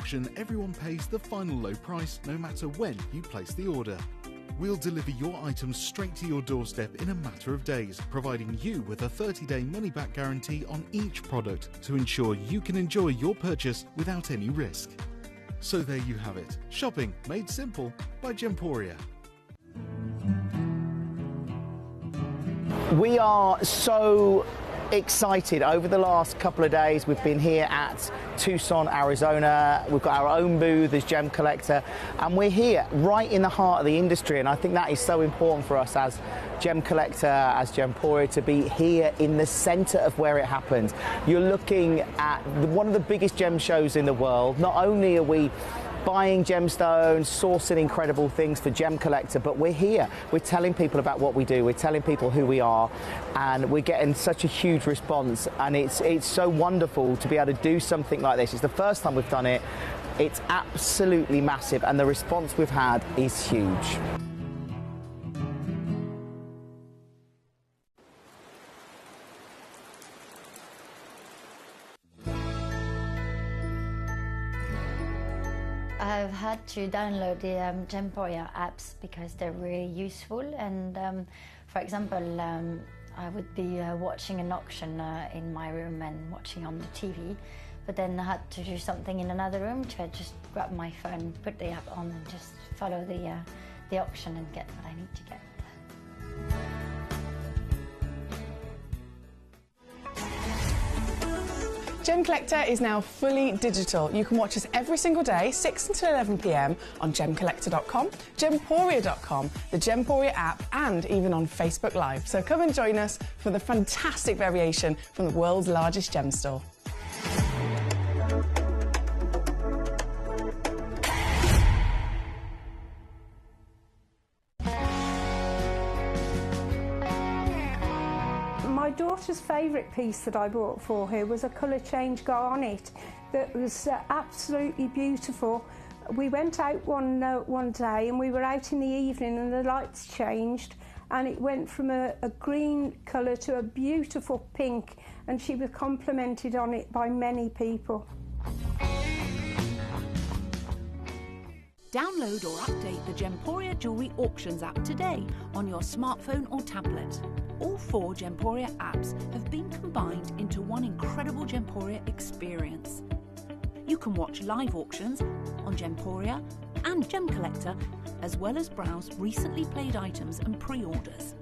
auction, everyone pays the final low price no matter when you place the order. We'll deliver your items straight to your doorstep in a matter of days, providing you with a 30-day money-back guarantee on each product to ensure you can enjoy your purchase without any risk. So there you have it, shopping made simple by Gemporia. We are so excited. Over the last couple of days we've been here at Tucson, Arizona. We've got our own booth as Gemcollector, and we're here right in the heart of the industry, and I think that is so important for us as Gemcollector, as Gemporia, to be here in the center of where it happens. You're looking at one of the biggest gem shows in the world. Not only are we buying gemstones, sourcing incredible things for Gemcollector, but we're here. We're telling people about what we do. We're telling people who we are, and we're getting such a huge response. And it's so wonderful to be able to do something like this. It's the first time we've done it. It's absolutely massive, and the response we've had is huge. I've had to download the Gemporia apps because they're really useful, and for example, I would be watching an auction in my room and watching on the TV, but then I had to do something in another room, so I just grab my phone, put the app on, and just follow the auction and get what I need to get. Gemcollector is now fully digital. You can watch us every single day, 6 until 11 p.m. on gemcollector.com, gemporia.com, the Gemporia app, and even on Facebook Live. So come and join us for the fantastic variation from the world's largest gem store. My daughter's favourite piece that I bought for her was a colour change garnet that was absolutely beautiful. We went out one day, and we were out in the evening, and the lights changed, and it went from a green colour to a beautiful pink, and she was complimented on it by many people. Download or update the Gemporia Jewellery Auctions app today on your smartphone or tablet. All 4 Gemporia apps have been combined into one incredible Gemporia experience. You can watch live auctions on Gemporia and Gemcollector, as well as browse recently played items and pre-orders.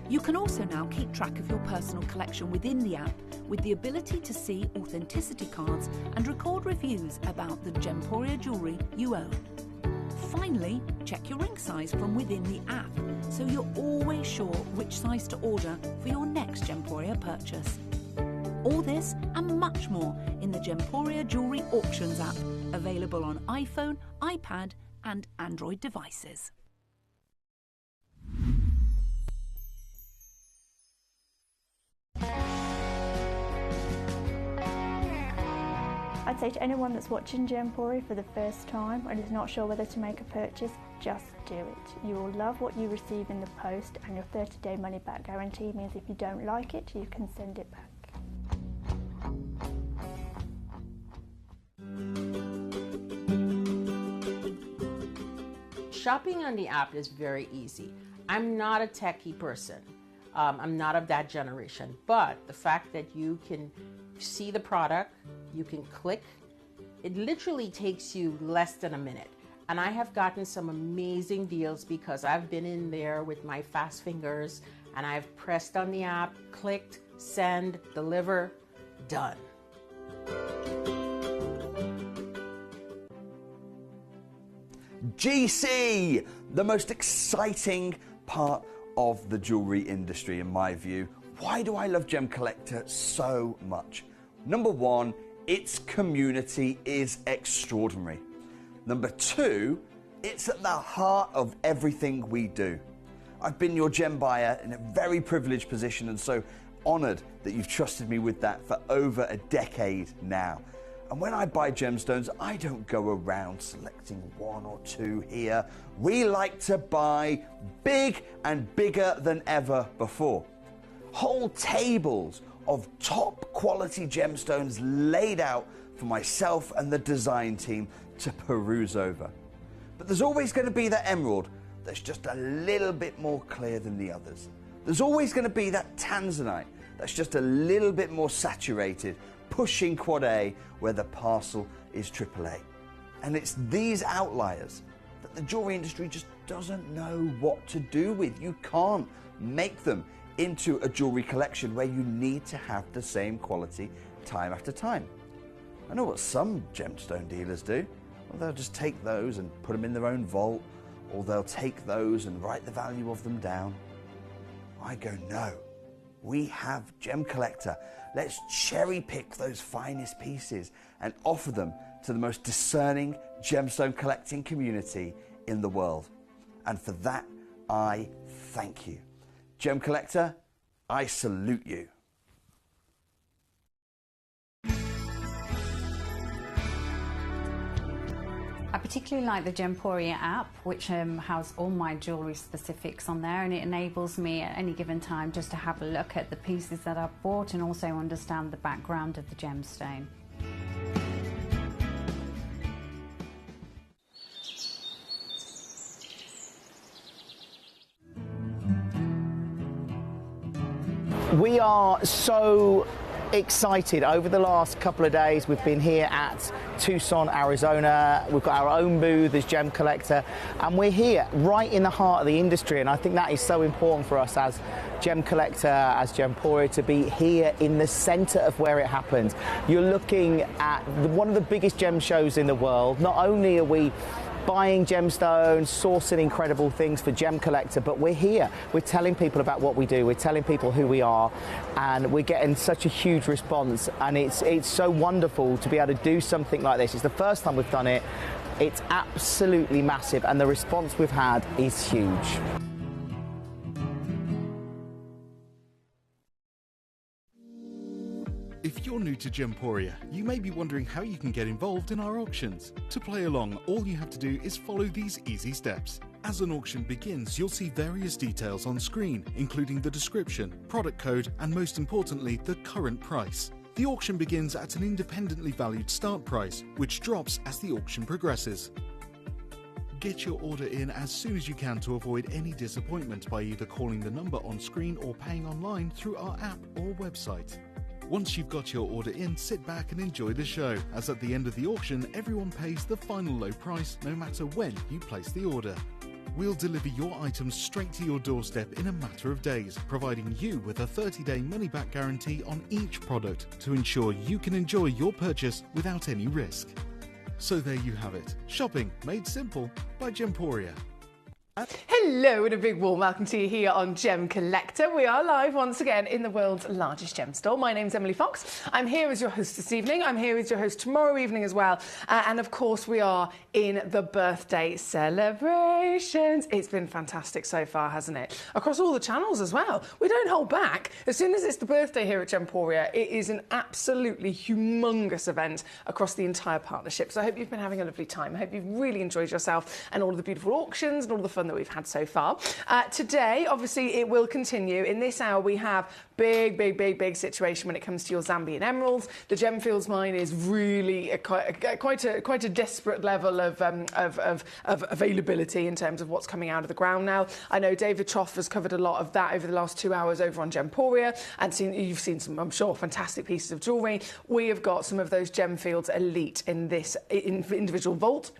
You can also now keep track of your personal collection within the app, with the ability to see authenticity cards and record reviews about the Gemporia jewellery you own. Finally, check your ring size from within the app, so you're always sure which size to order for your next Gemporia purchase. All this and much more in the Gemporia Jewellery Auctions app, available on iPhone, iPad and Android devices. I'd say to anyone that's watching Gemporia for the first time and is not sure whether to make a purchase, just do it. You will love what you receive in the post, and your 30-day money-back guarantee means if you don't like it, you can send it back. Shopping on the app is very easy. I'm not a techie person. I'm not of that generation, but the fact that you can see the product, you can click, it literally takes you less than a minute. And I have gotten some amazing deals because I've been in there with my fast fingers and I've pressed on the app, clicked, send, deliver, done. GC, the most exciting part of the jewelry industry in my view. Why do I love Gemcollector so much? Number one, its community is extraordinary. Number two, it's at the heart of everything we do. I've been your gem buyer in a very privileged position, and so honored that you've trusted me with that for over a decade now. And when I buy gemstones, I don't go around selecting one or two here. We like to buy big and bigger than ever before. Whole tables of top quality gemstones laid out for myself and the design team to peruse over. But there's always going to be that emerald that's just a little bit more clear than the others. There's always going to be that tanzanite that's just a little bit more saturated, pushing quad A where the parcel is AAA. And it's these outliers that the jewelry industry just doesn't know what to do with. You can't make them into a jewelry collection where you need to have the same quality time after time. I know what some gemstone dealers do. Well, they'll just take those and put them in their own vault, or they'll take those and write the value of them down. I go, no, we have Gemcollector. Let's cherry pick those finest pieces and offer them to the most discerning gemstone collecting community in the world. And for that, I thank you. Gemcollector, I salute you. I particularly like the Gemporia app, which has all my jewellery specifics on there, and it enables me at any given time just to have a look at the pieces that I've bought and also understand the background of the gemstone. We are so excited. Over the last couple of days we've been here at Tucson, Arizona. We've got our own booth as Gemcollector, and we're here right in the heart of the industry, and I think that is so important for us as Gemcollector, as Gemporia, to be here in the center of where it happens. You're looking at one of the biggest gem shows in the world. Not only are we buying gemstones, sourcing incredible things for Gemcollector, but we're here. We're telling people about what we do. We're telling people who we are, and we're getting such a huge response. And it's so wonderful to be able to do something like this. It's the first time we've done it. It's absolutely massive, and the response we've had is huge. If you're new to Gemporia, you may be wondering how you can get involved in our auctions. To play along, all you have to do is follow these easy steps. As an auction begins, you'll see various details on screen, including the description, product code, and most importantly, the current price. The auction begins at an independently valued start price, which drops as the auction progresses. Get your order in as soon as you can to avoid any disappointment by either calling the number on screen or paying online through our app or website. Once you've got your order in, sit back and enjoy the show, as at the end of the auction, everyone pays the final low price no matter when you place the order. We'll deliver your items straight to your doorstep in a matter of days, providing you with a 30-day money-back guarantee on each product to ensure you can enjoy your purchase without any risk. So there you have it. Shopping made simple by Gemporia. Hello and a big warm welcome to you here on Gemcollector. We are live once again in the world's largest gem store. My name's Emily Fox. I'm here as your host this evening. I'm here as your host tomorrow evening as well. And of course we are in the birthday celebrations. It's been fantastic so far, hasn't it? Across all the channels as well. We don't hold back. As soon as it's the birthday here at Gemporia, it is an absolutely humongous event across the entire partnership. So I hope you've been having a lovely time. I hope you've really enjoyed yourself and all of the beautiful auctions and all the fun that we've had so far. Today, obviously, it will continue. In this hour, we have big situation when it comes to your Zambian emeralds. The Gemfields mine is really quite a desperate level of availability in terms of what's coming out of the ground now. I know David Troff has covered a lot of that over the last 2 hours over on Gemporia, and you've seen some, I'm sure, fantastic pieces of jewellery. We have got some of those Gemfields elite in this individual vault.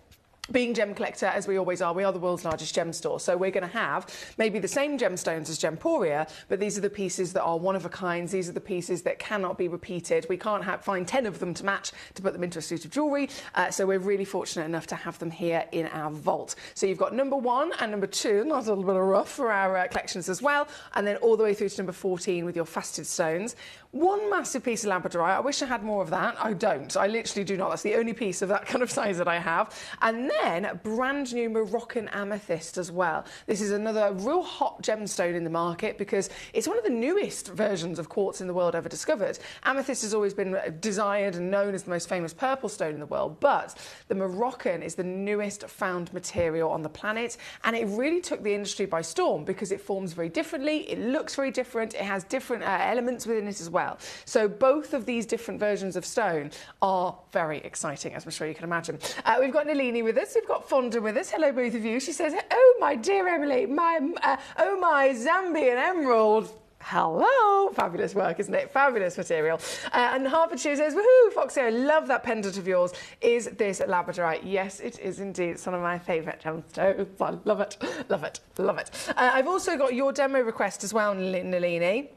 Being Gemcollector, as we always are, we are the world's largest gem store. So we're going to have maybe the same gemstones as Gemporia, but these are the pieces that are one of a kind. These are the pieces that cannot be repeated. We can't find 10 of them to match to put them into a suit of jewellery. So we're really fortunate enough to have them here in our vault. So you've got number 1 and number 2, not a little bit of rough for our collections as well. And then all the way through to number 14 with your faceted stones. One massive piece of labradorite. I wish I had more of that. I don't. I literally do not. That's the only piece of that kind of size that I have. And then brand new Moroccan amethyst as well. This is another real hot gemstone in the market because it's one of the newest versions of quartz in the world ever discovered. Amethyst has always been desired and known as the most famous purple stone in the world, but the Moroccan is the newest found material on the planet, and it really took the industry by storm because it forms very differently, it looks very different, it has different elements within it as well. So both of these different versions of stone are very exciting, as I'm sure you can imagine. We've got Nalini with us, we've got Fonda with us. Hello, both of you. She says, oh, my dear Emily, my Zambian emerald. Hello. Fabulous work, isn't it? Fabulous material. And Hertfordshire says, woohoo, Foxy, I love that pendant of yours. Is this labradorite? Yes, it is indeed. It's one of my favourite gemstones. I love it, love it, love it. I've also got your demo request as well, Nalini.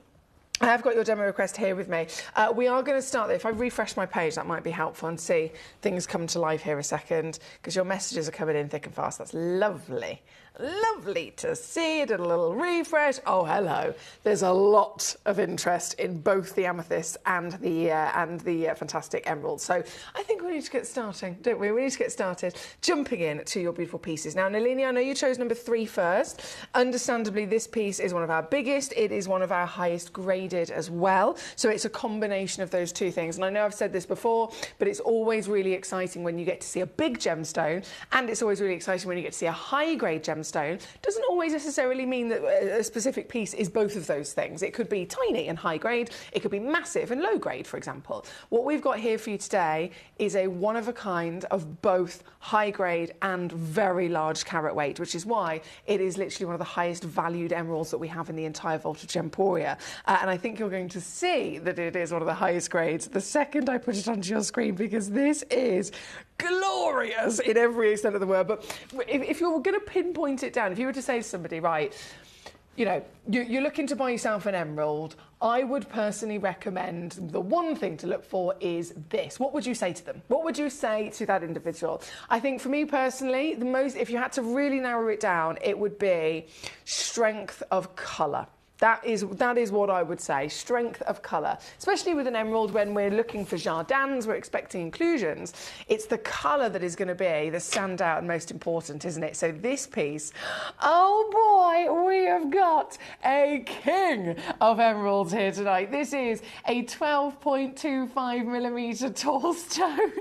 I have got your demo request here with me. We are going to start there. If I refresh my page, that might be helpful and see things come to life here a second, because your messages are coming in thick and fast. That's lovely. Lovely to see. Did a little refresh. Oh, hello. There's a lot of interest in both the amethyst and the fantastic emerald. So I think we need to get starting, don't we? We need to get started jumping in to your beautiful pieces. Now, Nalini, I know you chose number 3 first. Understandably, this piece is one of our biggest. It is one of our highest graded as well. So it's a combination of those two things. And I know I've said this before, but it's always really exciting when you get to see a big gemstone, and it's always really exciting when you get to see a high grade gemstone. Doesn't always necessarily mean that a specific piece is both of those things. It could be tiny and high grade, it could be massive and low grade, for example. What we've got here for you today is a one of a kind of both high grade and very large carat weight, which is why it is literally one of the highest valued emeralds that we have in the entire vault of Gemporia. And I think you're going to see that it is one of the highest grades the second I put it onto your screen, because this is glorious in every extent of the word. But if you're going to pinpoint it down, if you were to say to somebody, right, you know, you're looking to buy yourself an emerald, I would personally recommend the one thing to look for is this. What would you say to them? What would you say to that individual? I think for me personally, the most, if you had to really narrow it down, it would be strength of colour. That is what I would say, strength of colour. Especially with an emerald, when we're looking for jardins, we're expecting inclusions, it's the colour that is going to be the standout and most important, isn't it? So this piece, oh boy, we have got a king of emeralds here tonight. This is a 12.25 millimetre tall stone.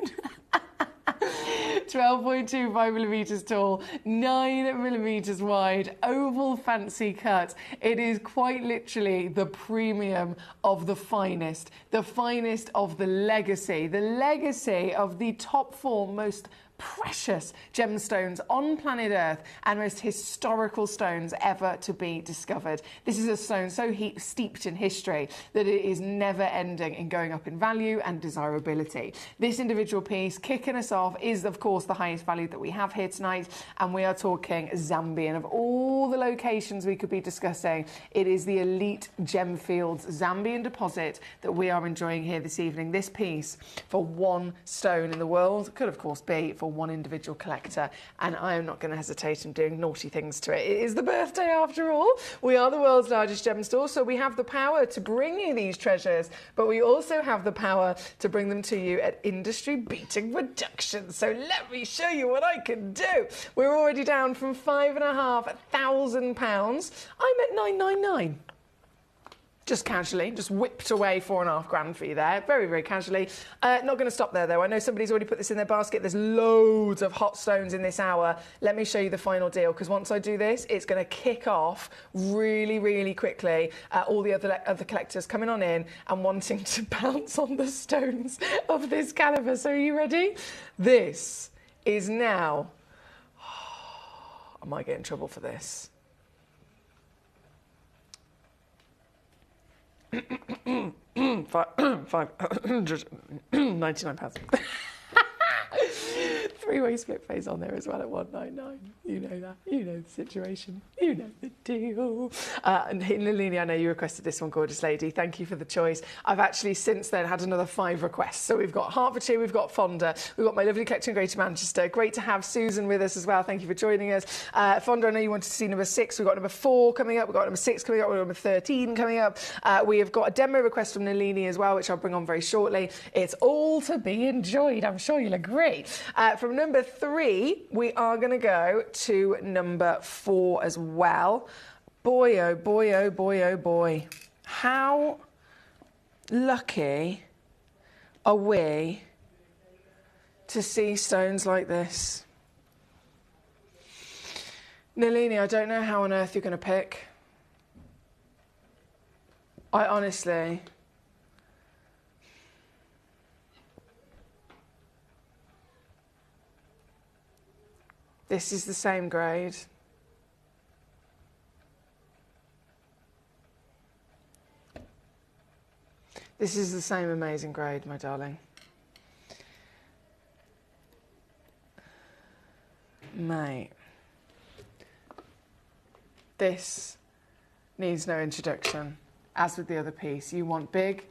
12.25 millimetres tall, 9 millimetres wide, oval fancy cut. It is quite literally the premium of the finest of the legacy of the top 4 most precious gemstones on planet Earth and most historical stones ever to be discovered. This is a stone so steeped in history that it is never ending in going up in value and desirability. This individual piece kicking us off is of course the highest value that we have here tonight, and we are talking Zambian. Of all the locations we could be discussing, it is the elite Gemfields Zambian deposit that we are enjoying here this evening. This piece for one stone in the world could of course be for one individual collector, and I am not going to hesitate in doing naughty things to it. It is the birthday after all. We are the world's largest gem store, so we have the power to bring you these treasures, but we also have the power to bring them to you at industry-beating reductions. So let me show you what I can do. We're already down from £5,500. I'm at £999. Just casually, just whipped away £4.5 for you there, very, very casually. Not going to stop there though. I know somebody's already put this in their basket. There's loads of hot stones in this hour. Let me show you the final deal, because once I do this, it's going to kick off really, really quickly. All the other collectors coming on in and wanting to bounce on the stones of this calibre. So are you ready? This is now... I might get in trouble for this. £599. Three-way split phase on there as well at 199. You know that. You know the situation. You know the deal. And Nalini, I know you requested this one, gorgeous lady. Thank you for the choice. I've actually since then had another 5 requests. So we've got Hertfordshire, we've got Fonda, we've got my lovely collection in Greater Manchester. Great to have Susan with us as well. Thank you for joining us. Fonda, I know you wanted to see number 6. We've got number 4 coming up. We've got number 6 coming up. We've got number 13 coming up. We have got a demo request from Nalini as well, which I'll bring on very shortly. It's all to be enjoyed. I'm sure you'll agree. From from number 3, we are going to go to number 4 as well. Boy, oh boy, oh boy, oh boy. How lucky are we to see stones like this? Nalini, I don't know how on earth you're going to pick. I honestly... This is the same grade. This is the same amazing grade, my darling. Mate. This needs no introduction. As with the other piece, you want big,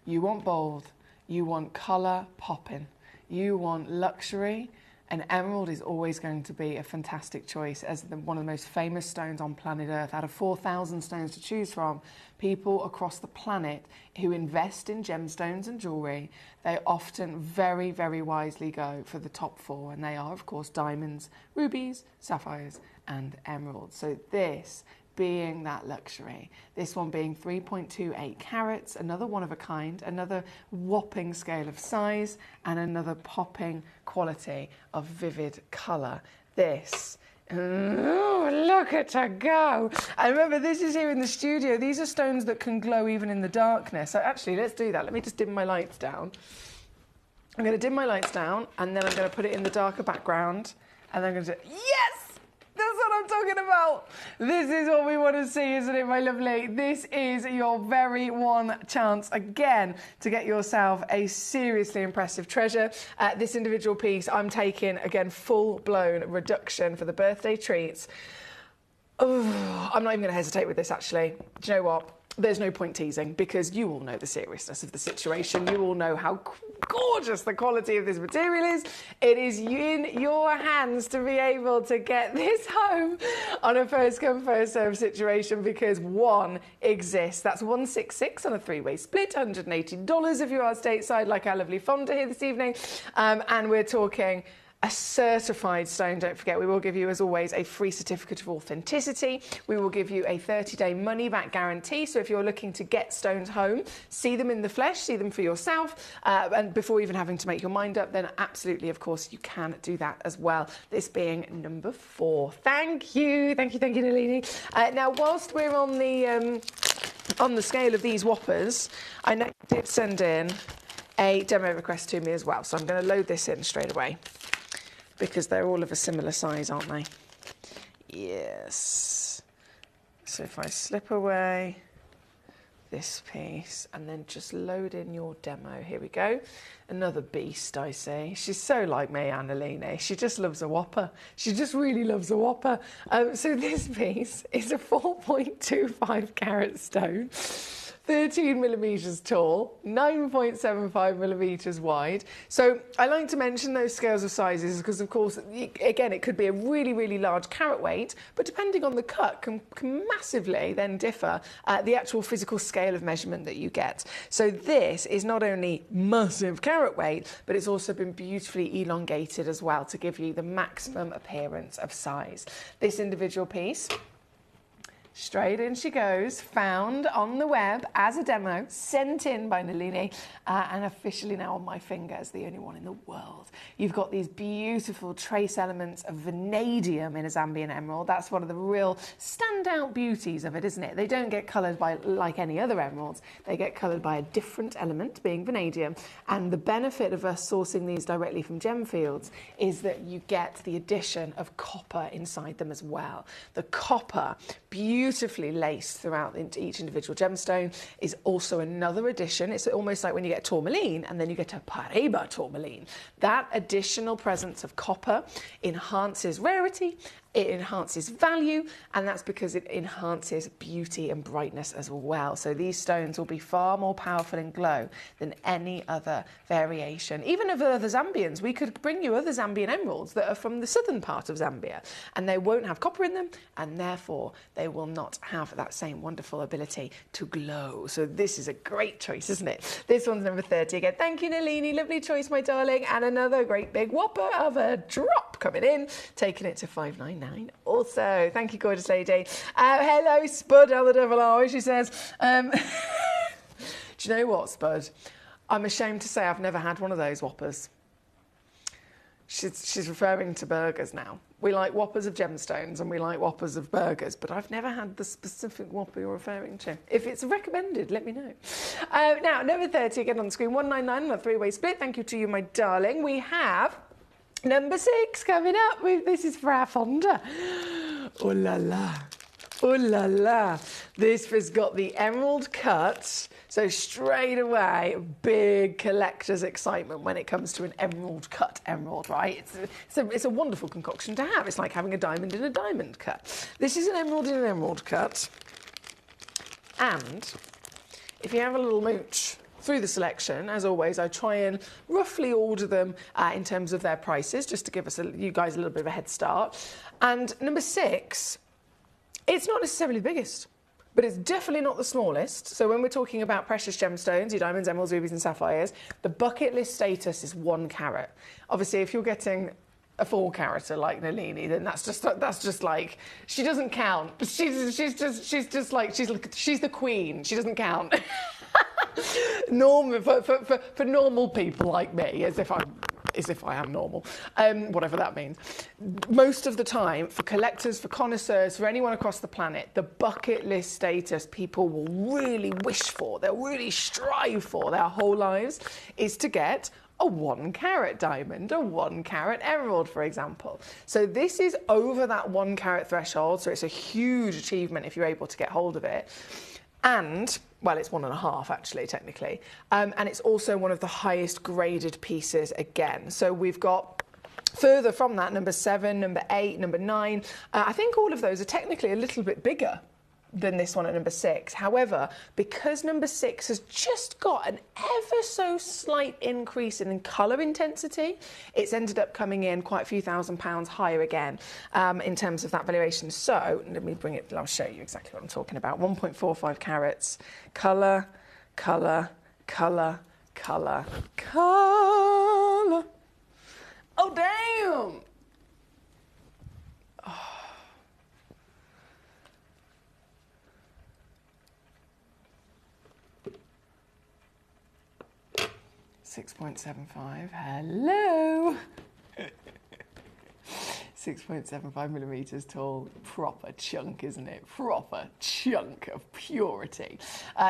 you want bold, you want colour popping, you want luxury, and emerald is always going to be a fantastic choice as one of the most famous stones on planet Earth. Out of 4,000 stones to choose from, people across the planet who invest in gemstones and jewellery, they often very, very wisely go for the top 4, and they are, of course, diamonds, rubies, sapphires, and emeralds. So this being that luxury, this one being 3.28 carats, another one of a kind, another whopping scale of size, and another popping quality of vivid colour. This, oh, look at her go. And remember, this is here in the studio. These are stones that can glow even in the darkness. So actually, let's do that. Let me just dim my lights down. I'm going to dim my lights down, and then I'm going to put it in the darker background, and then I'm going to do, yes! That's what I'm talking about. This is what we want to see, isn't it, my lovely? This is your very one chance again to get yourself a seriously impressive treasure. This individual piece, I'm taking, again, full-blown reduction for the birthday treats. Oh, I'm not even going to hesitate with this, actually. Do you know what? There's no point teasing, because you all know the seriousness of the situation. You all know how gorgeous the quality of this material is. It is in your hands to be able to get this home on a first come, first serve situation, because one exists. That's 166 on a 3-way split, $180 if you are stateside, like our lovely Fonda here this evening. And we're talking a certified stone. Don't forget, we will give you, as always, a free certificate of authenticity. We will give you a 30-day money-back guarantee. So if you're looking to get stones home, see them in the flesh, see them for yourself, and before even having to make your mind up, then absolutely, of course, you can do that as well. This being number 4. Thank you, Nalini. Now, whilst we're on the scale of these whoppers, I know you did send in a demo request to me as well, so I'm going to load this in straight away, because they're all of a similar size, aren't they? Yes. So if I slip away this piece and then just load in your demo. Here we go. Another beast, I see. She's so like me, Annalene. She just loves a whopper. She just really loves a whopper. So this piece is a 4.25 carat stone. 13 millimetres tall, 9.75 millimetres wide. So I like to mention those scales of sizes because, of course, again, it could be a really, really large carat weight, but depending on the cut can massively then differ the actual physical scale of measurement that you get. So this is not only massive carat weight, but it's also been beautifully elongated as well to give you the maximum appearance of size. This individual piece, straight in she goes, found on the web as a demo, sent in by Nalini, and officially now on my finger as the only one in the world. You've got these beautiful trace elements of vanadium in a Zambian emerald. That's one of the real standout beauties of it, isn't it? They don't get coloured by like any other emeralds. They get coloured by a different element, being vanadium. And the benefit of us sourcing these directly from gem fields is that you get the addition of copper inside them as well. The copper, beautifully laced throughout into each individual gemstone, is also another addition. It's almost like when you get tourmaline and then you get a Paraiba tourmaline. That additional presence of copper enhances rarity, it enhances value, and that's because it enhances beauty and brightness as well. So these stones will be far more powerful in glow than any other variation. Even of other Zambians, we could bring you other Zambian emeralds that are from the southern part of Zambia, and they won't have copper in them, and therefore they will not have that same wonderful ability to glow. So this is a great choice, isn't it? This one's number 30 again. Thank you, Nalini. Lovely choice, my darling. And another great big whopper of a drop coming in, taking it to $5.99 also. Thank you, gorgeous lady. Hello, Spud, how the devil are we? She says, do you know what, Spud? I'm ashamed to say I've never had one of those whoppers. She's referring to burgers now. We like whoppers of gemstones and we like whoppers of burgers, but I've never had the specific whopper you're referring to. If it's recommended, let me know. Now, number 30 again on the screen, 199 on a three-way split. Thank you to you, my darling. We have number 6 coming up. This is for our Fonda. Oh la la. Oh la la. This has got the emerald cut. So straight away, big collector's excitement when it comes to an emerald cut emerald, right? It's a wonderful concoction to have. It's like having a diamond in a diamond cut. This is an emerald in an emerald cut. And if you have a little mooch through the selection, as always, I try and roughly order them in terms of their prices, just to give us you guys a little bit of a head start. And number 6, it's not necessarily the biggest, but it's definitely not the smallest. So when we're talking about precious gemstones, your diamonds, emeralds, rubies and sapphires, the bucket list status is 1 carat. Obviously, if you're getting a 4 carater like Nalini, then that's just like, she doesn't count. She's the queen. She doesn't count. Normal for normal people like me, as if I am normal, whatever that means. Most of the time, for collectors, for connoisseurs, for anyone across the planet, the bucket list status people will really wish for, they'll really strive for their whole lives, is to get a 1 carat diamond, a 1 carat emerald, for example. So this is over that 1 carat threshold, so it's a huge achievement if you're able to get hold of it. And, well, it's 1.5 actually, technically. And it's also one of the highest graded pieces again. So we've got further from that, number 7, number 8, number 9. I think all of those are technically a little bit bigger than this one at number 6. However, because number 6 has just got an ever so slight increase in colour intensity, it's ended up coming in quite a few £1,000s higher again in terms of that valuation. So let me bring it, I'll show you exactly what I'm talking about. 1.45 carats, colour, colour, colour, colour, colour. Oh, damn! 6.75, hello! 6.75 millimetres tall, proper chunk, isn't it? Proper chunk of purity.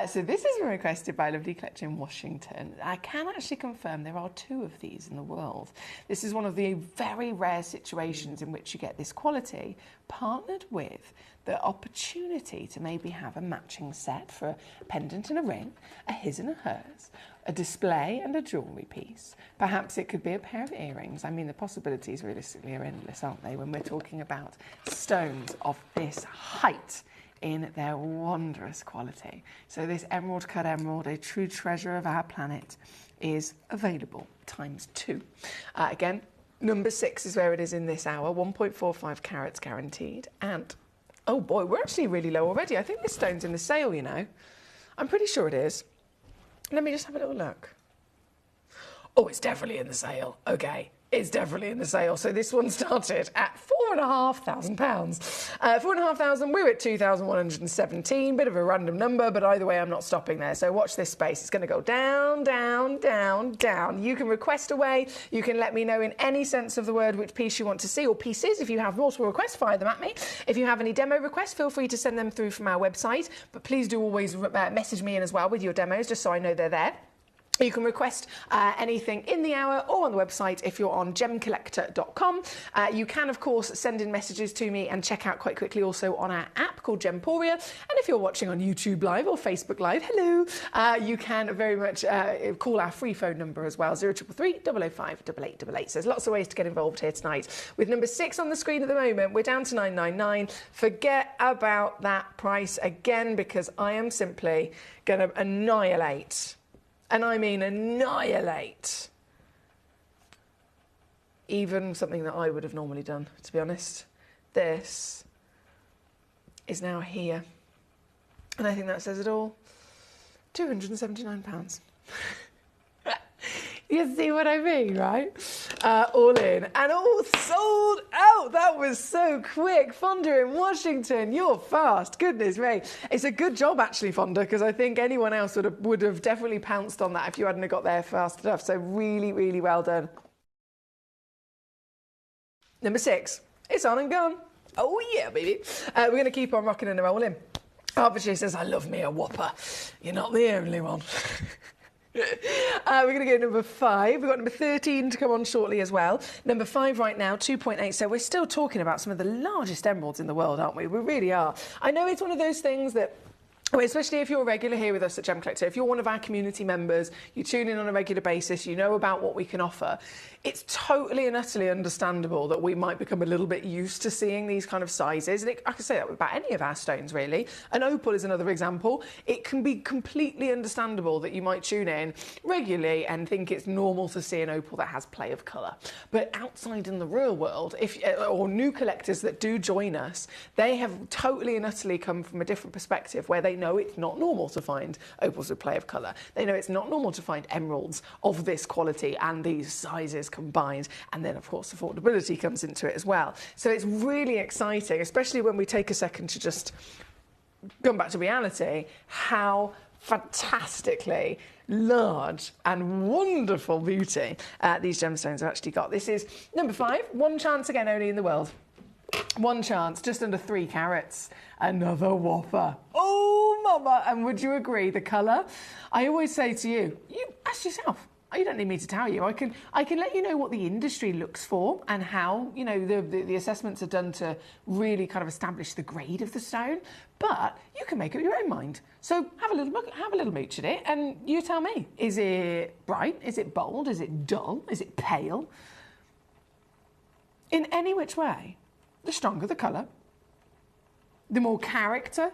So this has been requested by Lovely Collector in Washington. I can actually confirm there are 2 of these in the world. This is one of the very rare situations in which you get this quality partnered with the opportunity to maybe have a matching set for a pendant and a ring, a his and a hers, a display and a jewellery piece. Perhaps it could be a pair of earrings. I mean, the possibilities realistically are endless, aren't they, when we're talking about stones of this height in their wondrous quality. So this emerald cut emerald, a true treasure of our planet, is available ×2. Again, number 6 is where it is in this hour, 1.45 carats guaranteed. And, oh boy, we're actually really low already. I think this stone's in the sale, you know. I'm pretty sure it is. Let me just have a little look. Oh, it's definitely in the sale. Okay, it's definitely in the sale. So this one started at £4,500. £4,500, we're at 2,117. Bit of a random number, but either way, I'm not stopping there. So watch this space. It's going to go down, down, down, down. You can request away. You can let me know in any sense of the word which piece you want to see, or pieces. If you have multiple requests, fire them at me. If you have any demo requests, feel free to send them through from our website. But please do always message me in as well with your demos, just so I know they're there. You can request anything in the hour or on the website if you're on gemcollector.com. You can, of course, send in messages to me and check out quite quickly also on our app called Gemporia. And if you're watching on YouTube Live or Facebook Live, hello, you can very much call our free phone number as well, 0333 005 8888. So there's lots of ways to get involved here tonight. With number 6 on the screen at the moment, we're down to 999. Forget about that price again, because I am simply going to annihilate, and I mean annihilate, even something that I would have normally done, to be honest. This is now here. And I think that says it all. £279. You see what I mean, right? All in and all sold out. That was so quick. Fonda in Washington, you're fast. Goodness me. It's a good job, actually, Fonda, because I think anyone else would have definitely pounced on that if you hadn't have got there fast enough. So really, really well done. Number 6. It's on and gone. Oh, yeah, baby. We're going to keep on rocking and rolling. Hertfordshire says, I love me a Whopper. You're not the only one. We're going to go number 5. We've got number 13 to come on shortly as well. Number 5 right now, 2.8. So we're still talking about some of the largest emeralds in the world, aren't we? We really are. I know it's one of those things that, especially if you're a regular here with us at Gemcollector, if you're one of our community members, you tune in on a regular basis, you know about what we can offer, it's totally and utterly understandable that we might become a little bit used to seeing these kind of sizes. And I can say that about any of our stones, really. An opal is another example. It can be completely understandable that you might tune in regularly and think it's normal to see an opal that has play of colour. But outside in the real world, or new collectors that do join us, they have totally and utterly come from a different perspective where they know it's not normal to find opals with play of colour. They know it's not normal to find emeralds of this quality and these sizes combined, and then of course affordability comes into it as well. So it's really exciting, especially when we take a second to just come back to reality, how fantastically large and wonderful beauty these gemstones have actually got. This is number 5, one chance again only in the world. One chance, just under 3 carats. Another whopper. Oh, mama. And would you agree, the colour? I always say to you, you ask yourself. You don't need me to tell you. I can let you know what the industry looks for and how, you know, the assessments are done to really kind of establish the grade of the stone. But you can make up your own mind. So have a little look, have a little mooch at it, and you tell me. Is it bright? Is it bold? Is it dull? Is it pale? In any which way, the stronger the colour, the more character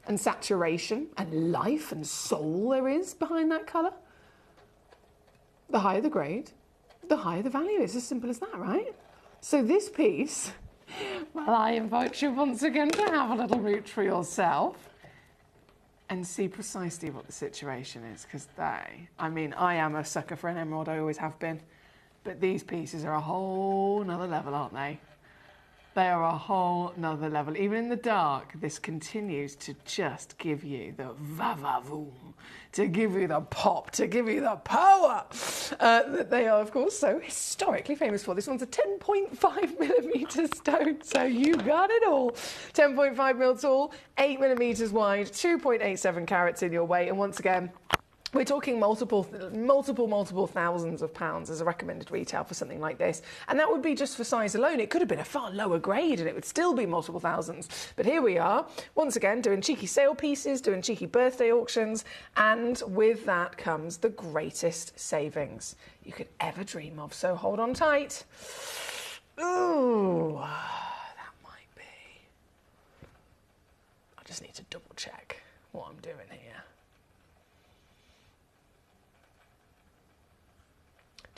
and saturation and life and soul there is behind that colour, the higher the grade, the higher the value. It's as simple as that, right? So this piece, well, I invite you once again to have a little mooch for yourself and see precisely what the situation is, because I am a sucker for an emerald, I always have been, but these pieces are a whole nother level, aren't they? They are a whole nother level. Even in the dark, this continues to just give you the va-va-voom, to give you the pop, to give you the power that they are, of course, so historically famous for. This one's a 10.5mm stone, so you got it all. 10.5mm tall, 8mm wide, 2.87 carats in your weight, and once again, we're talking multiple thousands of pounds as a recommended retail for something like this. And that would be just for size alone. It could have been a far lower grade and it would still be multiple thousands. But here we are, once again, doing cheeky sale pieces, doing cheeky birthday auctions. And with that comes the greatest savings you could ever dream of. So hold on tight. Ooh, that might be. I just need to double check what I'm doing here.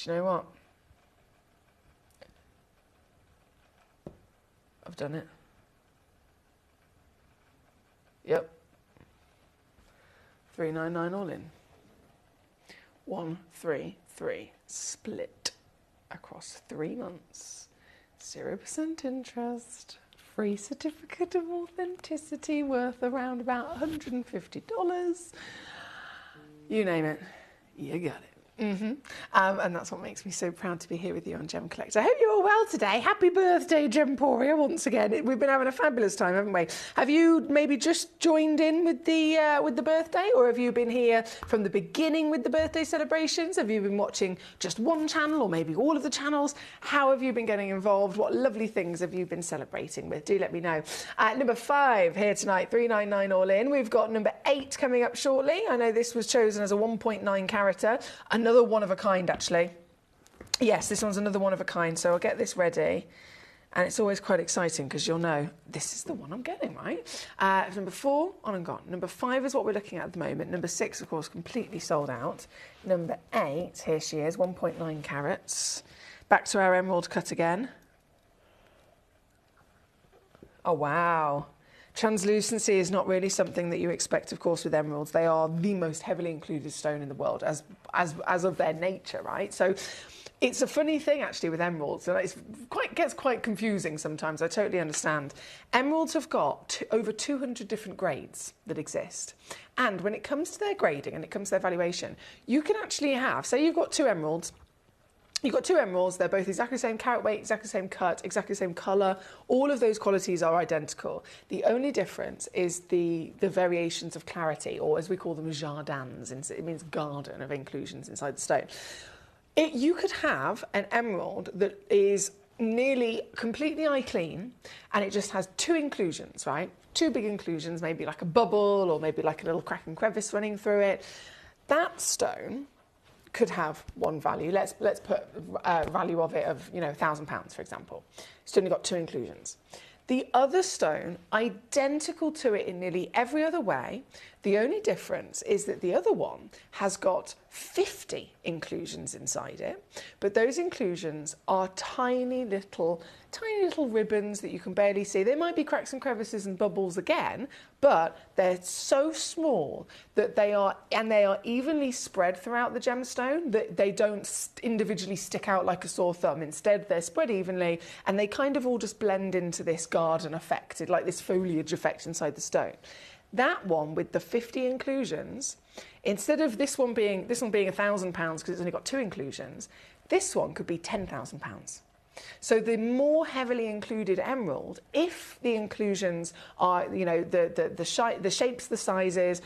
Do you know what? I've done it. Yep. 399 all in. 133 split across 3 months. 0% interest. Free certificate of authenticity worth around about $150. You name it, you got it. And that's what makes me so proud to be here with you on Gemcollector. I hope you're all well today. Happy birthday, Gemporia, once again. We've been having a fabulous time, haven't we? Have you maybe just joined in with the birthday, or have you been here from the beginning with the birthday celebrations? Have you been watching just one channel or maybe all of the channels? How have you been getting involved? What lovely things have you been celebrating with? Do let me know. Number 5 here tonight, 399 all in. We've got number 8 coming up shortly. I know this was chosen as a 1.9 carat. Another one of a kind, actually. Yes, this one's another one of a kind, so I'll get this ready. And it's always quite exciting because you'll know this is the one I'm getting, right? Number 4, on and gone. Number 5 is what we're looking at the moment. Number 6, of course, completely sold out. Number 8, here she is, 1.9 carats. Back to our emerald cut again. Oh, wow. Translucency is not really something that you expect, of course, with emeralds. They are the most heavily included stone in the world as of their nature, right? So it's a funny thing, actually, with emeralds. And it gets quite confusing sometimes. I totally understand. Emeralds have got over 200 different grades that exist. And when it comes to their grading and it comes to their valuation, you can actually have, say you've got two emeralds, they're both exactly the same carat weight, exactly the same cut, exactly the same colour. All of those qualities are identical. The only difference is the variations of clarity, or as we call them, jardins. It means garden of inclusions inside the stone. You could have an emerald that is nearly completely eye clean, and it just has two inclusions, right? Two big inclusions, maybe like a bubble or maybe like a little crack and crevice running through it. That stone could have one value. Let's put a value of it of, £1,000, for example. It's only got two inclusions. The other stone, identical to it in nearly every other way. The only difference is that the other one has got 50 inclusions inside it, but those inclusions are tiny little ribbons that you can barely see. They might be cracks and crevices and bubbles again, but they're so small that they are evenly spread throughout the gemstone, that they don't individually stick out like a sore thumb. Instead, they're spread evenly, and they kind of all just blend into this garden effect, like this foliage effect inside the stone. That one with the 50 inclusions, instead of this one being £1,000 because it's only got two inclusions, this one could be £10,000. So the more heavily included emerald, if the inclusions are, the shapes, the sizes,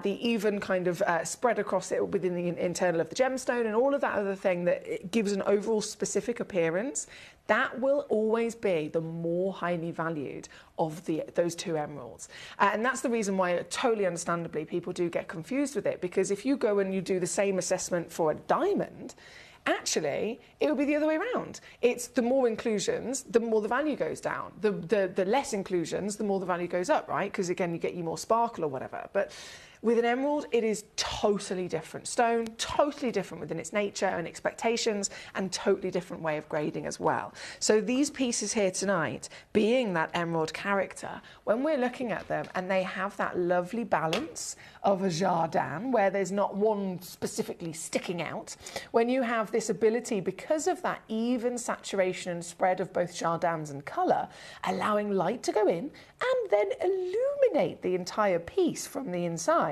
the even kind of spread across it within the internal of the gemstone and all of that other thing that it gives an overall specific appearance, that will always be the more highly valued of those two emeralds. And that's the reason why, totally understandably, people do get confused with it, because if you go and you do the same assessment for a diamond, actually, it would be the other way around. It's the more inclusions, the more the value goes down. The less inclusions, the more the value goes up, right? Because, again, you get more sparkle or whatever. But with an emerald, it is totally different stone, totally different within its nature and expectations, and totally different way of grading as well. So these pieces here tonight, being that emerald character, when we're looking at them and they have that lovely balance of a jardin where there's not one specifically sticking out, when you have this ability, because of that even saturation and spread of both jardins and colour, allowing light to go in and then illuminate the entire piece from the inside,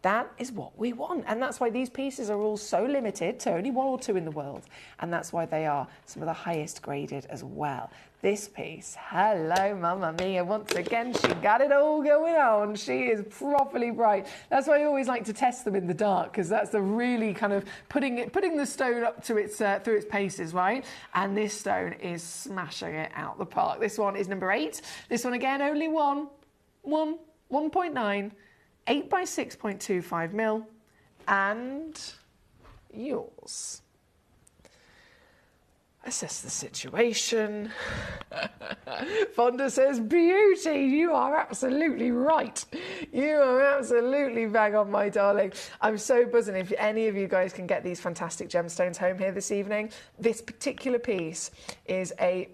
that is what we want. And that's why these pieces are all so limited to only one or two in the world. And that's why they are some of the highest graded as well. This piece, hello, Mamma Mia, once again, she got it all going on. She is properly bright. That's why I always like to test them in the dark, because that's the really kind of putting the stone up to its through its paces, right? And this stone is smashing it out the park. This one is number 8. This one again, only 1.9, 8 by 6.25 mil, and yours. Assess the situation. Fonda says, beauty, you are absolutely right. You are absolutely bang on, my darling. I'm so buzzing if any of you guys can get these fantastic gemstones home here this evening. This particular piece is a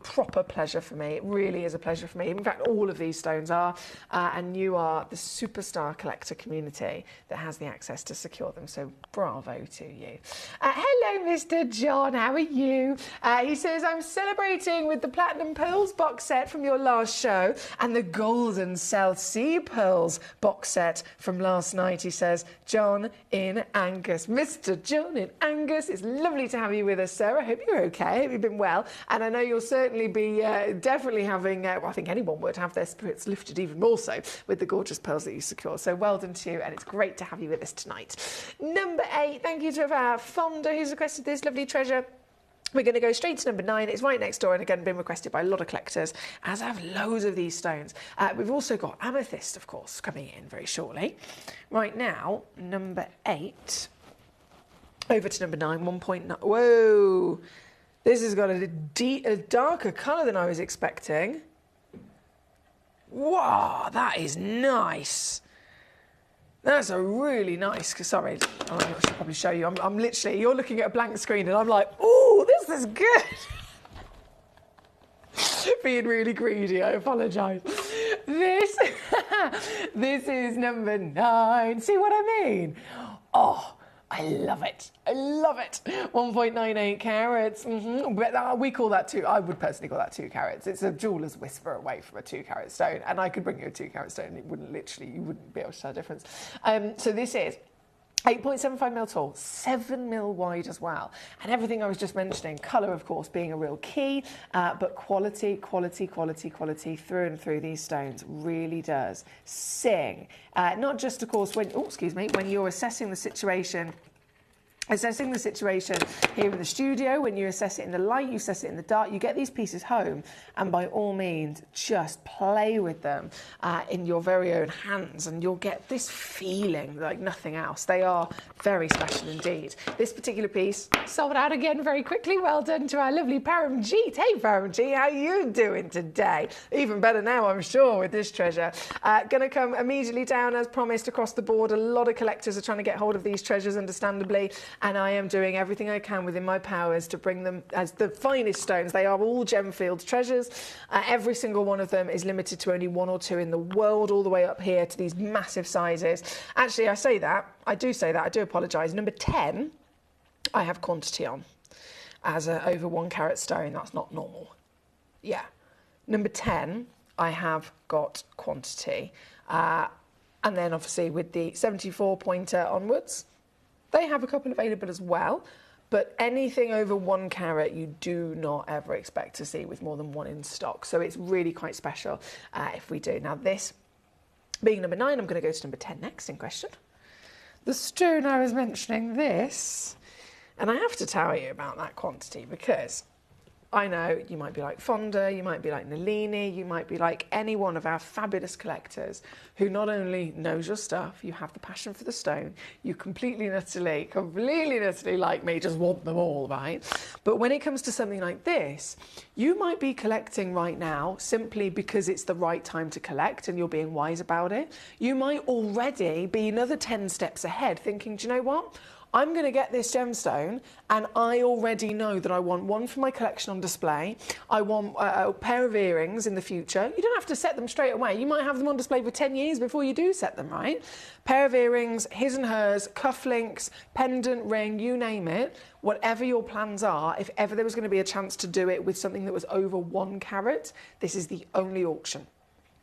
proper pleasure for me. It really is a pleasure for me. In fact, all of these stones are, and you are the superstar collector community that has the access to secure them, so bravo to you. Hello, Mr. John, how are you? He says, I'm celebrating with the Platinum Pearls box set from your last show and the Golden South Sea Pearls box set from last night. He says, John in Angus. Mr. John in Angus, it's lovely to have you with us, sir. I hope you're okay. I hope you've been well, and I know you'll certainly be definitely having, well, I think anyone would have their spirits lifted even more so with the gorgeous pearls that you secure. So well done to you, and it's great to have you with us tonight. Number 8, thank you to our Fonda who's requested this lovely treasure. We're going to go straight to number 9. It's right next door, and again been requested by a lot of collectors, as have loads of these stones. We've also got amethyst, of course, coming in very shortly. Right now, number 8. Over to number 9, 1.9. Whoa! This has got a darker colour than I was expecting. Wow, that is nice. That's a really nice... Sorry, I should probably show you. I'm literally... You're looking at a blank screen and I'm like, ooh, this is good. Being really greedy, I apologise. This is number 9. See what I mean? Oh, I love it. I love it. 1.98 carats. But we call that 2. I would personally call that 2 carats. It's a jeweller's whisper away from a 2-carat stone. And I could bring you a 2-carat stone. You wouldn't be able to tell the difference. So this is 8.75 mil tall, 7 mil wide as well. And everything I was just mentioning, colour, of course, being a real key, but quality through and through these stones really does sing. Not just, of course, when you're assessing the situation here in the studio, when you assess it in the light, you assess it in the dark, you get these pieces home, and by all means, just play with them in your very own hands, and you'll get this feeling like nothing else. They are very special indeed. This particular piece sold out again very quickly. Well done to our lovely Paramjeet. Hey, Paramjeet, how you doing today? Even better now, I'm sure, with this treasure. Going to come immediately down, as promised, across the board. A lot of collectors are trying to get hold of these treasures, understandably. And I am doing everything I can within my powers to bring them as the finest stones. They are all Gemfield treasures. Every single one of them is limited to only 1 or 2 in the world, all the way up here to these massive sizes. Actually, I do apologise. Number 10, I have quantity on as an over 1 carat stone. That's not normal. Yeah. Number 10, I have got quantity. And then obviously with the 74 pointer onwards, they have a couple available as well, but anything over 1 carat you do not ever expect to see with more than 1 in stock. So it's really quite special if we do. Now this being number 9, I'm going to go to number 10 next in question. The stone I was mentioning, this, and I have to tell you about that quantity because I know you might be like Fonda, you might be like Nalini, you might be like any one of our fabulous collectors who not only knows your stuff, you have the passion for the stone, you completely and utterly like me, just want them all, right? But when it comes to something like this, you might be collecting right now simply because it's the right time to collect and you're being wise about it. You might already be another 10 steps ahead thinking, do you know what? I'm going to get this gemstone and I already know that I want one for my collection on display. I want a pair of earrings in the future. You don't have to set them straight away. You might have them on display for 10 years before you do set them, right? Pair of earrings, his and hers, cufflinks, pendant, ring, you name it. Whatever your plans are, if ever there was going to be a chance to do it with something that was over 1 carat, this is the only auction.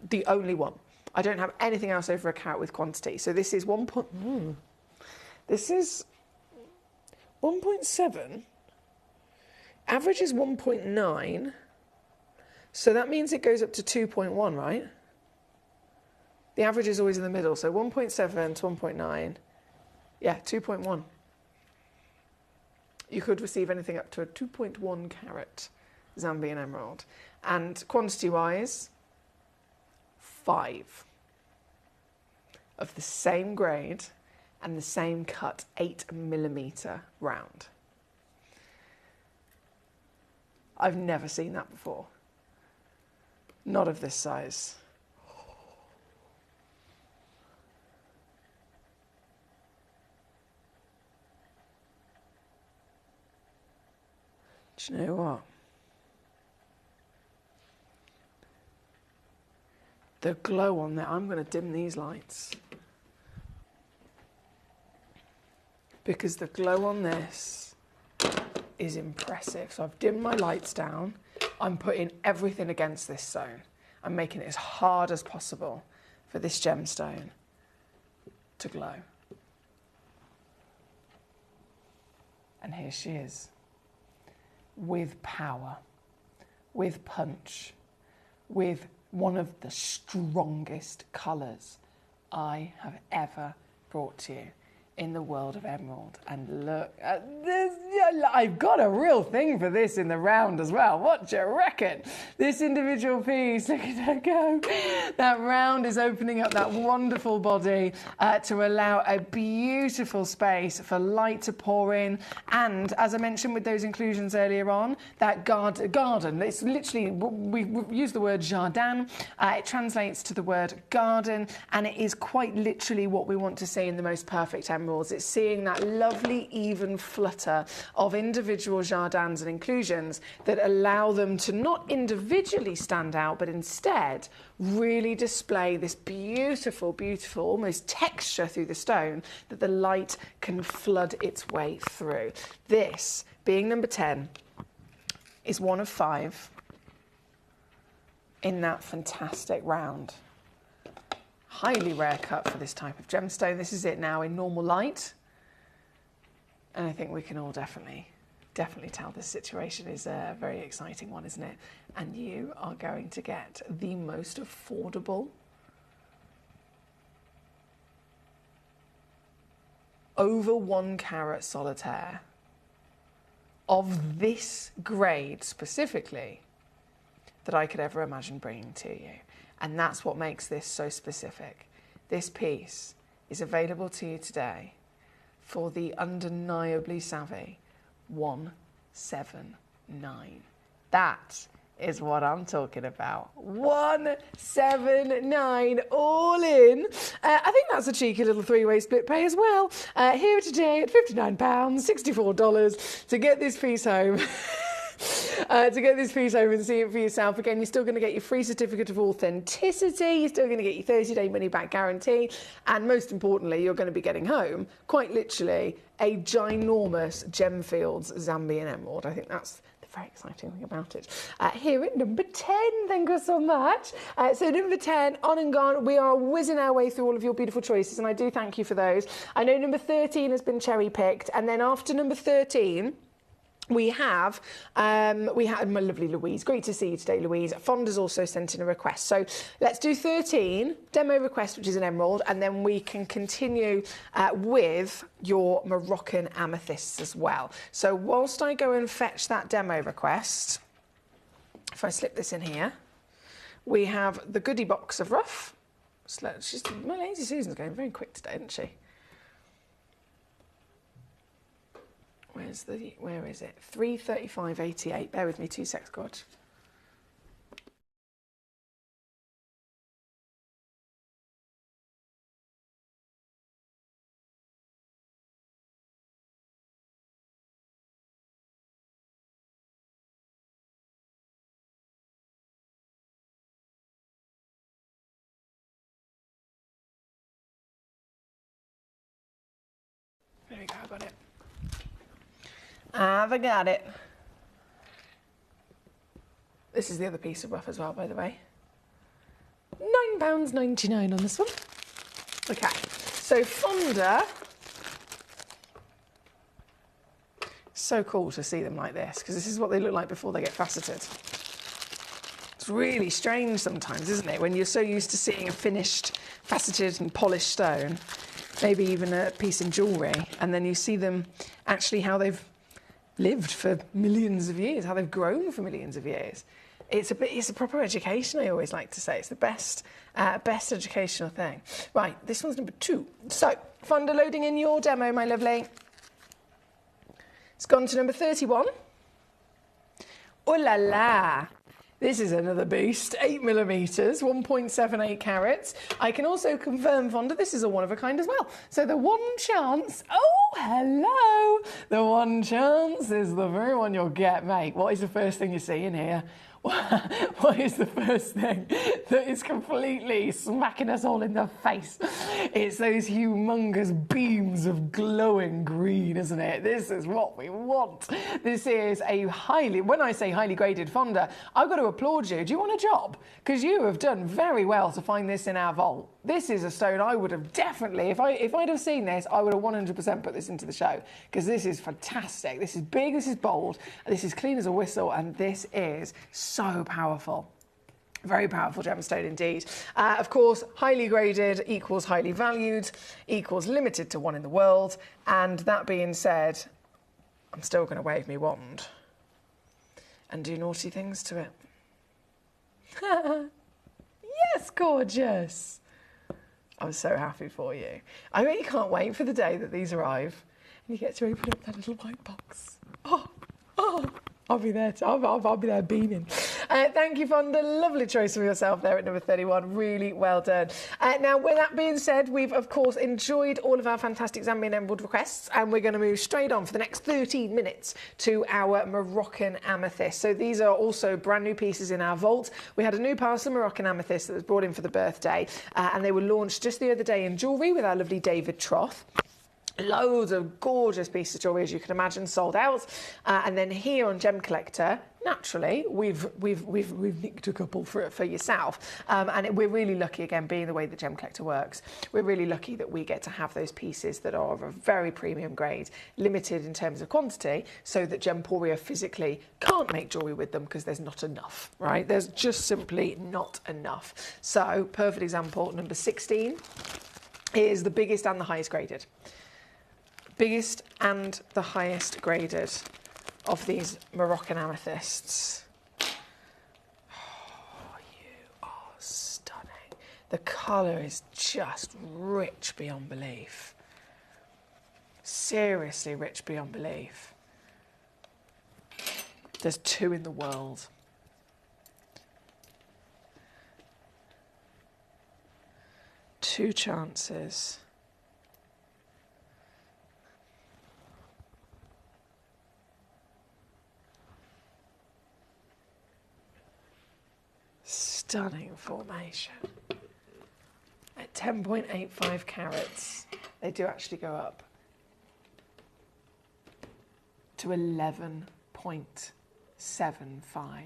The only one. I don't have anything else over 1 carat with quantity. So this is 1.7. Average is 1.9. So that means it goes up to 2.1, right? The average is always in the middle. So 1.7 to 1.9. Yeah, 2.1. You could receive anything up to a 2.1 carat Zambian emerald. And quantity-wise, 5 of the same grade and the same cut, 8mm round. I've never seen that before. Not of this size. Do you know what? The glow on there, I'm going to dim these lights. Because the glow on this is impressive. So I've dimmed my lights down. I'm putting everything against this stone. I'm making it as hard as possible for this gemstone to glow. And here she is, with power, with punch, with one of the strongest colours I have ever brought to you in the world of emerald. And look at this. I've got a real thing for this in the round as well. What do you reckon? This individual piece, look at her go. That round is opening up that wonderful body to allow a beautiful space for light to pour in. And as I mentioned with those inclusions earlier on, that garden, it's literally, we use the word jardin. It translates to the word garden, and it is quite literally what we want to see in the most perfect emerald. emeralds, it's seeing that lovely even flutter of individual jardins and inclusions that allow them to not individually stand out, but instead really display this beautiful, beautiful, almost texture through the stone that the light can flood its way through. This, being number 10, is one of 5 in that fantastic round. Highly rare cut for this type of gemstone. This is it now in normal light. And I think we can all definitely tell this situation is a very exciting one, isn't it? And you are going to get the most affordable, over 1 carat solitaire of this grade specifically that I could ever imagine bringing to you. And that's what makes this so specific. This piece is available to you today for the undeniably savvy 179. That is what I'm talking about. 179 all in. I think that's a cheeky little 3-way split pay as well. Here today at £59, $64 to get this piece home. To get this piece home and see it for yourself. Again, you're still going to get your free certificate of authenticity, you're still going to get your 30-day money-back guarantee, and most importantly, you're going to be getting home, quite literally, a ginormous Gemfields Zambian emerald. I think that's the very exciting thing about it. Here at number 10, thank you so much. So number 10, on and gone. We are whizzing our way through all of your beautiful choices, and I do thank you for those. I know number 13 has been cherry-picked, and then after number 13, we have my lovely Louise. Great to see you today, Louise. Fonda's also sent in a request. So let's do 13, demo request, which is an emerald, and then we can continue with your Moroccan amethysts as well. So whilst I go and fetch that demo request, if I slip this in here, we have the goodie box of rough. My lazy Susan's going very quick today, isn't she? Where is it? 335.88. Bear with me 2 secs, God. There we go, I got it. I've got it. This is the other piece of rough as well, by the way. £9.99 on this one. Okay, so Fonda. So cool to see them like this, because this is what they look like before they get faceted. It's really strange sometimes, isn't it, when you're so used to seeing a finished, faceted and polished stone, maybe even a piece of jewellery, and then you see them actually how they've lived for millions of years, how they've grown for millions of years. It's a proper education, I always like to say. It's the best educational thing. Right, this one's number 2. So, Fonda, loading in your demo, my lovely. It's gone to number 31. Oh la la! This is another beast, 8mm, 1.78 carats. I can also confirm, Fonda, this is a one-of-a-kind as well. So the one chance, oh, hello! The one chance is the very one you'll get, mate. What is the first thing you see in here? What is the first thing that is completely smacking us all in the face? It's those humongous beams of glowing green, isn't it? This is what we want. This is a when I say highly graded Fonda, I've got to applaud you. Do you want a job? Because you have done very well to find this in our vault. This is a stone I would have definitely, if I'd have seen this, I would have 100% put this into the show, because this is fantastic. This is big, this is bold, this is clean as a whistle, and this is so powerful. Very powerful gemstone indeed. Of course, highly graded equals highly valued, equals limited to one in the world. And that being said, I'm still going to wave me wand and do naughty things to it. Yes, gorgeous. I'm so happy for you. I really can't wait for the day that these arrive and you get to open up that little white box. Oh, I'll be there. I'll be there beaming. Thank you, Fonda. Lovely choice for yourself there at number 31. Really well done. Now, with that being said, we've, of course, enjoyed all of our fantastic Zambian emerald requests, and we're going to move straight on for the next 13 minutes to our Moroccan amethyst. So these are also brand new pieces in our vault. We had a new parcel of Moroccan amethyst that was brought in for the birthday, and they were launched just the other day in jewellery with our lovely David Troth. Loads of gorgeous pieces of jewellery, as you can imagine, sold out. And then here on Gemcollector, naturally, we've nicked a couple for yourself. And we're really lucky, again, being the way that Gemcollector works, we're really lucky that we get to have those pieces that are of a very premium grade, limited in terms of quantity, so that Gemporia physically can't make jewellery with them because there's not enough, right? There's just simply not enough. So, perfect example, number 16 is the biggest and the highest graded. Biggest and the highest graded of these Moroccan amethysts. Oh, you are stunning. The colour is just rich beyond belief. Seriously rich beyond belief. There's 2 in the world. Two chances. Stunning formation. At 10.85 carats, they do actually go up to 11.75.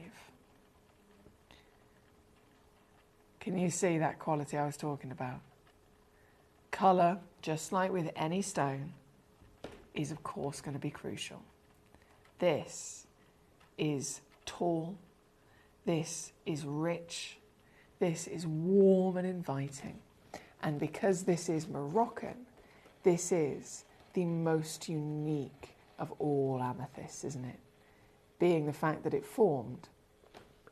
Can you see that quality I was talking about? Colour, just like with any stone, is of course going to be crucial. This is tall. This is rich, this is warm and inviting. And because this is Moroccan, this is the most unique of all amethysts, isn't it? Being the fact that it formed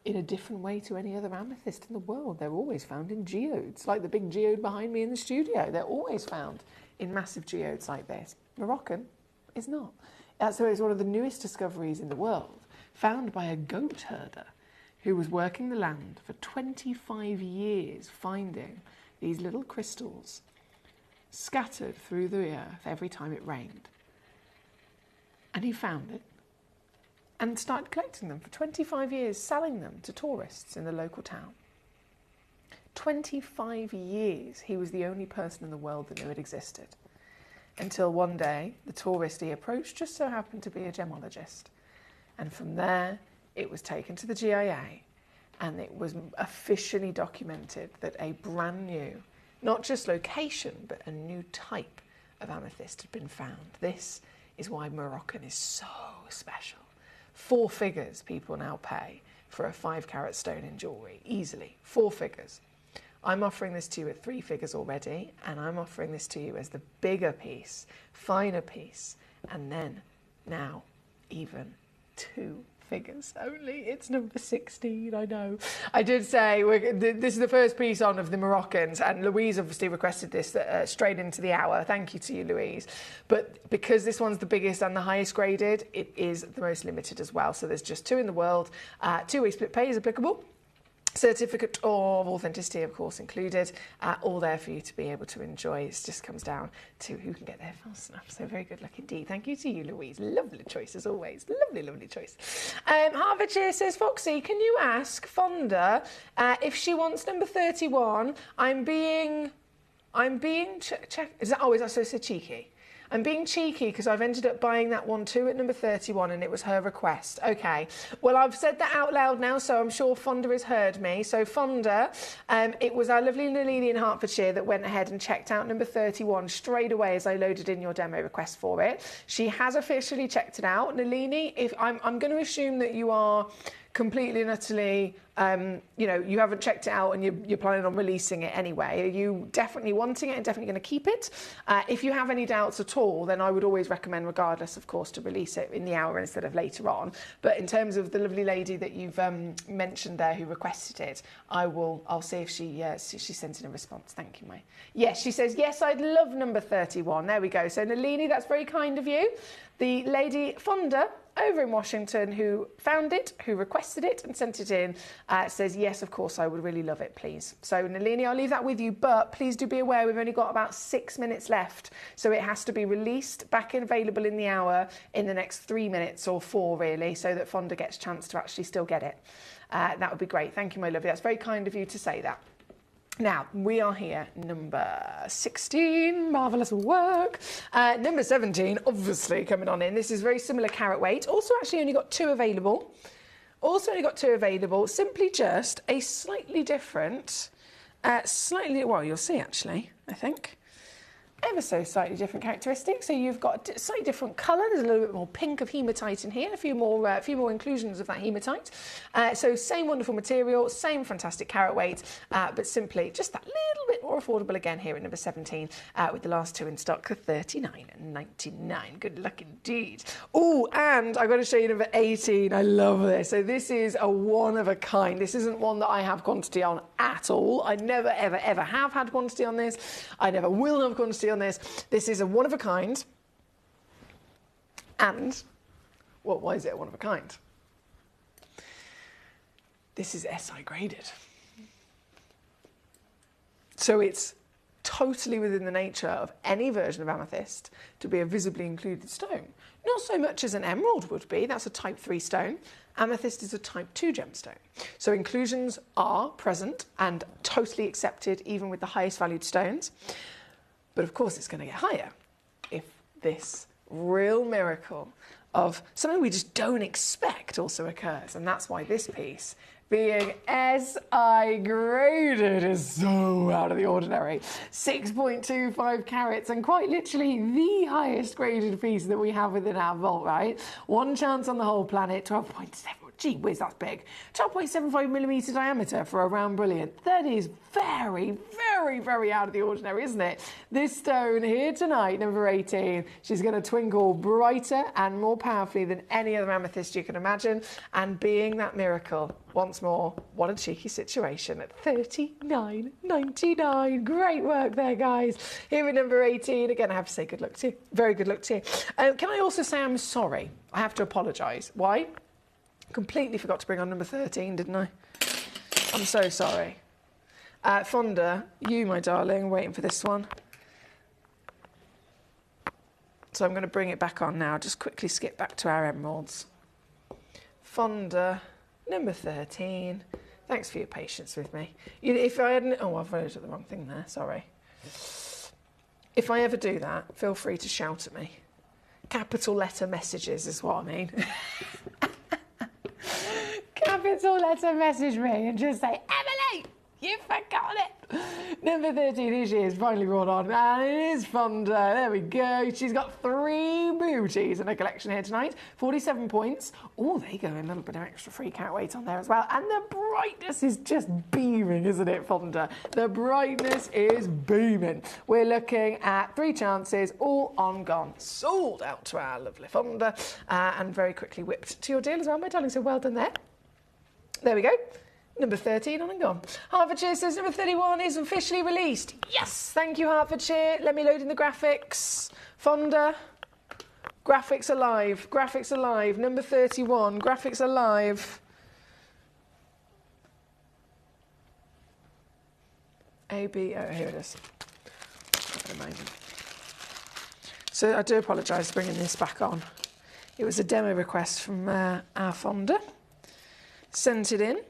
in a different way to any other amethyst in the world. They're always found in geodes, like the big geode behind me in the studio. They're always found in massive geodes like this. Moroccan is not. So it's one of the newest discoveries in the world, found by a goat herder who was working the land for 25 years, finding these little crystals scattered through the earth every time it rained. And he found it and started collecting them for 25 years, selling them to tourists in the local town. 25 years he was the only person in the world that knew it existed. Until one day, the tourist he approached just so happened to be a gemologist. And from there, it was taken to the GIA, and it was officially documented that a brand new, not just location, but a new type of amethyst had been found. This is why Moroccan is so special. 4 figures people now pay for a 5-carat stone in jewellery, easily, 4 figures. I'm offering this to you at 3 figures already, and I'm offering this to you as the bigger piece, finer piece, and then now even 2 figures only. It's number 16, I know. I did say this is the first piece on of the Moroccans, and Louise obviously requested this straight into the hour. Thank you to you, Louise. But because this one's the biggest and the highest graded, it is the most limited as well. So there's just 2 in the world. 2-week split pay is applicable. Certificate of authenticity, of course, included, all there for you to be able to enjoy. It just comes down to who can get there fast enough. So very good luck indeed. Thank you to you, Louise. Lovely choice as always. Lovely, lovely choice. Hertfordshire says, Foxy, can you ask Fonda if she wants number 31? I'm being so cheeky. I'm being cheeky because I've ended up buying that one too at number 31, and it was her request. Okay, well, I've said that out loud now, so I'm sure Fonda has heard me. So Fonda, it was our lovely Nalini in Hertfordshire that went ahead and checked out number 31 straight away as I loaded in your demo request for it. She has officially checked it out. Nalini, if I'm going to assume that you are completely and utterly, you haven't checked it out and you're planning on releasing it anyway. Are you definitely wanting it and definitely going to keep it? If you have any doubts at all, then I would always recommend, regardless, of course, to release it in the hour instead of later on. But in terms of the lovely lady that you've mentioned there who requested it, I'll see if she sent in a response. Thank you, May. Yes, she says, yes, I'd love number 31. There we go. So Nalini, that's very kind of you. The lady Fonda, over in Washington who found it, who requested it and sent it in, says, yes, of course, I would really love it, please. So Nalini, I'll leave that with you, but please do be aware we've only got about 6 minutes left. So it has to be released, back and available in the hour in the next 3 minutes or 4, really, so that Fonda gets a chance to actually still get it. That would be great. Thank you, my lovely. That's very kind of you to say that. Now, we are here, number 16, marvellous work. Number 17, obviously, coming on in. This is very similar carat weight. Also, actually, only got 2 available. Simply just a slightly different, well, you'll see, actually, I think. Ever so slightly different characteristics. So you've got a slightly different colour. There's a little bit more pink of hematite in here. A few more inclusions of that hematite. So same wonderful material, same fantastic carat weight, but simply just that little bit more affordable again here at number 17, with the last 2 in stock for $39.99. Good luck indeed. Oh, and I've got to show you number 18. I love this. So this is a one of a kind. This isn't one that I have quantity on at all. I never, ever, ever have had quantity on this. I never will have quantity on this. This is a one of a kind. And, well, why is it a one of a kind? This is SI graded. So it's totally within the nature of any version of amethyst to be a visibly included stone. Not so much as an emerald would be, that's a type 3 stone. Amethyst is a type 2 gemstone. So inclusions are present and totally accepted even with the highest valued stones. But of course it's going to get higher if this real miracle of something we just don't expect also occurs. And that's why this piece, being SI graded, is so out of the ordinary. 6.25 carats, and quite literally the highest graded piece that we have within our vault, right? One chance on the whole planet, 12.7. Gee whiz, that's big. 12.75 millimetre diameter for a round brilliant. That is very, very, very out of the ordinary, isn't it? This stone here tonight, number 18, she's going to twinkle brighter and more powerfully than any other amethyst you can imagine. And being that miracle, once more, what a cheeky situation at $39.99. Great work there, guys. Here at number 18, again, I have to say good luck to you. Very good luck to you. Can I also say I'm sorry? I have to apologise. Why? Completely forgot to bring on number 13, didn't I? I'm so sorry. Fonda, you, my darling, waiting for this one. So I'm going to bring it back on now. Just quickly skip back to our emeralds. Fonda, number 13. Thanks for your patience with me. If I hadn't... Oh, I've wrote the wrong thing there. Sorry. If I ever do that, feel free to shout at me. Capital letter messages is what I mean. Capital letter message me and just say, Emily, you forgot it. Number 13, here she is, finally brought on. And it is Fonda. There we go. She's got 3 beauties in her collection here tonight. 47 points. Oh, there you go. A little bit of extra free carat weight on there as well. And the brightness is just beaming, isn't it, Fonda? The brightness is beaming. We're looking at 3 chances, all on gone. Sold out to our lovely Fonda. And very quickly whipped to your deal as well, my darling. So well done there. There we go. Number 13 on and gone. Hertfordshire says number 31 is officially released. Yes, thank you, Hertfordshire. Let me load in the graphics. Fonda, graphics alive. Graphics alive. Number 31, graphics alive. A-B, oh, here it is. At a moment. So I do apologise for bringing this back on. It was a demo request from our Fonda. Sent it in.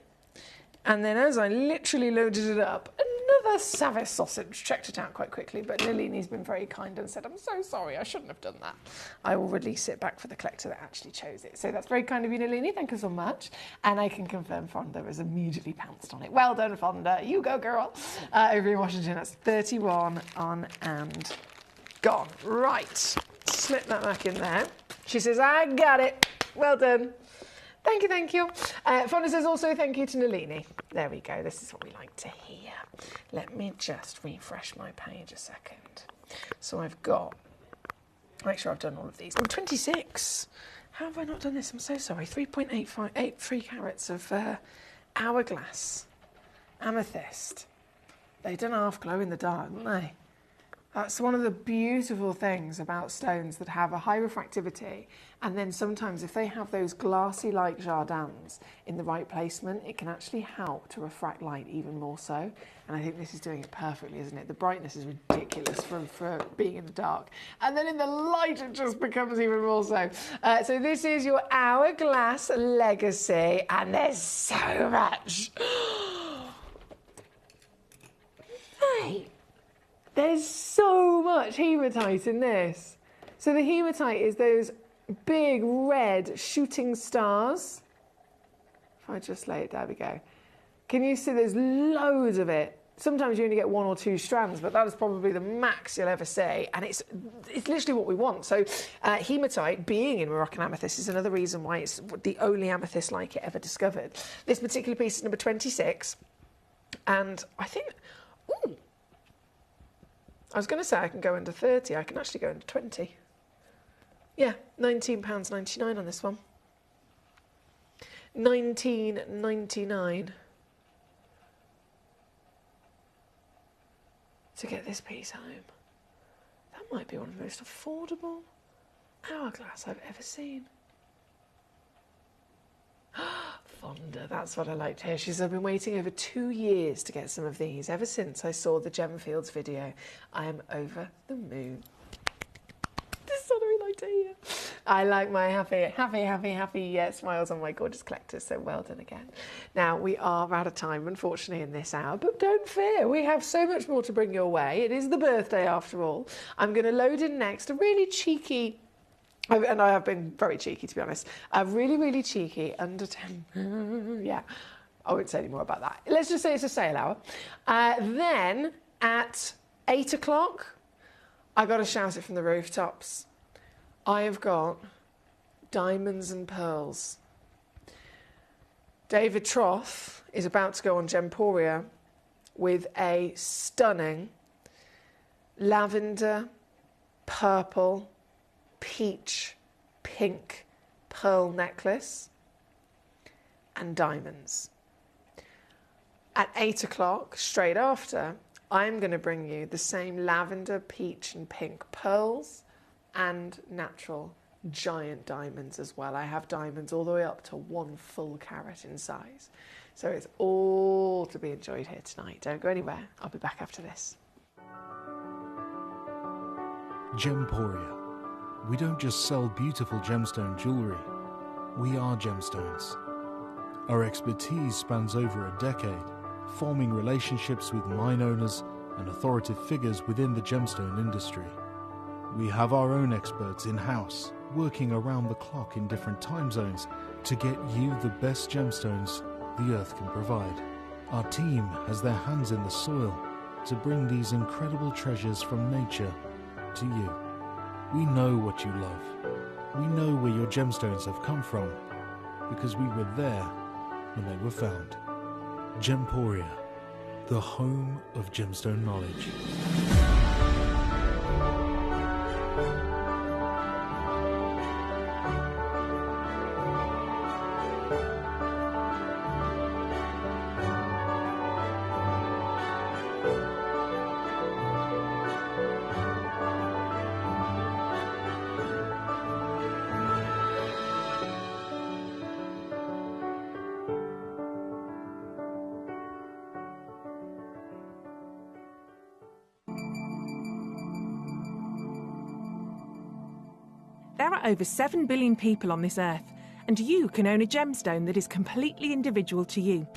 And then as I literally loaded it up, another savage sausage checked it out quite quickly, but Nalini's been very kind and said, I'm so sorry, I shouldn't have done that. I will release it back for the collector that actually chose it. So that's very kind of you, Nalini. Thank you so much. And I can confirm Fonda has immediately pounced on it. Well done, Fonda. You go, girl. Over in Washington, that's 31 on and gone. Right. Slip that back in there. She says, I got it. Well done. Thank you, thank you. Fonda says also thank you to Nalini. There we go. This is what we like to hear. Let me just refresh my page a second. So I've got... Make sure I've done all of these. Oh, 26. How have I not done this? I'm so sorry. 3.83 carats of hourglass amethyst. They done half glow in the dark, didn't they? That's one of the beautiful things about stones that have a high refractivity, and then sometimes if they have those glassy like jardins in the right placement, it can actually help to refract light even more so. And I think this is doing it perfectly, isn't it? The brightness is ridiculous for being in the dark, and then in the light it just becomes even more so. So this is your Hourglass Legacy, and there's so much. Hey. There's so much hematite in this. So the hematite is those big red shooting stars. If I just lay it, there we go. Can you see there's loads of it? Sometimes you only get 1 or 2 strands, but that is probably the max you'll ever see. And it's literally what we want. So hematite being in Moroccan amethyst is another reason why it's the only amethyst like it ever discovered. This particular piece is number 26. And I think, ooh, I was going to say I can go under 30. I can actually go under 20. Yeah, £19.99 on this one. £19.99 to get this piece home. That might be one of the most affordable hourglass I've ever seen. Fonda, that's what I like to hear. She says, I've been waiting over 2 years to get some of these. Ever since I saw the Gemfields video, I am over the moon. This is what I like to hear. I like my happy smiles on my gorgeous collectors, so well done again. Now, we are out of time, unfortunately, in this hour, but don't fear, we have so much more to bring your way. It is the birthday, after all. I'm going to load in next a really cheeky, and I have been very cheeky, to be honest, a really cheeky under 10, yeah, I won't say any more about that. Let's just say it's a sale hour. Then at 8 o'clock, I got to shout it from the rooftops. I have got diamonds and pearls. David Troth is about to go on Gemporia with a stunning lavender, purple, peach, pink pearl necklace and diamonds. At 8 o'clock, straight after, I'm going to bring you the same lavender, peach and pink pearls and natural giant diamonds as well. I have diamonds all the way up to 1 full carat in size. So it's all to be enjoyed here tonight. Don't go anywhere. I'll be back after this. Gemporia. We don't just sell beautiful gemstone jewellery, we are gemstones. Our expertise spans over a decade, forming relationships with mine owners and authoritative figures within the gemstone industry. We have our own experts in-house, working around the clock in different time zones to get you the best gemstones the earth can provide. Our team has their hands in the soil to bring these incredible treasures from nature to you. We know what you love. We know where your gemstones have come from because we were there when they were found. Gemporia, the home of gemstone knowledge. There are over 7 billion people on this earth, and you can own a gemstone that is completely individual to you.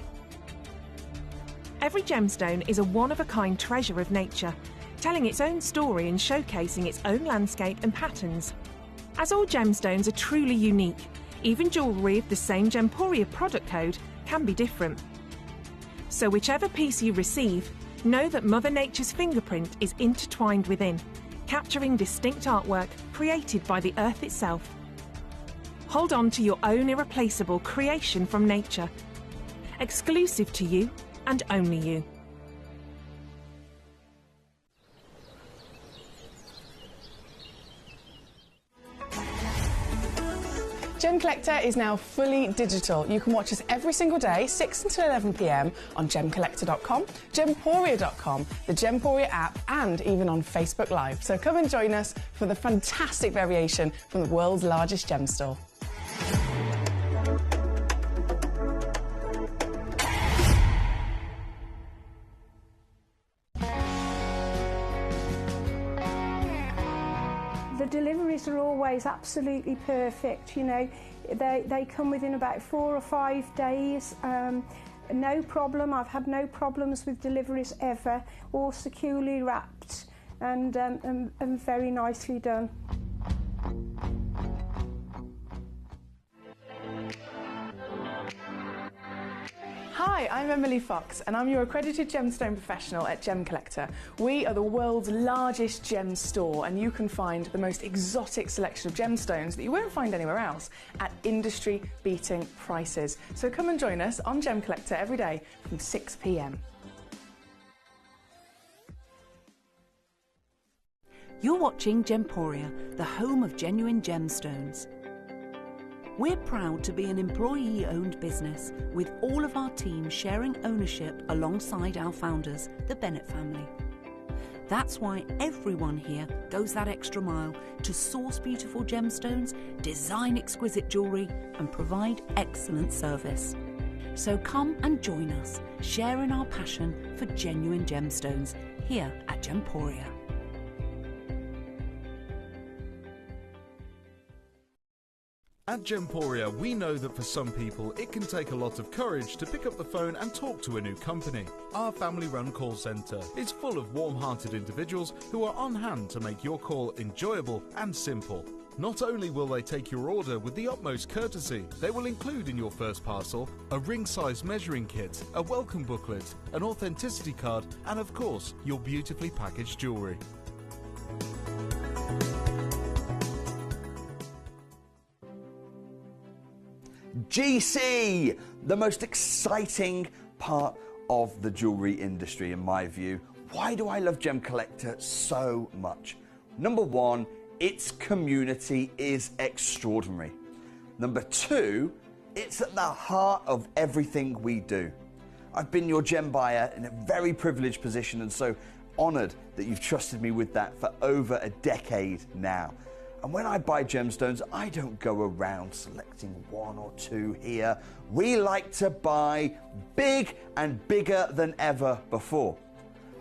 Every gemstone is a one-of-a-kind treasure of nature, telling its own story and showcasing its own landscape and patterns. As all gemstones are truly unique, even jewellery of the same Gemporia product code can be different. So whichever piece you receive, know that Mother Nature's fingerprint is intertwined within, capturing distinct artwork created by the earth itself. Hold on to your own irreplaceable creation from nature, exclusive to you and only you. Gemcollector is now fully digital. You can watch us every single day, 6 until 11 p.m. on Gemcollector.com, Gemporia.com, the Gemporia app, and even on Facebook Live. So come and join us for the fantastic variation from the world's largest gem store. The deliveries are always absolutely perfect, you know. They come within about 4 or 5 days. No problem. I've had no problems with deliveries ever. All securely wrapped and very nicely done. Hi, I'm Emily Fox and I'm your accredited gemstone professional at Gemcollector. We are the world's largest gem store and you can find the most exotic selection of gemstones that you won't find anywhere else at industry-beating prices. So come and join us on Gemcollector every day from 6 p.m. You're watching Gemporia, the home of genuine gemstones. We're proud to be an employee-owned business with all of our team sharing ownership alongside our founders, the Bennett family. That's why everyone here goes that extra mile to source beautiful gemstones, design exquisite jewellery and provide excellent service. So come and join us, sharing our passion for genuine gemstones here at Gemporia. At Gemporia, we know that for some people it can take a lot of courage to pick up the phone and talk to a new company. Our family-run call centre is full of warm-hearted individuals who are on hand to make your call enjoyable and simple. Not only will they take your order with the utmost courtesy, they will include in your first parcel a ring-size measuring kit, a welcome booklet, an authenticity card, and of course, your beautifully packaged jewellery. GC, the most exciting part of the jewellery industry in my view. Why do I love Gemcollector so much? Number one, its community is extraordinary. Number two, it's at the heart of everything we do. I've been your gem buyer in a very privileged position and so honoured that you've trusted me with that for over a decade now. And when I buy gemstones, I don't go around selecting one or two here. We like to buy big and bigger than ever before.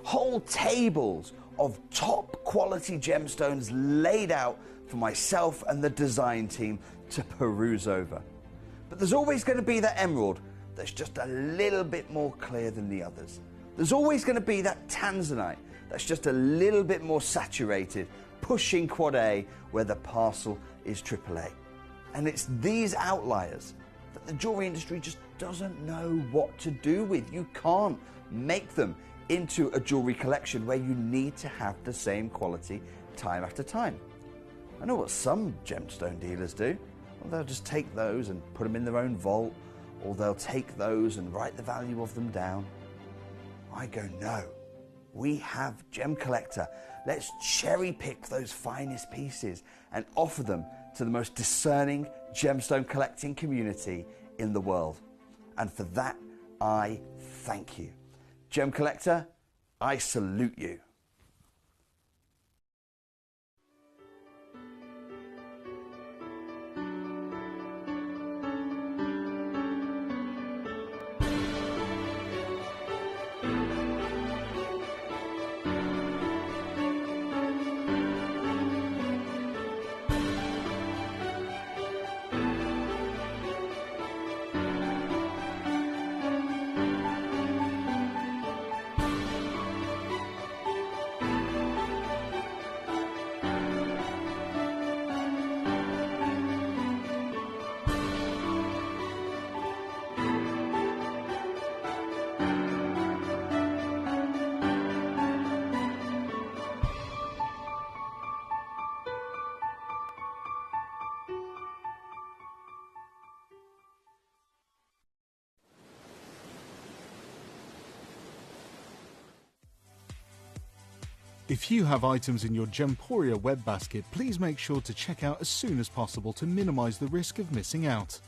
Whole tables of top quality gemstones laid out for myself and the design team to peruse over. But there's always going to be that emerald that's just a little bit more clear than the others. There's always going to be that tanzanite that's just a little bit more saturated, pushing quad A where the parcel is AAA. And it's these outliers that the jewellery industry just doesn't know what to do with. You can't make them into a jewellery collection where you need to have the same quality time after time. I know what some gemstone dealers do. Well, they'll just take those and put them in their own vault, or they'll take those and write the value of them down. I go, no. We have Gemcollector. Let's cherry pick those finest pieces and offer them to the most discerning gemstone collecting community in the world. And for that, I thank you. Gemcollector, I salute you. If you have items in your Gemporia web basket, please make sure to check out as soon as possible to minimise the risk of missing out.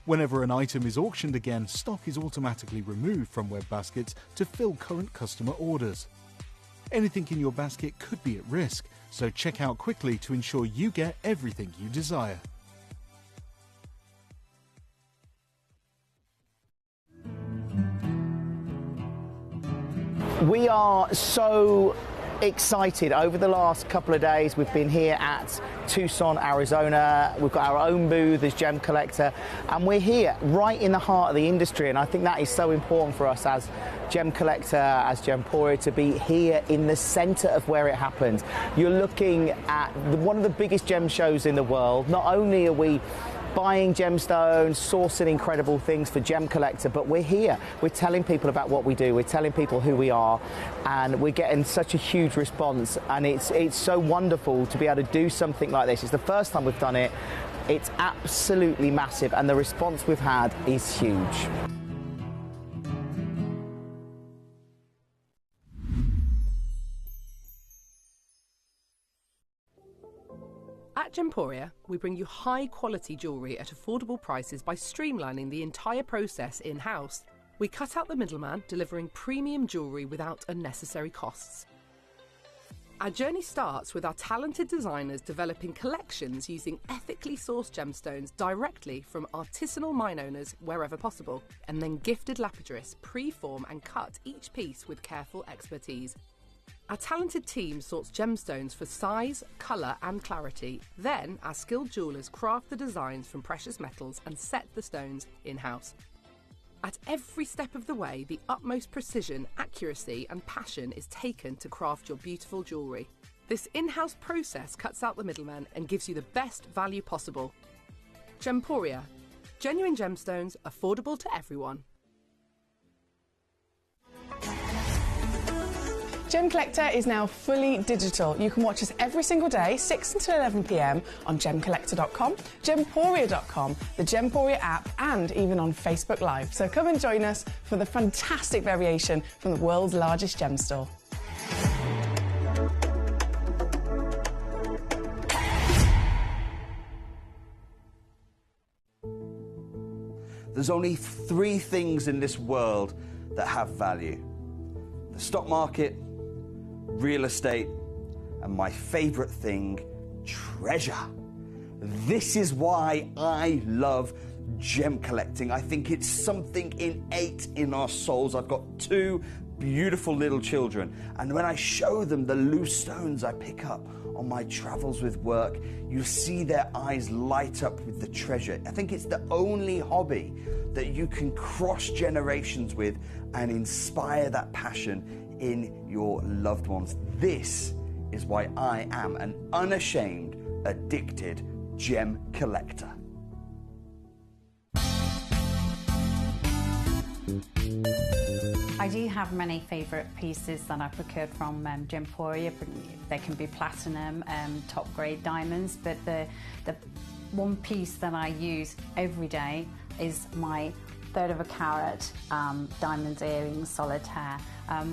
Whenever an item is auctioned again, stock is automatically removed from web baskets to fill current customer orders. Anything in your basket could be at risk, so check out quickly to ensure you get everything you desire. We are so excited. Over the last couple of days, we've been here at Tucson, Arizona. We've got our own booth as Gemcollector, and we're here right in the heart of the industry, and I think that is so important for us as Gemcollector, as Gemporia, to be here in the centre of where it happens. You're looking at one of the biggest gem shows in the world. Not only are we buying gemstones, sourcing incredible things for Gemcollector, but we're here. We're telling people about what we do. We're telling people who we are, and we're getting such a huge response. And it's so wonderful to be able to do something like this. It's the first time we've done it. It's absolutely massive, and the response we've had is huge. At Gemporia, we bring you high-quality jewellery at affordable prices by streamlining the entire process in-house. We cut out the middleman, delivering premium jewellery without unnecessary costs. Our journey starts with our talented designers developing collections using ethically sourced gemstones directly from artisanal mine owners wherever possible, and then gifted lapidarists pre-form and cut each piece with careful expertise. Our talented team sorts gemstones for size, colour and clarity. Then our skilled jewellers craft the designs from precious metals and set the stones in-house. At every step of the way, the utmost precision, accuracy and passion is taken to craft your beautiful jewellery. This in-house process cuts out the middleman and gives you the best value possible. Gemporia. Genuine gemstones, affordable to everyone. Gemcollector is now fully digital. You can watch us every single day, 6 until 11 p.m. on Gemcollector.com, Gemporia.com, the Gemporia app, and even on Facebook Live. So come and join us for the fantastic variation from the world's largest gem store. There's only 3 things in this world that have value: the stock market, real estate, and my favourite thing, treasure. This is why I love gem collecting. I think it's something innate in our souls. I've got 2 beautiful little children, and when I show them the loose stones I pick up on my travels with work, you see their eyes light up with the treasure. I think it's the only hobby that you can cross generations with and inspire that passion in your loved ones. This is why I am an unashamed, addicted gem collector. I do have many favourite pieces that I've procured from Gemporia. They can be platinum, top grade diamonds, but the one piece that I use every day is my 1/3 of a carat diamond earrings, solitaire,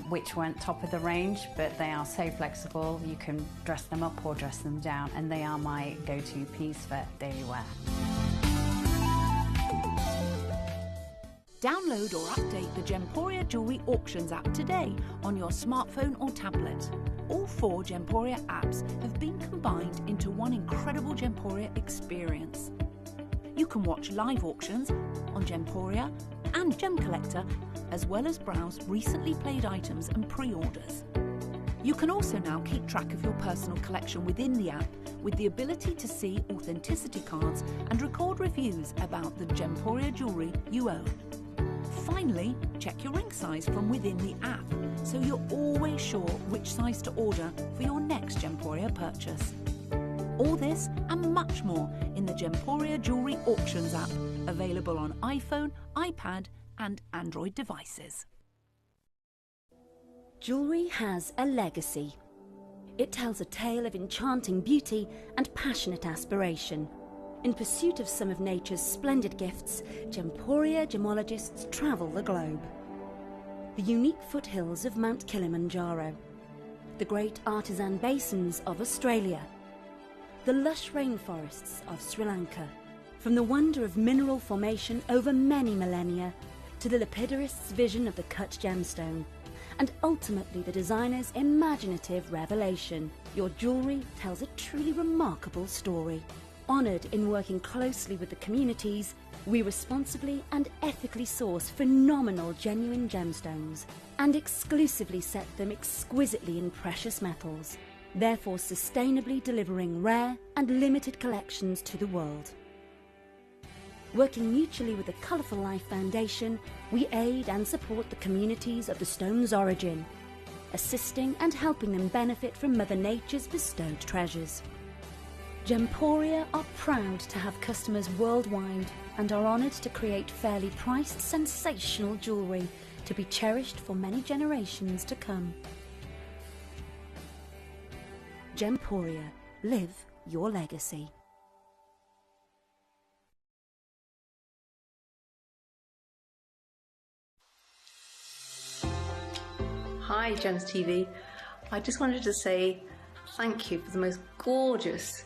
which weren't top of the range, but they are so flexible. You can dress them up or dress them down, and they are my go-to piece for daily wear. Download or update the Gemporia Jewellery Auctions app today on your smartphone or tablet. All 4 Gemporia apps have been combined into one incredible Gemporia experience. You can watch live auctions on Gemporia and Gemcollector, as well as browse recently played items and pre-orders. You can also now keep track of your personal collection within the app with the ability to see authenticity cards and record reviews about the Gemporia jewellery you own. Finally, check your ring size from within the app, so you're always sure which size to order for your next Gemporia purchase. All this and much more in the Gemporia Jewellery Auctions app, available on iPhone, iPad and Android devices. Jewellery has a legacy. It tells a tale of enchanting beauty and passionate aspiration. In pursuit of some of nature's splendid gifts, Gemporia gemologists travel the globe. The unique foothills of Mount Kilimanjaro, the great artisan basins of Australia, the lush rainforests of Sri Lanka, from the wonder of mineral formation over many millennia to the lapidarists' vision of the cut gemstone, and ultimately the designer's imaginative revelation, your jewellery tells a truly remarkable story. Honoured in working closely with the communities, we responsibly and ethically source phenomenal genuine gemstones and exclusively set them exquisitely in precious metals, therefore sustainably delivering rare and limited collections to the world. Working mutually with the Colourful Life Foundation, we aid and support the communities of the stone's origin, assisting and helping them benefit from Mother Nature's bestowed treasures. Gemporia are proud to have customers worldwide and are honoured to create fairly priced, sensational jewellery to be cherished for many generations to come. Gemporia, live your legacy. Hi Gems TV, I just wanted to say thank you for the most gorgeous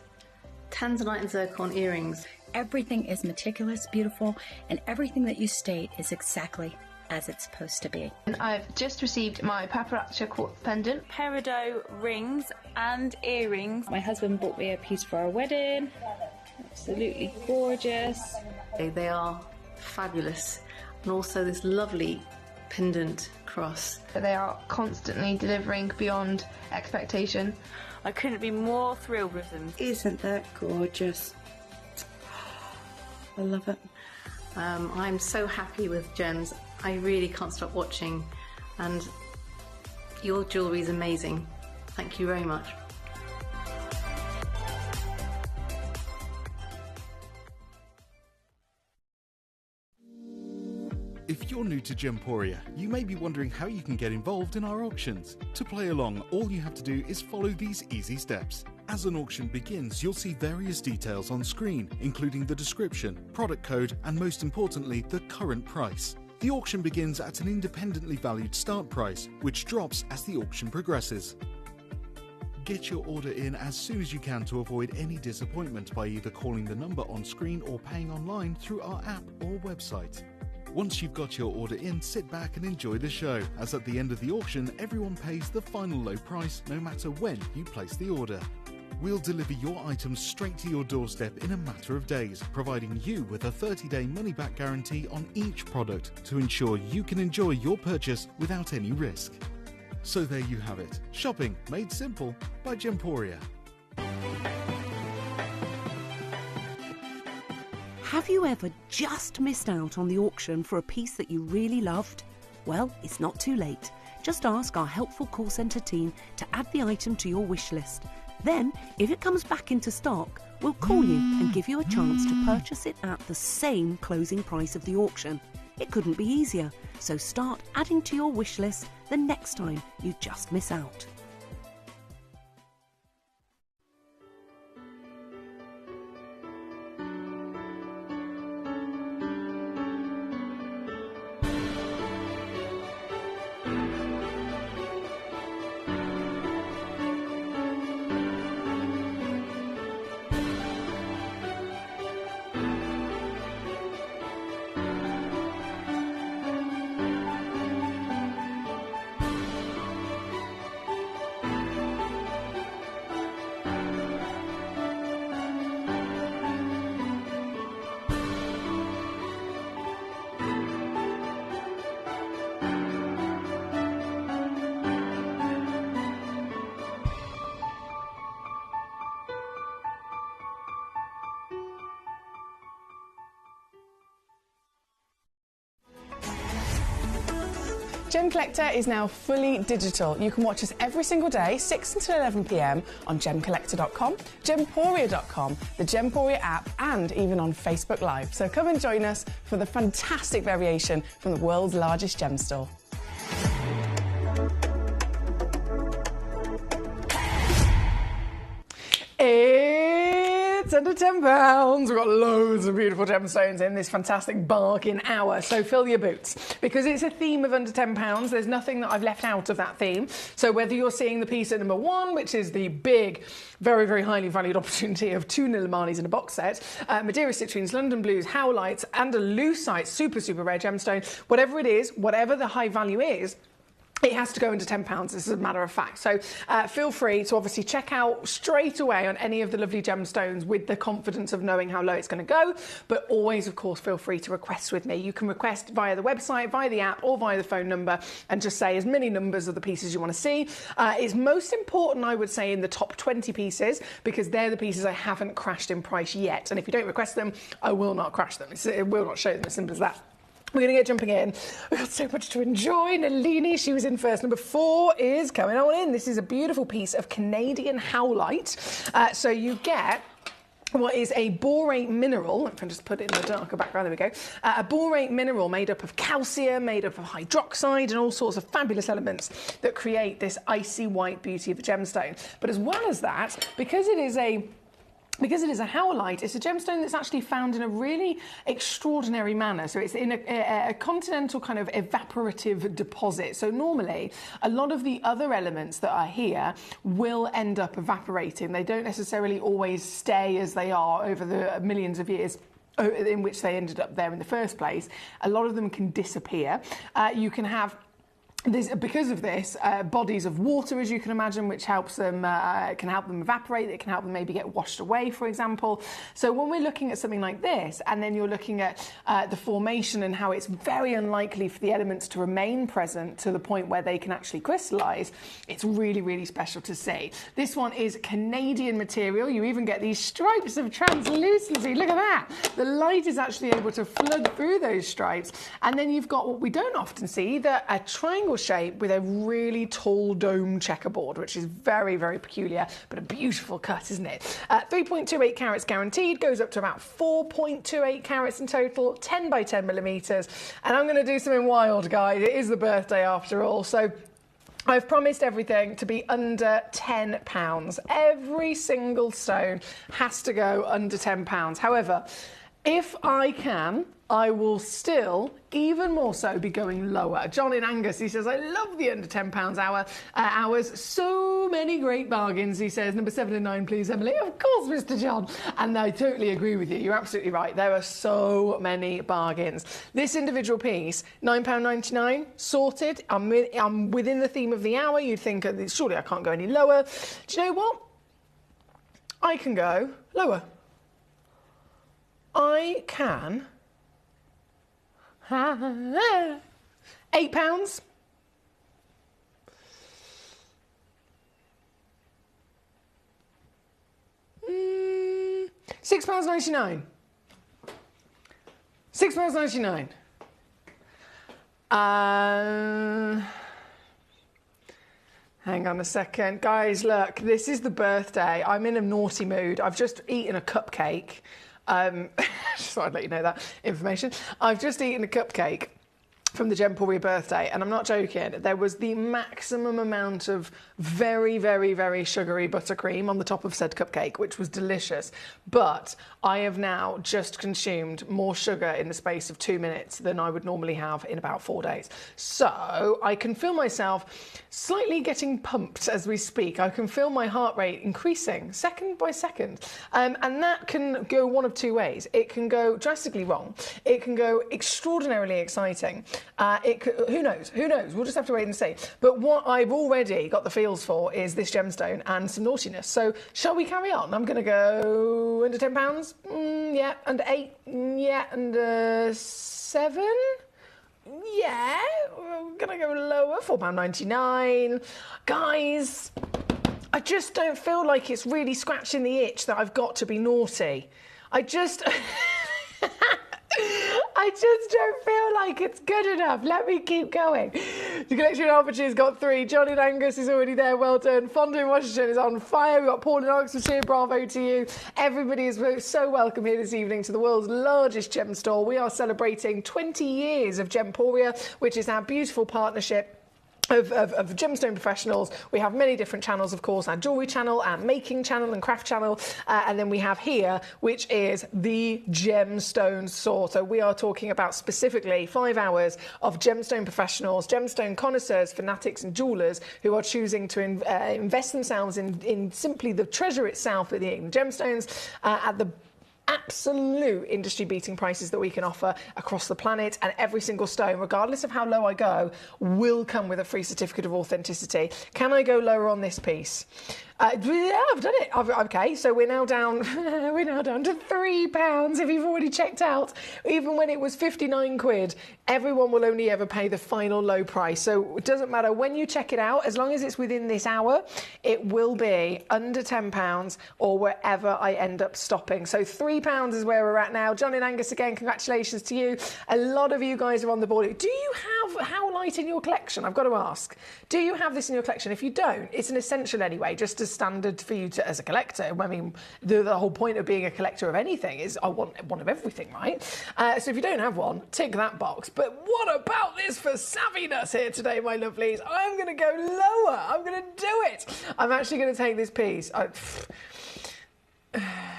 tanzanite and zircon earrings. Everything is meticulous, beautiful, and everything that you state is exactly as it's supposed to be. And I've just received my paparazzi quartz pendant, peridot rings and earrings. My husband bought me a piece for our wedding. Absolutely gorgeous. They are fabulous, and also this lovely pendant cross. They are constantly delivering beyond expectation. I couldn't be more thrilled with them. Isn't that gorgeous? I love it. I'm so happy with Gems. I really can't stop watching, and your jewellery is amazing. Thank you very much. If you're new to Gemporia, you may be wondering how you can get involved in our auctions. To play along, all you have to do is follow these easy steps. As an auction begins, you'll see various details on screen, including the description, product code, and most importantly, the current price. The auction begins at an independently valued start price, which drops as the auction progresses. Get your order in as soon as you can to avoid any disappointment by either calling the number on screen or paying online through our app or website. Once you've got your order in, sit back and enjoy the show, as at the end of the auction, everyone pays the final low price no matter when you place the order. We'll deliver your items straight to your doorstep in a matter of days, providing you with a 30-day money-back guarantee on each product to ensure you can enjoy your purchase without any risk. So there you have it, shopping made simple by Gemporia. Have you ever just missed out on the auction for a piece that you really loved? Well, it's not too late. Just ask our helpful call centre team to add the item to your wish list. Then, if it comes back into stock, we'll call you and give you a chance to purchase it at the same closing price of the auction. It couldn't be easier, so start adding to your wish list the next time you just miss out. Gemcollector is now fully digital. You can watch us every single day, 6 until 11 p.m. on Gemcollector.com, Gemporia.com, the Gemporia app, and even on Facebook Live. So come and join us for the fantastic variation from the world's largest gem store. It's under £10. We've got loads of beautiful gemstones in this fantastic bargain hour. So fill your boots. Because it's a theme of under £10, there's nothing that I've left out of that theme. So whether you're seeing the piece at number 1, which is the big, very, very highly valued opportunity of 2 Nilmanis in a box set, Madeira citrines, London blues, howlites, and a lucite, super, super rare gemstone, whatever it is, whatever the high value is, it has to go into £10, this is a matter of fact. So feel free to obviously check out straight away on any of the lovely gemstones with the confidence of knowing how low it's going to go. But always, of course, feel free to request with me. You can request via the website, via the app, or via the phone number, and just say as many numbers of the pieces you want to see. It's most important, I would say, in the top 20 pieces, because they're the pieces I haven't crashed in price yet. And if you don't request them, I will not crash them. It will not show them, as simple as that. We're going to get jumping in. We've got so much to enjoy. Nalini, she was in first. Number 4 is coming on in. This is a beautiful piece of Canadian howlite. So you get what is a borate mineral. If I just put it in the darker background, there we go. A borate mineral made up of calcium, made up of hydroxide, and all sorts of fabulous elements that create this icy white beauty of a gemstone. But as well as that, because it is a howlite, it's a gemstone that's actually found in a really extraordinary manner. So it's in a continental kind of evaporative deposit. So normally, a lot of the other elements that are here will end up evaporating. They don't necessarily always stay as they are over the millions of years in which they ended up there in the first place. A lot of them can disappear. You can have because of this, bodies of water, as you can imagine, which helps them, can help them evaporate. It can help them maybe get washed away, for example. So when we're looking at something like this, and then you're looking at the formation and how it's very unlikely for the elements to remain present to the point where they can actually crystallise, it's really, really special to see. This one is Canadian material. You even get these stripes of translucency. Look at that. The light is actually able to flood through those stripes. And then you've got what we don't often see, a triangle shape with a really tall dome checkerboard, which is very, very peculiar, but a beautiful cut, isn't it? 3.28 carats guaranteed, goes up to about 4.28 carats in total, 10 by 10 millimetres. And I'm going to do something wild, guys. It is the birthday after all, so I've promised everything to be under £10. Every single stone has to go under £10. However, if I can, I will still, even more so, be going lower. John in Angus, he says, I love the under £10 hours. So many great bargains, he says. Number 7 and 9, please, Emily. Of course, Mr. John. And I totally agree with you. You're absolutely right. There are so many bargains. This individual piece, £9.99, sorted. I'm within the theme of the hour. You'd think, surely I can't go any lower. Do you know what? I can go lower. I can... £8. £6.99. £6.99. Hang on a second. Guys, look, this is the birthday. I'm in a naughty mood. I've just eaten a cupcake. Just thought I'd let you know that information. I've just eaten a cupcake from the Gemporia birthday, and I'm not joking. There was the maximum amount of very, very, very sugary buttercream on the top of said cupcake, which was delicious. But I have now just consumed more sugar in the space of 2 minutes than I would normally have in about 4 days. So I can feel myself slightly getting pumped as we speak. I can feel my heart rate increasing second by second. And that can go one of 2 ways. It can go drastically wrong. It can go extraordinarily exciting. Who knows? Who knows? We'll just have to wait and see. But what I've already got the feels for is this gemstone and some naughtiness. So shall we carry on? I'm going to go under £10. Yeah, under 8. Yeah, under 7. Yeah, we're going to go lower. £4.99. Guys, I just don't feel like it's really scratching the itch that I've got to be naughty. I just don't feel like it's good enough. Let me keep going. The collection in Hertfordshire's got 3. John in Angus is already there. Well done. Fonda in Washington is on fire. We've got Paul in Oxfordshire. Bravo to you. Everybody is so welcome here this evening to the world's largest gem store. We are celebrating 20 years of Gemporia, which is our beautiful partnership of gemstone professionals. We have many different channels, of course, our jewellery channel, our making channel and craft channel, and then we have here, which is the gemstone source. So we are talking about specifically 5 hours of gemstone professionals, gemstone connoisseurs, fanatics and jewellers who are choosing to invest themselves in simply the treasure itself, with the gemstones at the absolute industry-beating prices that we can offer across the planet, and every single stone, regardless of how low I go, will come with a free certificate of authenticity. Can I go lower on this piece? Yeah, I've done it. Okay, so we're now down. We're now down to £3. If you've already checked out, even when it was 59 quid, everyone will only ever pay the final low price. So it doesn't matter when you check it out, as long as it's within this hour, it will be under £10 or wherever I end up stopping. So £3 is where we're at now. John and Angus, again, congratulations to you. A lot of you guys are on the board. Do you have howlite in your collection? I've got to ask. Do you have this in your collection? If you don't, it's an essential anyway, just as standard for you to, as a collector. I mean, the whole point of being a collector of anything is I want one of everything, right? So if you don't have one, tick that box. But what about this for savviness here today, my lovelies? I'm going to go lower. I'm going to do it. I'm actually going to take this piece.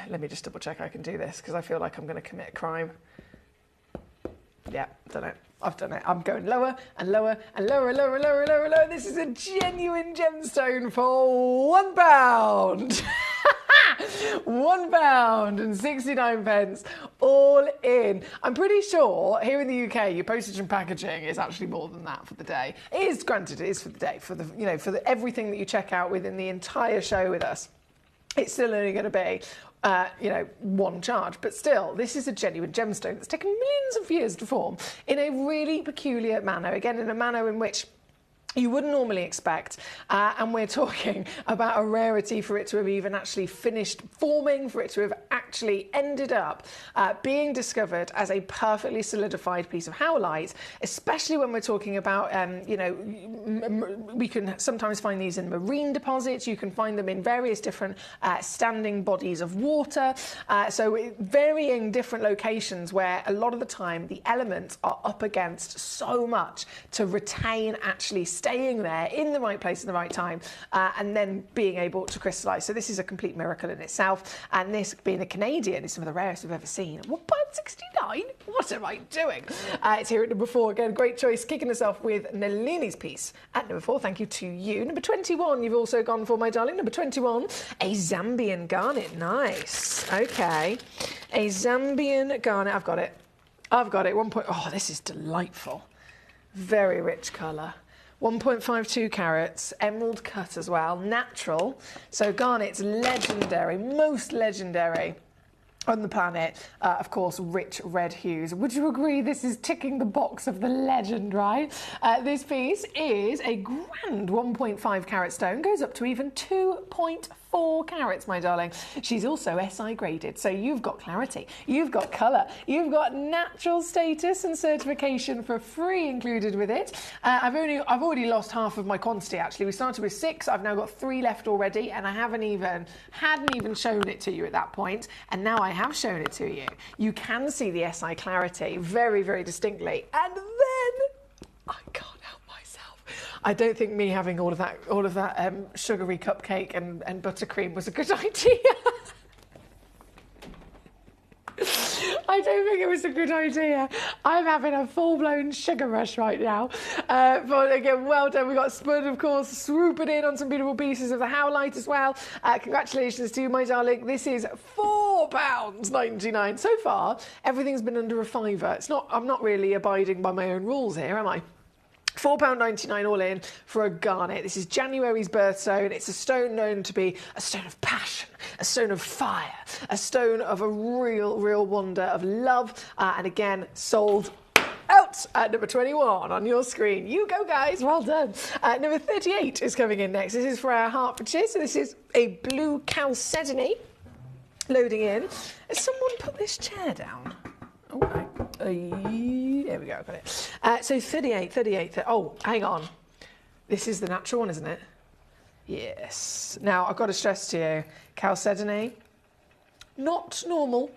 Let me just double check I can do this, because I feel like I'm going to commit a crime. Yeah, done it. I've done it. I'm going lower and lower and lower and lower and lower and lower and lower. This is a genuine gemstone for £1. £1.69, all in. I'm pretty sure here in the UK, your postage and packaging is actually more than that for the day. It is, granted, it is for the day, for the for everything that you check out within the entire show with us. It's still only going to be one charge, but still, this is a genuine gemstone that's taken millions of years to form in a really peculiar manner. Again, in a manner in which you wouldn't normally expect, and we're talking about a rarity for it to have even actually finished forming, for it to have actually ended up being discovered as a perfectly solidified piece of howlite, especially when we're talking about, we can sometimes find these in marine deposits, you can find them in various different standing bodies of water, so varying different locations where a lot of the time the elements are up against so much to retain actually staying there in the right place at the right time, and then being able to crystallise. So this is a complete miracle in itself, and this being a Canadian is some of the rarest we've ever seen. £1.69? What am I doing? It's here at number 4. Again, great choice, kicking us off with Nalini's piece at number 4. Thank you to you. Number 21, you've also gone for, my darling. Number 21, a Zambian garnet. Nice. Okay. A Zambian garnet. I've got it. Oh, this is delightful. Very rich colour. 1.52 carats, emerald cut as well, natural. So garnet's legendary, most legendary on the planet. Of course, rich red hues. Would you agree this is ticking the box of the legend, right? This piece is a grand 1.5 carat stone, goes up to even 2.4 carats, my darling. She's also SI graded, so you've got clarity, you've got colour, you've got natural status and certification for free included with it. I've already lost half of my quantity, actually. We started with 6, I've now got 3 left already, and I hadn't even shown it to you at that point, and now I have shown it to you. You can see the SI clarity very, very distinctly, and then I can't help myself. I don't think me having all of that sugary cupcake and buttercream was a good idea. I don't think it was a good idea. I'm having a full-blown sugar rush right now. But again, well done. We got Spud, of course, swooping in on some beautiful pieces of the howlite as well. Congratulations to you, my darling. This is £4.99. So far, everything's been under a fiver. I'm not really abiding by my own rules here, am I? £4.99 all in for a garnet. This is January's birthstone. It's a stone known to be a stone of passion, a stone of fire, a stone of a real wonder of love, and again, sold out at number 21 on your screen. You go, guys. Well done. Number 38 is coming in next. This is for our Hertfordshire. So this is a blue chalcedony loading in. Has someone put this chair down? Oh, there we go, got it. So 38. Oh, hang on. This is the natural one, isn't it? Yes. Now, I've got to stress to you, chalcedony, not normal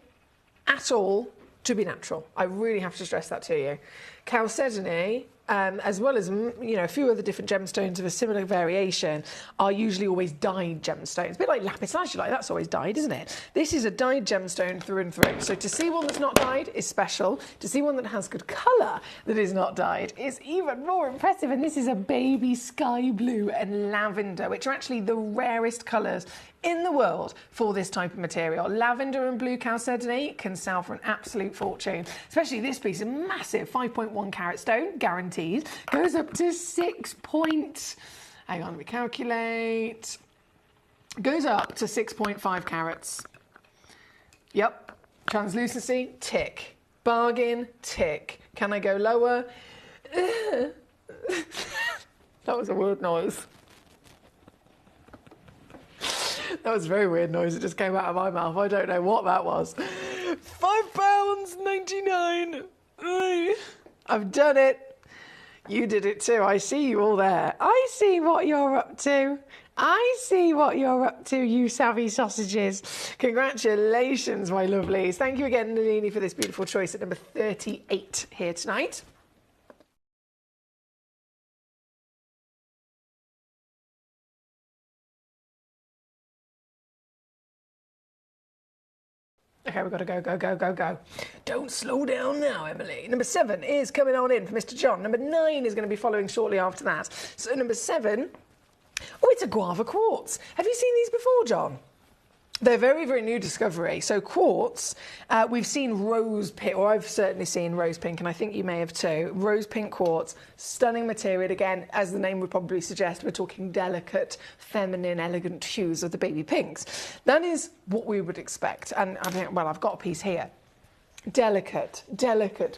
at all to be natural. I really have to stress that to you. Chalcedony as well as a few other different gemstones of a similar variation, are usually always dyed gemstones. A bit like lapis lazuli, that's always dyed, isn't it? This is a dyed gemstone through and through. So to see one that's not dyed is special. To see one that has good colour that is not dyed is even more impressive. And this is a baby sky blue and lavender, which are actually the rarest colours in the world for this type of material. Lavender and blue chalcedony can sell for an absolute fortune, especially this piece, a massive 5.1 carat stone, guaranteed, goes up to 6 point, hang on, let me calculate, goes up to 6.5 carats. Yep, translucency, tick, bargain, tick. Can I go lower? That was a weird noise. That was a very weird noise. It just came out of my mouth. I don't know what that was. £5.99. I've done it. You did it too. I see you all there. I see what you're up to. I see what you're up to, you savvy sausages. Congratulations, my lovelies. Thank you again, Nalini, for this beautiful choice at number 38 here tonight. Okay, we've got to go. Don't slow down now, Emily. Number 7 is coming on in for Mr. John. Number 9 is going to be following shortly after that. So number 7, oh, it's a guava quartz. Have you seen these before, John? They're very, very new discovery. So quartz, we've seen rose pink, or I've certainly seen rose pink, and I think you may have too. Rose pink quartz, stunning material. Again, as the name would probably suggest, we're talking delicate, feminine, elegant hues of the baby pinks. That is what we would expect. And I think, well, I've got a piece here. Delicate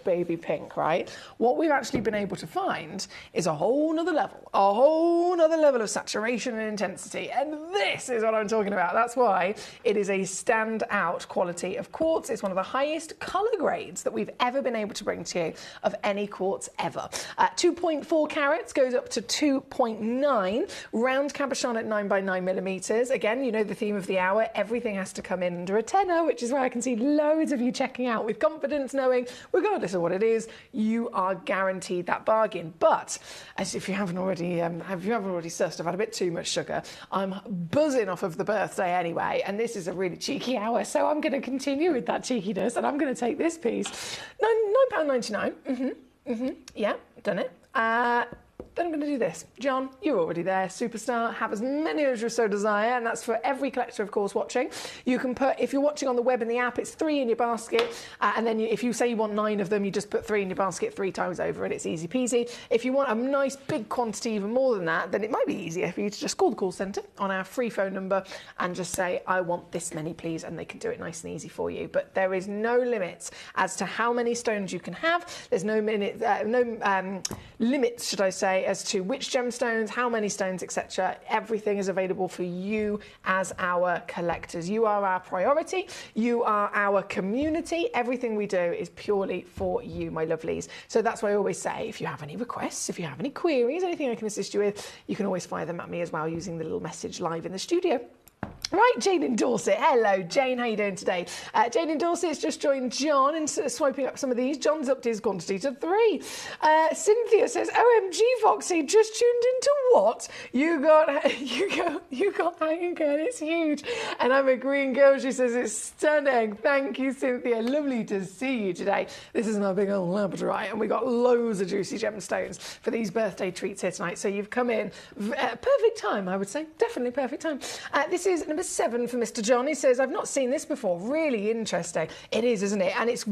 baby pink, right? What we've actually been able to find is a whole nother level of saturation and intensity. And this is what I'm talking about. That's why it is a standout quality of quartz. It's one of the highest colour grades that we've ever been able to bring to you of any quartz ever. 2.4 carats goes up to 2.9. Round cabochon at 9x9mm. Again, you know the theme of the hour. Everything has to come in under a tenner, which is why I can see loads of you checking out with confidence, knowing, regardless of what it is, you are guaranteed that bargain. But as if you haven't already sussed, I've had a bit too much sugar. I'm buzzing off of the birthday anyway, and this is a really cheeky hour, so I'm going to continue with that cheekiness, and I'm going to take this piece. £9.99. Yeah, done it. Then I'm going to do this. John, you're already there, superstar. Have as many as you so desire, and that's for every collector, of course, watching. You can put, if you're watching on the web and the app, it's 3 in your basket, and then if you say you want 9 of them, you just put 3 in your basket 3 times over, and it's easy peasy. If you want a nice big quantity, even more than that, then it might be easier for you to just call the call centre on our free phone number and just say, I want this many, please, and they can do it nice and easy for you. But there is no limits as to how many stones you can have. There's no limits, should I say, as to which gemstones, how many stones, etc. Everything is available for you as our collectors. You are our priority. You are our community. Everything we do is purely for you, my lovelies. So that's why I always say, if you have any requests, if you have any queries, anything I can assist you with, you can always fire them at me as well using the little message live in the studio. Right, Jane in Dorset. Hello, Jane. How you doing today? Jane in Dorset has just joined John and swiping up some of these. John's upped his quantity to 3. Cynthia says, "OMG, Foxy, just tuned into what? You got Hanging Girl. It's huge." And I'm a green girl. She says it's stunning. Thank you, Cynthia. Lovely to see you today. This is our big old labradorite, and we got loads of juicy gemstones for these birthday treats here tonight. So you've come in perfect time, I would say. Definitely perfect time. This is number 7 for Mr. John. He says, "I've not seen this before. Really interesting." It is, isn't it? And it's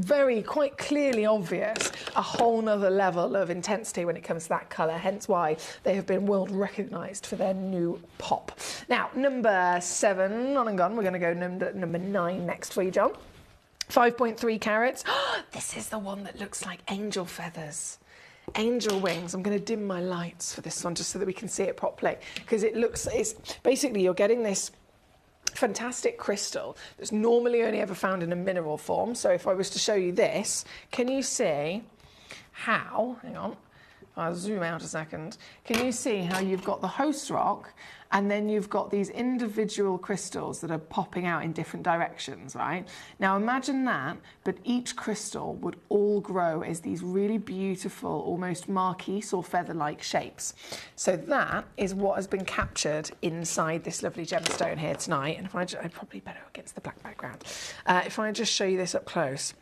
quite clearly obvious, a whole nother level of intensity when it comes to that colour, hence why they have been world recognised for their new pop. Now, number 7, on and gone. We're going to go number 9 next for you, John. 5.3 carats. This is the one that looks like angel feathers. Angel wings. I'm going to dim my lights for this one just so that we can see it properly, because it's basically, you're getting this fantastic crystal that's normally only ever found in a mineral form. So if I was to show you this, can you see how, hang on, I'll zoom out a second. Can you see how you've got the host rock and then you've got these individual crystals that are popping out in different directions, right? Now imagine that, but each crystal would all grow as these really beautiful, almost marquise or feather-like shapes. So that is what has been captured inside this lovely gemstone here tonight. And if I'd probably better against the black background. If I just show you this up close,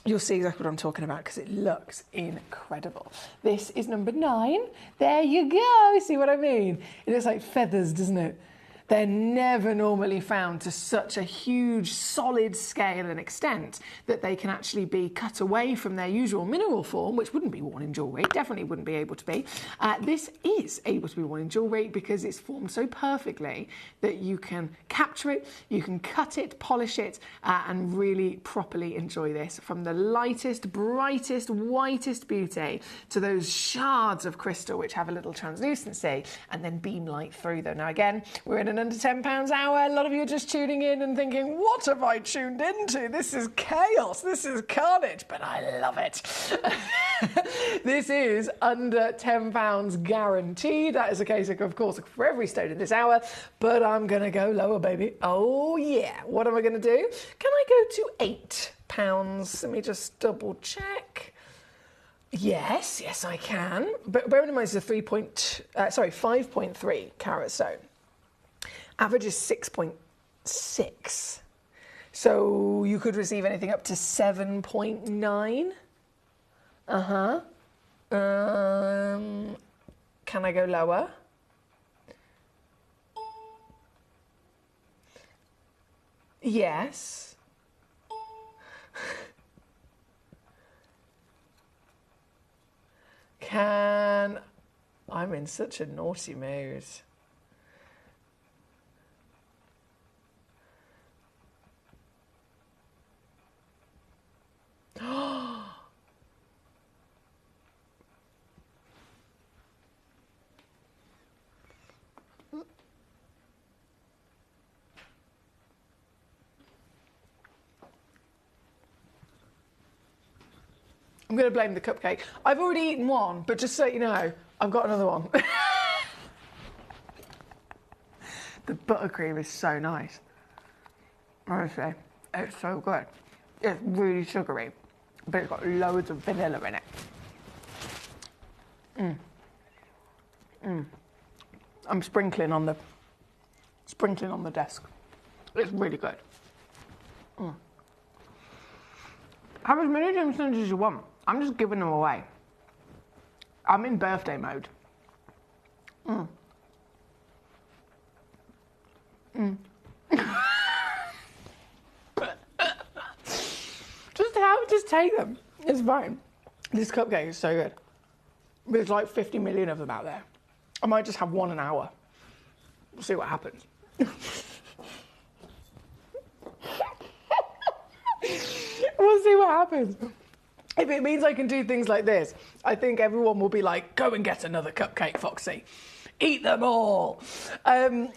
you'll see exactly what I'm talking about because it looks incredible. This is number 9. There you go. See what I mean? It looks like feathers, doesn't it? They're never normally found to such a huge, solid scale and extent that they can actually be cut away from their usual mineral form, which wouldn't be worn in jewellery, definitely wouldn't be able to be. This is able to be worn in jewellery because it's formed so perfectly that you can capture it, you can cut it, polish it, and really properly enjoy this. From the lightest, brightest, whitest beauty to those shards of crystal which have a little translucency and then beam light through them. Now again, we're in an under £10 hour. A lot of you are just tuning in and thinking, what have I tuned into? This is chaos, this is carnage, but I love it. This is under £10 guaranteed. That is the case, of course, for every stone in this hour, but I'm going to go lower, baby. Oh, yeah. What am I going to do? Can I go to £8? Let me just double check. Yes, I can. But bearing in mind, it's a 5.3 carat stone. Average is 6.6. So you could receive anything up to 7.9. Can I go lower? Yes. I'm in such a naughty mood. I'm going to blame the cupcake. I've already eaten one, but just so you know, I've got another one. The buttercream is so nice. Honestly, it's so good. It's really sugary, but it's got loads of vanilla in it. I'm sprinkling on the desk. It's really good. Have as many gemstones as you want. I'm just giving them away. I'm in birthday mode. Just take them. It's fine. This cupcake is so good. There's like 50 million of them out there. I might just have one an hour. We'll see what happens. We'll see what happens. If it means I can do things like this, I think everyone will be like, go and get another cupcake, Foxy. Eat them all. Herbertry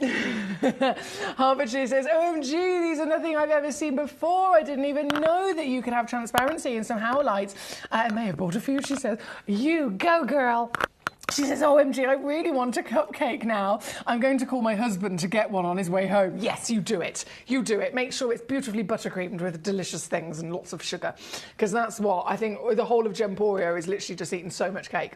says, OMG, these are nothing I've ever seen before. I didn't even know that you could have transparency in some howlites. I may have bought a few, she says. You go, girl. She says, OMG, I really want a cupcake now. I'm going to call my husband to get one on his way home. Yes, you do it. You do it. Make sure it's beautifully buttercreamed with delicious things and lots of sugar. Because that's what I think the whole of Gemporia is literally just eating so much cake.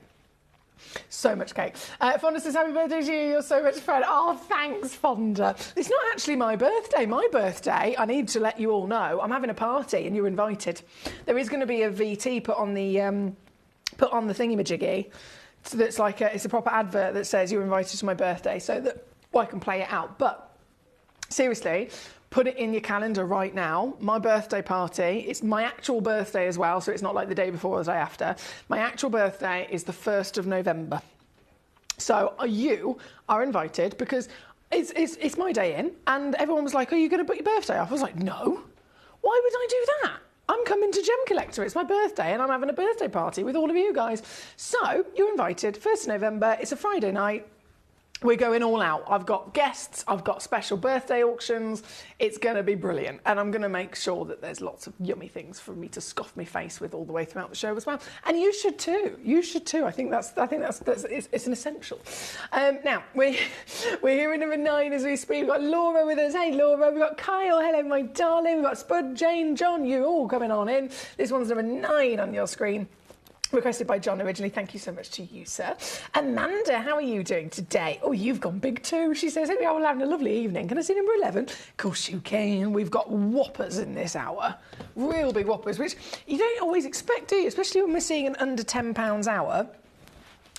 So much cake. Fonda says, happy birthday to you. You're so much fun. Oh, thanks, Fonda. It's not actually my birthday. My birthday, I need to let you all know, I'm having a party and you're invited. There is going to be a VT put on the thingamajiggy. So that's like it's a proper advert that says you're invited to my birthday so that I can play it out. But seriously, put it in your calendar right now. My birthday party, it's my actual birthday as well, so it's not like the day before or the day after. My actual birthday is the 1st of November. So you are invited because it's my day in, and everyone was like, are you going to put your birthday off? I was like, no. Why would I do that? I'm coming to Gemcollector. It's my birthday and I'm having a birthday party with all of you guys. So you're invited, 1st of November. It's a Friday night. We're going all out. I've got guests, I've got special birthday auctions. It's going to be brilliant. And I'm going to make sure that there's lots of yummy things for me to scoff my face with all the way throughout the show as well. And you should too. You should too. I think that's it's an essential. Now, we're here in number 9 as we speak. We've got Laura with us. Hey, Laura. We've got Kyle. Hello, my darling. We've got Spud, Jane, John. You're all coming on in. This one's number 9 on your screen. Requested by John originally. Thank you so much to you, sir. Amanda, how are you doing today? Oh, you've gone big too. She says, hey, we're having a lovely evening. Can I see number 11? Of course you can. We've got whoppers in this hour. Real big whoppers, which you don't always expect, do you? Especially when we're seeing an under £10 hour.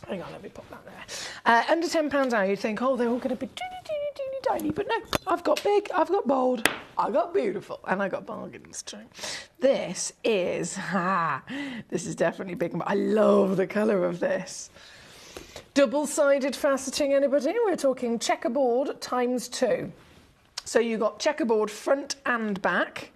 Hang on, let me pop that there. Under £10 hour, you'd think, oh, they're all going to be tiny, but no, I've got big, I've got bold, I got beautiful, and I got bargains too. This is definitely big. I love the colour of this. Double-sided faceting, anybody? We're talking checkerboard ×2. So you've got checkerboard front and back,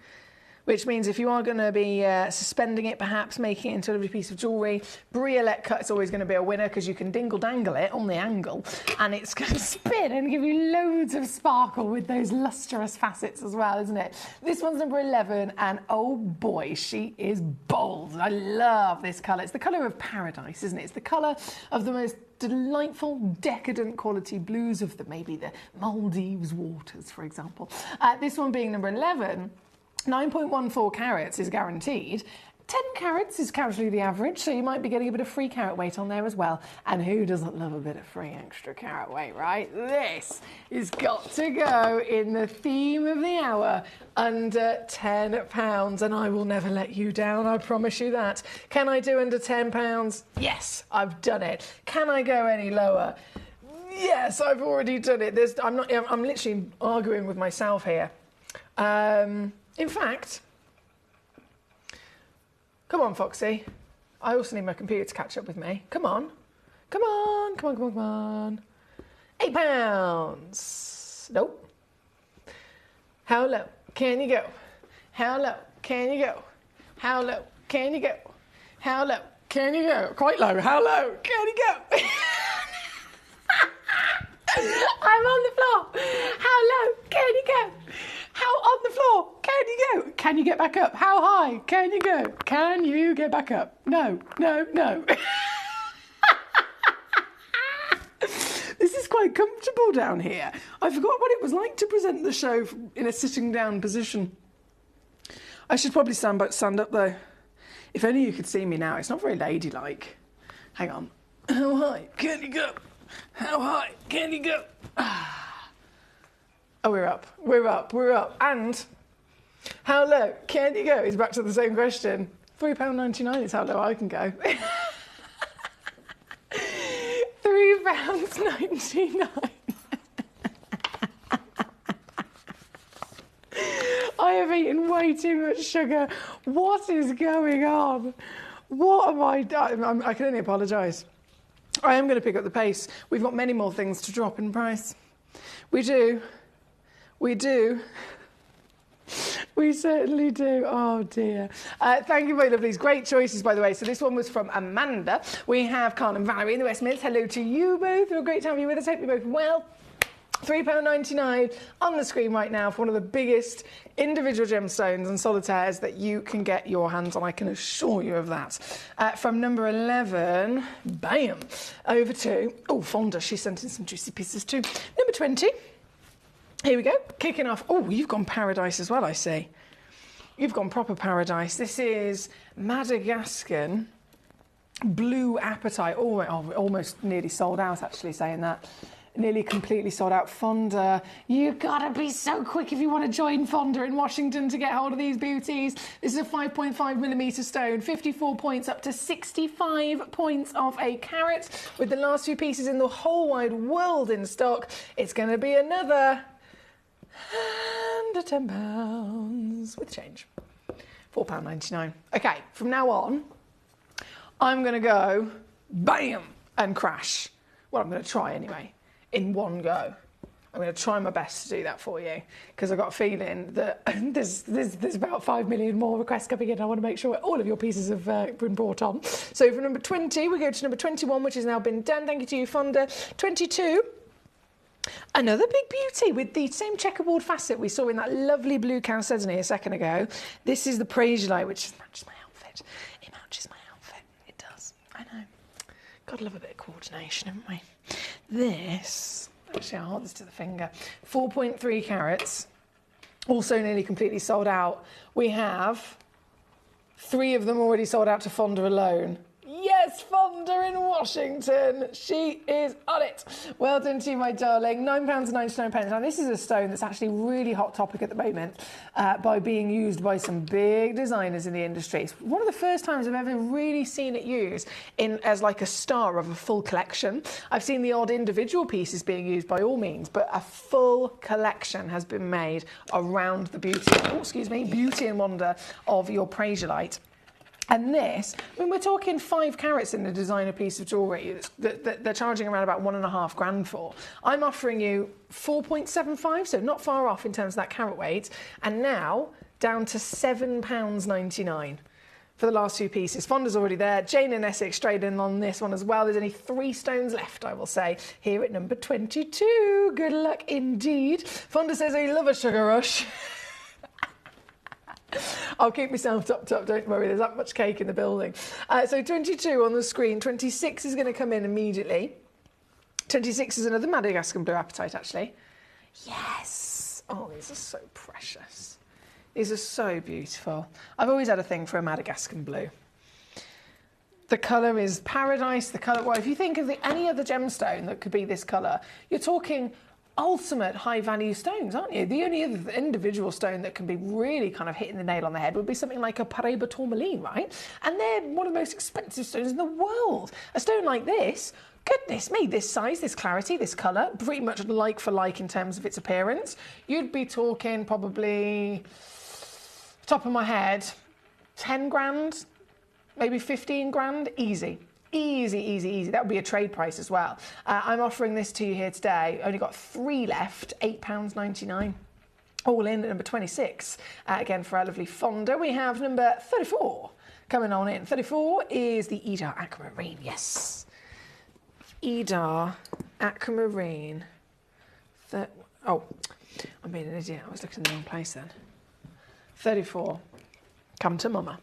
which means if you are going to be suspending it, perhaps making it into a lovely piece of jewellery, briolette cut is always going to be a winner because you can dingle-dangle it on the angle and it's going to spin and give you loads of sparkle with those lustrous facets as well, isn't it? This one's number 11 and oh boy, she is bold. I love this colour. It's the colour of paradise, isn't it? It's the colour of the most delightful, decadent quality blues of maybe the Maldives waters, for example. This one being number 11, 9.14 carats is guaranteed. 10 carats is casually the average, so you might be getting a bit of free carat weight on there as well. And who doesn't love a bit of free extra carat weight, right? This has got to go in the theme of the hour, under £10, and I will never let you down, I promise you that. Can I do under £10? Yes, I've done it. Can I go any lower? Yes, I've already done it. I'm literally arguing with myself here. In fact, come on, Foxy. I also need my computer to catch up with me. Come on. Come on, come on, come on, come on. £8. Nope. How low can you go? How low can you go? How low can you go? How low can you go? Quite low. How low can you go? I'm on the floor. How low can you go? How on the floor can you go? Can you get back up? How high can you go? Can you get back up? No, no, no. This is quite comfortable down here. I forgot what it was like to present the show in a sitting down position. I should probably stand up though. If only you could see me now. It's not very ladylike. Hang on. How high can you go? How high can you go? Oh, we're up, we're up, we're up. And how low can you go? It's back to the same question. £3.99 is how low I can go. £3.99. I have eaten way too much sugar. What is going on? What am I doing? I can only apologise. I am going to pick up the pace. We've got many more things to drop in price. We do. We do. We certainly do. Oh, dear. Thank you, my lovelies. Great choices, by the way. So this one was from Amanda. We have Carl and Valerie in the West Mids. Hello to you both. We're great to have you with us. Hope you're both well. £3.99 on the screen right now for one of the biggest individual gemstones and solitaires that you can get your hands on. I can assure you of that. From number 11, bam, over to, oh, Fonda, she sent in some juicy pieces too. Number 20. Here we go, kicking off. Oh, you've gone paradise as well, I see. You've gone proper paradise. This is Madagascan Blue Appetite. Oh, almost nearly sold out, actually, saying that. Nearly completely sold out. Fonda, you gotta be so quick if you want to join Fonda in Washington to get hold of these beauties. This is a 5.5mm stone, 54 points up to 65 points of a carat. With the last few pieces in the whole wide world in stock, it's going to be another under £10 with change. £4.99. Okay, from now on, I'm going to go bam and crash. Well, I'm going to try anyway. In one go. I'm going to try my best to do that for you because I've got a feeling that there's about 5 million more requests coming in. I want to make sure all of your pieces have been brought on. So for number 20, we go to number 21, which has now been done. Thank you to you, Fonda. 22 Another big beauty with the same checkerboard facet we saw in that lovely blue Chalcedony a second ago. This is the Praesiolite, which matches my outfit. It matches my outfit. It does. I know. Gotta love a bit of coordination, haven't we? This, actually I'll hold this to the finger, 4.3 carats, also nearly completely sold out. We have 3 of them already sold out to Fonda alone. Yes, Fonda in Washington. She is on it. Well done to you, my darling. £9.99. Now, this is a stone that's actually really hot topic at the moment by being used by some big designers in the industry. It's one of the first times I've ever really seen it used as like a star of a full collection. I've seen the odd individual pieces being used by all means, but a full collection has been made around the beauty and wonder of your Praesiolite. And this, I mean, we're talking 5 carats in a designer piece of jewellery that they're charging around about £1.5 grand for. I'm offering you 4.75, so not far off in terms of that carat weight, and now down to £7.99 for the last 2 pieces. Fonda's already there. Jane in Essex straight in on this one as well. There's only 3 stones left, I will say, here at number 22. Good luck indeed. Fonda says, I love a sugar rush. I'll keep myself topped up, don't worry, there's that much cake in the building. So 22 on the screen, 26 is going to come in immediately. 26 is another Madagascar blue apatite, actually. Yes! Oh, these are so precious. These are so beautiful. I've always had a thing for a Madagascar blue. The colour is paradise, the colour, well, if you think of any other gemstone that could be this colour, you're talking ultimate high-value stones, aren't you? The only other individual stone that can be really kind of hitting the nail on the head would be something like a Paraiba tourmaline, right? And they're one of the most expensive stones in the world. A stone like this, goodness me, this size, this clarity, this colour, pretty much like for like in terms of its appearance. You'd be talking probably, top of my head, 10 grand, maybe 15 grand, easy. Easy, easy, easy. That would be a trade price as well. I'm offering this to you here today. Only got 3 left, £8.99. All in at number 26. Again, for our lovely Fonda, we have number 34 coming on in. 34 is the Edar Aquamarine, yes. Edar Aquamarine. Oh, I'm being an idiot. I was looking in the wrong place then. 34. Come to mama.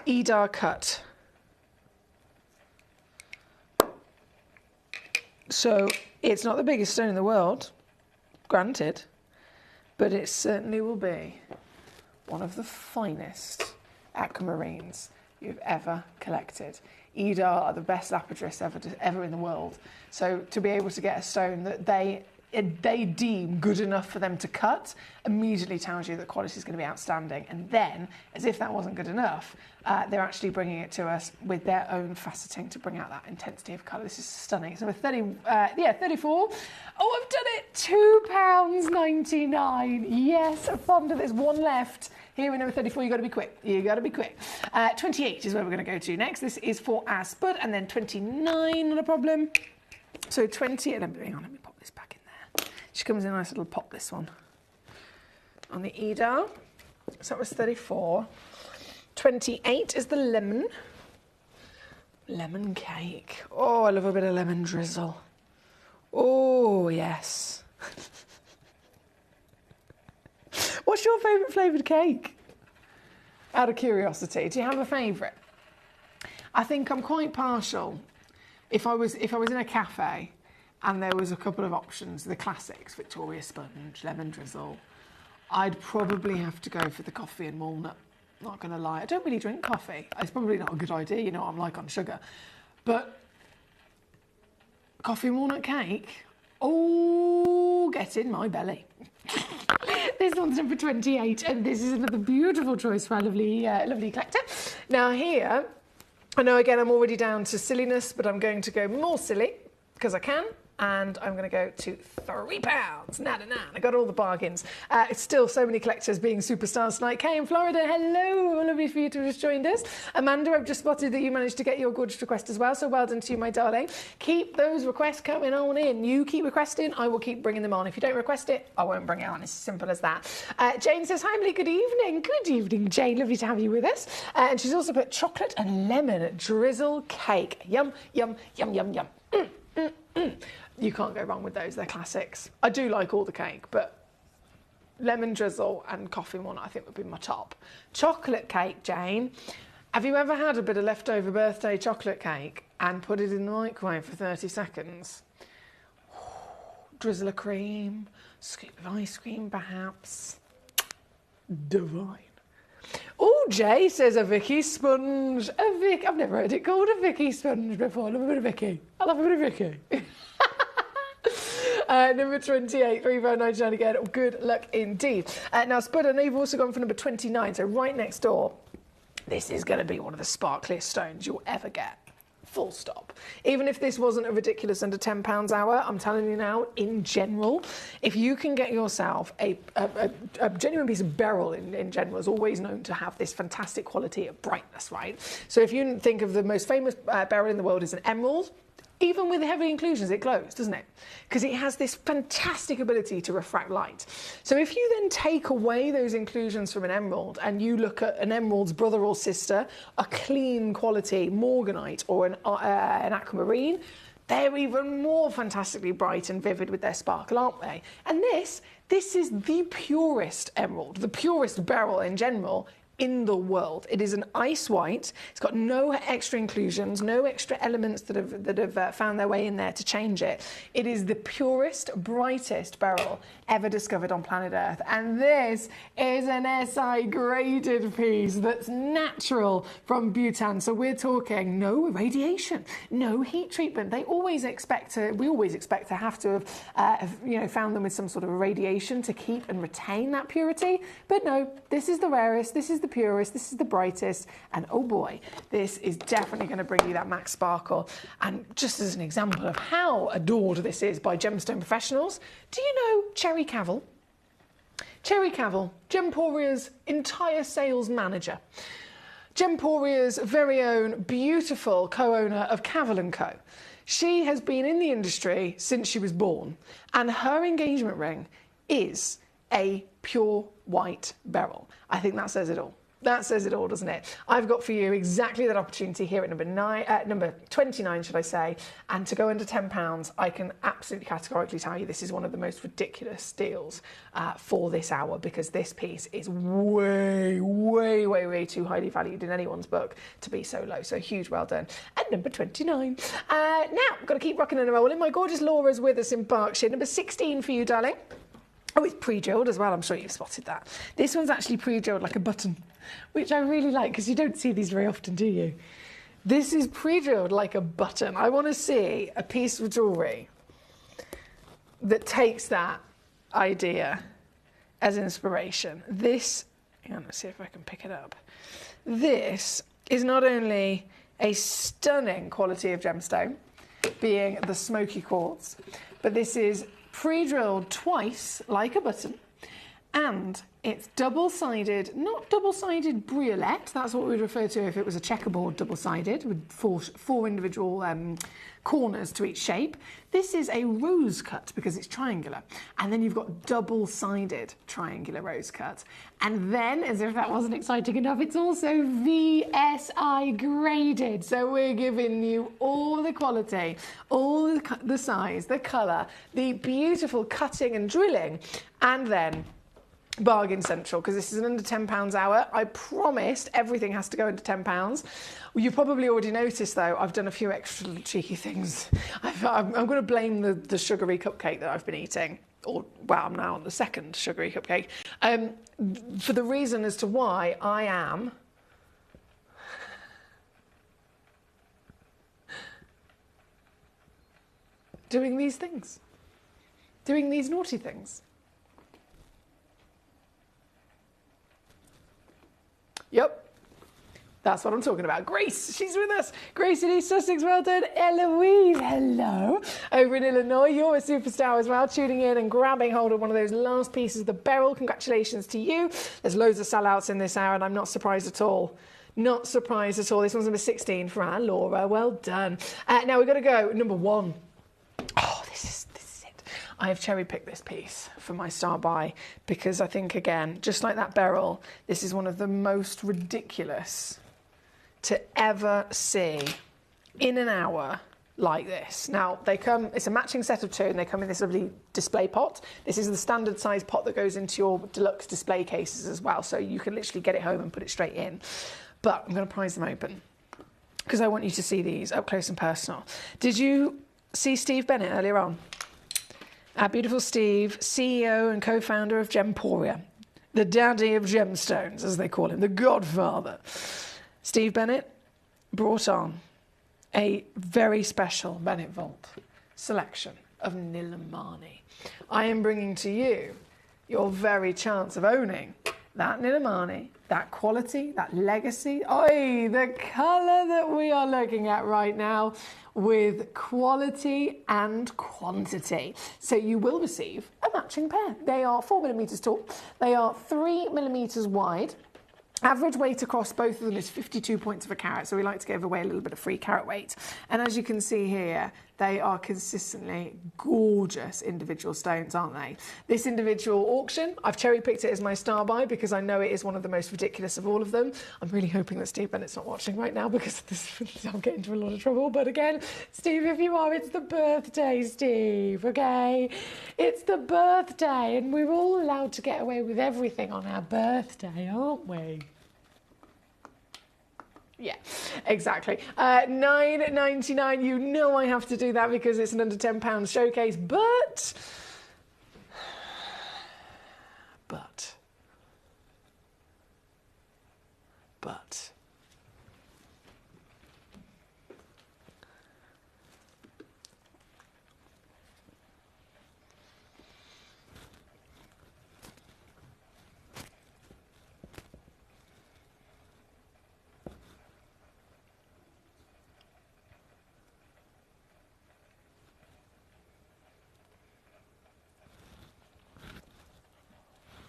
Edar cut. So it's not the biggest stone in the world, granted, but it certainly will be one of the finest aquamarines you've ever collected. Edar are the best lapidarists ever in the world. So to be able to get a stone that they deem good enough for them to cut immediately tells you that quality is going to be outstanding. And then, as if that wasn't good enough, they're actually bringing it to us with their own faceting to bring out that intensity of colour. This is stunning. So 34. Oh, I've done it. £2.99. Yes, Fonda, there's 1 left. Here in number 34, you've got to be quick. You've got to be quick. 28 is where we're going to go to next. This is for our Spud, and then 29, not a problem. So 20, hang on, let me pop this back in there. She comes in a nice little pop, this one. On the Edar. So that was 34. 28 is the lemon. Lemon cake. Oh, I love a bit of lemon drizzle. Oh, yes. What's your favourite flavoured cake? Out of curiosity, do you have a favourite? I think I'm quite partial. If I was in a cafe and there was a couple of options, the classics, Victoria Sponge, lemon drizzle, I'd probably have to go for the coffee and walnut. Not going to lie, I don't really drink coffee. It's probably not a good idea, you know what I'm like on sugar. But coffee and walnut cake, oh, get in my belly. This one's number 28, and this is another beautiful choice for our lovely collector. Now here, I know again I'm already down to silliness, but I'm going to go more silly, because I can. And I'm going to go to £3. Nah. I got all the bargains. It's still so many collectors being superstars tonight. Kay in Florida, hello. Lovely for you to have just joined us. Amanda, I've just spotted that you managed to get your gorgeous request as well. So well done to you, my darling. Keep those requests coming on in. You keep requesting, I will keep bringing them on. If you don't request it, I won't bring it on. It's as simple as that. Jane says, hi, Emily. Good evening. Good evening, Jane. Lovely to have you with us. And she's also put chocolate and lemon drizzle cake. Yum, yum, yum, yum, yum. You can't go wrong with those. They're classics. I do like all the cake, but lemon drizzle and coffee walnut I think would be my top. Chocolate cake, Jane. Have you ever had a bit of leftover birthday chocolate cake and put it in the microwave for 30 seconds? Drizzle of cream, scoop of ice cream perhaps. Divine. Oh, Jay says a Vicky sponge. I've never heard it called a Vicky sponge before. I love a bit of Vicky. I love a bit of Vicky. Number 28, £3.99 again. Good luck indeed. Now, Spud, I know you've also gone for number 29, so right next door. This is going to be one of the sparkliest stones you'll ever get. Full stop. Even if this wasn't a ridiculous under £10 hour, I'm telling you now, in general, if you can get yourself a genuine piece of beryl in general is always known to have this fantastic quality of brightness, right? So if you think of the most famous beryl in the world as an emerald, even with heavy inclusions, it glows, doesn't it? Because it has this fantastic ability to refract light. So if you then take away those inclusions from an emerald and you look at an emerald's brother or sister, a clean quality morganite or an aquamarine, they're even more fantastically bright and vivid with their sparkle, aren't they? And this is the purest emerald, the purest beryl in general, in the world. It is an ice white. It's got no extra inclusions, no extra elements that have found their way in there to change it. It is the purest, brightest beryl ever discovered on planet Earth. And this is an SI graded piece that's natural from Bhutan. So we're talking no irradiation, no heat treatment. We always expect to have to have found them with some sort of irradiation to keep and retain that purity. But no, this is the rarest, this is the purest, this is the brightest, and oh boy, this is definitely going to bring you that max sparkle. And just as an example of how adored this is by gemstone professionals, do you know Cherry Cavill? Cherry Cavill, Gemporia's entire sales manager. Gemporia's very own beautiful co-owner of Cavill & Co. She has been in the industry since she was born, and her engagement ring is a pure white beryl. I think that says it all. That says it all, doesn't it? I've got for you exactly that opportunity here at number 29, should I say, and to go under £10, I can absolutely categorically tell you this is one of the most ridiculous deals for this hour, because this piece is way, way, way, way too highly valued in anyone's book to be so low. So huge well done. At number 29. Now, I've got to keep rocking and rolling. My gorgeous Laura's with us in Berkshire. Number 16 for you, darling. Oh, it's pre-drilled as well. I'm sure you've spotted that. This one's actually pre-drilled like a button, which I really like because you don't see these very often, do you? This is pre-drilled like a button. I want to see a piece of jewellery that takes that idea as inspiration. This, let's see if I can pick it up. This is not only a stunning quality of gemstone, being the smoky quartz, but this is pre-drilled twice like a button, and it's double-sided, not double-sided briolette, that's what we'd refer to if it was a checkerboard double-sided with four individual corners to each shape. This is a rose cut because it's triangular, and then you've got double-sided triangular rose cut. And then, as if that wasn't exciting enough, it's also VSI graded. So we're giving you all the quality, all the size, the colour, the beautiful cutting and drilling, and then bargain central, because this is an under £10 hour. I promised everything has to go under £10. Well, you probably already noticed, though, I've done a few extra cheeky things. I'm going to blame the sugary cupcake that I've been eating. Or, well, I'm now on the second sugary cupcake. For the reason as to why I am doing these things. Doing these naughty things. Yep, that's what I'm talking about. Grace, she's with us. Grace in East Sussex, well done. Eloise, hello. Over in Illinois, you're a superstar as well, tuning in and grabbing hold of one of those last pieces of the beryl. Congratulations to you. There's loads of sellouts in this hour, and I'm not surprised at all. Not surprised at all. This one's number 16 for our Laura. Well done. Now we've got to go number 1. Oh, this is it. I have cherry-picked this piece for my star buy because I think, again, just like that beryl, this is one of the most ridiculous to ever see in an hour like this. Now, they come, it's a matching set of two, and they come in this lovely display pot. This is the standard size pot that goes into your deluxe display cases as well, so you can literally get it home and put it straight in. But I'm going to prise them open because I want you to see these up close and personal. Did you see Steve Bennett earlier on? Our beautiful Steve, CEO and co-founder of Gemporia, the daddy of gemstones, as they call him, the godfather. Steve Bennett brought on a very special Bennett Vault selection of Nilamani. I am bringing to you your very chance of owning that Nilamani, that quality, that legacy. Oi, the colour that we are looking at right now with quality and quantity. So you will receive a matching pair. They are 4mm tall. They are 3mm wide. Average weight across both of them is 52 points of a carat, so we like to give away a little bit of free carat weight. And as you can see here, they are consistently gorgeous individual stones, aren't they? This individual auction, I've cherry-picked it as my star buy because I know it is one of the most ridiculous of all of them. I'm really hoping that Steve Bennett's not watching right now because I'll get into a lot of trouble. But again, Steve, if you are, it's the birthday, Steve, okay? It's the birthday, and we're all allowed to get away with everything on our birthday, aren't we? Yeah, exactly. $9.99. You know I have to do that because it's an under £10 showcase, but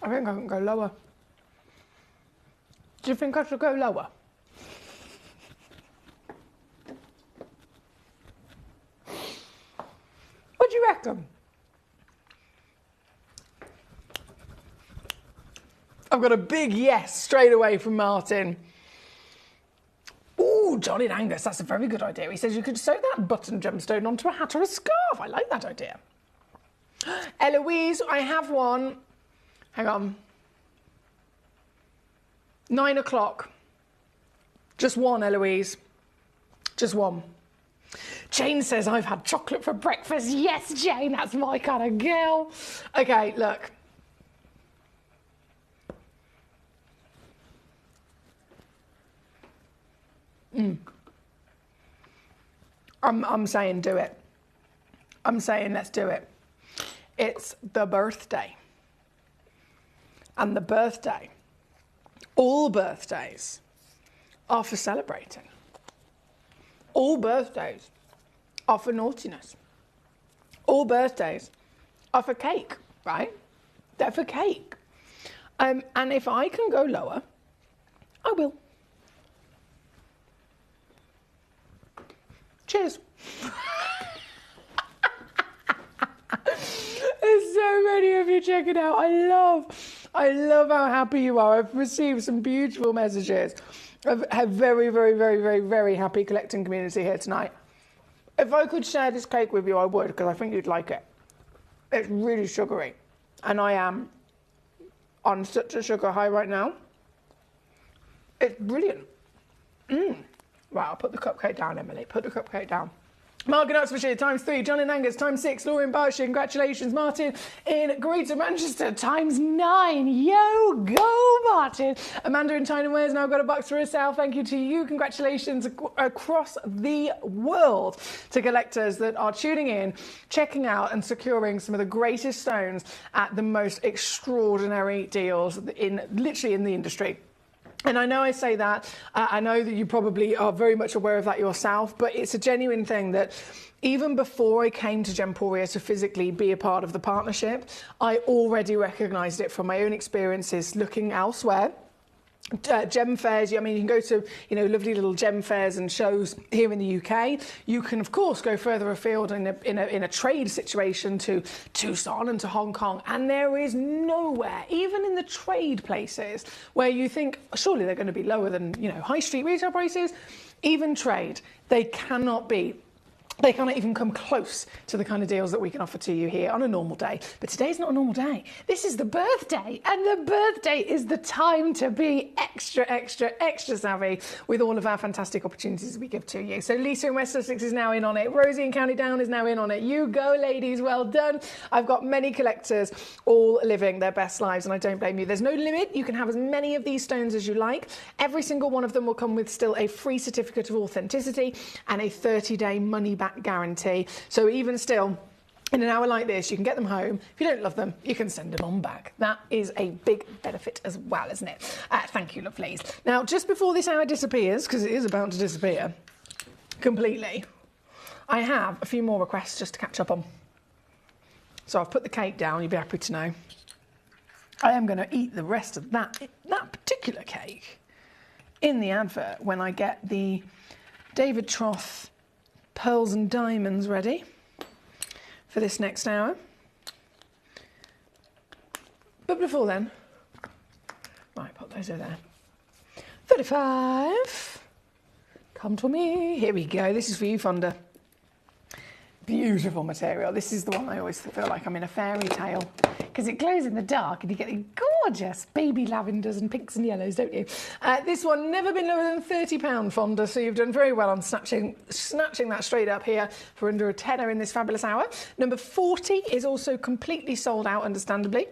I think I can go lower. Do you think I should go lower? What do you reckon? I've got a big yes straight away from Martin. Ooh, Johnny Angus, that's a very good idea. He says you could sew that button gemstone onto a hat or a scarf. I like that idea. Eloise, I have one. Hang on. 9 o'clock. Just one, Eloise. Just one. Jane says, I've had chocolate for breakfast. Yes, Jane, that's my kind of girl. Okay, look. I'm saying do it. I'm saying let's do it. It's the birthday. And the birthday, all birthdays are for celebrating. All birthdays are for naughtiness. All birthdays are for cake, right? They're for cake. And if I can go lower, I will. Cheers. There's so many of you checking out. I love how happy you are. I've received some beautiful messages. I've had very, very, very, very, very happy collecting community here tonight. If I could share this cake with you, I would, because I think you'd like it. It's really sugary. And I am on such a sugar high right now. It's brilliant. Right, I'll put the cupcake down, Emily. Put the cupcake down. Mark in Oxfordshire, ×3. John in Angus, ×6. Laura in Berkshire, congratulations. Martin in Greater Manchester, ×9. Yo, go, Martin. Amanda in Tyne and Ware's now got a box for herself. Thank you to you. Congratulations across the world to collectors that are tuning in, checking out and securing some of the greatest stones at the most extraordinary deals literally in the industry. And I know I say that, I know that you probably are very much aware of that yourself, but it's a genuine thing that even before I came to Gemporia to physically be a part of the partnership, I already recognised it from my own experiences looking elsewhere. Gem fairs, I mean, you can go to, lovely little gem fairs and shows here in the UK. You can, of course, go further afield in a trade situation to Tucson and to Hong Kong. And there is nowhere, even in the trade places, where you think, surely they're going to be lower than, high street retail prices. Even trade, they cannot be They can't even come close to the kind of deals that we can offer to you here on a normal day. But today's not a normal day. This is the birthday, and the birthday is the time to be extra, extra, extra savvy with all of our fantastic opportunities we give to you. So Lisa in West Sussex is now in on it. Rosie in County Down is now in on it. You go, ladies, well done. I've got many collectors all living their best lives, and I don't blame you. There's no limit. You can have as many of these stones as you like. Every single one of them will come with still a free certificate of authenticity and a 30-day money-back guarantee. So even still, in an hour like this, you can get them home. If you don't love them, you can send them on back. That is a big benefit as well, isn't it? Thank you, lovelies. Now, just before this hour disappears, because it is about to disappear completely, I have a few more requests just to catch up on. So I've put the cake down, you'll be happy to know. I am going to eat the rest of that particular cake in the advert when I get the David Troth pearls and diamonds ready for this next hour. But before then, right, pop those over there. 35. Come to me. Here we go. This is for you, Fonda. Beautiful material. This is the one I always feel like I'm in a fairy tale because it glows in the dark and you get the gorgeous baby lavenders and pinks and yellows, don't you? This one never been lower than £30, Fonda, so you've done very well on snatching that straight up here for under a tenner in this fabulous hour. Number 40 is also completely sold out, understandably,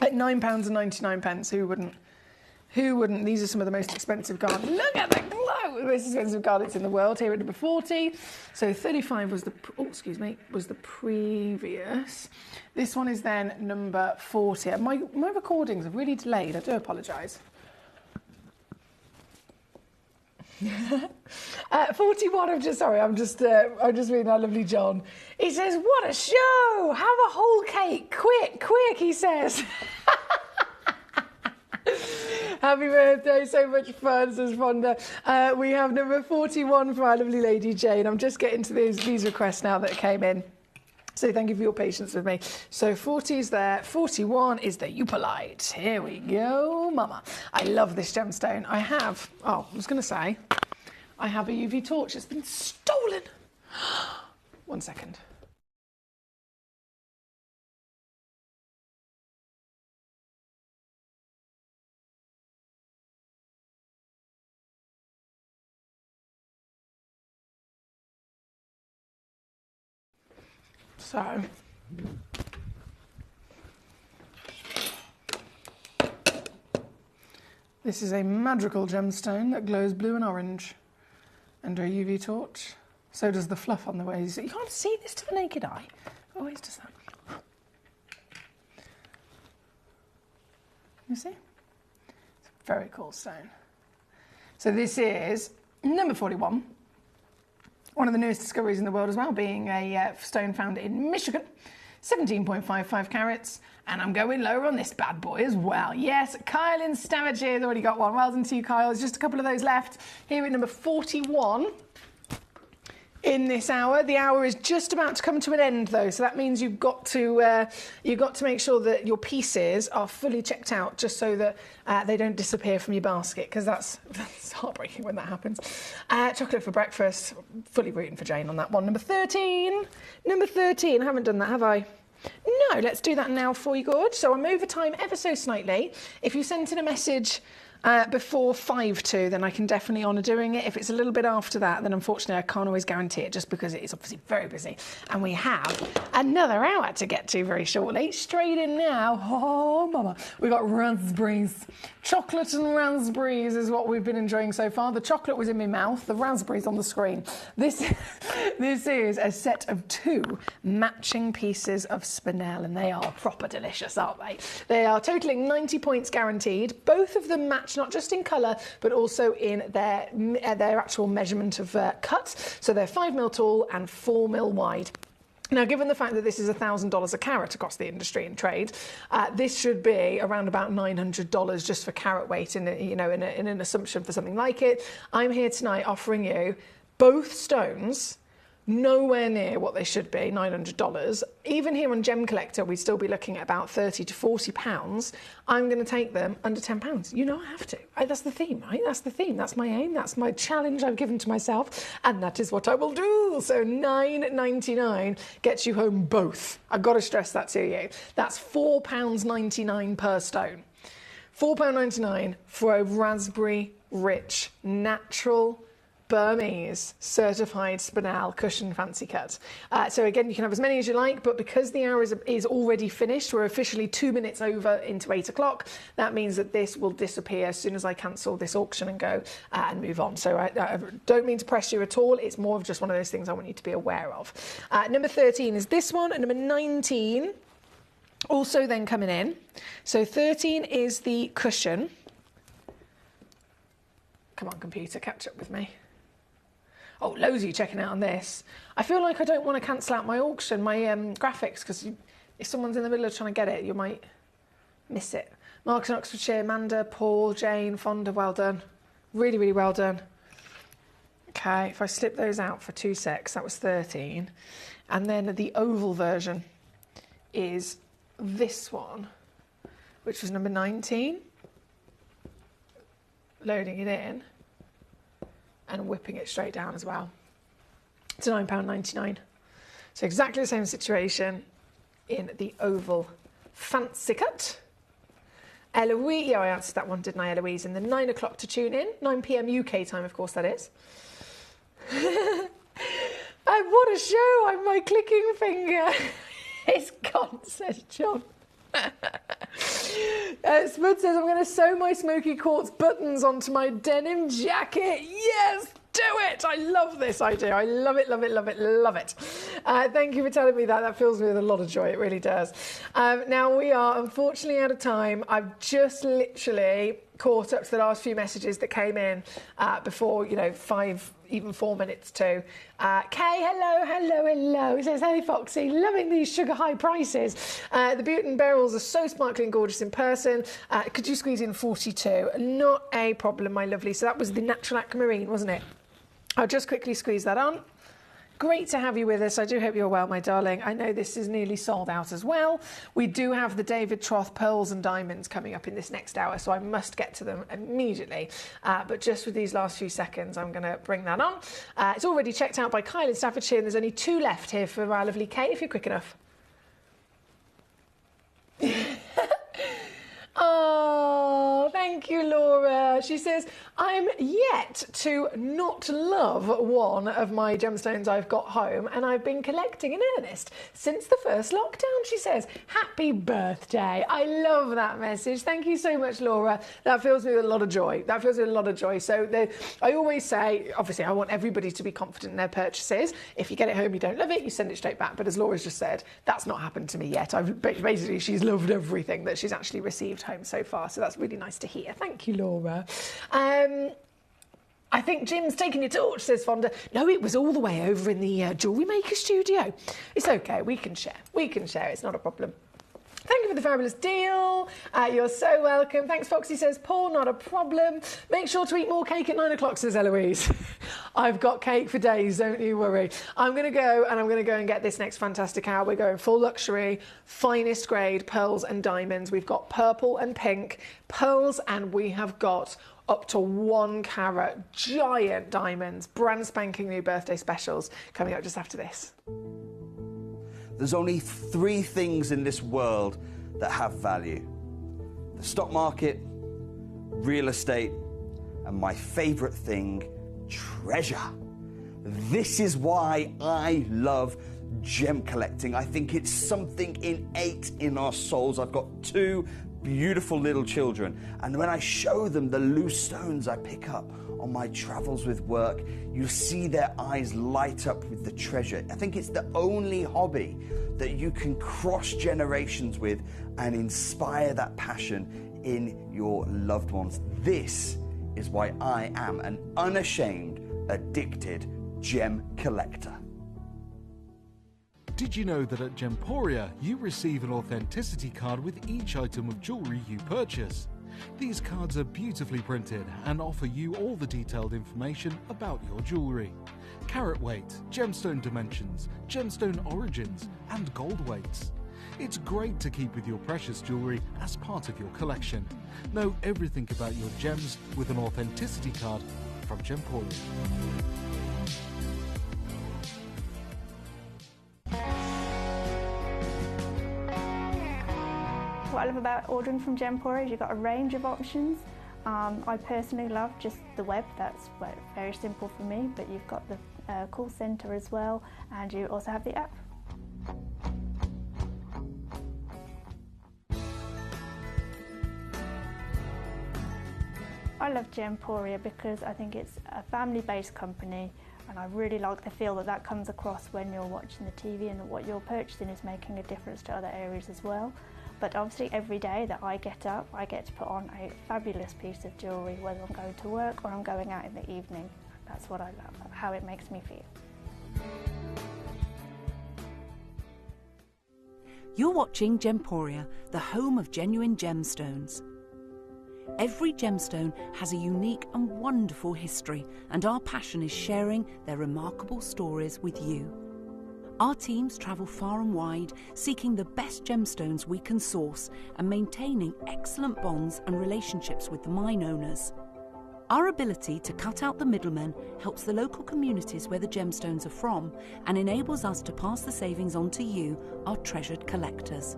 at £9.99. Who wouldn't? Who wouldn't? These are some of the most expensive garnets. Look at the glow! The most expensive garnets in the world here at number 40. So 35 was the previous. This one is then number 40. My recordings are really delayed. I do apologise. 41. I'm just reading our lovely John. He says, "What a show! Have a whole cake, quick, quick!" He says. Happy birthday, so much fun, says Fonda. We have number 41 for our lovely lady Jane. I'm just getting to these requests now that came in. So thank you for your patience with me. So 40 is there, 41 is the Upalite. Here we go, mama. I love this gemstone. I have a UV torch. It's been stolen. 1 second. So, this is a madrigal gemstone that glows blue and orange under a UV torch. So does the fluff on the way. You can't see this to the naked eye. It always does that. You see? It's a very cool stone. So this is number 41. One of the newest discoveries in the world as well, being a stone found in Michigan, 17.55 carats, and I'm going lower on this bad boy as well. Yes, Kyle in Stavanger has already got one. Well done to you, Kyle. There's just a couple of those left. Here at number 41 in this hour. The hour is just about to come to an end, though, so that means you've got to make sure that your pieces are fully checked out, just so that they don't disappear from your basket, because that's heartbreaking when that happens. Chocolate for breakfast. Fully rooting for Jane on that one. Number 13. Number 13. I haven't done that, have I? No, let's do that now for you, good. So I'm over time ever so slightly. If you sent in a message before 5 to, then I can definitely honour doing it. If it's a little bit after that, then unfortunately I can't always guarantee it, just because it is obviously very busy. And we have another hour to get to very shortly. Straight in now. Oh, mama. We've got raspberries. Chocolate and raspberries is what we've been enjoying so far. The chocolate was in my mouth, the raspberries on the screen. This is a set of 2 matching pieces of spinel, and they are proper delicious, aren't they? They are totaling 90 points guaranteed. Both of them match not just in colour, but also in their actual measurement of cut. So they're 5mm tall and 4mm wide. Now, given the fact that this is $1,000 a carat across the industry and trade, this should be around about $900 just for carat weight in an assumption for something like it. I'm here tonight offering you both stones nowhere near what they should be, $900. Even here on Gemcollector, we'd still be looking at about £30 to £40. I'm going to take them under £10. You know I have to. That's the theme, right? That's the theme. That's my aim. That's my challenge I've given to myself. And that is what I will do. So $9.99 gets you home both. I've got to stress that to you. That's £4.99 per stone. £4.99 for a raspberry-rich, natural Burmese certified spinel cushion fancy cut. So again, you can have as many as you like, but because the hour is already finished, we're officially 2 minutes over into 8 o'clock. That means that this will disappear as soon as I cancel this auction and go and move on. So I don't mean to press you at all. It's more of just one of those things I want you to be aware of. Number 13 is this one, and number 19 also then coming in. So 13 is the cushion. Come on, computer, catch up with me. Oh, loads of you checking out on this. I feel like I don't want to cancel out my auction, my graphics, because if someone's in the middle of trying to get it, you might miss it. Mark in Oxfordshire, Amanda, Paul, Jane, Fonda, well done. Really, really well done. Okay, if I slip those out for 2 secs, that was 13. And then the oval version is this one, which was number 19. Loading it in and whipping it straight down as well. It's £9.99. So exactly the same situation in the oval fancy cut. Eloise, yeah, I answered that one, didn't I, Eloise? In the 9 o'clock to tune in, 9 p.m. UK time, of course, that is. What a show! I'm my clicking finger. It's gone, says John. Spud says, I'm going to sew my smoky quartz buttons onto my denim jacket. Yes, do it. I love this idea. I love it, love it, love it, love it. Thank you for telling me that. That fills me with a lot of joy. It really does. Now, we are unfortunately out of time. I've just literally caught up to the last few messages that came in before, 5, even 4 minutes to. Kay, hello. It says, hey, Foxy, loving these sugar high prices. The Bhutan beryls are so sparkling gorgeous in person. Could you squeeze in 42? Not a problem, my lovely. So that was the natural aquamarine, wasn't it? I'll just quickly squeeze that on. Great to have you with us. I do hope you're well, my darling. I know this is nearly sold out as well. We do have the David Troth pearls and diamonds coming up in this next hour, so I must get to them immediately. But just with these last few seconds, I'm going to bring that on. It's already checked out by Kyle in Staffordshire, and there's only 2 left here for our lovely Kate, if you're quick enough. Oh, thank you, Laura. She says, I'm yet to not love one of my gemstones I've got home, and I've been collecting in earnest since the first lockdown, she says. Happy birthday. I love that message. Thank you so much, Laura. That fills me with a lot of joy. So I always say, obviously, I want everybody to be confident in their purchases. If you get it home, you don't love it, you send it straight back. But as Laura's just said, that's not happened to me yet. Basically, she's loved everything that she's actually received home so far, so that's really nice to hear. Thank you, Laura. I think Jim's taken your torch, says Fonda. No, it was all the way over in the jewellery maker studio. It's okay, we can share, it's not a problem. Thank you for the fabulous deal. You're so welcome. Thanks, Foxy, says Paul, not a problem. Make sure to eat more cake at 9 o'clock, says Eloise. I've got cake for days, don't you worry. I'm going to go and get this next fantastic hour. We're going full luxury, finest grade, pearls and diamonds. We've got purple and pink pearls, and we have got up to 1 carat giant diamonds, brand spanking new birthday specials coming up just after this. There's only 3 things in this world that have value: the stock market, real estate, and my favorite thing, treasure. This is why I love gem collecting. I think it's something innate in our souls. I've got 2 beautiful little children, and when I show them the loose stones I pick up on my travels with work, you see their eyes light up with the treasure. I think it's the only hobby that you can cross generations with and inspire that passion in your loved ones. This is why I am an unashamed, addicted gem collector. Did you know that at Gemporia, you receive an authenticity card with each item of jewellery you purchase? These cards are beautifully printed and offer you all the detailed information about your jewellery. Carat weight, gemstone dimensions, gemstone origins and gold weights. It's great to keep with your precious jewellery as part of your collection. Know everything about your gems with an authenticity card from Gemporia. What I love about ordering from Gemporia is you've got a range of options. I personally love just the web, that's very simple for me, but you've got the call centre as well, and you also have the app. I love Gemporia because I think it's a family-based company, and I really like the feel that comes across when you're watching the TV, and that what you're purchasing is making a difference to other areas as well. But obviously every day that I get up, I get to put on a fabulous piece of jewellery, whether I'm going to work or I'm going out in the evening. That's what I love, how it makes me feel. You're watching Gemporia, the home of genuine gemstones. Every gemstone has a unique and wonderful history, and our passion is sharing their remarkable stories with you. Our teams travel far and wide, seeking the best gemstones we can source and maintaining excellent bonds and relationships with the mine owners. Our ability to cut out the middlemen helps the local communities where the gemstones are from and enables us to pass the savings on to you, our treasured collectors.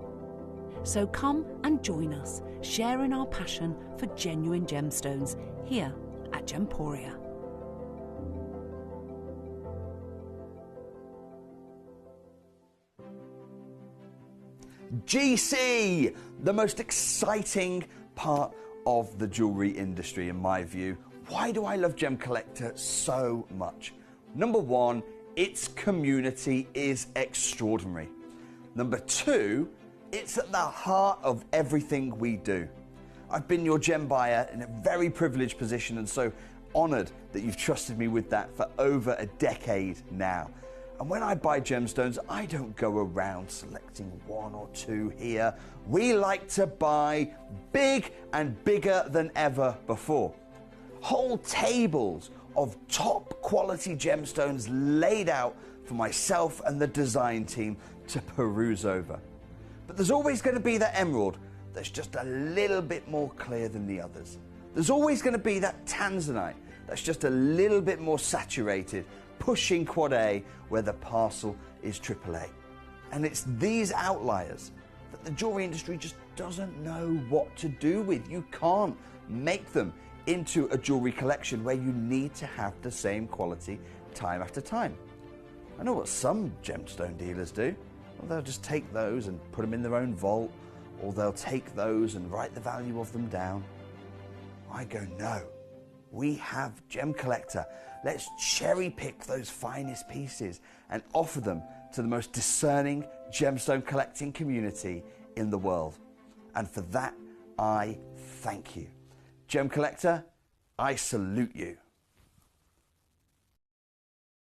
So come and join us, sharing our passion for genuine gemstones here at Gemporia. GC, the most exciting part of the jewellery industry in my view. Why do I love Gemcollector so much? Number one, its community is extraordinary. Number two, it's at the heart of everything we do. I've been your gem buyer in a very privileged position, and so honoured that you've trusted me with that for over a decade now. And when I buy gemstones, I don't go around selecting one or two here. We like to buy big and bigger than ever before. Whole tables of top quality gemstones laid out for myself and the design team to peruse over. But there's always going to be that emerald that's just a little bit more clear than the others. There's always going to be that tanzanite that's just a little bit more saturated, pushing quad A where the parcel is AAA. And it's these outliers that the jewellery industry just doesn't know what to do with. You can't make them into a jewellery collection where you need to have the same quality time after time. I know what some gemstone dealers do. Well, they'll just take those and put them in their own vault, or they'll take those and write the value of them down. I go, no, we have Gemcollector. Let's cherry pick those finest pieces and offer them to the most discerning gemstone collecting community in the world. And for that, I thank you. Gemcollector, I salute you.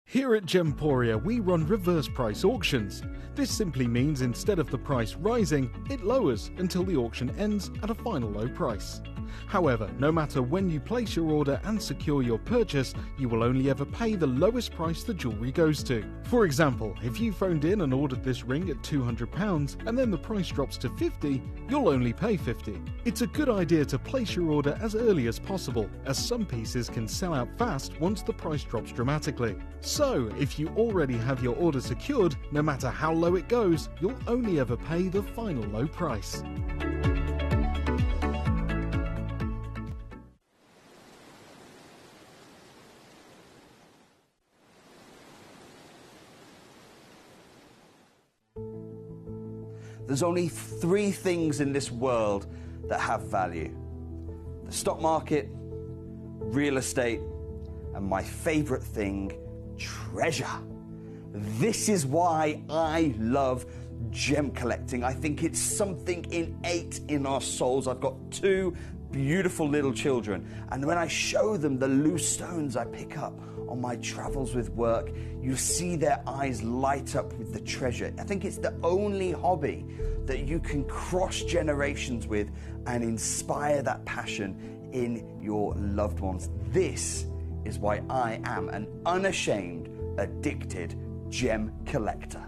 Here at Gemporia, we run reverse price auctions. This simply means instead of the price rising, it lowers until the auction ends at a final low price. However, no matter when you place your order and secure your purchase, you will only ever pay the lowest price the jewellery goes to. For example, if you phoned in and ordered this ring at £200 and then the price drops to £50, you'll only pay £50. It's a good idea to place your order as early as possible, as some pieces can sell out fast once the price drops dramatically. So, if you already have your order secured, no matter how low it goes, you'll only ever pay the final low price. There's only three things in this world that have value: the stock market, real estate, and my favorite thing, treasure. This is why I love gem collecting. I think it's something innate in our souls. I've got two beautiful little children, and when I show them the loose stones I pick up on my travels with work, you see their eyes light up with the treasure. I think it's the only hobby that you can cross generations with and inspire that passion in your loved ones. This is why I am an unashamed, addicted gem collector.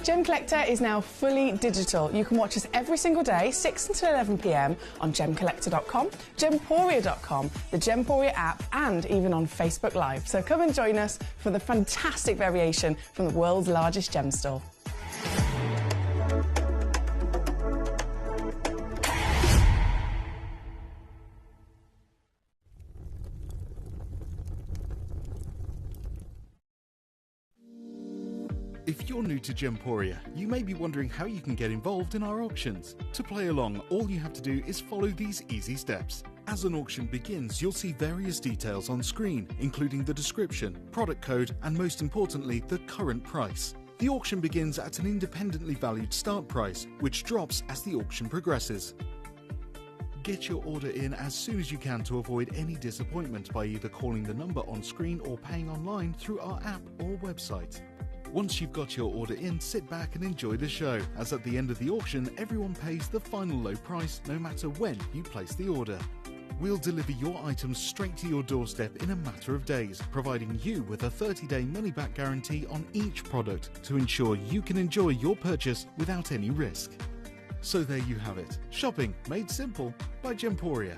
Gemcollector is now fully digital. You can watch us every single day, 6 until 11 p.m. on Gemcollector.com, Gemporia.com, the Gemporia app, and even on Facebook Live. So come and join us for the fantastic variation from the world's largest gem store. If you're new to Gemporia, you may be wondering how you can get involved in our auctions. To play along, all you have to do is follow these easy steps. As an auction begins, you'll see various details on screen, including the description, product code, and most importantly, the current price. The auction begins at an independently valued start price, which drops as the auction progresses. Get your order in as soon as you can to avoid any disappointment by either calling the number on screen or paying online through our app or website. Once you've got your order in, sit back and enjoy the show, as at the end of the auction, everyone pays the final low price no matter when you place the order. We'll deliver your items straight to your doorstep in a matter of days, providing you with a 30-day money-back guarantee on each product to ensure you can enjoy your purchase without any risk. So there you have it. Shopping made simple by Gemporia.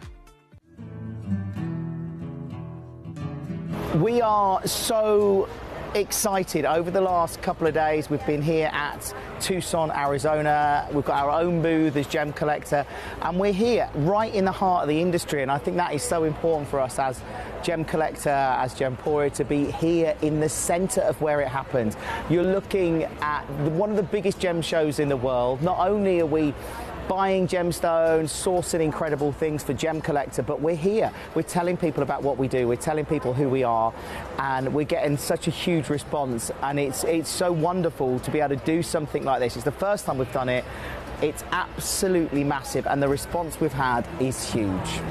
We are so excited. Over the last couple of days, we've been here at Tucson, Arizona. We've got our own booth as Gemcollector, and we're here right in the heart of the industry, and I think that is so important for us as Gemcollector, as Gemporia, to be here in the center of where it happens. You're looking at one of the biggest gem shows in the world. Not only are we buying gemstones, sourcing incredible things for Gemcollector, but we're here. We're telling people about what we do. We're telling people who we are, and we're getting such a huge response. And it's so wonderful to be able to do something like this. It's the first time we've done it. It's absolutely massive, and the response we've had is huge.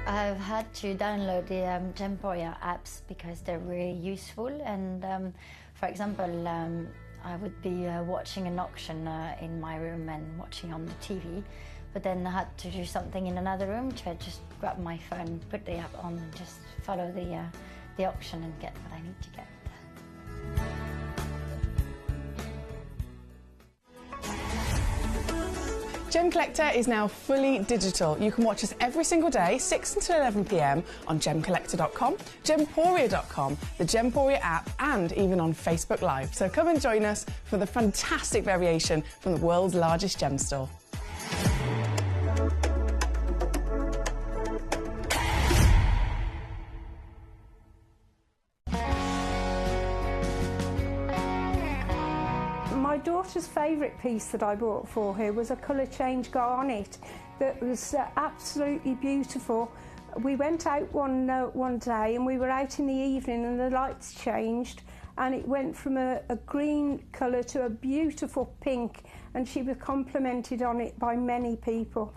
I've had to download the Gemporia apps because they're really useful, and for example, I would be watching an auction in my room and watching on the TV, but then I had to do something in another room, so I just grab my phone, put the app on, and just follow the auction and get what I need to get. Gemcollector is now fully digital. You can watch us every single day, 6 until 11 p.m. on Gemcollector.com, Gemporia.com, the Gemporia app, and even on Facebook Live. So come and join us for the fantastic variation from the world's largest gem store. My daughter's favourite piece that I bought for her was a colour change garnet that was absolutely beautiful. We went out one day, and we were out in the evening, and the lights changed, and it went from a green colour to a beautiful pink, and she was complimented on it by many people.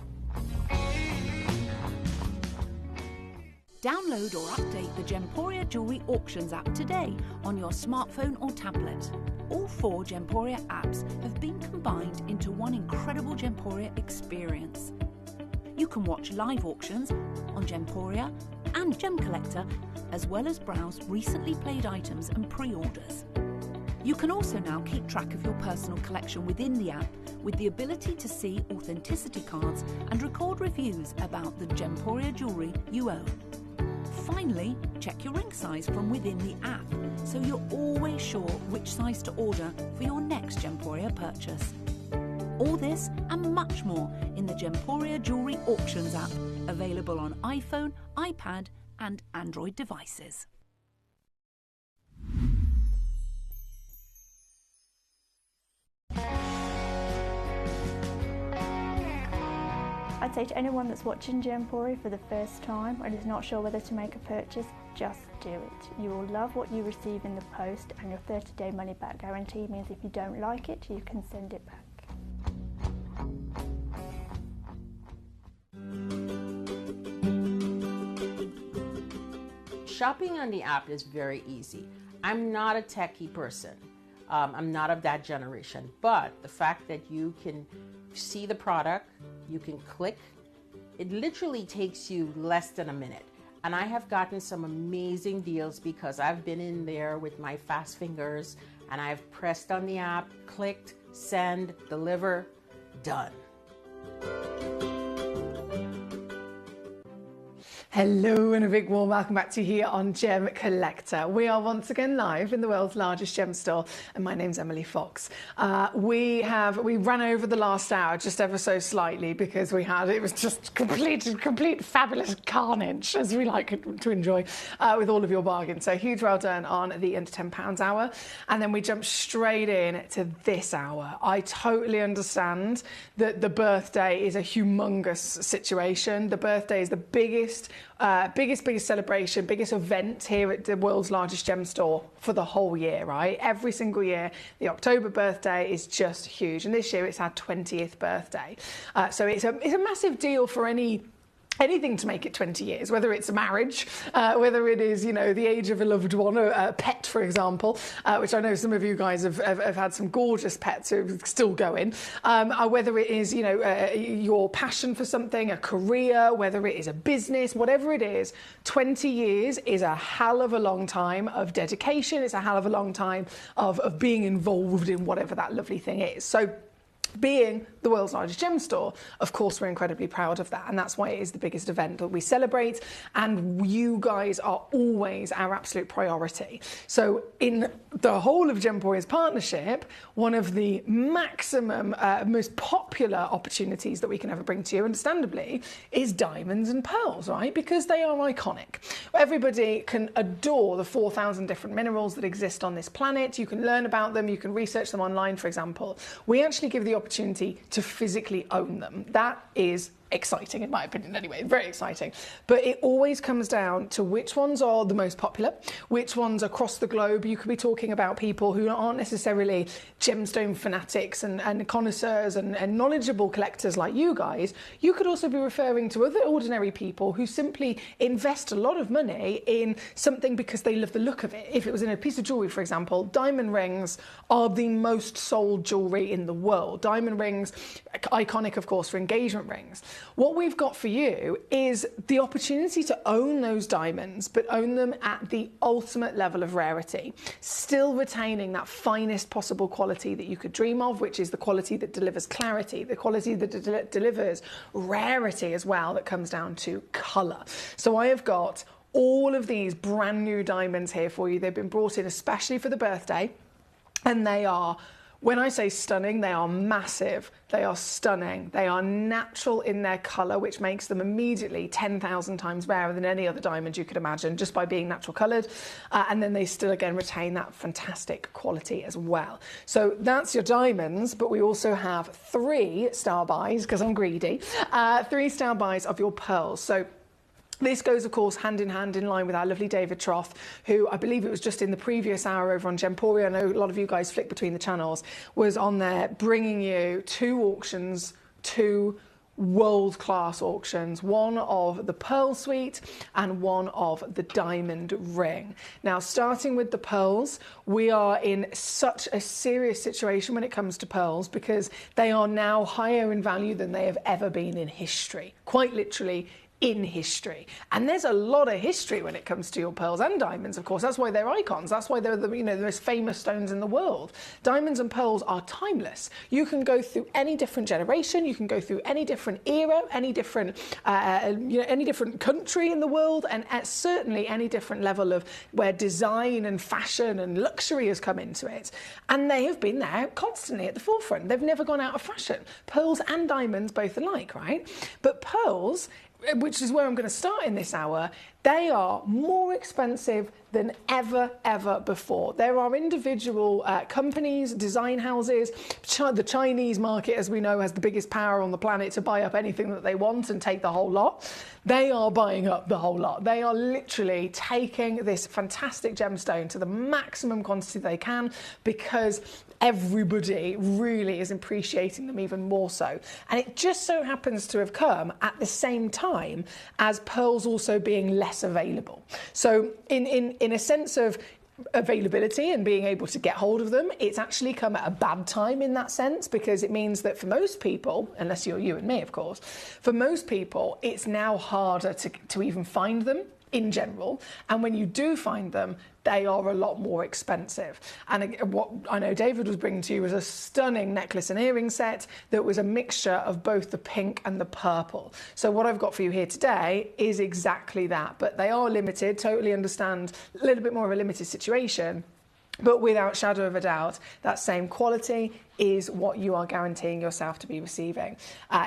Download or update the Gemporia Jewellery Auctions app today on your smartphone or tablet. All 4 Gemporia apps have been combined into one incredible Gemporia experience. You can watch live auctions on Gemporia and Gemcollector, as well as browse recently played items and pre-orders. You can also now keep track of your personal collection within the app, with the ability to see authenticity cards and record reviews about the Gemporia jewellery you own. Finally, check your ring size from within the app, so you're always sure which size to order for your next Gemporia purchase. All this and much more in the Gemporia Jewellery Auctions app, available on iPhone, iPad and Android devices. I'd say to anyone that's watching Gemporia for the first time and is not sure whether to make a purchase, just do it. You will love what you receive in the post, and your 30-day money-back guarantee means if you don't like it, you can send it back. shopping on the app is very easy. I'm not a techie person. I'm not of that generation, but the fact that you can see the product, you can click, it literally takes you less than a minute. And I have gotten some amazing deals because I've been in there with my fast fingers and I've pressed on the app, clicked, send, deliver, done. Hello and a big warm welcome back to you here on Gemcollector. We are once again live in the world's largest gem store, and my name's Emily Fox. We ran over the last hour just ever so slightly because it was just complete fabulous carnage, as we like to enjoy with all of your bargains. So huge well done on the under £10 hour, and then we jump straight in to this hour. I totally understand that the birthday is a humongous situation. The birthday is the biggest celebration, biggest event here at the world's largest gem store for the whole year, right? Every single year, the October birthday is just huge. And this year it's our 20th birthday. So it's a massive deal for anything to make it 20 years, whether it's a marriage, whether it is, the age of a loved one, a pet, for example, which I know some of you guys have had some gorgeous pets who are still going, whether it is, your passion for something, a career, whether it is a business, whatever it is, 20 years is a hell of a long time of dedication. It's a hell of a long time of being involved in whatever that lovely thing is. So, being the world's largest gem store, of course, we're incredibly proud of that. And that's why it is the biggest event that we celebrate. And you guys are always our absolute priority. So in the whole of Gemporia's partnership, one of the maximum, most popular opportunities that we can ever bring to you, understandably, is diamonds and pearls, right? Because they are iconic. Everybody can adore the 4,000 different minerals that exist on this planet. You can learn about them. You can research them online, for example. We actually give the opportunity to physically own them. That is exciting, in my opinion anyway, very exciting. But it always comes down to which ones are the most popular, which ones across the globe. You could be talking about people who aren't necessarily gemstone fanatics and connoisseurs and knowledgeable collectors like you guys. You could also be referring to other ordinary people who simply invest a lot of money in something because they love the look of it. If it was in a piece of jewellery, for example, diamond rings are the most sold jewellery in the world. Diamond rings, iconic of course for engagement rings. What we've got for you is the opportunity to own those diamonds, but own them at the ultimate level of rarity, still retaining that finest possible quality that you could dream of, which is the quality that delivers clarity, the quality that delivers rarity as well, that comes down to colour. So I have got all of these brand new diamonds here for you. They've been brought in especially for the birthday, and they are, when I say stunning, they are massive, they are stunning, they are natural in their colour, which makes them immediately 10,000 times rarer than any other diamond you could imagine, just by being natural coloured. And then they still, again, retain that fantastic quality as well. So that's your diamonds, but we also have 3 star buys, because I'm greedy, 3 star buys of your pearls. So this goes, of course, hand in line with our lovely David Troth, who I believe it was just in the previous hour over on Gemporia. I know a lot of you guys flick between the channels, was on there bringing you 2 auctions, 2 world-class auctions, one of the pearl suite and one of the diamond ring. Now, starting with the pearls, we are in such a serious situation when it comes to pearls because they are now higher in value than they have ever been in history, quite literally in history. And there's a lot of history when it comes to your pearls and diamonds, of course. That's why they're icons. That's why they're the most famous stones in the world. Diamonds and pearls are timeless. You can go through any different generation, you can go through any different era, any different any different country in the world, and at certainly any different level of where design and fashion and luxury has come into it. And they have been there constantly at the forefront. They've never gone out of fashion. Pearls and diamonds both alike, right? But pearls, which is where I'm going to start in this hour, they are more expensive than ever before. There are individual companies, design houses. The Chinese market, as we know, has the biggest power on the planet to buy up anything that they want and take the whole lot. They are buying up the whole lot. They are literally taking this fantastic gemstone to the maximum quantity they can because everybody really is appreciating them even more so. And it just so happens to have come at the same time as pearls also being less less available. So in a sense of availability and being able to get hold of them, it's actually come at a bad time in that sense, because it means that for most people, unless you're you and me, of course, for most people, it's now harder to even find them in general. And when you do find them, they are a lot more expensive. And what I know David was bringing to you was a stunning necklace and earring set that was a mixture of both the pink and the purple. So what I've got for you here today is exactly that, but they are limited. Totally understand a little bit more of a limited situation, but without shadow of a doubt, that same quality is what you are guaranteeing yourself to be receiving.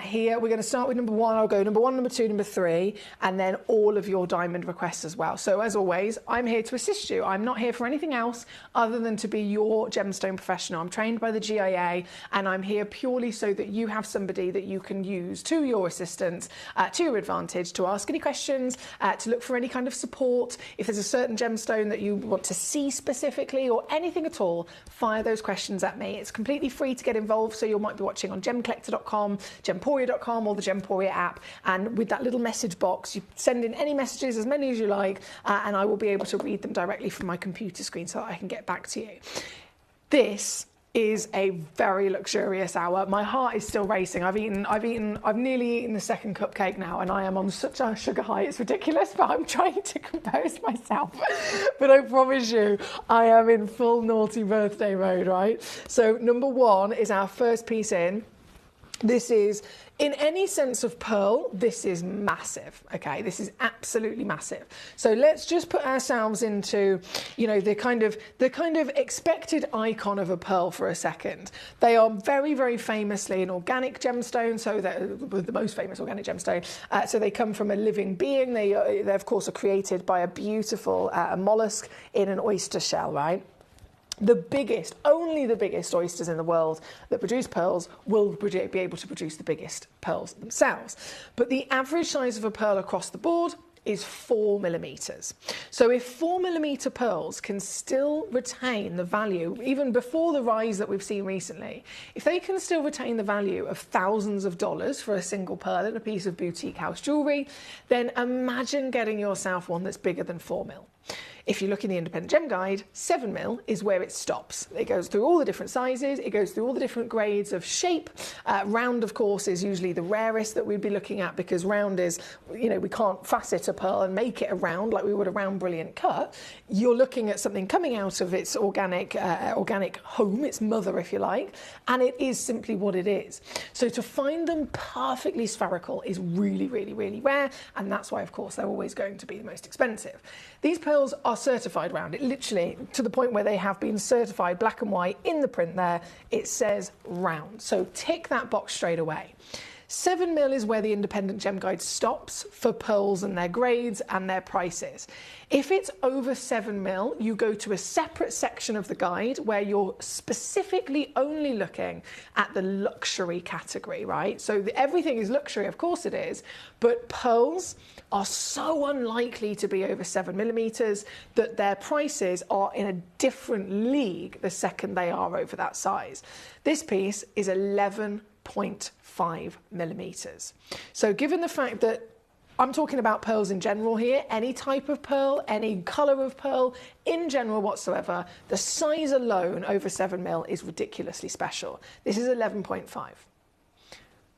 Here, we're going to start with number 1. I'll go number 1, number 2, number 3, and then all of your diamond requests as well. So as always, I'm here to assist you. I'm not here for anything else other than to be your gemstone professional. I'm trained by the GIA, and I'm here purely so that you have somebody that you can use to your assistance, to your advantage, to ask any questions, to look for any kind of support. If there's a certain gemstone that you want to see specifically or anything at all, fire those questions at me. It's completely free to get involved, so you might be watching on gemcollector.com, gemporia.com, or the Gemporia app, and with that little message box you send in any messages, as many as you like, and I will be able to read them directly from my computer screen so that I can get back to you. This is a very luxurious hour. My heart is still racing. I've nearly eaten the second cupcake now, and I am on such a sugar high, it's ridiculous, but I'm trying to compose myself. But I promise you, I am in full naughty birthday mode, right? So number 1 is our first piece in. This is, in any sense of pearl, this is massive, okay? This is absolutely massive. So let's just put ourselves into, you know, the kind of expected icon of a pearl for a second. They are very, very famously an organic gemstone, so they're the most famous organic gemstone. So they come from a living being. They of course, are created by a beautiful mollusk in an oyster shell, right? The biggest, only the biggest oysters in the world that produce pearls will be able to produce the biggest pearls themselves. But the average size of a pearl across the board is 4 millimeters. So if 4mm pearls can still retain the value, even before the rise that we've seen recently, if they can still retain the value of thousands of dollars for a single pearl in a piece of boutique house jewellery, then imagine getting yourself one that's bigger than 4mm. If you look in the Independent Gem Guide, 7mm is where it stops. It goes through all the different sizes, it goes through all the different grades of shape. Round, of course, is usually the rarest that we'd be looking at, because round is, you know, we can't facet a pearl and make it a round like we would a round brilliant cut. You're looking at something coming out of its organic home, its mother, if you like, and it is simply what it is. So to find them perfectly spherical is really, really, really rare, and that's why, of course, they're always going to be the most expensive. These pearls are certified round. It literally, to the point where they have been certified black and white in the print there, it says round. So tick that box straight away. 7mm is where the Independent Gem Guide stops for pearls and their grades and their prices. If it's over 7mm, you go to a separate section of the guide where you're specifically only looking at the luxury category, right? So everything is luxury, of course it is, but pearls are so unlikely to be over 7mm that their prices are in a different league the second they are over that size. This piece is 11.5mm. So given the fact that I'm talking about pearls in general here, any type of pearl, any colour of pearl, in general whatsoever, the size alone over 7mm is ridiculously special. This is 11.5.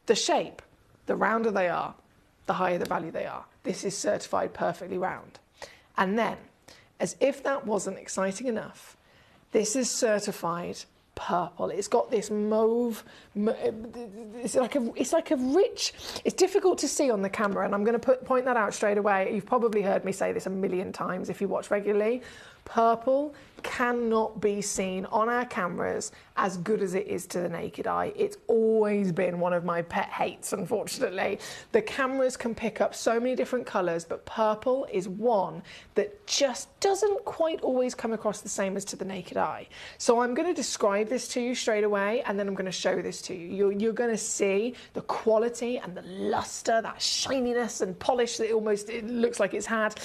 The shape, the rounder they are, the higher the value they are. This is certified perfectly round. And then, as if that wasn't exciting enough, this is certified purple. It's got this mauve, it's like a rich, it's difficult to see on the camera, and I'm going to point that out straight away. You've probably heard me say this a million times if you watch regularly. Purple cannot be seen on our cameras as good as it is to the naked eye. It's always been one of my pet hates, unfortunately. The cameras can pick up so many different colours, but purple is one that just doesn't quite always come across the same as to the naked eye. So I'm going to describe this to you straight away, and then I'm going to show this to you. You're going to see the quality and the lustre, that shininess and polish that it looks like it's had,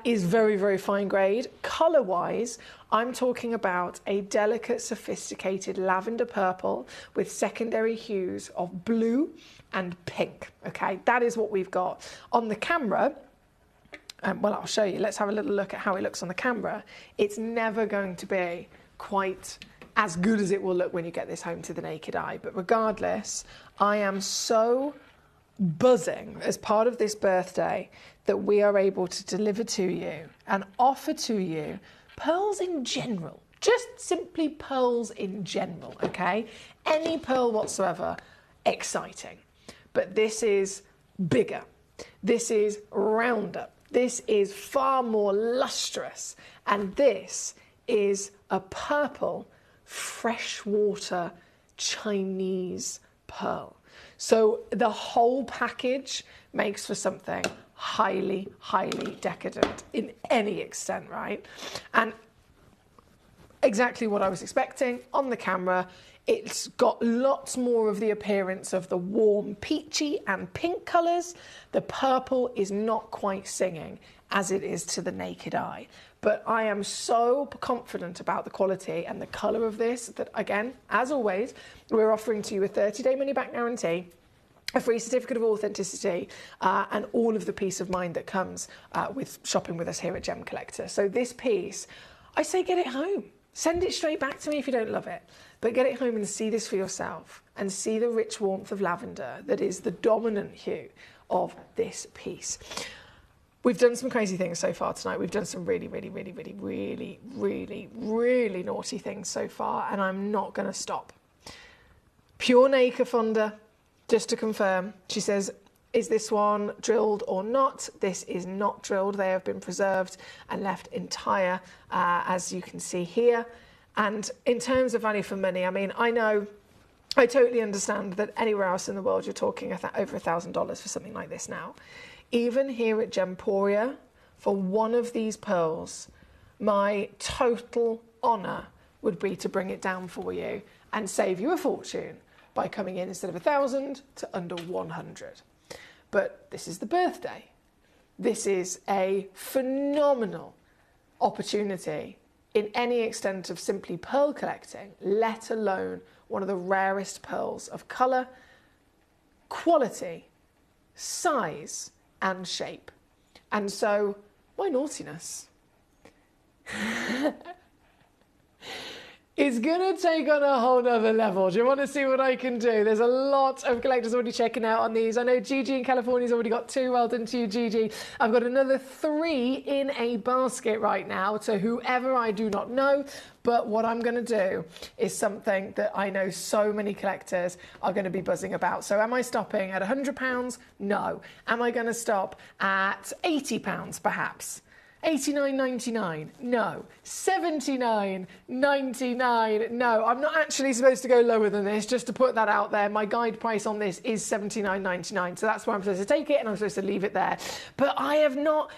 is very, very fine grade. Colour-wise, I'm talking about a delicate, sophisticated lavender purple with secondary hues of blue and pink, okay? That is what we've got. On the camera, well, I'll show you. Let's have a little look at how it looks on the camera. It's never going to be quite as good as it will look when you get this home to the naked eye. But regardless, I am so buzzing as part of this birthday that we are able to deliver to you and offer to you pearls in general. Just simply pearls in general, okay? Any pearl whatsoever, exciting. But this is bigger. This is rounder. This is far more lustrous. And this is a purple freshwater Chinese pearl. So the whole package makes for something highly, highly decadent in any extent, right? And exactly what I was expecting on the camera. It's got lots more of the appearance of the warm peachy and pink colours. The purple is not quite singing as it is to the naked eye. But I am so confident about the quality and the colour of this that, again, as always, we're offering to you a 30-day money-back guarantee, a free certificate of authenticity, and all of the peace of mind that comes with shopping with us here at Gemcollector. So this piece, I say get it home. Send it straight back to me if you don't love it. But get it home and see this for yourself and see the rich warmth of lavender that is the dominant hue of this piece. We've done some crazy things so far tonight. We've done some really, really, really, really, really, really, really naughty things so far, and I'm not going to stop. Pure nacre funder, just to confirm. She says, is this one drilled or not? This is not drilled. They have been preserved and left entire, as you can see here. And in terms of value for money, I mean, I totally understand that anywhere else in the world you're talking over $1,000 for something like this now. Even here at Gemporia, for one of these pearls, my total honour would be to bring it down for you and save you a fortune by coming in instead of 1,000 to under 100. But this is the birthday. This is a phenomenal opportunity in any extent of simply pearl collecting, let alone one of the rarest pearls of colour, quality, size and shape. And so, why naughtiness? It's going to take on a whole nother level. Do you want to see what I can do? There's a lot of collectors already checking out on these. I know Gigi in California's already got 2. Well done to you, Gigi. I've got another 3 in a basket right now to whoever I do not know. But what I'm going to do is something that I know so many collectors are going to be buzzing about. So am I stopping at £100? No. Am I going to stop at £80 perhaps? $89.99, no. $79.99, no. I'm not actually supposed to go lower than this, just to put that out there. My guide price on this is $79.99, so that's where I'm supposed to take it, and I'm supposed to leave it there. But I've not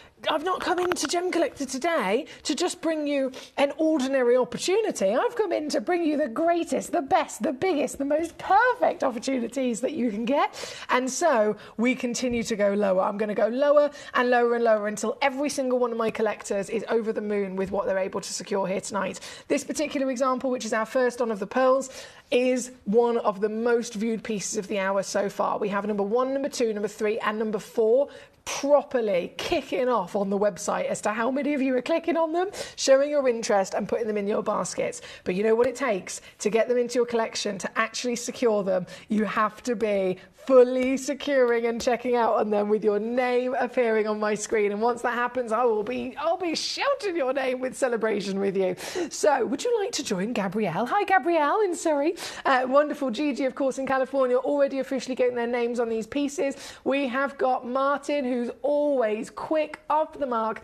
come into Gemcollector today to just bring you an ordinary opportunity. I've come in to bring you the greatest, the best, the biggest, the most perfect opportunities that you can get. And so we continue to go lower. I'm going to go lower and lower and lower until every single one of my collectors is over the moon with what they're able to secure here tonight. This particular example, which is our first on of the pearls, is one of the most viewed pieces of the hour so far. We have number 1, number 2, number 3 and number 4 properly kicking off on the website as to how many of you are clicking on them, showing your interest and putting them in your baskets. But you know what it takes to get them into your collection, to actually secure them? You have to be fully securing and checking out on them with your name appearing on my screen. And once that happens, I'll be shouting your name with celebration with you. So would you like to join Gabrielle? Hi, Gabrielle in Surrey. Wonderful. Gigi, of course, in California, already officially getting their names on these pieces. We have got Martin, who's always quick off the mark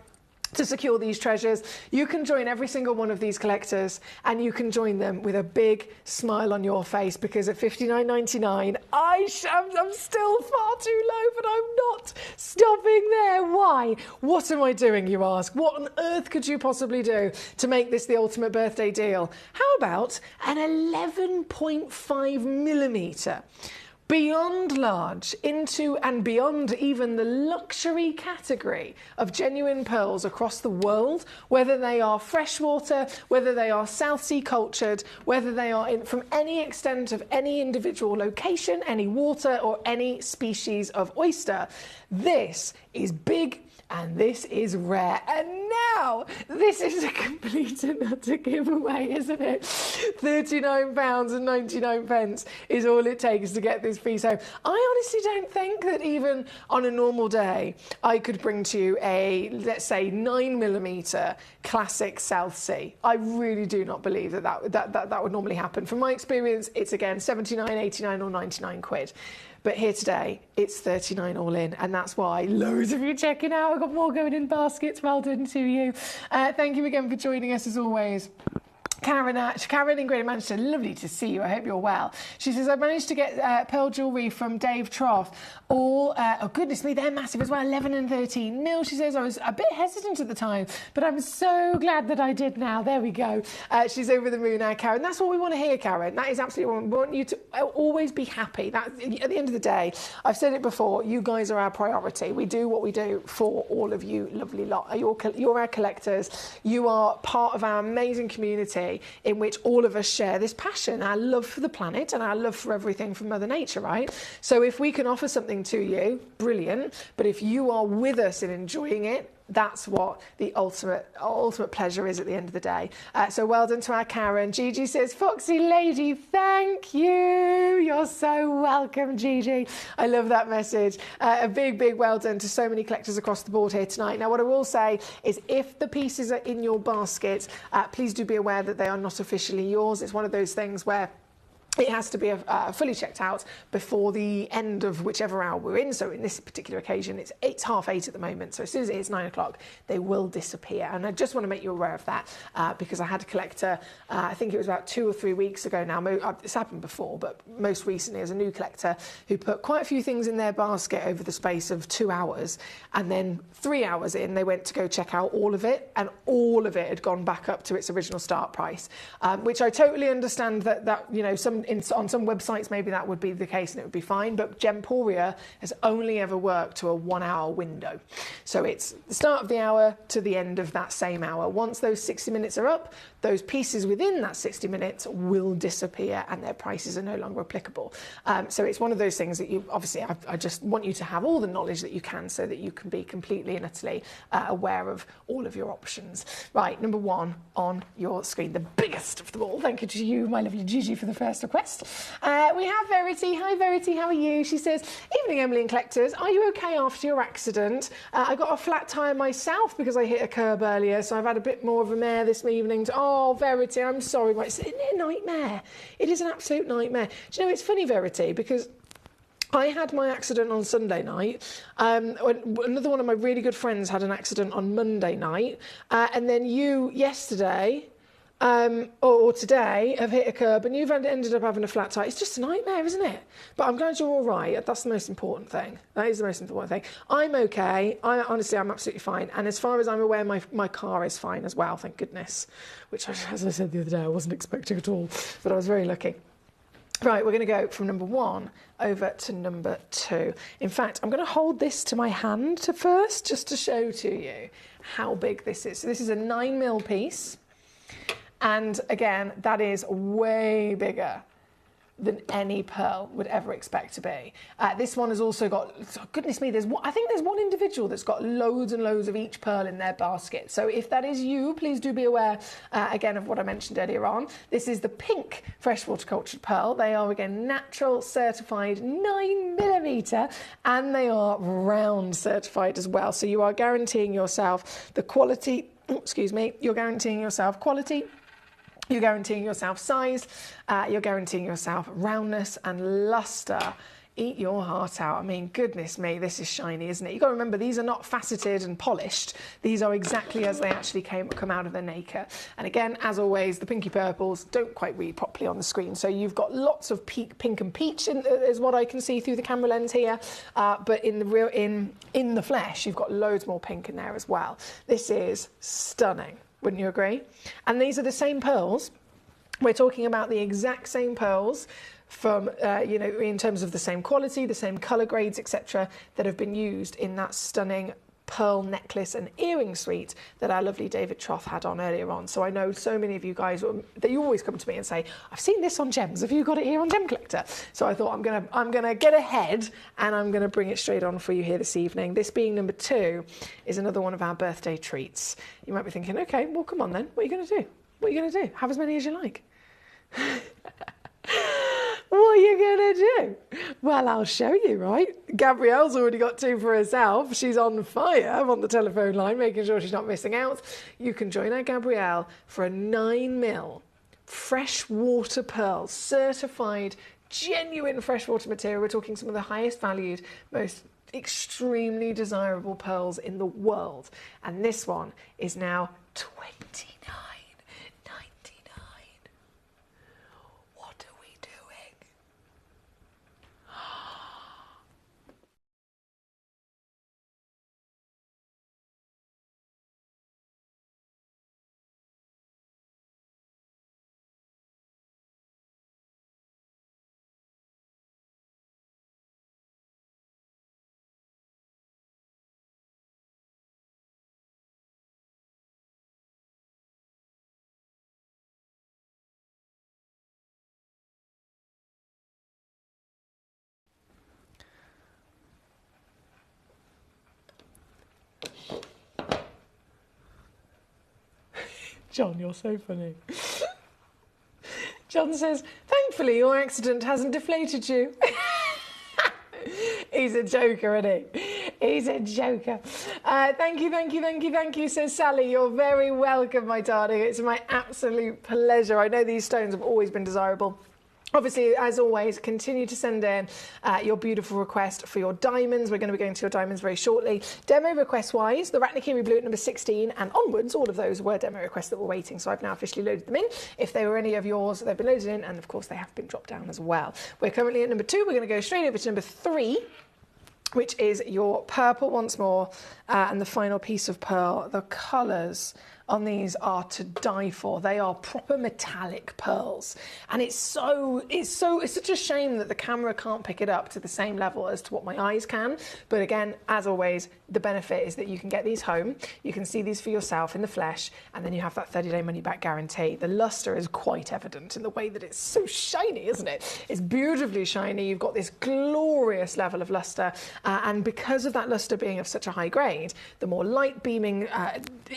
to secure these treasures. You can join every single one of these collectors, and you can join them with a big smile on your face, because at $59.99 I'm still far too low, but I'm not stopping there. Why? What am I doing, you ask? What on earth could you possibly do to make this the ultimate birthday deal? How about an 11.5 millimetre beyond large into and beyond even the luxury category of genuine pearls across the world, whether they are freshwater, whether they are South Sea cultured, whether they are from any extent of any individual location, any water or any species of oyster. This is big and this is rare. And now, this is a complete and utter giveaway, isn't it? £39.99 is all it takes to get this piece home. I honestly don't think that even on a normal day, I could bring to you a, let's say, 9mm classic South Sea. I really do not believe that would normally happen. From my experience, it's again 79, 89 or 99 quid. But here today, it's 39 all in, and that's why loads of you checking out. I've got more going in baskets. Well done to you. Thank you again for joining us as always. Karen in Greater Manchester, lovely to see you. I hope you're well. She says, I managed to get pearl jewellery from Dave Trough. All, oh goodness me, they're massive as well, 11 and 13 mil. She says, I was a bit hesitant at the time, but I'm so glad that I did now. There we go. She's over the moon now, Karen. That's what we want to hear, Karen. That is absolutely what we want you to always be happy. That, at the end of the day, I've said it before, you guys are our priority. We do what we do for all of you lovely lot. You're our collectors. You are part of our amazing community in which all of us share this passion, our love for the planet and our love for everything from Mother Nature, right? So if we can offer something to you, brilliant. But if you are with us in enjoying it, that's what the ultimate pleasure is at the end of the day. So well done to our Karen. Gigi says, Foxy Lady, thank you. You're so welcome, Gigi. I love that message. A big, big well done to so many collectors across the board here tonight. Now, what I will say is if the pieces are in your basket, please do be aware that they are not officially yours. It's one of those things where it has to be fully checked out before the end of whichever hour we're in. So in this particular occasion, it's 8:30 at the moment. So as soon as it is 9 o'clock, they will disappear. And I just want to make you aware of that because I had a collector, I think it was about 2 or 3 weeks ago now. It's happened before, but most recently as a new collector who put quite a few things in their basket over the space of 2 hours. And then 3 hours in, they went to go check out all of it. And all of it had gone back up to its original start price, which I totally understand that you know, on some websites maybe that would be the case and it would be fine, but Gemporia has only ever worked to a 1 hour window. So it's the start of the hour to the end of that same hour. Once those 60 minutes are up, those pieces within that 60 minutes will disappear and their prices are no longer applicable. So it's one of those things that you, obviously, I just want you to have all the knowledge that you can so that you can be completely and utterly aware of all of your options. Right, number one on your screen, the biggest of them all. Thank you to you, my lovely Gigi, for the first request. We have Verity. Hi, Verity, how are you? She says, evening, Emily and collectors. Are you okay after your accident? I got a flat tyre myself because I hit a curb earlier, so I've had a bit more of a mare this evening. Oh, Verity, I'm sorry. Isn't it a nightmare? It is an absolute nightmare. Do you know, it's funny, Verity, because I had my accident on Sunday night. Another one of my really good friends had an accident on Monday night. And then you, yesterday, or today, have hit a curb and you've ended up having a flat tyre. It's just a nightmare, isn't it? But I'm glad you're all right. That's the most important thing. That is the most important thing. I'm okay. Honestly, I'm absolutely fine. And as far as I'm aware, my car is fine as well, thank goodness. Which, as I said the other day, I wasn't expecting at all. But I was very lucky. Right, we're going to go from number one over to number two. In fact, I'm going to hold this to my hand first, just to show to you how big this is. So this is a 9mm piece. And again, that is way bigger than any pearl would ever expect to be. This one has also got, goodness me, I think there's one individual that's got loads and loads of each pearl in their basket. So if that is you, please do be aware, again, of what I mentioned earlier on. This is the pink freshwater cultured pearl. They are, again, natural certified 9mm, and they are round certified as well. So you are guaranteeing yourself the quality, you're guaranteeing yourself quality, you're guaranteeing yourself size, you're guaranteeing yourself roundness and lustre. Eat your heart out. I mean, goodness me, this is shiny, isn't it? You've got to remember, these are not faceted and polished. These are exactly as they actually come out of their nacre. And again, as always, the pinky purples don't quite read properly on the screen. So you've got lots of pink and peach is what I can see through the camera lens here. But in the flesh, you've got loads more pink in there as well. This is stunning. Wouldn't you agree? And these are the same pearls. We're talking about the exact same pearls from, in terms of the same quality, the same colour grades, etc., that have been used in that stunning pearl necklace and earring suite that our lovely David Troth had on earlier on. So I know so many of you guys that you always come to me and say, I've seen this on Gems, have you got it here on Gem Collector? So I thought I'm gonna get ahead and I'm gonna bring it straight on for you here this evening. This being number 2 is another one of our birthday treats. You might be thinking, okay, well come on then, what are you gonna do? What are you gonna do? Have as many as you like. What are you going to do? Well, I'll show you, right? Gabrielle's already got 2 for herself. She's on fire on the telephone line, making sure she's not missing out. You can join our Gabrielle for a 9mm freshwater pearl, certified, genuine freshwater material. We're talking some of the highest valued, most extremely desirable pearls in the world. And this one is now £29.99. What are we doing? John, you're so funny. John says, thankfully your accident hasn't deflated you. He's a joker, isn't he? He's a joker. Thank you, says Sally. You're very welcome, my darling. It's my absolute pleasure. I know these stones have always been desirable. Obviously, as always, continue to send in your beautiful request for your diamonds. We're going to be going to your diamonds very shortly. Demo request-wise, the Ratnakiri Blue at number 16 and onwards, all of those were demo requests that were waiting, so I've now officially loaded them in. If they were any of yours, they've been loaded in, and of course they have been dropped down as well. We're currently at number 2. We're going to go straight over to number 3, which is your purple once more, and the final piece of pearl. The colours on these are to die for. They are proper metallic pearls, and it's such a shame that the camera can't pick it up to the same level as to what my eyes can. But again, as always, the benefit is that you can get these home, you can see these for yourself in the flesh, and then you have that 30-day money-back guarantee. The luster is quite evident in the way that it's so shiny, isn't it? It's beautifully shiny. You've got this glorious level of luster, and because of that luster being of such a high grade, the more light beaming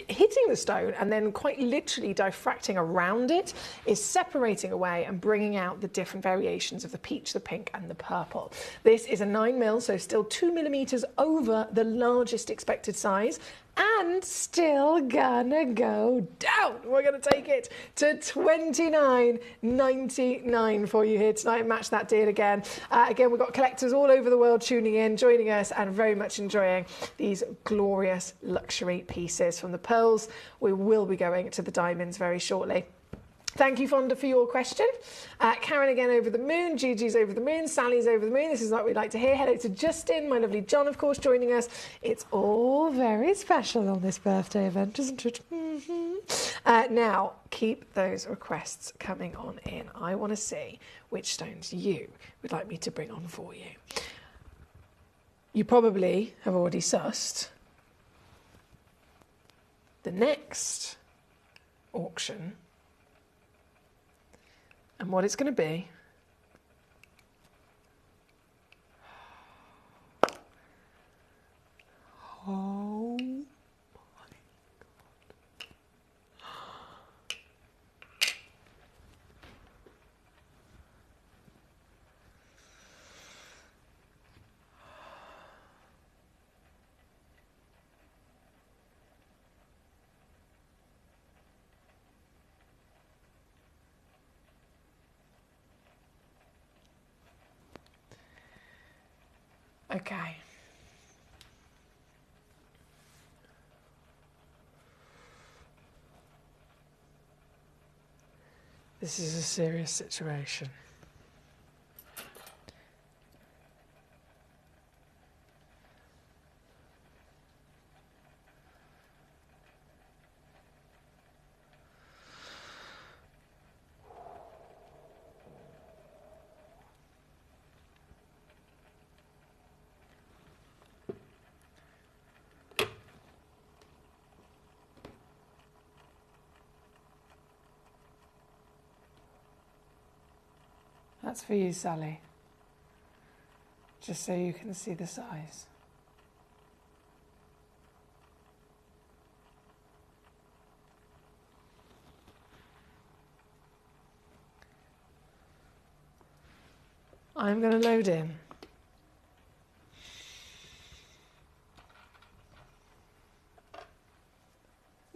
hitting the stone and then quite literally diffracting around it is separating away and bringing out the different variations of the peach, the pink and the purple. This is a 9mm, so still 2mm over the largest expected size, and still gonna go down. We're gonna take it to $29.99 for you here tonight. Match that deal again. Again, we've got collectors all over the world tuning in, joining us, and very much enjoying these glorious luxury pieces. From the pearls, we will be going to the diamonds very shortly. Thank you, Fonda, for your question. Karen again over the moon, Gigi's over the moon, Sally's over the moon. This is what we'd like to hear. Hello to Justin, my lovely John, of course, joining us. It's all very special on this birthday event, isn't it? Now, keep those requests coming on in. I want to see which stones you would like me to bring on for you. You probably have already sussed the next auction and what it's going to be. Oh my Okay. This is a serious situation. That's for you, Sally. Just so you can see the size. I'm going to load in.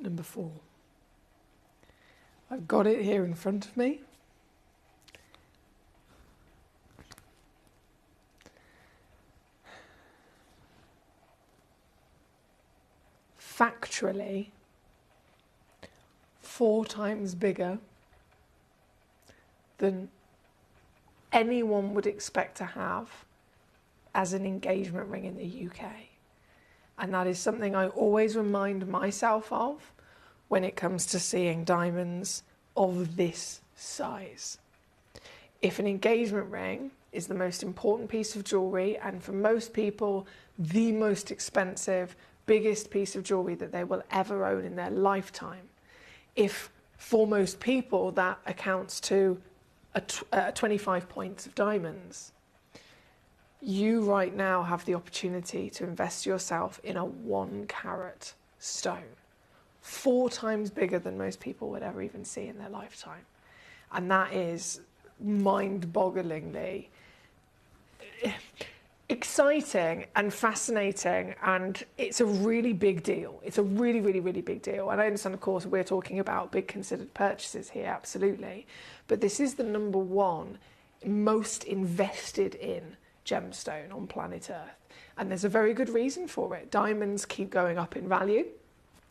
Number 4. I've got it here in front of me. Factually, 4 times bigger than anyone would expect to have as an engagement ring in the UK. And that is something I always remind myself of when it comes to seeing diamonds of this size. If an engagement ring is the most important piece of jewellery, and for most people, the most expensive, biggest piece of jewellery that they will ever own in their lifetime, if for most people that accounts to 25 points of diamonds, you right now have the opportunity to invest yourself in a 1 carat stone, 4 times bigger than most people would ever even see in their lifetime. And that is mind-bogglingly exciting and fascinating, and it's a really big deal. It's a really, really, really big deal. And I understand, of course, we're talking about big considered purchases here, absolutely. But this is the number 1 most invested in gemstone on planet Earth. And there's a very good reason for it. Diamonds keep going up in value.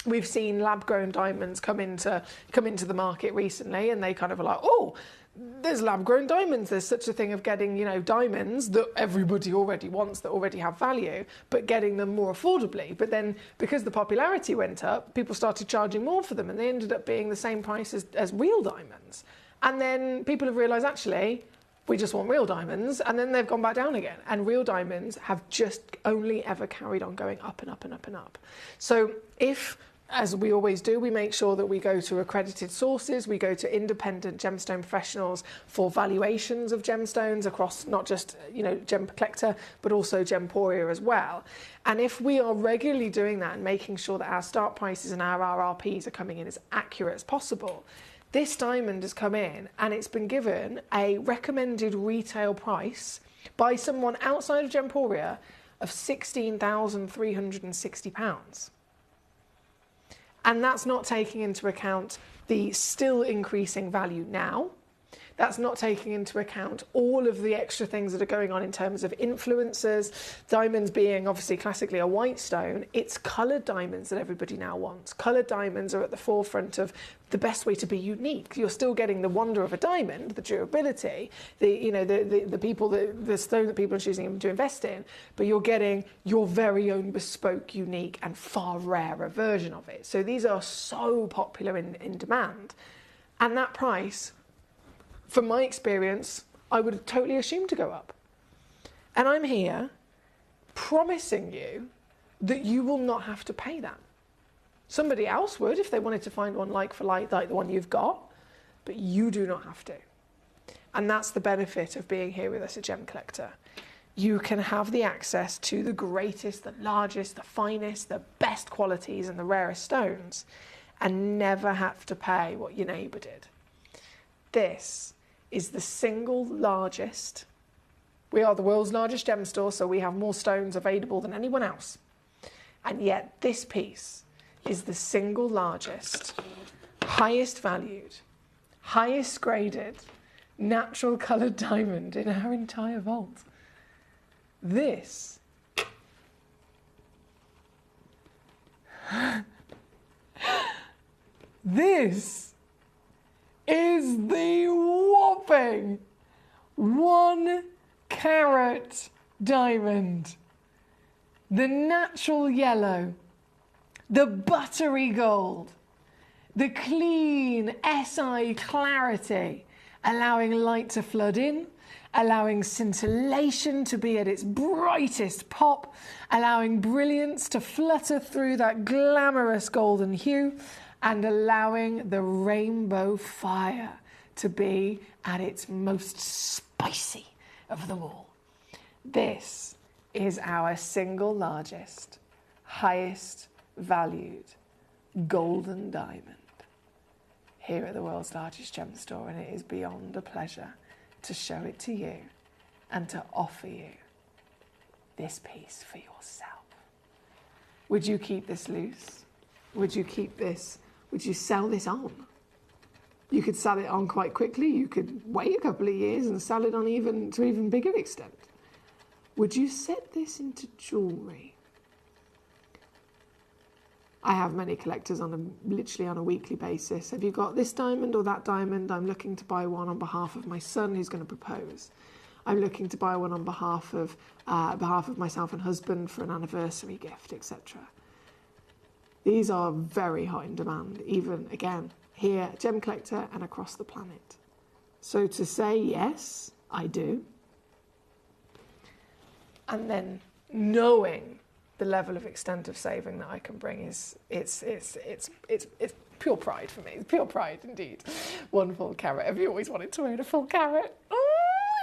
We've seen lab-grown diamonds come into the market recently, and they kind of are like, oh, there's lab-grown diamonds. There's such a thing of getting, diamonds that everybody already wants, that already have value, but getting them more affordably. But then, because the popularity went up, people started charging more for them, and they ended up being the same price as real diamonds. And then people have realised, actually, we just want real diamonds, and then they've gone back down again. And real diamonds have just only ever carried on going up and up and up and up. So if, as we always do, we make sure that we go to accredited sources, we go to independent gemstone professionals for valuations of gemstones across not just, Gemcollector, but also Gemporia as well. And if we are regularly doing that and making sure that our start prices and our RRPs are coming in as accurate as possible, this diamond has come in and it's been given a recommended retail price by someone outside of Gemporia of £16,360. And that's not taking into account the still increasing value now. That's not taking into account all of the extra things that are going on in terms of influencers. Diamonds being obviously classically a white stone, it's coloured diamonds that everybody now wants. Coloured diamonds are at the forefront of the best way to be unique. You're still getting the wonder of a diamond, the durability, the stone that people are choosing to invest in, but you're getting your very own bespoke, unique, and far rarer version of it. So these are so popular in demand. And that price, from my experience, I would totally assume to go up. And I'm here promising you that you will not have to pay that. Somebody else would if they wanted to find one like for like the one you've got, but you do not have to. And that's the benefit of being here with us at Gemcollector. You can have the access to the greatest, the largest, the finest, the best qualities and the rarest stones, and never have to pay what your neighbour did. This is the single largest. We are the world's largest gem store, so we have more stones available than anyone else. And yet this piece is the single largest, highest valued, highest graded, natural coloured diamond in our entire vault. This is the whopping 1 carat diamond. The natural yellow, the buttery gold, the clean SI clarity, allowing light to flood in, allowing scintillation to be at its brightest pop, allowing brilliance to flutter through that glamorous golden hue, and allowing the rainbow fire to be at its most spicy of them all. This is our single largest, highest valued golden diamond here at the world's largest gem store, and it is beyond a pleasure to show it to you and to offer you this piece for yourself. Would you keep this loose? Would you keep this? Would you sell this on? You could sell it on quite quickly. You could wait a couple of years and sell it on to even bigger extent. Would you set this into jewellery? I have many collectors literally on a weekly basis. Have you got this diamond or that diamond? I'm looking to buy one on behalf of my son who's going to propose. I'm looking to buy one on behalf of myself and husband for an anniversary gift, etc. These are very hot in demand, even, again, here at Gemcollector and across the planet. So to say, yes, I do, and then knowing the level of extent of saving that I can bring it's pure pride for me. It's pure pride indeed. One full carat. Have you always wanted to own a full carat?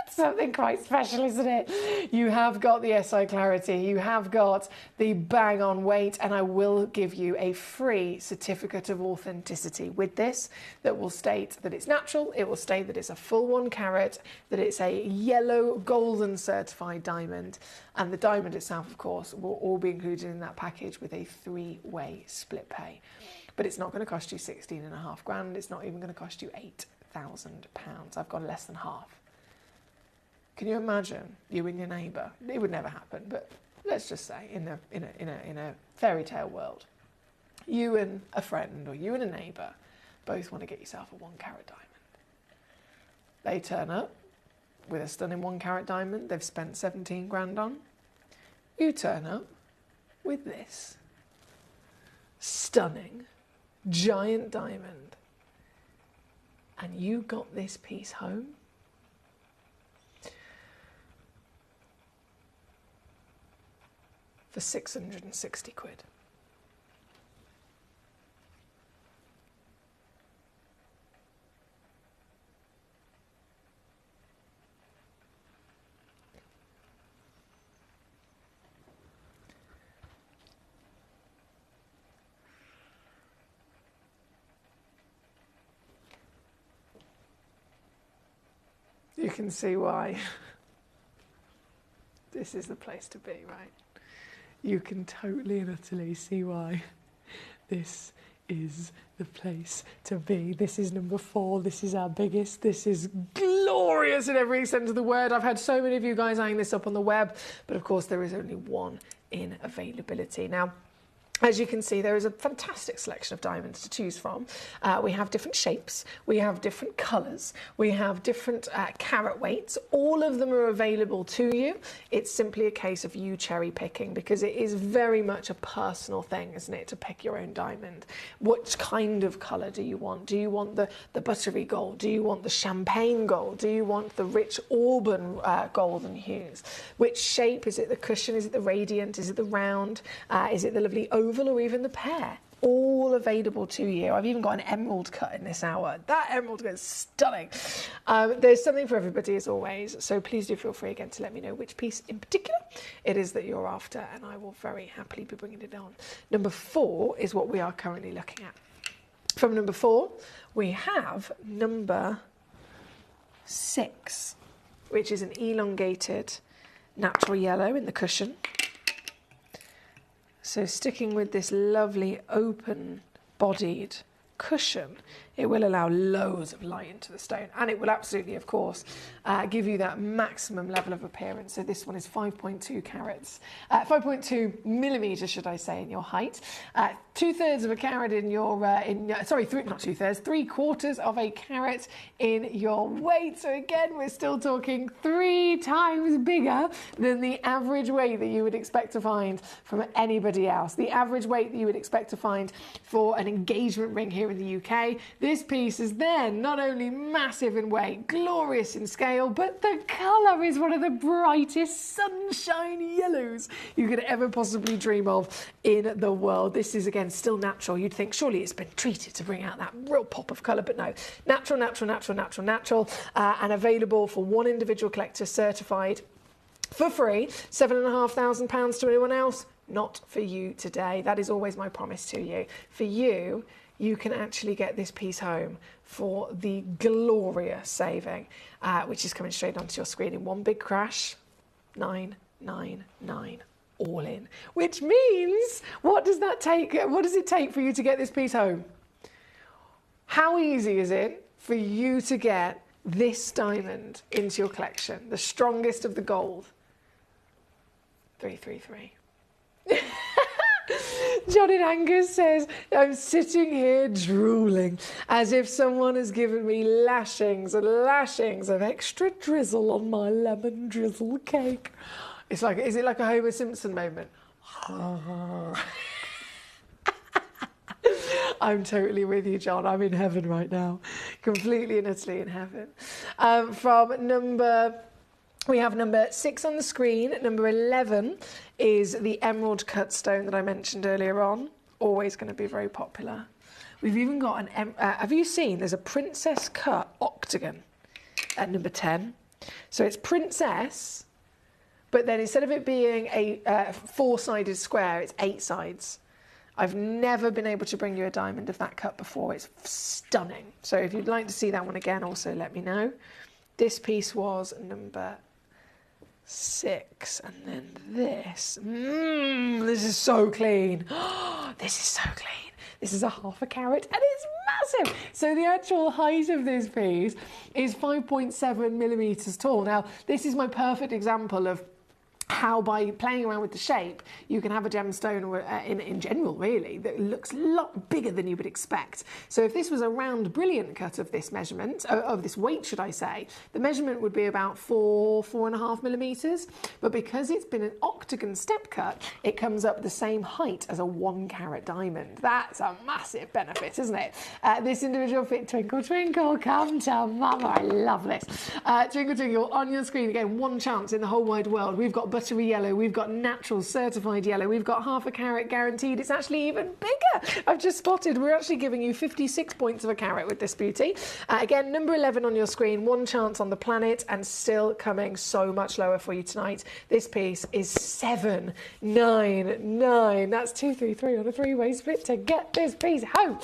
It's something quite special, isn't it? You have got the SI clarity, you have got the bang on weight, and I will give you a free certificate of authenticity with this that will state that it's natural, it will state that it's a full 1 carat, that it's a yellow golden certified diamond, and the diamond itself, of course, will all be included in that package with a 3-way split pay. But it's not going to cost you 16.5 grand, it's not even going to cost you £8,000. I've gone less than half. Can you imagine you and your neighbour? It would never happen, but let's just say in a fairy tale world, you and a friend or you and a neighbour both want to get yourself a 1 carat diamond. They turn up with a stunning 1 carat diamond they've spent 17 grand on. You turn up with this stunning giant diamond, and you got this piece home for 660 quid. You can see why this is the place to be, right? You can totally and utterly see why this is the place to be. This is number 4. This is our biggest. This is glorious in every sense of the word. I've had so many of you guys eyeing this up on the web, but of course there is only one in availability. Now, as you can see, there is a fantastic selection of diamonds to choose from. We have different shapes, we have different colours, we have different carat weights. All of them are available to you. It's simply a case of you cherry picking, because it is very much a personal thing, isn't it, to pick your own diamond. What kind of colour do you want? Do you want the buttery gold? Do you want the champagne gold? Do you want the rich auburn golden hues? Which shape? Is it the cushion? Is it the radiant? Is it the round? Is it the lovely oval, or even the pear? All available to you. I've even got an emerald cut in this hour. That emerald cut is stunning. There's something for everybody, as always, so please do feel free again to let me know which piece in particular it is that you're after, and I will very happily be bringing it on. Number 4 is what we are currently looking at. From number 4, we have number 6, which is an elongated natural yellow in the cushion. So sticking with this lovely open-bodied cushion, it will allow loads of light into the stone, and it will absolutely, of course, give you that maximum level of appearance. So this one is 5.2 carats, 5.2 millimeters, should I say, in your height, 2/3 of a carat in your, not 2/3, 3/4 of a carat in your weight. So again, we're still talking 3 times bigger than the average weight that you would expect to find from anybody else. The average weight that you would expect to find for an engagement ring here here in the UK. This piece is then not only massive in weight, glorious in scale, but the colour is one of the brightest sunshine yellows you could ever possibly dream of in the world. This is, again, still natural. You'd think surely it's been treated to bring out that real pop of colour, but no. Natural, natural, natural, natural, natural, and available for one individual collector, certified for free. £7,500 to anyone else? Not for you today. That is always my promise to you. For you, you can actually get this piece home for the glorious saving, which is coming straight onto your screen in one big crash. 999 all in. Which means, what does that take? What does it take for you to get this piece home? How easy is it for you to get this diamond into your collection, the strongest of the gold? 333. John in Angus says, I'm sitting here drooling as if someone has given me lashings and lashings of extra drizzle on my lemon drizzle cake. It's like, is it like a Homer Simpson moment? I'm totally with you, John. I'm in heaven right now. Completely and utterly in heaven. We have number 6 on the screen. Number 11 is the emerald cut stone that I mentioned earlier on. Always going to be very popular. We've even got an... have you seen? There's a princess cut octagon at number 10. So it's princess, but then instead of it being a 4-sided square, it's 8 sides. I've never been able to bring you a diamond of that cut before. It's stunning. So if you'd like to see that one again, also let me know. This piece was number 6, and then this. This is so clean. This is so clean. This is a 0.5 carat, and it's massive. So the actual height of this piece is 5.7 millimeters tall. Now, this is my perfect example of how, by playing around with the shape, you can have a gemstone in general, really, that looks a lot bigger than you would expect. So if this was a round, brilliant cut of this measurement, of this weight, should I say, the measurement would be about 4.5 millimeters. But because it's been an octagon step cut, it comes up the same height as a 1 carat diamond. That's a massive benefit, isn't it? This individual fit, twinkle, twinkle, come to mama. I love this. Twinkle, twinkle, on your screen again, one chance in the whole wide world. We've got buttery yellow, we've got natural certified yellow, we've got 0.5 carat guaranteed. It's actually even bigger. I've just spotted we're actually giving you 56 points of a carat with this beauty. Again, number 11 on your screen, one chance on the planet, and still coming so much lower for you tonight. This piece is 799. That's 233 on a 3-way split to get this piece home.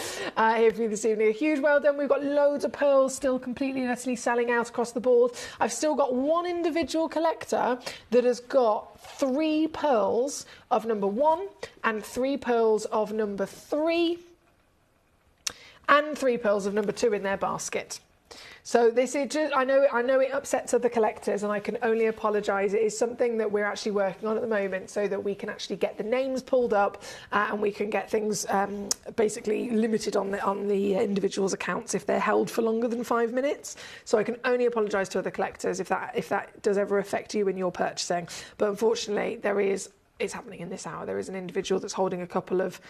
Here for you this evening. A huge well done. We've got loads of pearls still completely and utterly selling out across the board. I've still got one individual collector that has got 3 pearls of number 1 and 3 pearls of number 3 and 3 pearls of number 2 in their basket. So this is just, I know it upsets other collectors, and I can only apologise. It is something that we're actually working on at the moment so that we can actually get the names pulled up and we can get things basically limited on the individuals' accounts if they're held for longer than 5 minutes. So I can only apologise to other collectors if that does ever affect you when you're purchasing. But unfortunately, it's happening in this hour. There is an individual that's holding a couple of,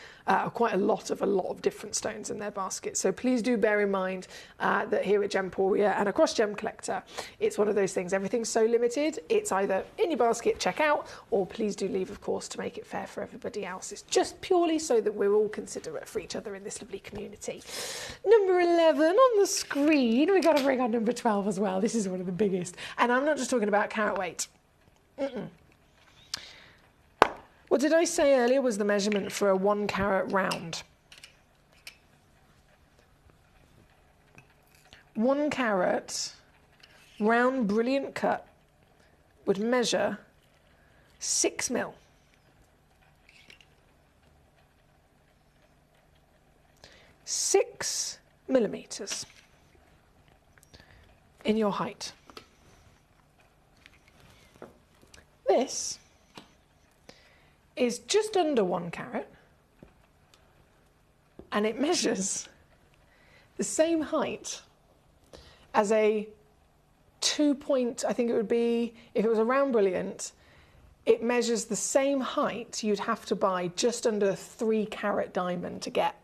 quite a lot of different stones in their basket. So please do bear in mind that here at Gemporia and across Gemcollector, it's one of those things. Everything's so limited. It's either in your basket, check out, or please do leave, of course, to make it fair for everybody else. It's just purely so that we're all considerate for each other in this lovely community. Number 11 on the screen. We've got to bring on number 12 as well. This is one of the biggest. And I'm not just talking about carat weight. What did I say earlier was the measurement for a 1 carat round? 1 carat round brilliant cut would measure 6 mil. 6 millimeters in your height. This is just under 1 carat, and it measures the same height as a 2-point, I think it would be, if it was a round brilliant, it measures the same height you'd have to buy just under a 3 carat diamond to get.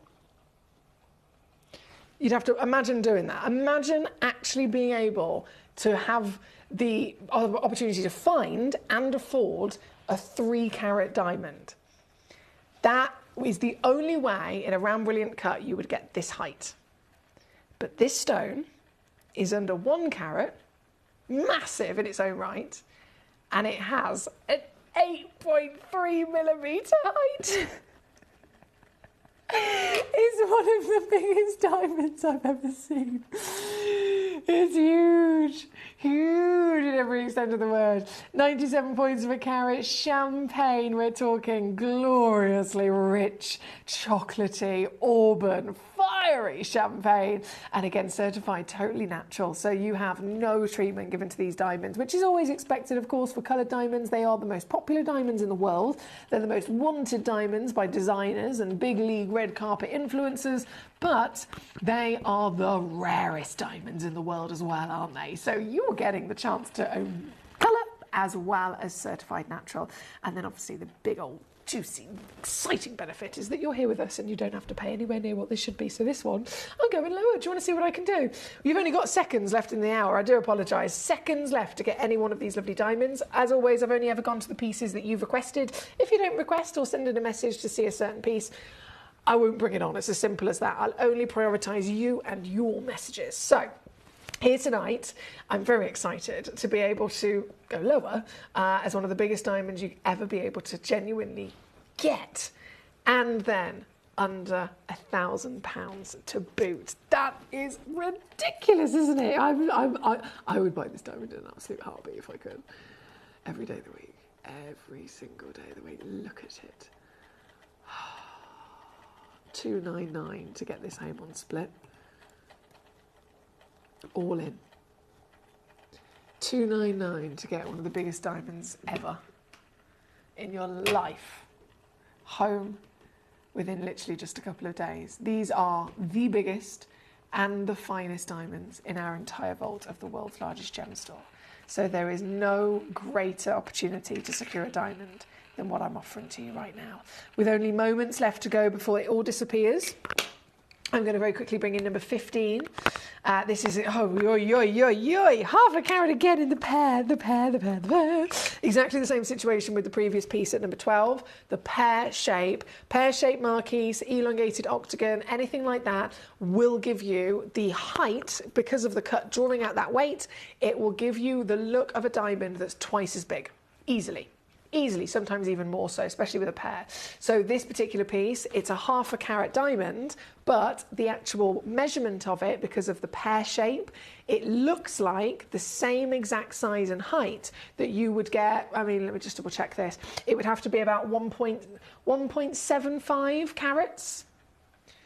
You'd have to imagine doing that. Imagine actually being able to have the opportunity to find and afford a 3-carat diamond. That is the only way in a round brilliant cut you would get this height. But this stone is under 1 carat, massive in its own right, and it has an 8.3 millimetre height. It's one of the biggest diamonds I've ever seen. It's huge, huge in every extent of the word. 97 points of a carat, champagne. We're talking gloriously rich, chocolatey, auburn, fiery champagne. And again, certified totally natural. So you have no treatment given to these diamonds, which is always expected, of course, for coloured diamonds. They are the most popular diamonds in the world. They're the most wanted diamonds by designers and big league red carpet influencers. But they are the rarest diamonds in the world as well, aren't they? So you're getting the chance to own colour as well as certified natural. And then obviously the big old juicy, exciting benefit is that you're here with us and you don't have to pay anywhere near what this should be. So this one, I'm going lower. Do you want to see what I can do? You've only got seconds left in the hour. I do apologise. Seconds left to get any one of these lovely diamonds. As always, I've only ever gone to the pieces that you've requested. If you don't request or send in a message to see a certain piece, I won't bring it on. It's as simple as that. I'll only prioritise you and your messages. So here tonight, I'm very excited to be able to go lower as one of the biggest diamonds you'd ever be able to genuinely get. And then under £1,000 to boot. That is ridiculous, isn't it? I would buy this diamond in an absolute heartbeat if I could. Every day of the week. Every single day of the week. Look at it. $299 to get this home on split. All in. $299 to get one of the biggest diamonds ever in your life home within literally just a couple of days. These are the biggest and the finest diamonds in our entire vault of the world's largest gem store. So there is no greater opportunity to secure a diamond than what I'm offering to you right now. With only moments left to go before it all disappears, I'm going to very quickly bring in number 15. This is, half a carat again in the pair. Exactly the same situation with the previous piece at number 12. The pear shape marquise, elongated octagon, anything like that will give you the height, because of the cut drawing out that weight, it will give you the look of a diamond that's twice as big, easily, sometimes even more so, especially with a pair. So this particular piece, it's a half a carat diamond, but the actual measurement of it, because of the pear shape, it looks like the same exact size and height that you would get. I mean, let me just double check this. It would have to be about 1.75 carats.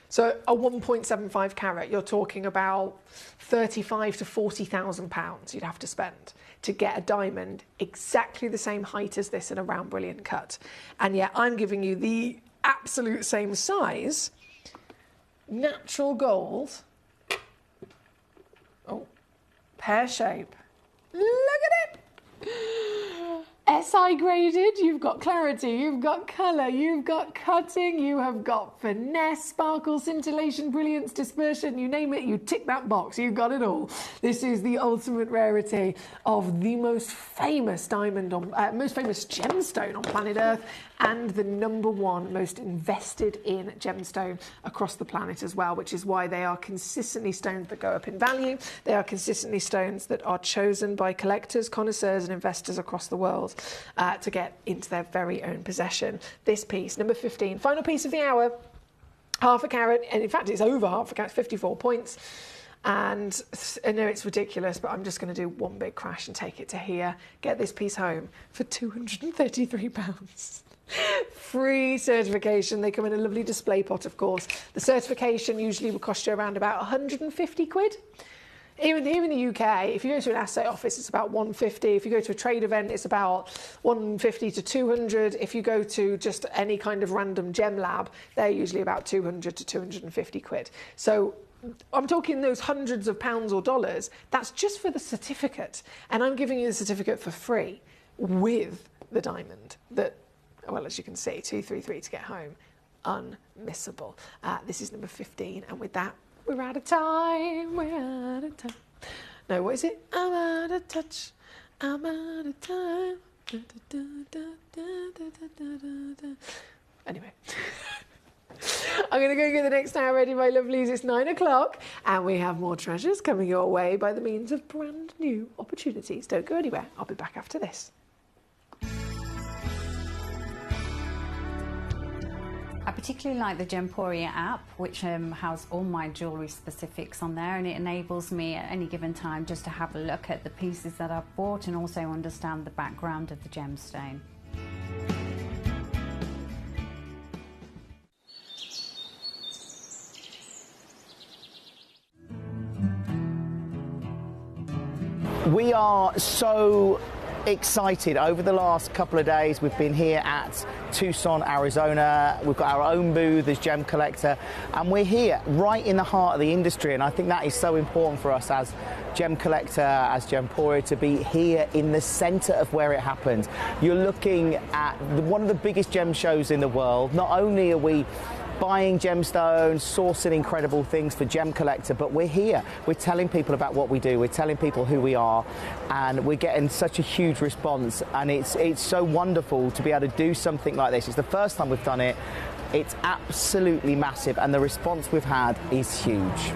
So a 1.75 carat, you're talking about £35,000 to £40,000 you'd have to spend to get a diamond exactly the same height as this in a round brilliant cut. And yet I'm giving you the absolute same size, natural gold, pear shape. Look at it! SI graded, you've got clarity, you've got colour, you've got cutting, you have got finesse, sparkle, scintillation, brilliance, dispersion, you name it, you tick that box, you've got it all. This is the ultimate rarity of the most famous most famous gemstone on planet Earth, and the #1 most invested in gemstone across the planet as well, which is why they are consistently stones that go up in value. They are consistently stones that are chosen by collectors, connoisseurs and investors across the world to get into their very own possession. This piece, number 15, final piece of the hour, half a carat, and in fact it's over half a carat, 54 points. And I know it's ridiculous, but I'm just going to do one big crash and take it to here. Get this piece home for £233. Free certification. They come in a lovely display pot, of course. The certification usually will cost you around about 150 quid. Even in the UK, if you go to an assay office, it's about 150. If you go to a trade event, it's about 150 to 200. If you go to just any kind of random gem lab, they're usually about 200 to 250 quid. So I'm talking those hundreds of pounds or dollars. That's just for the certificate. And I'm giving you the certificate for free with the diamond that, well, as you can see, 233 to get home. Unmissable. This is number 15. And with that, We're out of time. We're out of time. No, what is it? I'm out of touch. I'm out of time. Da, da, da, da, da, da, da, da. Anyway. I'm going to go get the next hour ready, my lovelies. It's 9 o'clock and we have more treasures coming your way by the means of brand new opportunities. Don't go anywhere. I'll be back after this. I particularly like the Gemporia app, which has all my jewellery specifics on there, and it enables me at any given time just to have a look at the pieces that I've bought and also understand the background of the gemstone. We are so excited. Over the last couple of days, we've been here at Tucson, Arizona. We've got our own booth as Gemcollector, and we're here right in the heart of the industry. And I think that is so important for us as Gemcollector, as Gemporia, to be here in the centre of where it happened. You're looking at one of the biggest gem shows in the world. Not only are we buying gemstones, sourcing incredible things for Gemcollector, but we're here. We're telling people about what we do. We're telling people who we are, and we're getting such a huge response. And it's so wonderful to be able to do something like this. It's the first time we've done it. It's absolutely massive, and the response we've had is huge.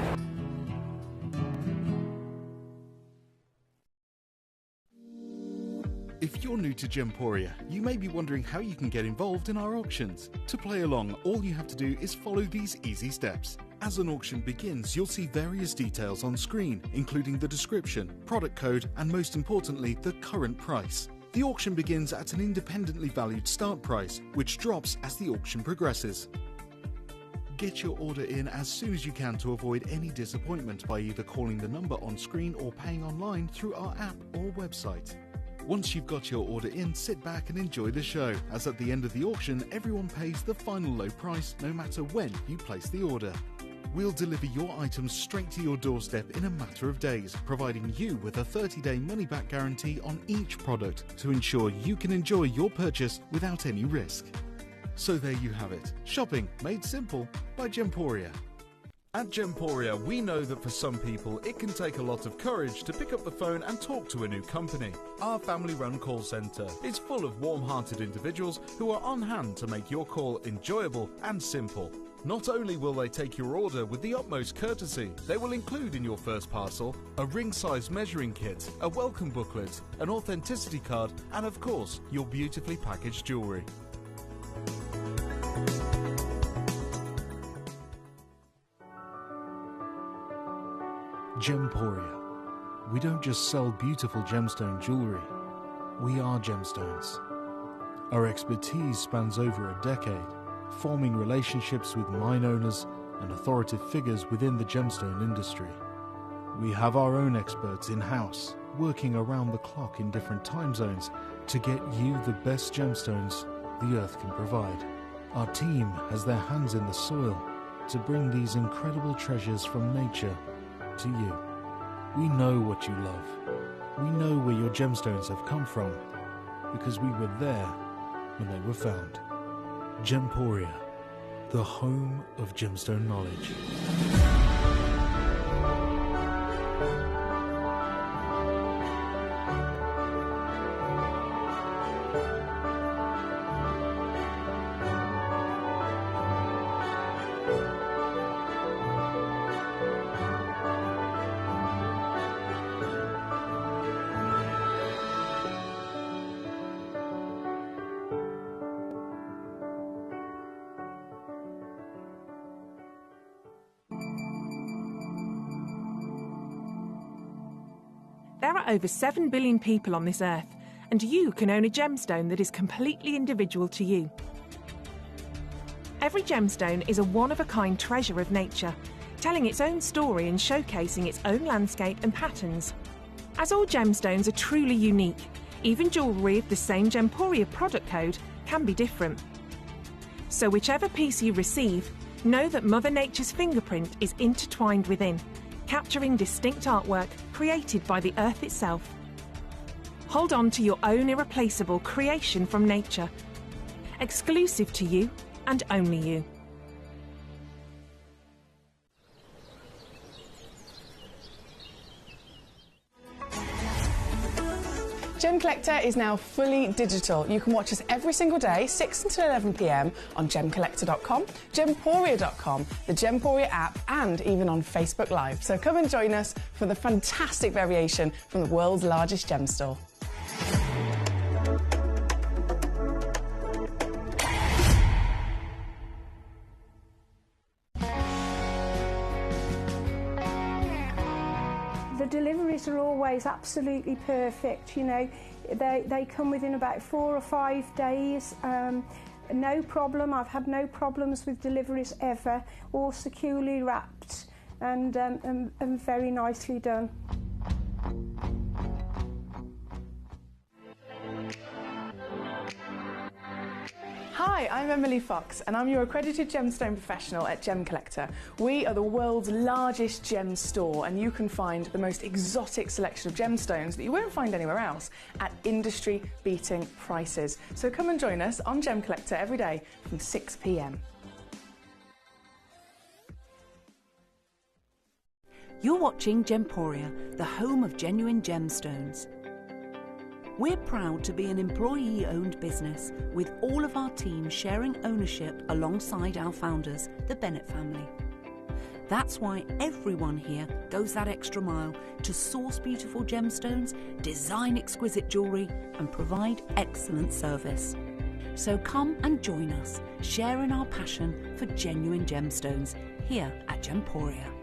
If you're new to Gemporia, you may be wondering how you can get involved in our auctions. To play along, all you have to do is follow these easy steps. As an auction begins, you'll see various details on screen, including the description, product code, and most importantly, the current price. The auction begins at an independently valued start price, which drops as the auction progresses. Get your order in as soon as you can to avoid any disappointment by either calling the number on screen or paying online through our app or website. Once you've got your order in, sit back and enjoy the show, as at the end of the auction, everyone pays the final low price no matter when you place the order. We'll deliver your items straight to your doorstep in a matter of days, providing you with a 30-day money-back guarantee on each product to ensure you can enjoy your purchase without any risk. So there you have it, shopping made simple by Gemporia. At Gemporia, we know that for some people it can take a lot of courage to pick up the phone and talk to a new company. Our family-run call centre is full of warm-hearted individuals who are on hand to make your call enjoyable and simple. Not only will they take your order with the utmost courtesy, they will include in your first parcel a ring-size measuring kit, a welcome booklet, an authenticity card, and of course, your beautifully packaged jewellery. Gemporia. We don't just sell beautiful gemstone jewellery, we are gemstones. Our expertise spans over a decade, forming relationships with mine owners and authoritative figures within the gemstone industry. We have our own experts in-house, working around the clock in different time zones to get you the best gemstones the earth can provide. Our team has their hands in the soil to bring these incredible treasures from nature to you. We know what you love. We know where your gemstones have come from because we were there when they were found. Gemporia, the home of gemstone knowledge. There are over 7 billion people on this earth, and you can own a gemstone that is completely individual to you. Every gemstone is a one-of-a-kind treasure of nature, telling its own story and showcasing its own landscape and patterns. As all gemstones are truly unique, even jewellery of the same Gemporia product code can be different. So whichever piece you receive, know that Mother Nature's fingerprint is intertwined within, capturing distinct artwork created by the earth itself. Hold on to your own irreplaceable creation from nature, exclusive to you and only you. Gemcollector is now fully digital. You can watch us every single day, 6 until 11 p.m. on Gemcollector.com, Gemporia.com, the Gemporia app, and even on Facebook Live. So come and join us for the fantastic variation from the world's largest gem store. The deliveries are always absolutely perfect, you know. They come within about 4 or 5 days. No problem. I've had no problems with deliveries ever. All securely wrapped and very nicely done. Hi, I'm Emily Fox and I'm your accredited gemstone professional at Gemcollector. We are the world's largest gem store and you can find the most exotic selection of gemstones that you won't find anywhere else at industry-beating prices. So come and join us on Gemcollector every day from 6 p.m. You're watching Gemporia, the home of genuine gemstones. We're proud to be an employee-owned business with all of our team sharing ownership alongside our founders, the Bennett family. That's why everyone here goes that extra mile to source beautiful gemstones, design exquisite jewellery and provide excellent service. So come and join us, sharing our passion for genuine gemstones here at Gemporia.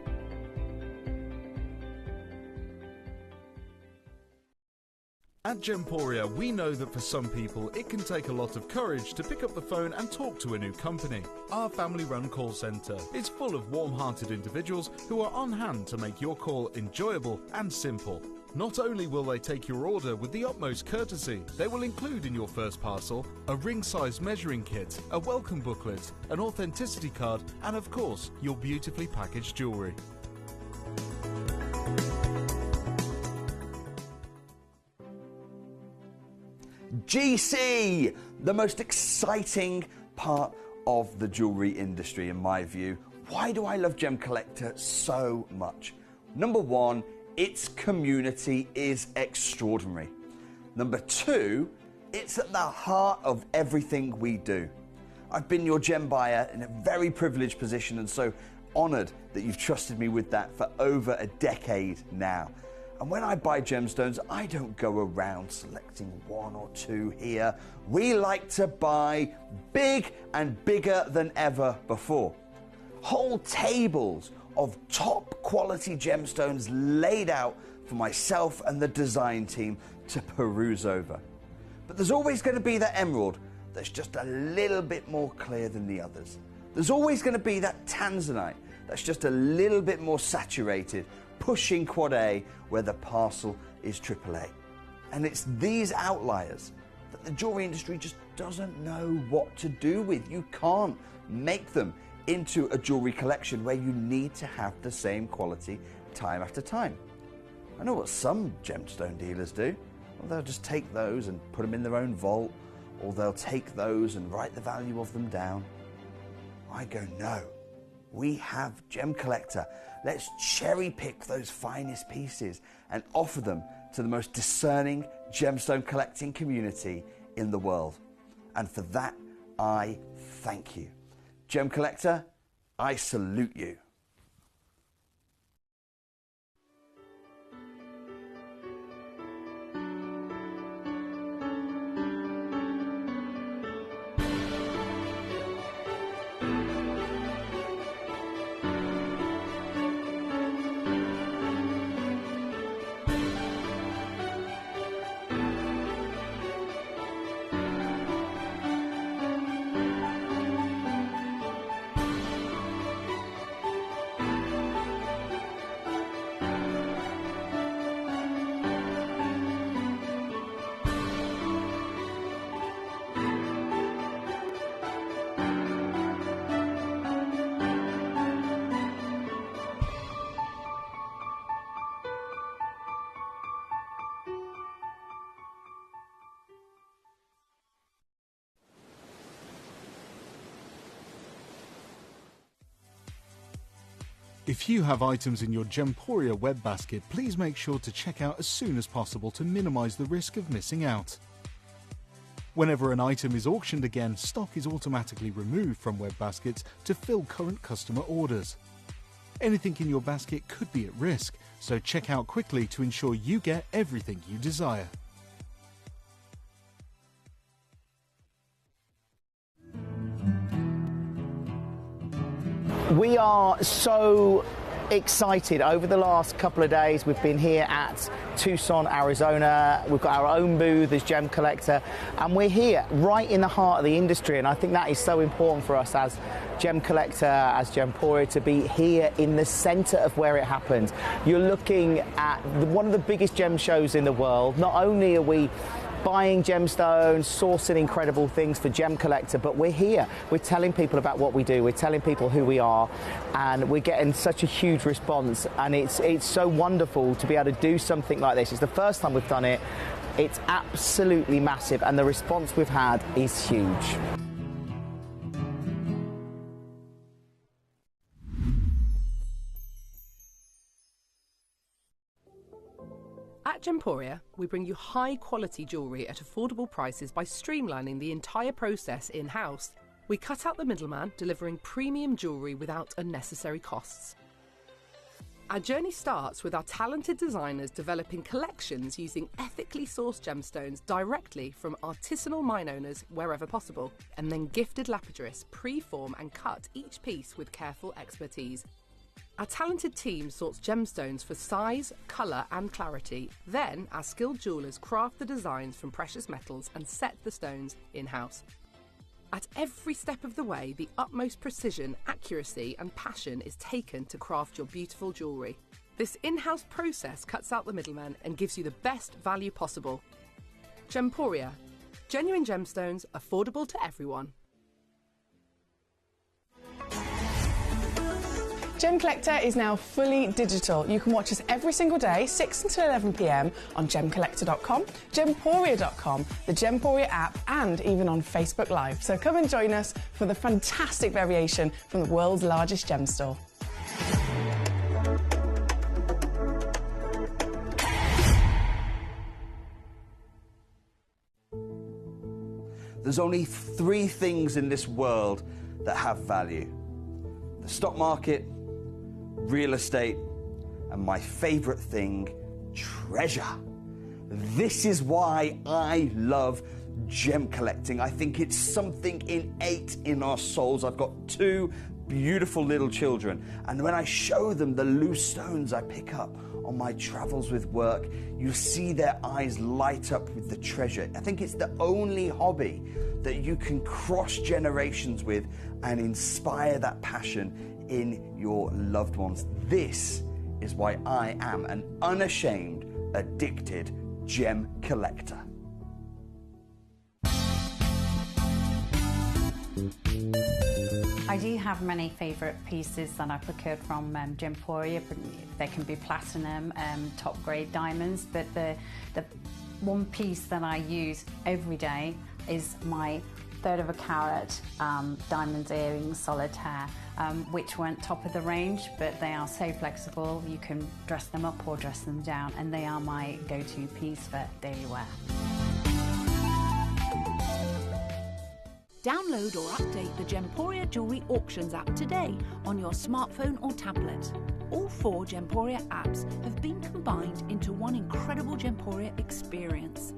At Gemporia, we know that for some people it can take a lot of courage to pick up the phone and talk to a new company. Our family-run call centre is full of warm-hearted individuals who are on hand to make your call enjoyable and simple. Not only will they take your order with the utmost courtesy, they will include in your first parcel a ring-size measuring kit, a welcome booklet, an authenticity card, and of course, your beautifully packaged jewellery. GC, the most exciting part of the jewellery industry in my view. Why do I love Gemcollector so much? Number one, its community is extraordinary. Number two, it's at the heart of everything we do. I've been your gem buyer in a very privileged position and so honoured that you've trusted me with that for over a decade now. And when I buy gemstones, I don't go around selecting one or two here. We like to buy big and bigger than ever before. Whole tables of top quality gemstones laid out for myself and the design team to peruse over. But there's always going to be that emerald that's just a little bit more clear than the others. There's always going to be that tanzanite that's just a little bit more saturated, pushing quad A where the parcel is AAA. And it's these outliers that the jewellery industry just doesn't know what to do with. You can't make them into a jewellery collection where you need to have the same quality time after time. I know what some gemstone dealers do. Well, they'll just take those and put them in their own vault, or they'll take those and write the value of them down. I go, no. We have Gemcollector. Let's cherry pick those finest pieces and offer them to the most discerning gemstone collecting community in the world. And for that, I thank you. Gemcollector, I salute you. If you have items in your Gemporia web basket, please make sure to check out as soon as possible to minimise the risk of missing out. Whenever an item is auctioned again, stock is automatically removed from web baskets to fill current customer orders. Anything in your basket could be at risk, so check out quickly to ensure you get everything you desire. We are so excited. Over the last couple of days, we've been here at Tucson, Arizona. We've got our own booth as Gemcollector, and we're here right in the heart of the industry, and I think that is so important for us as Gemcollector, as Gemporia, to be here in the centre of where it happens. You're looking at one of the biggest gem shows in the world. Not only are we buying gemstones, sourcing incredible things for Gemcollector, but we're here. We're telling people about what we do. We're telling people who we are, and we're getting such a huge response. And it's so wonderful to be able to do something like this. It's the first time we've done it. It's absolutely massive, and the response we've had is huge. At Gemporia, we bring you high-quality jewellery at affordable prices by streamlining the entire process in-house. We cut out the middleman, delivering premium jewellery without unnecessary costs. Our journey starts with our talented designers developing collections using ethically sourced gemstones directly from artisanal mine owners wherever possible, and then gifted lapidarists pre-form and cut each piece with careful expertise. Our talented team sorts gemstones for size, colour and clarity. Then our skilled jewellers craft the designs from precious metals and set the stones in-house. At every step of the way, the utmost precision, accuracy and passion is taken to craft your beautiful jewellery. This in-house process cuts out the middleman and gives you the best value possible. Gemporia. Genuine gemstones, affordable to everyone. Gemcollector is now fully digital. You can watch us every single day, 6 until 11 p.m. on Gemcollector.com, Gemporia.com, the Gemporia app, and even on Facebook Live. So come and join us for the fantastic variation from the world's largest gem store. There's only 3 things in this world that have value: the stock market, real estate, and my favourite thing, treasure. This is why I love gem collecting. I think it's something innate in our souls. I've got 2 beautiful little children, and when I show them the loose stones I pick up on my travels with work, you see their eyes light up with the treasure. I think it's the only hobby that you can cross generations with and inspire that passion in your loved ones. This is why I am an unashamed, addicted gem collector. I do have many favourite pieces that I procured from Gemporia. They can be platinum, top grade diamonds, but the one piece that I use every day is my 1/3 of a carat diamond earrings solitaire, which weren't top of the range, but they are so flexible. You can dress them up or dress them down, and they are my go-to piece for daily wear. Download or update the Gemporia Jewellery Auctions app today on your smartphone or tablet. All 4 Gemporia apps have been combined into one incredible Gemporia experience.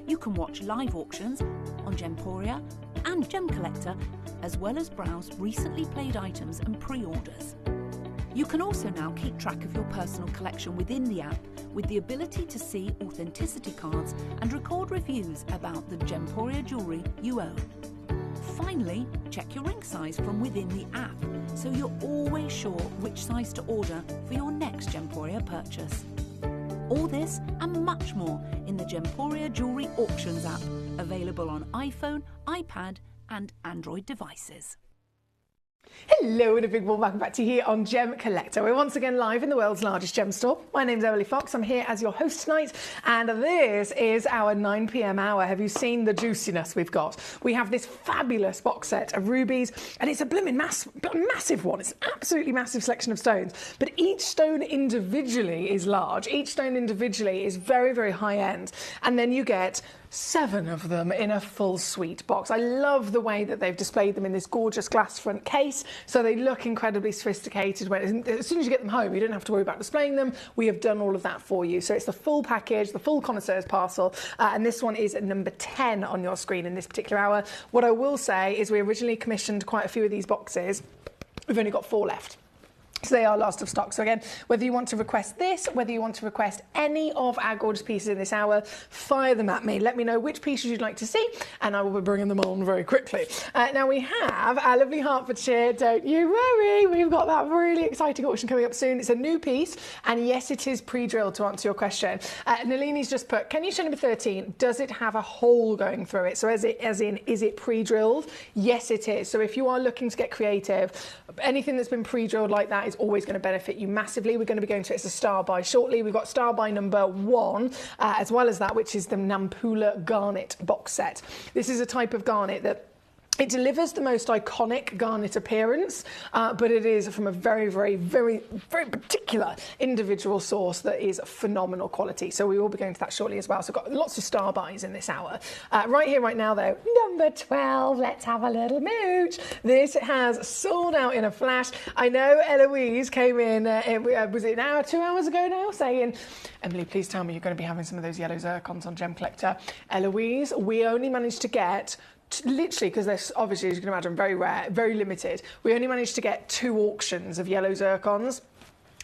You can watch live auctions on Gemporia and Gemcollector, as well as browse recently played items and pre-orders. You can also now keep track of your personal collection within the app with the ability to see authenticity cards and record reviews about the Gemporia jewellery you own. Finally, check your ring size from within the app, so you're always sure which size to order for your next Gemporia purchase. All this and much more in the Gemporia Jewellery Auctions app, available on iPhone, iPad and Android devices. Hello and a big warm welcome back to you here on Gemcollector. We're once again live in the world's largest gem store. My name's Emily Fox. I'm here as your host tonight, and this is our 9 p.m. hour. Have you seen the juiciness we've got? We have this fabulous box set of rubies, and it's a blooming massive one. It's an absolutely massive selection of stones, but each stone individually is large. Each stone individually is very, very high end, and then you get 7 of them in a full suite box. I love the way that they've displayed them in this gorgeous glass front case, so they look incredibly sophisticated. As soon as you get them home, you don't have to worry about displaying them. We have done all of that for you. So it's the full package, the full connoisseur's parcel, and this one is at number 10 on your screen in this particular hour. What I will say is we originally commissioned quite a few of these boxes. We've only got 4 left. So they are last of stock. So again, whether you want to request this, whether you want to request any of our gorgeous pieces in this hour, fire them at me. Let me know which pieces you'd like to see, and I will be bringing them on very quickly. Now we have our lovely Hertfordshire, don't you worry. We've got that really exciting auction coming up soon. It's a new piece, and yes, it is pre-drilled to answer your question. Nalini's just put, can you show number 13? Does it have a hole going through it? So as in, is it pre-drilled? Yes, it is. So if you are looking to get creative, anything that's been pre-drilled like that is always going to benefit you massively. We're going to be going to it as a star buy shortly. We've got star buy number 1, as well as that, which is the Nampula Garnet box set. This is a type of garnet that it delivers the most iconic garnet appearance, but it is from a very, very, very, very particular individual source that is phenomenal quality. So we will be going to that shortly as well. So we've got lots of star buys in this hour. Right here, right now, though, number 12. Let's have a little mooch. This has sold out in a flash. I know Eloise came in, was it an hour, 2 hours ago now, saying, Emily, please tell me you're going to be having some of those yellow zircons on Gemcollector. Eloise, we only managed to get literally, because they're obviously, as you can imagine, very rare, very limited. We only managed to get 2 auctions of yellow zircons.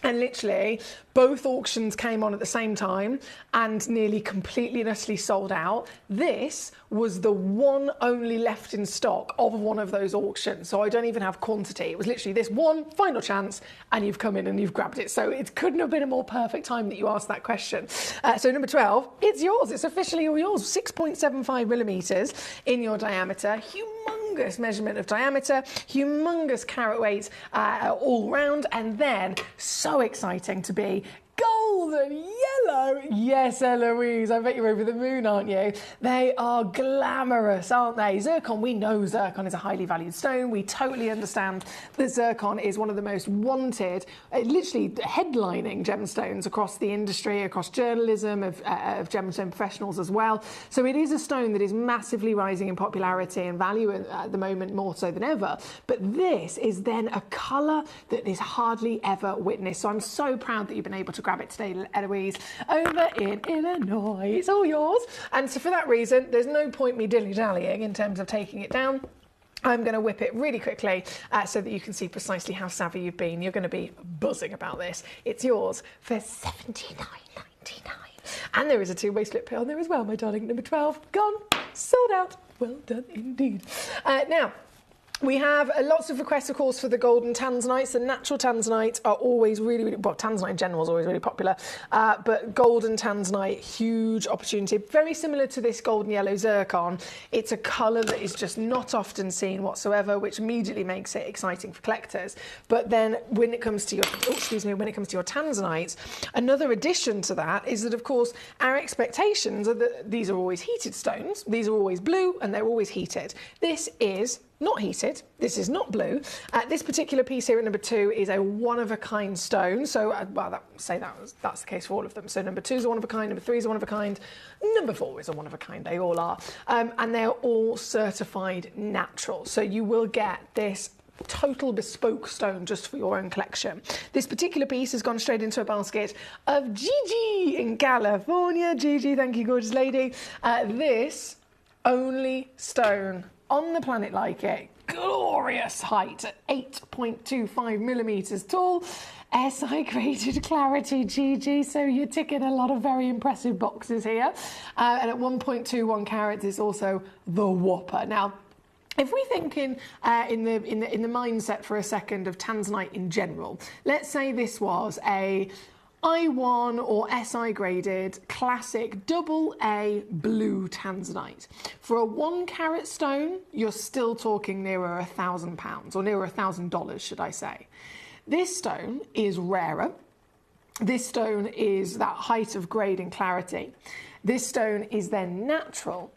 And literally, both auctions came on at the same time and nearly completely and utterly sold out. This was the one only left in stock of one of those auctions. So I don't even have quantity. It was literally this one final chance, and you've come in and you've grabbed it. So it couldn't have been a more perfect time that you asked that question. So number 12, it's yours. It's officially all yours. 6.75 millimetres in your diameter. Humongous measurement of diameter, humongous carat weight all round, and then so exciting to be golden yellow. Yes, Eloise, I bet you're over the moon, aren't you? They are glamorous, aren't they? Zircon, we know zircon is a highly valued stone. We totally understand that zircon is one of the most wanted, literally headlining gemstones across the industry, across journalism, of gemstone professionals as well. So it is a stone that is massively rising in popularity and value at the moment, more so than ever. But this is then a colour that is hardly ever witnessed. So I'm so proud that you've been able to grab it today, Eloise, over in Illinois. It's all yours. And so for that reason, there's no point me dilly-dallying in terms of taking it down. I'm going to whip it really quickly so that you can see precisely how savvy you've been. You're going to be buzzing about this. It's yours for $79.99. And there is a 2-way split pay on there as well, my darling. Number 12, gone, sold out. Well done indeed. Now, we have lots of requests, of course, for the golden tanzanites. The natural tanzanite are always really, really, well, tanzanite in general is always really popular, but golden tanzanite, huge opportunity. Very similar to this golden yellow zircon. It's a colour that is just not often seen whatsoever, which immediately makes it exciting for collectors. But then when it comes to your, when it comes to your tanzanites, another addition to that is that, of course, our expectations are that these are always heated stones. These are always blue and they're always heated. This is not heated. This is not blue. This particular piece here at number 2 is a one-of-a-kind stone. So, well, that's the case for all of them. So number 2 is a one-of-a-kind, number 3 is a one-of-a-kind, number 4 is a one-of-a-kind. They all are. And they're all certified natural. So you will get this total bespoke stone just for your own collection. This particular piece has gone straight into a basket of Gigi in California. Gigi, thank you, gorgeous lady. This only stone on the planet like it, glorious height at 8.25 millimetres tall, SI graded clarity, Gigi, so you're ticking a lot of very impressive boxes here. And at 1.21 carats is also the whopper. Now, if we think in the mindset for a second of tanzanite in general, let's say this was a I1 or SI graded classic AA blue tanzanite. For a 1 carat stone, you're still talking nearer £1,000, or nearer $1,000, should I say. This stone is rarer. This stone is that height of grade and clarity. This stone is then natural,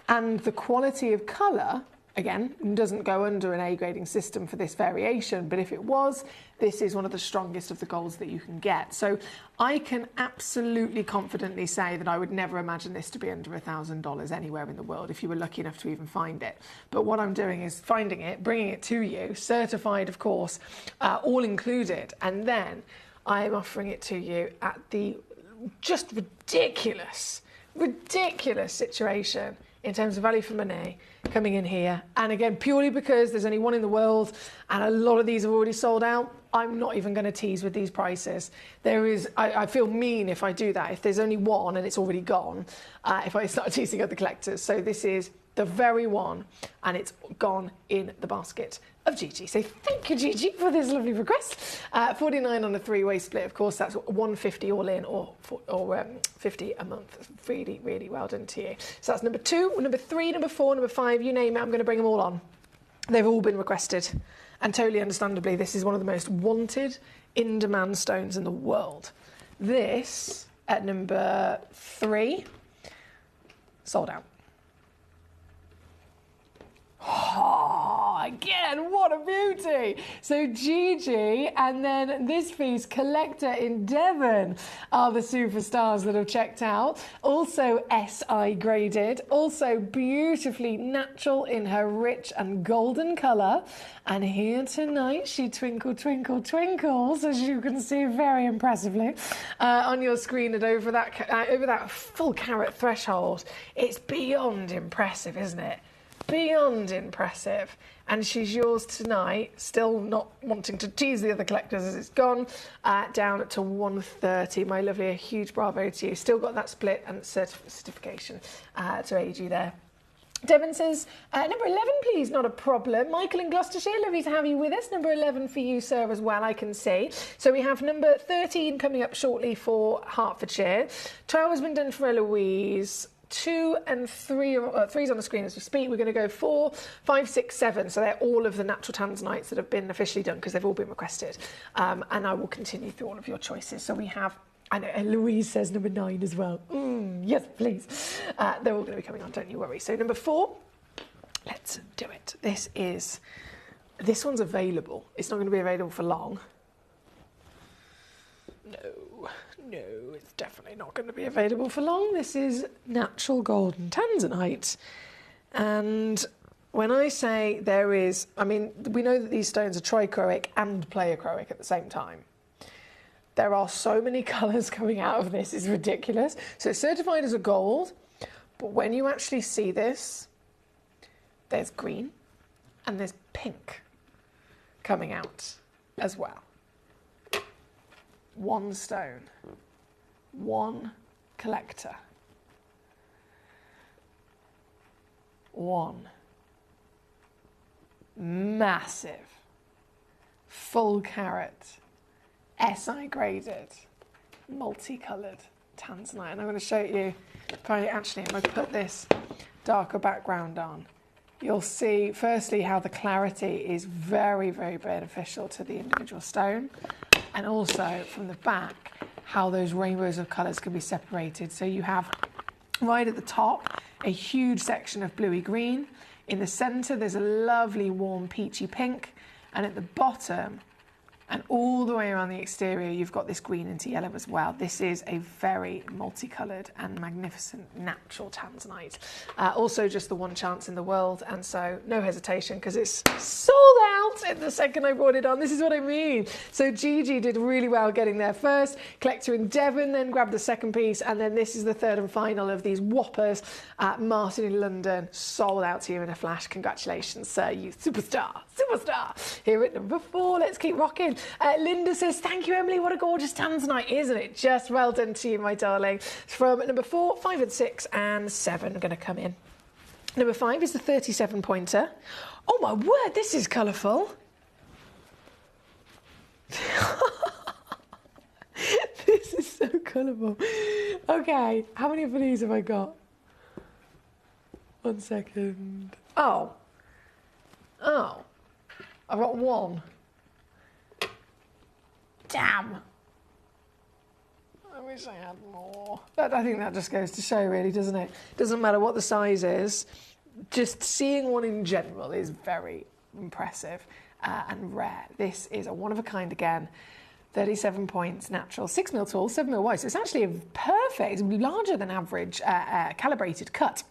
and the quality of colour, again, doesn't go under an A grading system for this variation, but if it was, this is one of the strongest of the golds that you can get. So I can absolutely confidently say that I would never imagine this to be under $1,000 anywhere in the world if you were lucky enough to even find it. But what I'm doing is finding it, bringing it to you, certified, of course, all included, and then I am offering it to you at the just ridiculous situation in terms of value for money coming in here. And again, purely because there's only one in the world and a lot of these have already sold out, I'm not even going to tease with these prices. I feel mean if I do that, if there's only one and it's already gone, if I start teasing other collectors. So this is the very one, and it's gone in the basket of Gigi. So thank you, Gigi, for this lovely request. 49 on a 3-way split, of course. That's 150 all in, or 50 a month. Really, really well done to you. So that's number 2, number 3, number 4, number 5. You name it. I'm going to bring them all on. They've all been requested, and totally understandably, this is one of the most wanted, in-demand stones in the world. This at number 3, sold out. Oh, again, what a beauty. So Gigi and then this piece, Collector in Devon, are the superstars that have checked out. Also SI graded, also beautifully natural in her rich and golden colour. And here tonight she twinkle, twinkle, twinkles, as you can see very impressively on your screen, and over that full carat threshold. It's beyond impressive, isn't it? Beyond impressive. And she's yours tonight, still not wanting to tease the other collectors as it's gone, down to 130. My lovely, a huge bravo to you. Still got that split and certification to aid you there. Devon says, number 11, please, not a problem. Michael in Gloucestershire, lovely to have you with us. Number 11 for you, sir, as well, I can see. So we have number 13 coming up shortly for Hertfordshire. 12 has been done for Eloise. 2 and 3, 3's on the screen as we speak. We're going to go 4, 5, 6, 7. So they're all of the natural tanzanites that have been officially done because they've all been requested. And I will continue through all of your choices. So we have, I know Louise says number 9 as well. Yes, please. They're all going to be coming on, don't you worry. So number 4, let's do it. This one's available. It's not going to be available for long. No, it's definitely not going to be available for long. This is natural golden tanzanite. And when I say there is, I mean, we know that these stones are trichroic and pleochroic at the same time. There are so many colours coming out of this, it's ridiculous. So it's certified as a gold, but when you actually see this, there's green and there's pink coming out as well. One stone, one collector, one massive, full carat, SI graded, multicoloured tanzanite. And I'm going to show you, if I put this darker background on, you'll see firstly how the clarity is very, very beneficial to the individual stone. And also from the back, how those rainbows of colours can be separated. So you have right at the top a huge section of bluey green. In the centre, there's a lovely warm peachy pink. And at the bottom, and all the way around the exterior, you've got this green into yellow as well. This is a very multicoloured and magnificent natural tanzanite. Also just the one chance in the world, and so no hesitation because it's sold out in the second I brought it on. This is what I mean. So Gigi did really well getting there first. Collector in Devon then grabbed the second piece, and then this is the third and final of these whoppers. Martin in London, sold out to you in a flash. Congratulations, sir, you superstar. Here at number 4, let's keep rocking. Linda says, thank you, Emily. What a gorgeous tanzanite, isn't it? Just well done to you, my darling. From number 4, 5 and 6 and 7 are going to come in. Number 5 is the 37 pointer. Oh my word, this is colourful. This so colourful. Okay, how many of these have I got? 1 second. Oh, I've got one. Damn. I wish I had more. But I think that just goes to show, really, doesn't it? Doesn't matter what the size is. Just seeing one in general is very impressive and rare. This is a one-of-a-kind again. 37 points, natural, 6 mil tall, 7 mil wide. So it's actually a perfect, larger than average calibrated cut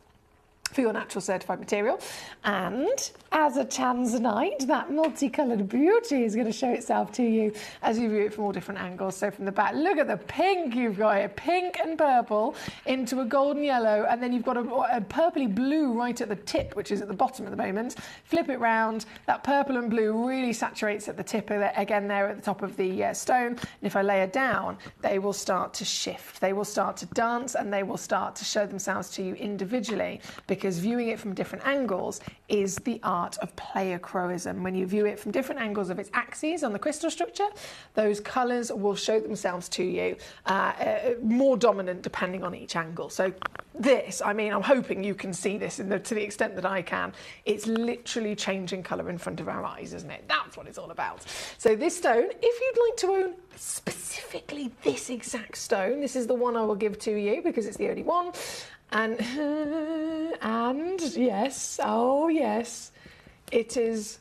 for your natural certified material. And as a tanzanite, that multicoloured beauty is going to show itself to you as you view it from all different angles. So from the back, look at the pink you've got here, pink and purple into a golden yellow, and then you've got a purpley blue right at the tip, which is at the bottom at the moment. Flip it round, that purple and blue really saturates at the tip again there at the top of the stone. And if I layer down, they will start to shift, they will start to dance, and they will start to show themselves to you individually, because viewing it from different angles is the art of pleiochroism. When you view it from different angles of its axes on the crystal structure, those colours will show themselves to you, more dominant depending on each angle. So this, I mean, I'm hoping you can see this to the extent that I can. It's literally changing colour in front of our eyes, isn't it? That's what it's all about. So this stone, if you'd like to own specifically this exact stone, this is the one I will give to you because it's the only one. And yes, oh yes, it is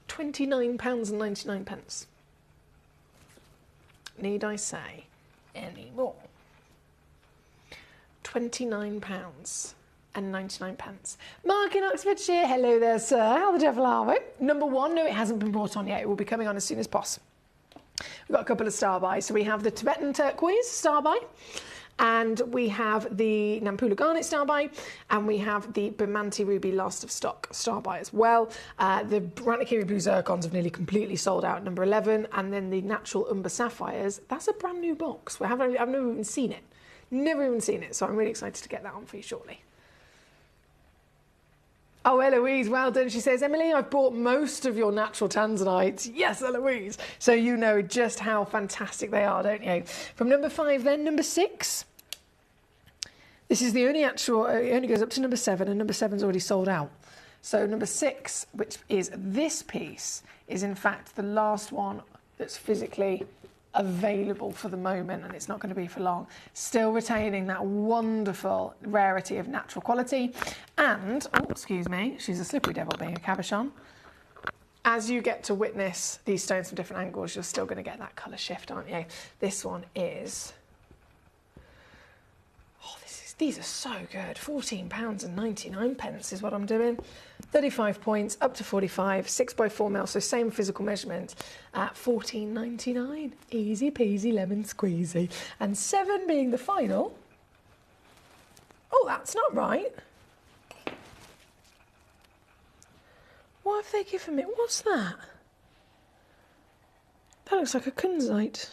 £29.99. Need I say any more? £29.99. Mark in Oxfordshire, hello there, sir. How the devil are we? Number one, no, it hasn't been brought on yet. It will be coming on as soon as possible. We've got a couple of star buys. So we have the Tibetan turquoise star buy, and we have the Nampula Garnet star buy, and we have the Bermonti Ruby last of stock star buy as well. The Ranikiri Blue Zircons have nearly completely sold out at number 11, and then the Natural Umber Sapphires, that's a brand new box. I've never even seen it. Never even seen it, so I'm really excited to get that on for you shortly. Oh, Eloise, well done. She says, Emily, I've bought most of your natural tanzanites. Yes, Eloise. So you know just how fantastic they are, don't you? From number 5 then, number 6. This is the only actual, it only goes up to number 7, and number 7's already sold out. So number 6, which is this piece, is in fact the last one that's physically available for the moment, and it's not going to be for long. Still retaining that wonderful rarity of natural quality. And, oh, excuse me, she's a slippery devil being a cabochon. As you get to witness these stones from different angles, you're still going to get that colour shift, aren't you? This one is... These are so good. £14.99 is what I'm doing. 35 points, up to 45, 6x4mm, so same physical measurement at £14.99. Easy peasy lemon squeezy. And 7 being the final. Oh, that's not right. What have they given me? What's that? That looks like a kunzite.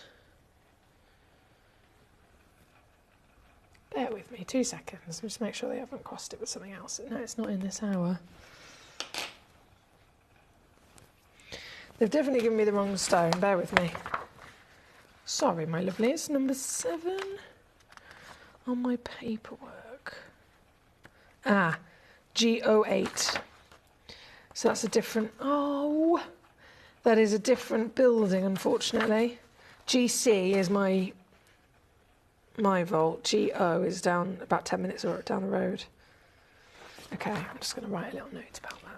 Bear with me 2 seconds, just make sure they haven't crossed it with something else. No, it's not in this hour. They've definitely given me the wrong stone, bear with me. Sorry, my lovely, it's number 7 on my paperwork. Ah, G08. So that's a different, oh, that is a different building, unfortunately. GC is my vault. GO is down about 10 minutes or down the road. Okay, I'm just going to write a little note about that.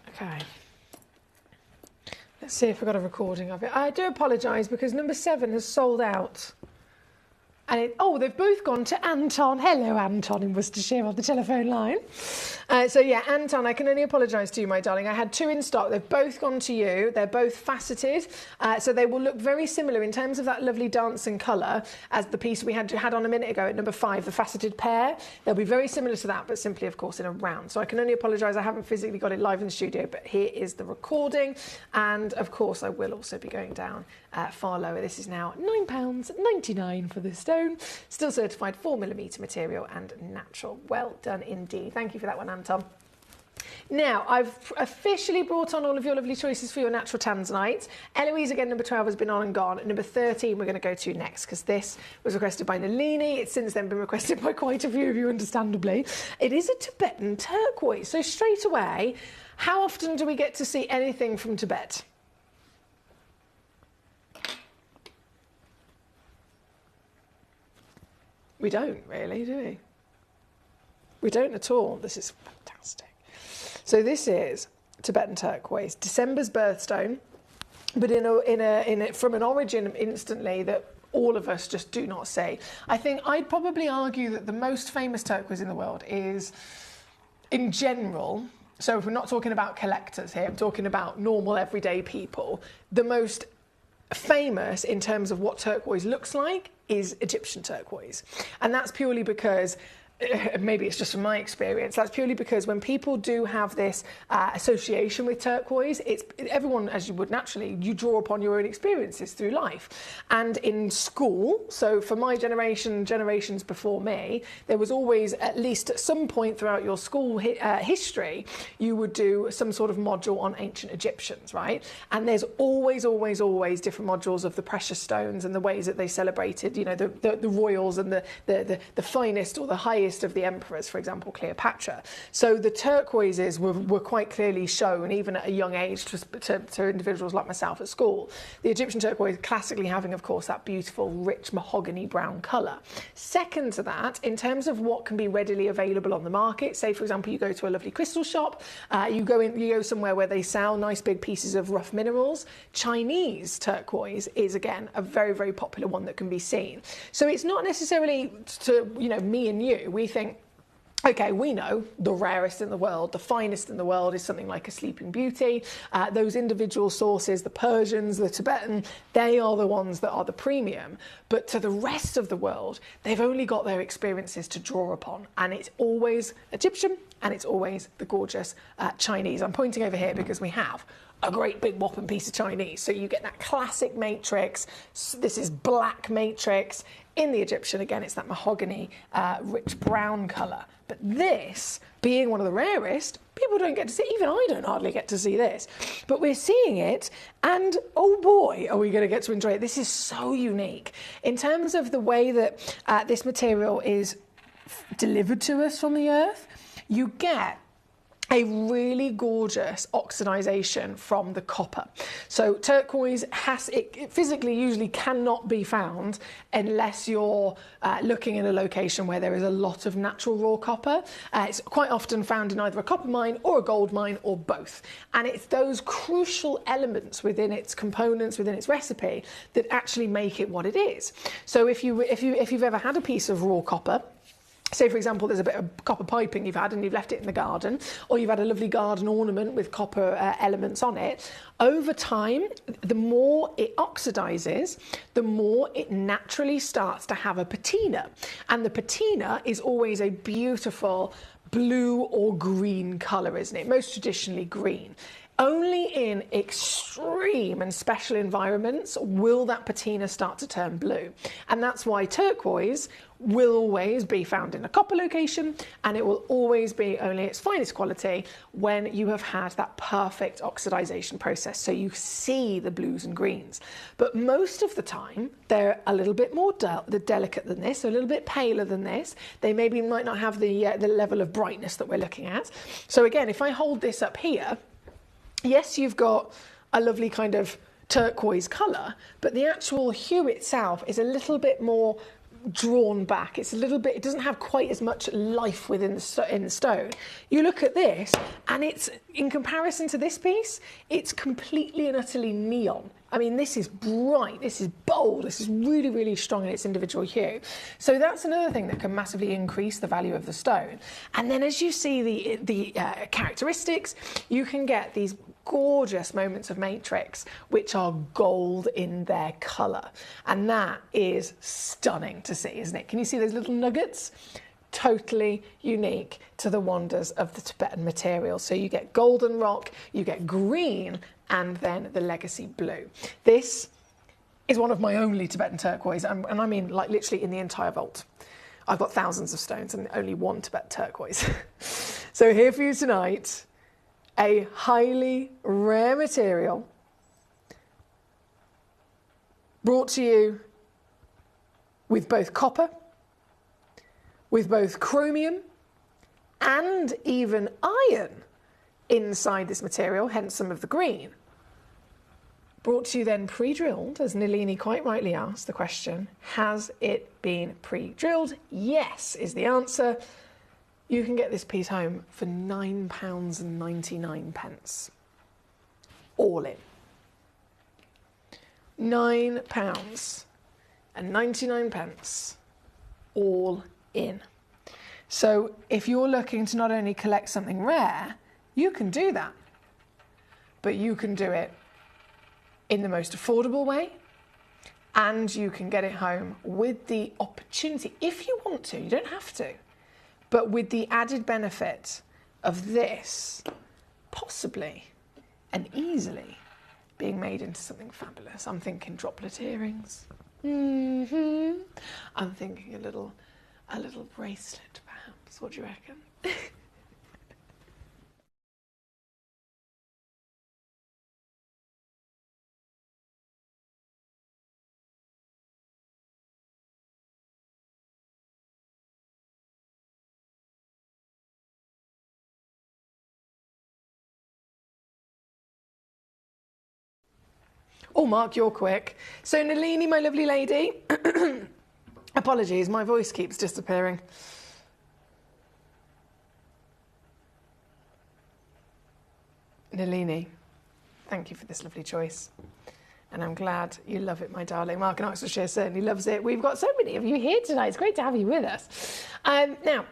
Okay. Let's see if I've got a recording of it. I do apologise because number 7 has sold out. And oh, they've both gone to Anton. Hello, Anton in Worcestershire on the telephone line. So yeah, Anton, I can only apologise to you, my darling. I had 2 in stock. They've both gone to you. They're both faceted. So they will look very similar in terms of that lovely dancing colour as the piece we had on a minute ago at number 5, the faceted pair. They'll be very similar to that, but simply, of course, in a round. So I can only apologise. I haven't physically got it live in the studio, but here is the recording. And, of course, I will also be going down far lower. This is now £9.99 for this stone. stone, still certified 4mm material and natural. Well done indeed. Thank you for that one, Anton. Now, I've officially brought on all of your lovely choices for your natural tanzanite. Eloise, again, number 12 has been on and gone. Number 13 we're going to go to next, because this was requested by Nalini. It's since then been requested by quite a few of you, understandably. It is a Tibetan turquoise. So straight away, how often do we get to see anything from Tibet? We don't really, do we? We don't at all. This is fantastic. So this is Tibetan turquoise, December's birthstone, but from an origin instantly that all of us just do not see. I think I'd probably argue that the most famous turquoise in the world is, in general, so if we're not talking about collectors here, I'm talking about normal everyday people, the most famous in terms of what turquoise looks like is Egyptian turquoise. And that's purely because, maybe it's just from my experience, that's purely because when people do have this association with turquoise, it's everyone, as you would naturally, you draw upon your own experiences through life. And in school, so for my generation, generations before me, there was always, at least at some point throughout your school history, you would do some sort of module on ancient Egyptians, right? And there's always different modules of the precious stones and the ways that they celebrated, you know, the royals and the finest or the highest of the emperors, for example, Cleopatra. So the turquoises were quite clearly shown, even at a young age, to individuals like myself at school. The Egyptian turquoise classically having, of course, that beautiful, rich mahogany brown colour. Second to that, in terms of what can be readily available on the market, say, for example, you go to a lovely crystal shop, you go somewhere where they sell nice big pieces of rough minerals. Chinese turquoise is, again, a very, very popular one that can be seen. So it's not necessarily to, you know, me and you. We think, okay, we know the rarest in the world, the finest in the world is something like a Sleeping Beauty. Those individual sources, the Persians, the Tibetan, they are the ones that are the premium. But to the rest of the world, they've only got their experiences to draw upon. And it's always Egyptian and it's always the gorgeous Chinese. I'm pointing over here because we have a great big whopping piece of Chinese. So you get that classic matrix. This is black matrix. In the Egyptian, again, it's that mahogany, rich brown colour. But this, being one of the rarest, people don't get to see. Even I don't hardly get to see this. But we're seeing it, and oh boy, are we going to get to enjoy it. This is so unique. In terms of the way that this material is delivered to us from the earth, you get a really gorgeous oxidization from the copper. So turquoise it physically usually cannot be found unless you're looking in a location where there is a lot of natural raw copper. It's quite often found in either a copper mine or a gold mine or both. And it's those crucial elements within its components, within its recipe, that actually make it what it is. So if you've ever had a piece of raw copper, say, for example, there's a bit of copper piping you've had and you've left it in the garden, or you've had a lovely garden ornament with copper elements on it, over time, the more it oxidizes, the more it naturally starts to have a patina. And the patina is always a beautiful blue or green colour, isn't it? Most traditionally green. Only in extreme and special environments will that patina start to turn blue. And that's why turquoise will always be found in a copper location, and it will always be only its finest quality when you have had that perfect oxidization process. So you see the blues and greens. But most of the time, they're a little bit more delicate than this, a little bit paler than this. They might not have the level of brightness that we're looking at. So again, if I hold this up here, yes, you've got a lovely kind of turquoise colour, but the actual hue itself is a little bit more drawn back. It's a little bit, it doesn't have quite as much life within the stone. You look at this and it's, in comparison to this piece, it's completely and utterly neon. I mean, this is bright, this is bold, this is really, really strong in its individual hue. So that's another thing that can massively increase the value of the stone. And then as you see the characteristics, you can get these gorgeous moments of matrix which are gold in their colour, and that is stunning to see, isn't it? Can you see those little nuggets? Totally unique to the wonders of the Tibetan material. So you get golden rock, you get green, and then the legacy blue. This is one of my only Tibetan turquoise, and I mean like literally in the entire vault. I've got thousands of stones and only one Tibetan turquoise. So here for you tonight, a highly rare material brought to you with both copper, with both chromium and even iron inside this material, hence some of the green. Brought to you then pre-drilled, as Nalini quite rightly asked the question, has it been pre-drilled? Yes is the answer. You can get this piece home for £9.99. All in. £9.99. All in. So if you're looking to not only collect something rare, you can do that. But you can do it in the most affordable way, and you can get it home with the opportunity, if you want to, you don't have to, but with the added benefit of this possibly and easily being made into something fabulous. I'm thinking droplet earrings. I'm thinking a little bracelet, perhaps. What do you reckon? Oh, Mark, you're quick. So, Nalini, my lovely lady, apologies, my voice keeps disappearing. Nalini, thank you for this lovely choice. And I'm glad you love it, my darling. Mark in Oxfordshire certainly loves it. We've got so many of you here tonight. It's great to have you with us. Now,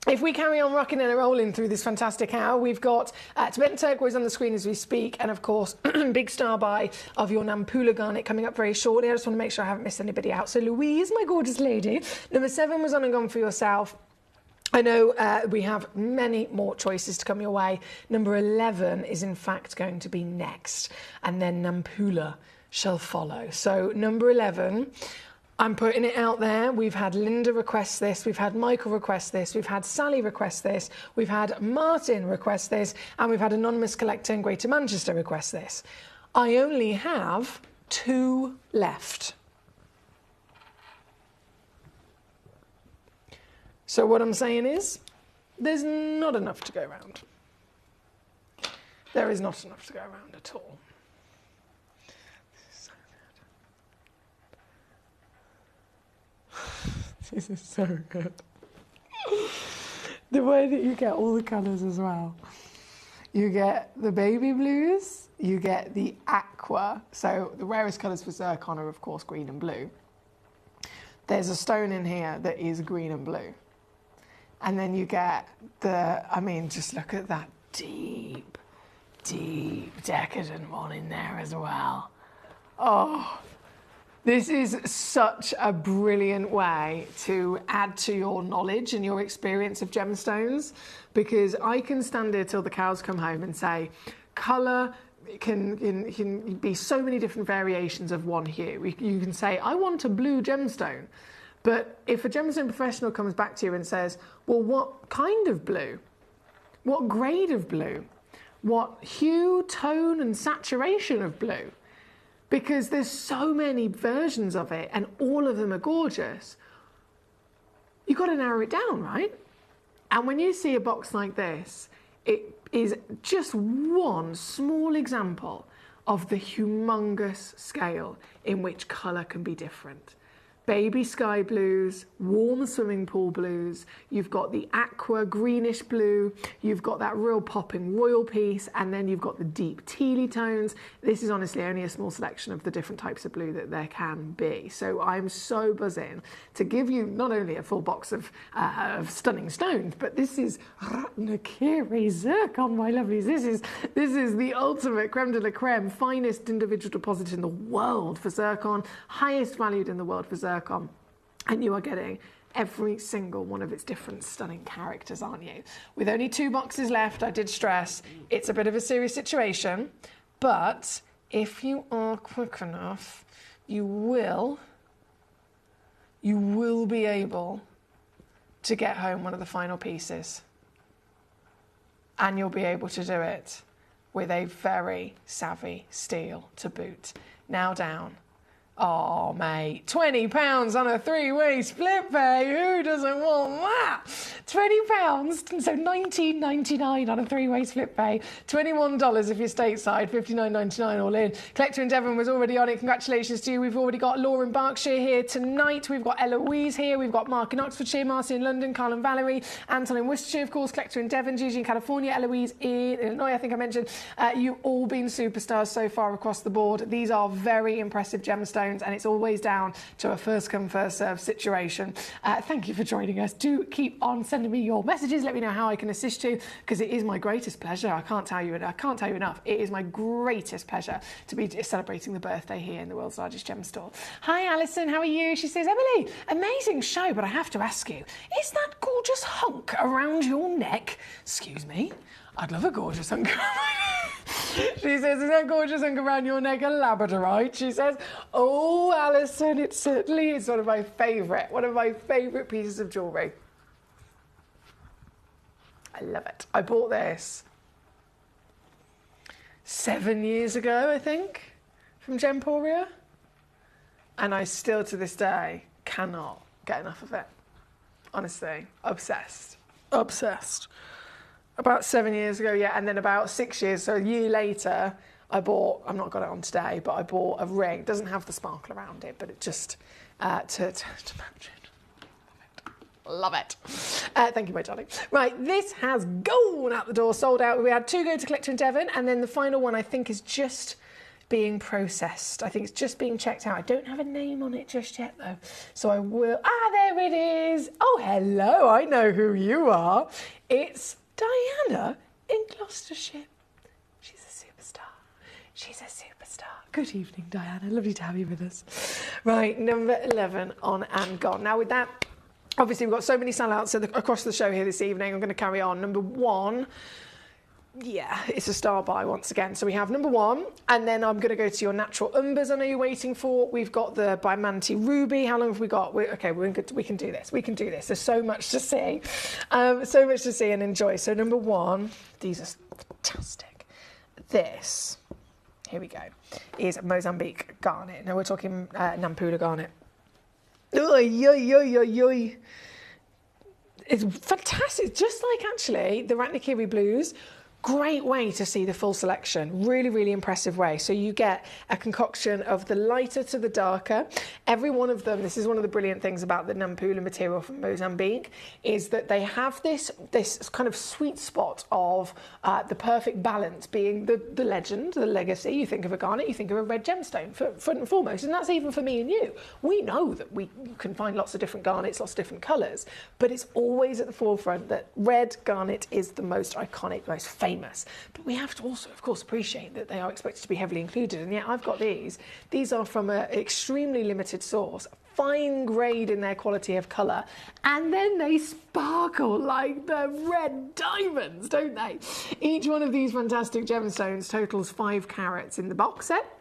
if we carry on rocking and rolling through this fantastic hour, we've got Tibetan turquoise on the screen as we speak, and of course, big star buy of your Nampula garnet coming up very shortly. I just want to make sure I haven't missed anybody out. So Louise, my gorgeous lady, number 7 was on and gone for yourself. I know we have many more choices to come your way. Number 11 is in fact going to be next, and then Nampula shall follow. So number 11, I'm putting it out there. We've had Linda request this, we've had Michael request this, we've had Sally request this, we've had Martin request this, and we've had Anonymous Collector in Greater Manchester request this. I only have 2 left. So what I'm saying is, there's not enough to go around. There is not enough to go around at all. This is so good. The way that you get all the colours as well. You get the baby blues, you get the aqua. So the rarest colours for zircon are of course green and blue. There's a stone in here that is green and blue. And then you get the, I mean, just look at that deep, deep decadent one in there as well. Oh. This is such a brilliant way to add to your knowledge and your experience of gemstones, because I can stand here till the cows come home and say, colour can be so many different variations of one hue. You can say, I want a blue gemstone. But if a gemstone professional comes back to you and says, well, what kind of blue? What grade of blue? What hue, tone, and saturation of blue? Because there's so many versions of it and all of them are gorgeous. You've got to narrow it down, right? And when you see a box like this, it is just one small example of the humongous scale in which colour can be different. Baby sky blues, warm swimming pool blues, you've got the aqua greenish blue, you've got that real popping royal piece, and then you've got the deep tealy tones. This is honestly only a small selection of the different types of blue that there can be. So I'm so buzzing to give you not only a full box of stunning stones, but this is Ratnakiri zircon, my lovelies. This is the ultimate creme de la creme, finest individual deposit in the world for zircon, highest valued in the world for zircon. And you are getting every single one of its different stunning characters, aren't you? With only 2 boxes left, I did stress, it's a bit of a serious situation, but if you are quick enough, you will be able to get home one of the final pieces. And you'll be able to do it with a very savvy steel to boot. Now down. Oh, mate, £20 on a three-way split pay. Who doesn't want that? £20, so $19.99 on a three-way split pay. $21 if you're stateside, $59.99 all in. Collector in Devon was already on it. Congratulations to you. We've already got Laura in Berkshire here tonight. We've got Eloise here. We've got Mark in Oxfordshire, Marcy in London, Carl and Valerie, Anton in Worcestershire, of course, Collector in Devon, Gigi in California, Eloise in Illinois, I think I mentioned. You've all been superstars so far across the board. These are very impressive gemstones, and it's always down to a first come first serve situation. Thank you for joining us. Do keep on sending me your messages. Let me know how I can assist you, because it is my greatest pleasure. I can't tell you enough. It is my greatest pleasure to be celebrating the birthday here in the world's largest gem store. Hi Alison, how are you? She says, Emily, amazing show, but I have to ask you, is that gorgeous hunk around your neck? Excuse me, I'd love a gorgeous hunk. She says, is that gorgeous hunk around your neck a labradorite? She says, oh, Alison, it certainly is one of my favourite pieces of jewellery. I love it. I bought this 7 years ago, I think, from Gemporia. And I still, to this day, cannot get enough of it. Honestly, obsessed. Obsessed. About 7 years ago, yeah, and then about 6 years, so a year later, I bought, I've not got it on today, but I bought a ring. It doesn't have the sparkle around it, but it just, to match it. Love it. Thank you, my darling. Right, this has gone out the door, sold out. We had 2 go to Collector in Devon, and then the final one, I think, is just being processed. I think it's just being checked out. I don't have a name on it just yet, though, so I will. Ah, there it is. Oh, hello, I know who you are. It's Diana in Gloucestershire. She's a superstar. She's a superstar. Good evening, Diana. Lovely to have you with us. Right, number 11 on and gone. Now with that, obviously we've got so many sellouts across the show here this evening. I'm going to carry on. Number 1. Yeah, it's a star buy once again. So we have number 1, and then I'm going to go to your natural umbers I know you're waiting for. We've got the Bimanti Ruby. How long have we got? We can do this. We can do this. There's so much to see. So much to see and enjoy. So number 1, these are fantastic. This, here we go, is Mozambique garnet. Now we're talking Nampula garnet. Oy, oy, oy, oy, oy. It's fantastic. Just like, actually, the Ratnakiri Blues. Great way to see the full selection. Really, really impressive way. So you get a concoction of the lighter to the darker. Every one of them, this is one of the brilliant things about the Nampula material from Mozambique, is that they have this kind of sweet spot of the perfect balance being the legend, the legacy. You think of a garnet, you think of a red gemstone, front and foremost. And that's even for me and you. We know that you can find lots of different garnets, lots of different colours, but it's always at the forefront that red garnet is the most iconic, most famous. But we have to also, of course, appreciate that they are expected to be heavily included. And yet I've got these. These are from an extremely limited source, fine grade in their quality of colour, and then they sparkle like the red diamonds, don't they? Each one of these fantastic gemstones totals 5 carats in the box set.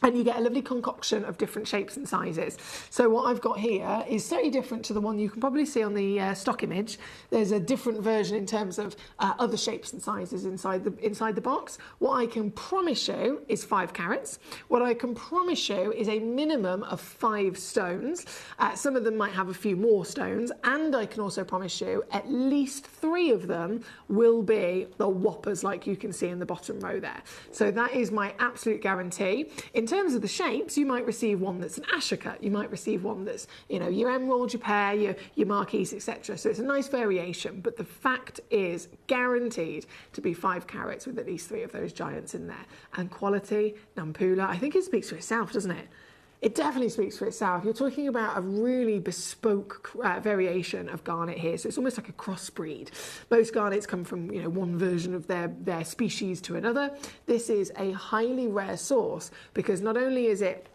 And you get a lovely concoction of different shapes and sizes. So what I've got here is slightly different to the one you can probably see on the stock image. There's a different version in terms of other shapes and sizes inside the box. What I can promise you is 5 carats. What I can promise you is a minimum of 5 stones. Some of them might have a few more stones. And I can also promise you at least 3 of them will be the whoppers like you can see in the bottom row there. So that is my absolute guarantee. In terms of the shapes, you might receive one that's an Ashoka, you might receive one that's, you know, your emerald, your pear, your marquise, etc. So it's a nice variation, but the fact is guaranteed to be 5 carats with at least 3 of those giants in there. And quality, Nampula, I think it speaks for itself, doesn't it? It definitely speaks for itself. You're talking about a really bespoke variation of garnet here, so it's almost like a crossbreed. Most garnets come from, you know, one version of their species to another. This is a highly rare source because not only is it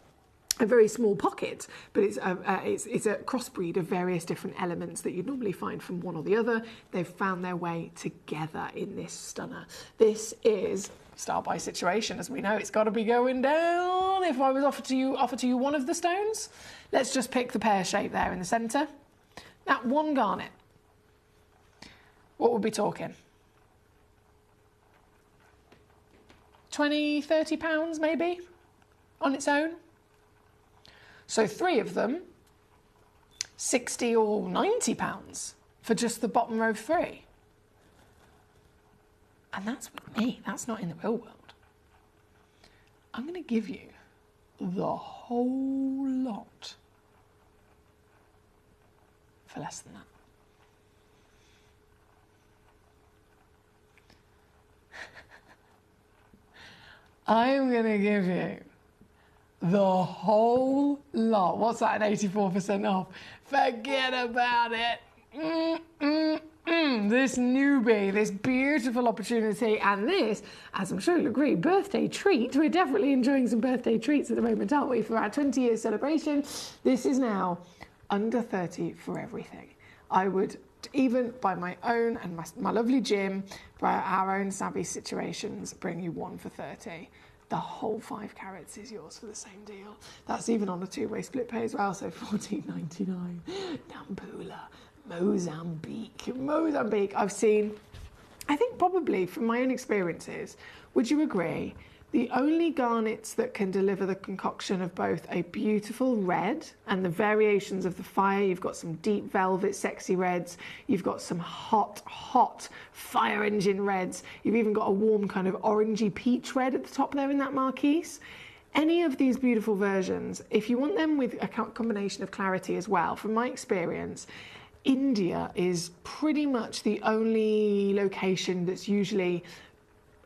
a very small pocket, but it's a crossbreed of various different elements that you'd normally find from one or the other. They've found their way together in this stunner. This is style by situation, as we know. It's got to be going down. If I was offered to you one of the stones, let's just pick the pear shape there in the centre. That one garnet, what would we talking? 20, 30 pounds maybe on its own. So 3 of them, 60 or 90 pounds for just the bottom row 3. And that's with me, that's not in the real world. I'm going to give you the whole lot for less than that. I'm going to give you the whole lot. What's that, an 84% off? Forget about it. This newbie, this beautiful opportunity, and this, as I'm sure you'll agree, birthday treat. We're definitely enjoying some birthday treats at the moment, aren't we, for our 20-year celebration. This is now under 30 for everything. I would, even by my own and my lovely Jim, by our own savvy situations, bring you one for 30. The whole 5 carats is yours for the same deal. That's even on a 2-way split pay as well, so $14.99. Nampula, Mozambique. I've seen, I think probably from my own experiences, would you agree, the only garnets that can deliver the concoction of both a beautiful red and the variations of the fire, you've got some deep velvet sexy reds, you've got some hot fire engine reds, you've even got a warm kind of orangey peach red at the top there in that marquise. Any of these beautiful versions, if you want them with a combination of clarity as well, from my experience, India is pretty much the only location that's usually,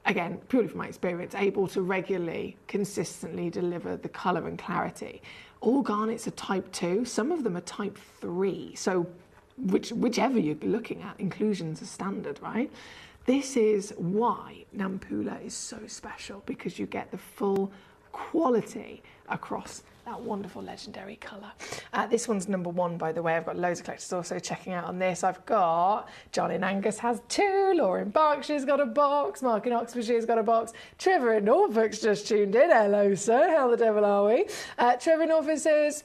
again, purely from my experience, able to regularly, consistently deliver the colour and clarity. All garnets are type 2, some of them are type 3, so whichever you're looking at, inclusions are standard, right? This is why Nampula is so special, because you get the full quality across that wonderful legendary colour. This one's number 1, by the way. I've got loads of collectors also checking out on this. I've got John in Angus has 2, Laura in Berkshire's got a box, Mark in Oxfordshire's got a box, Trevor in Norfolk's just tuned in. Hello, sir. How the devil are we? Trevor in Norfolk says,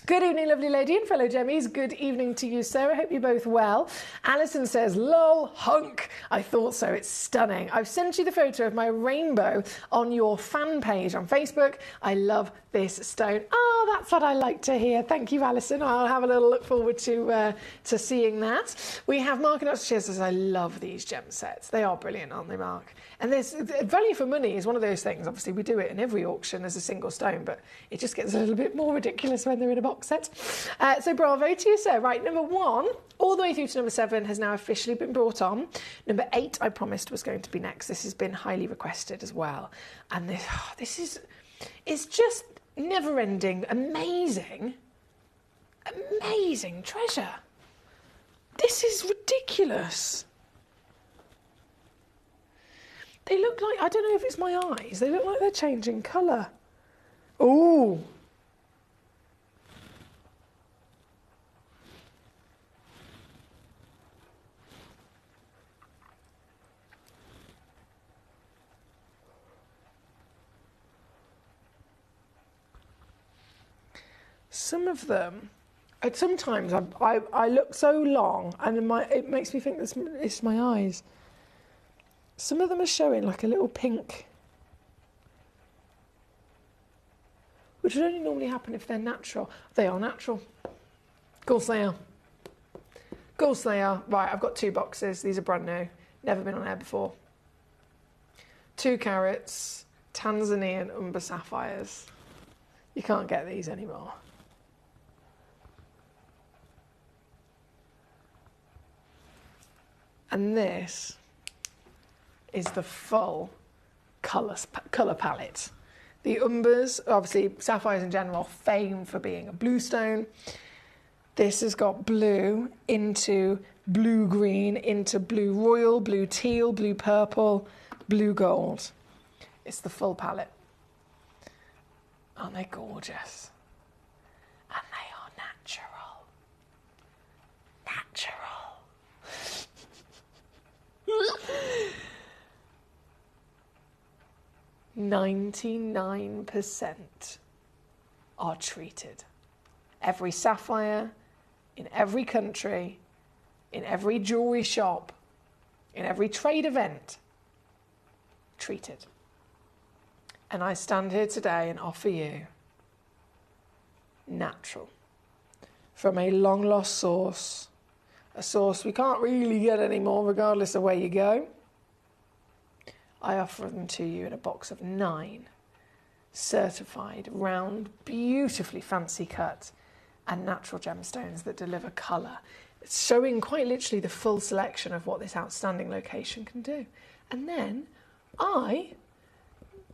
good evening, lovely lady and fellow Gemmies. Good evening to you, sir. I hope you're both well. Alison says, lol, hunk. I thought so. It's stunning. I've sent you the photo of my rainbow on your fan page on Facebook. I love this stone. Oh, that's what I like to hear. Thank you, Alison. I'll have a little look forward to seeing that. We have Mark in Oxfordshire says, I love these gem sets. They are brilliant, aren't they, Mark? And this value for money is one of those things. Obviously, we do it in every auction as a single stone, but it just gets a little bit more ridiculous when they're in a box set. So bravo to you, sir. Right, number 1, all the way through to number 7 has now officially been brought on. Number 8, I promised, was going to be next. This has been highly requested as well. And this is, it's just never-ending, amazing treasure. This is ridiculous. They look like, I don't know if it's my eyes, they look like they're changing colour. Ooh. Some of them, sometimes I look so long and it makes me think it's my eyes. Some of them are showing like a little pink, which would only normally happen if they're natural. They are natural. Of course they are. Of course they are. Right, I've got 2 boxes. These are brand new. Never been on air before. 2 carats, Tanzanian umber sapphires. You can't get these anymore. And this is the full colour palette. The umbers, obviously sapphires in general, famed for being a blue stone. This has got blue into blue green, into blue royal, blue teal, blue purple, blue gold. It's the full palette. Aren't they gorgeous? And they are natural. Natural. 99% are treated. Every sapphire, in every country, in every jewellery shop, in every trade event, treated. And I stand here today and offer you natural, from a long lost source, a source we can't really get anymore regardless of where you go. I offer them to you in a box of 9 certified, round, beautifully fancy cut and natural gemstones that deliver colour. It's showing quite literally the full selection of what this outstanding location can do. And then I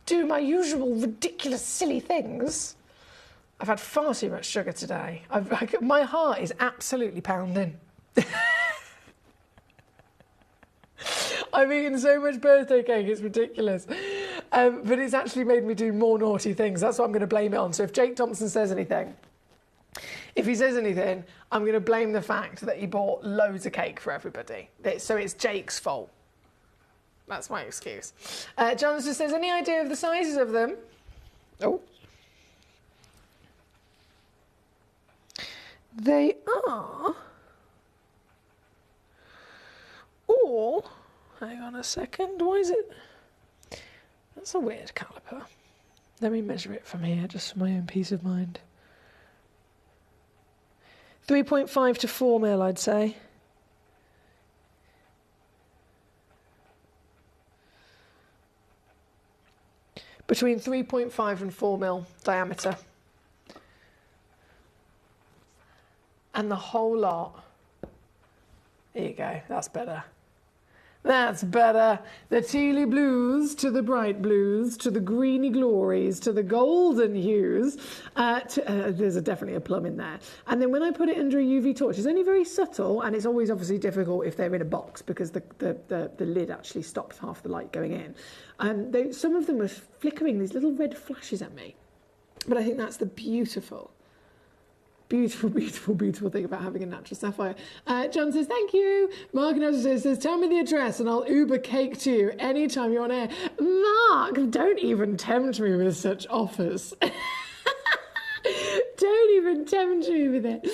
do my usual ridiculous, silly things. I've had far too much sugar today. My heart is absolutely pounding. I've eaten so much birthday cake, it's ridiculous. But it's actually made me do more naughty things. That's what I'm going to blame it on. So if Jake Thompson says anything, I'm going to blame the fact that he bought loads of cake for everybody. So it's Jake's fault. That's my excuse. Jonathan says, any idea of the sizes of them? Oh. They are all, hang on a second, why is it? That's a weird caliper. Let me measure it from here, just for my own peace of mind. 3.5 to 4 mil, I'd say. Between 3.5 and 4 mil diameter. And the whole lot. There you go, that's better. That's better. The tealy blues to the bright blues to the greeny glories to the golden hues. There's definitely a plum in there. And then when I put it under a UV torch, it's only very subtle, and it's always obviously difficult if they're in a box because the lid actually stops half the light going in. Some of them were flickering these little red flashes at me. But I think that's the beautiful thing about having a natural sapphire. John says, thank you. Mark says, tell me the address and I'll Uber cake to you anytime you're on air. Mark, don't even tempt me with such offers. Don't even tempt me with it.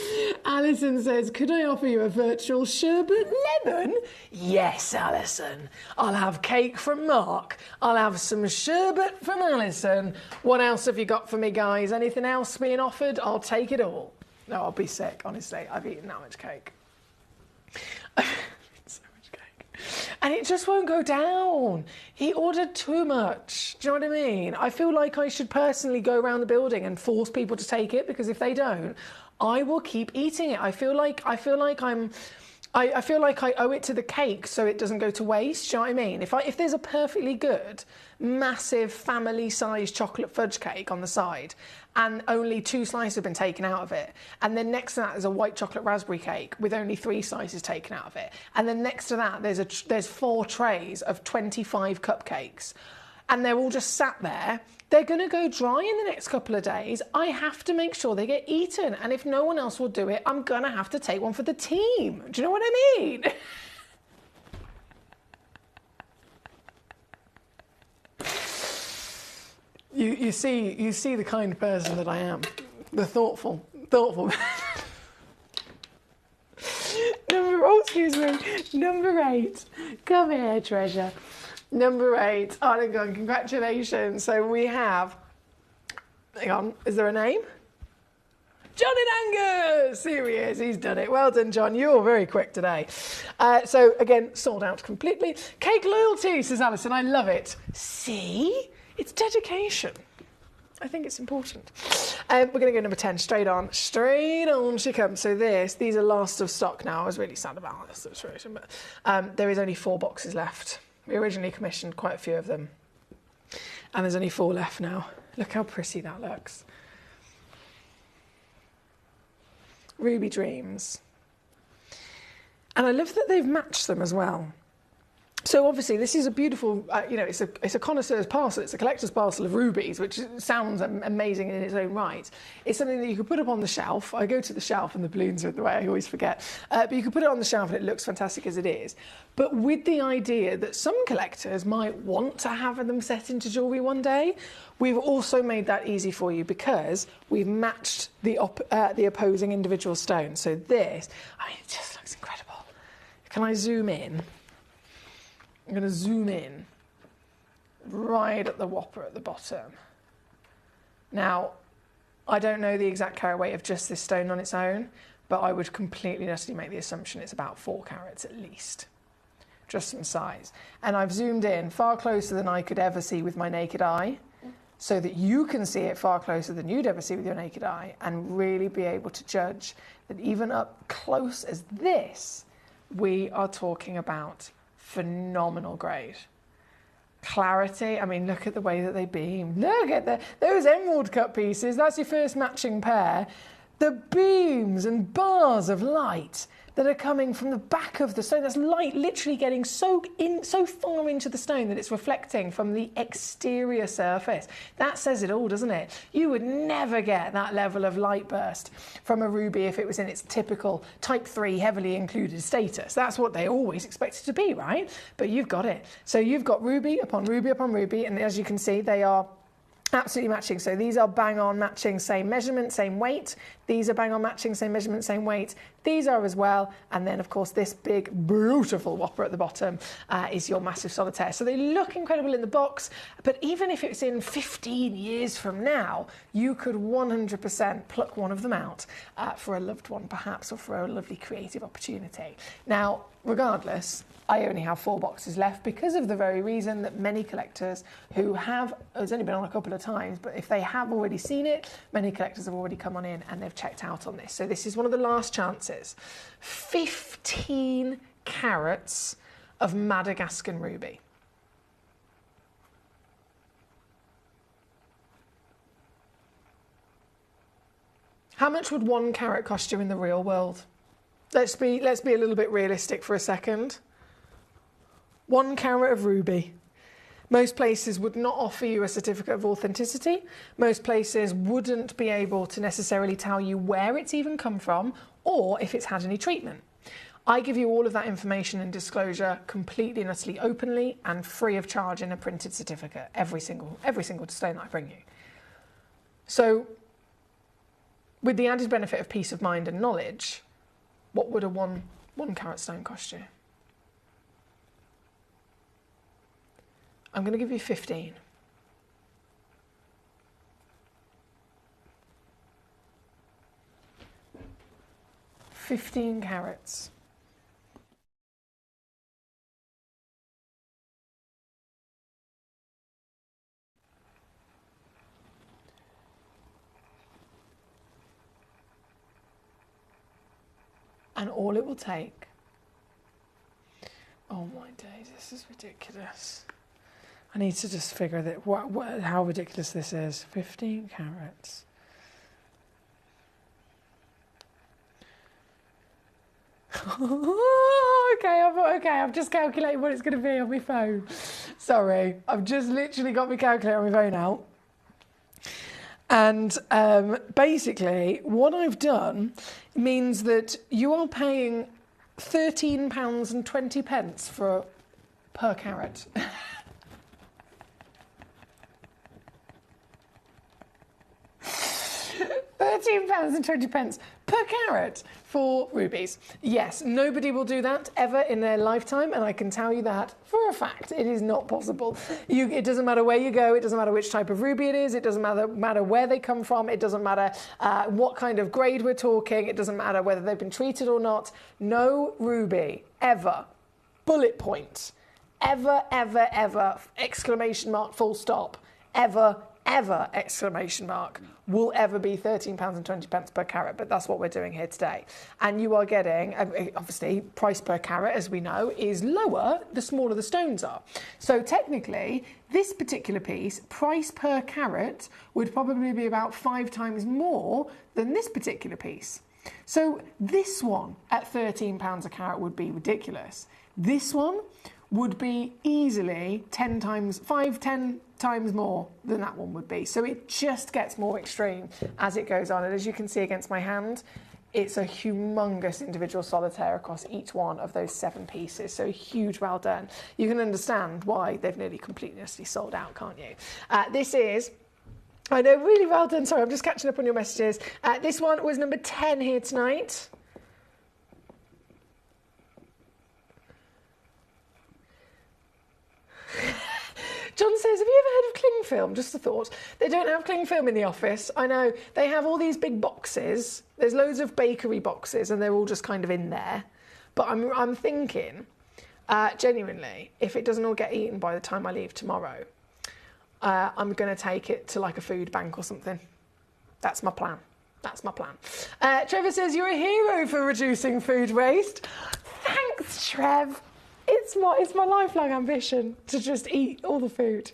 Alison says, could I offer you a virtual sherbet lemon? Yes, Alison. I'll have cake from Mark. I'll have some sherbet from Alison. What else have you got for me, guys? Anything else being offered? I'll take it all. No, I'll be sick, honestly. I've eaten that much cake. So much cake. And it just won't go down. He ordered too much. Do you know what I mean? I feel like I should personally go around the building and force people to take it, because if they don't, I will keep eating it. I feel like I owe it to the cake so it doesn't go to waste. Do you know what I mean? If there's a perfectly good, massive family-sized chocolate fudge cake on the side and only 2 slices have been taken out of it, and then next to that there's a white chocolate raspberry cake with only 3 slices taken out of it, and then next to that there's 4 trays of 25 cupcakes, and they're all just sat there, they're going to go dry in the next couple of days. I have to make sure they get eaten, and if no one else will do it, I'm going to have to take one for the team. Do you know what I mean? You see the kind person that I am, the thoughtful. Number 8. Come here, treasure. Number 8. Arlington, congratulations. So we have, hang on, is there a name? John in Angus! Here he is, he's done it. Well done, John. You're very quick today. So again, sold out completely. Cake loyalty, says Alison. I love it. See? It's dedication. I think it's important. We're going to go number 10, straight on. Straight on she comes. So these are last of stock now. I was really sad about this situation, but there is only 4 boxes left. We originally commissioned quite a few of them. And there's only 4 left now. Look how pretty that looks. Ruby Dreams. And I love that they've matched them as well. So obviously this is a beautiful, it's a connoisseur's parcel, it's a collector's parcel of rubies, which sounds amazing in its own right. It's something that you could put up on the shelf. I go to the shelf and the balloons are in the way, I always forget. But you could put it on the shelf and it looks fantastic as it is. But with the idea that some collectors might want to have them set into jewellery one day, we've also made that easy for you because we've matched the opposing individual stones. So this, it just looks incredible. Can I zoom in? I'm going to zoom in right at the whopper at the bottom. Now, I don't know the exact carat weight of just this stone on its own, but I would completely honestly make the assumption it's about 4 carats at least, just from size. And I've zoomed in far closer than I could ever see with my naked eye, so that you can see it far closer than you'd ever see with your naked eye and really be able to judge that even up close as this, we are talking about phenomenal grade. Clarity, look at the way that they beam. Look at those emerald cut pieces. That's your first matching pair. The beams and bars of light that are coming from the back of the stone. That's light literally getting so far into the stone that it's reflecting from the exterior surface. That says it all, doesn't it? You would never get that level of light burst from a ruby if it was in its typical type 3 heavily included status. That's what they always expect it to be, right? But you've got it. So you've got ruby upon ruby upon ruby, and as you can see, they are absolutely matching. So these are bang on matching, same measurement, same weight. These are bang on matching, same measurement, same weight. These are as well. And then of course this big beautiful whopper at the bottom is your massive solitaire. So they look incredible in the box, but even if it's in 15 years from now, you could 100% pluck one of them out for a loved one perhaps, or for a lovely creative opportunity. Now, regardless, I only have 4 boxes left because of the very reason that many collectors who have, it's only been on a couple of times, but if they have already seen it, many collectors have already come on in and they've checked out on this. So this is one of the last chances. 15 carats of Madagascan ruby. How much would 1 carat cost you in the real world? Let's be a little bit realistic for a second. 1 carat of ruby. Most places would not offer you a certificate of authenticity. Most places wouldn't be able to necessarily tell you where it's even come from or if it's had any treatment. I give you all of that information and disclosure completely and utterly openly and free of charge in a printed certificate, every single stone that I bring you. So, with the added benefit of peace of mind and knowledge, what would a one carat stone cost you? I'm going to give you 15. $15 carats. And all it will take. Oh my days, this is ridiculous. I need to just figure that how ridiculous this is. 15 carats. Okay, I've just calculated what it's going to be on my phone. Sorry, I've just literally got my calculator on my phone out. And basically, what I've done means that you are paying £13.20 per carat. £13.20 per carat for rubies. Yes, nobody will do that ever in their lifetime, and I can tell you that for a fact. It is not possible. It doesn't matter where you go, it doesn't matter which type of ruby it is, it doesn't matter where they come from, it doesn't matter what kind of grade we're talking, it doesn't matter whether they've been treated or not. No ruby ever, bullet point, ever, exclamation mark, full stop, ever, exclamation mark, will ever be £13.20 per carat, but that's what we're doing here today. And you are getting, obviously, price per carat, as we know, is lower the smaller the stones are. So technically, this particular piece, price per carat, would probably be about 5 times more than this particular piece. So this one at £13 a carat would be ridiculous. This one would be easily 10 times more than that one would be. So it just gets more extreme as it goes on. And as you can see against my hand, it's a humongous individual solitaire across each one of those 7 pieces. So huge, well done. You can understand why they've nearly completely sold out, can't you? This is, I know, really well done. Sorry, I'm just catching up on your messages. This one was number 10 here tonight. John says, have you ever heard of cling film? Just a thought. They don't have cling film in the office. I know. They have all these big boxes. There's loads of bakery boxes and they're all just kind of in there. But I'm thinking, genuinely, if it doesn't all get eaten by the time I leave tomorrow, I'm going to take it to like a food bank or something. That's my plan. That's my plan. Trevor says, you're a hero for reducing food waste. Thanks, Trev. It's my lifelong ambition to just eat all the food.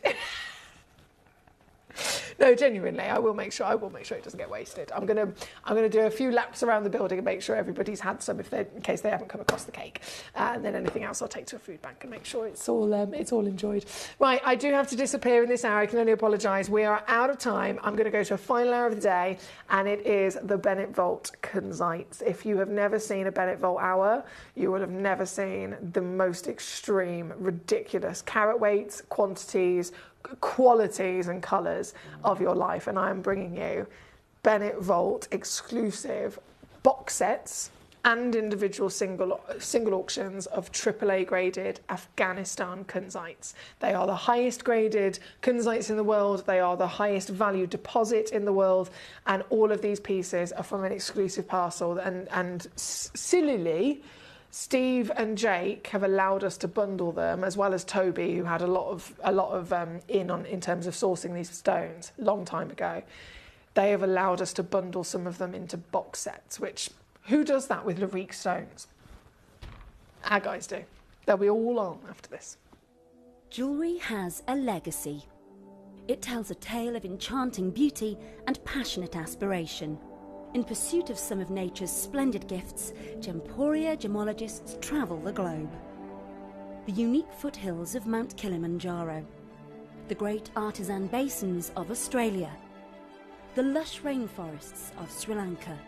No, genuinely, I will make sure it doesn't get wasted. I'm gonna do a few laps around the building and make sure everybody's had some in case they haven't come across the cake. And then anything else I'll take to a food bank and make sure it's all enjoyed. Right, I do have to disappear in this hour. I can only apologise. We are out of time. I'm going to go to a final hour of the day, and it is the Bennett Vault Kunzites. If you have never seen a Bennett Vault hour, you will have never seen the most extreme, ridiculous carat weights, quantities, qualities and colours of your life, and I am bringing you Bennett Vault exclusive box sets and individual single auctions of AAA graded Afghanistan kunzites. They are the highest graded kunzites in the world, they are the highest value deposit in the world, and all of these pieces are from an exclusive parcel, and sillily Steve and Jake have allowed us to bundle them, as well as Toby, who had a lot of in terms of sourcing these stones a long time ago. They have allowed us to bundle some of them into box sets, which, who does that with Larique stones? Our guys do. They'll be all on after this. Jewellery has a legacy. It tells a tale of enchanting beauty and passionate aspiration. In pursuit of some of nature's splendid gifts, Gemporia gemologists travel the globe. The unique foothills of Mount Kilimanjaro, the great artisan basins of Australia, the lush rainforests of Sri Lanka,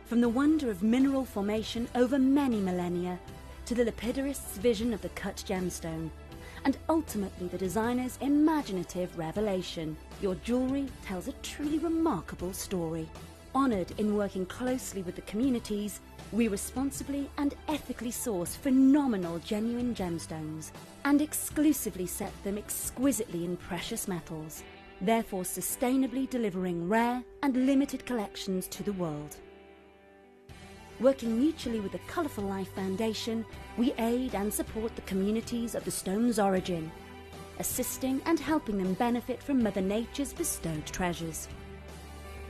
from the wonder of mineral formation over many millennia to the lapidarists' vision of the cut gemstone, and ultimately the designer's imaginative revelation, your jewellery tells a truly remarkable story. Honoured in working closely with the communities, we responsibly and ethically source phenomenal genuine gemstones and exclusively set them exquisitely in precious metals, therefore sustainably delivering rare and limited collections to the world. Working mutually with the Colourful Life Foundation, we aid and support the communities of the stone's origin, assisting and helping them benefit from Mother Nature's bestowed treasures.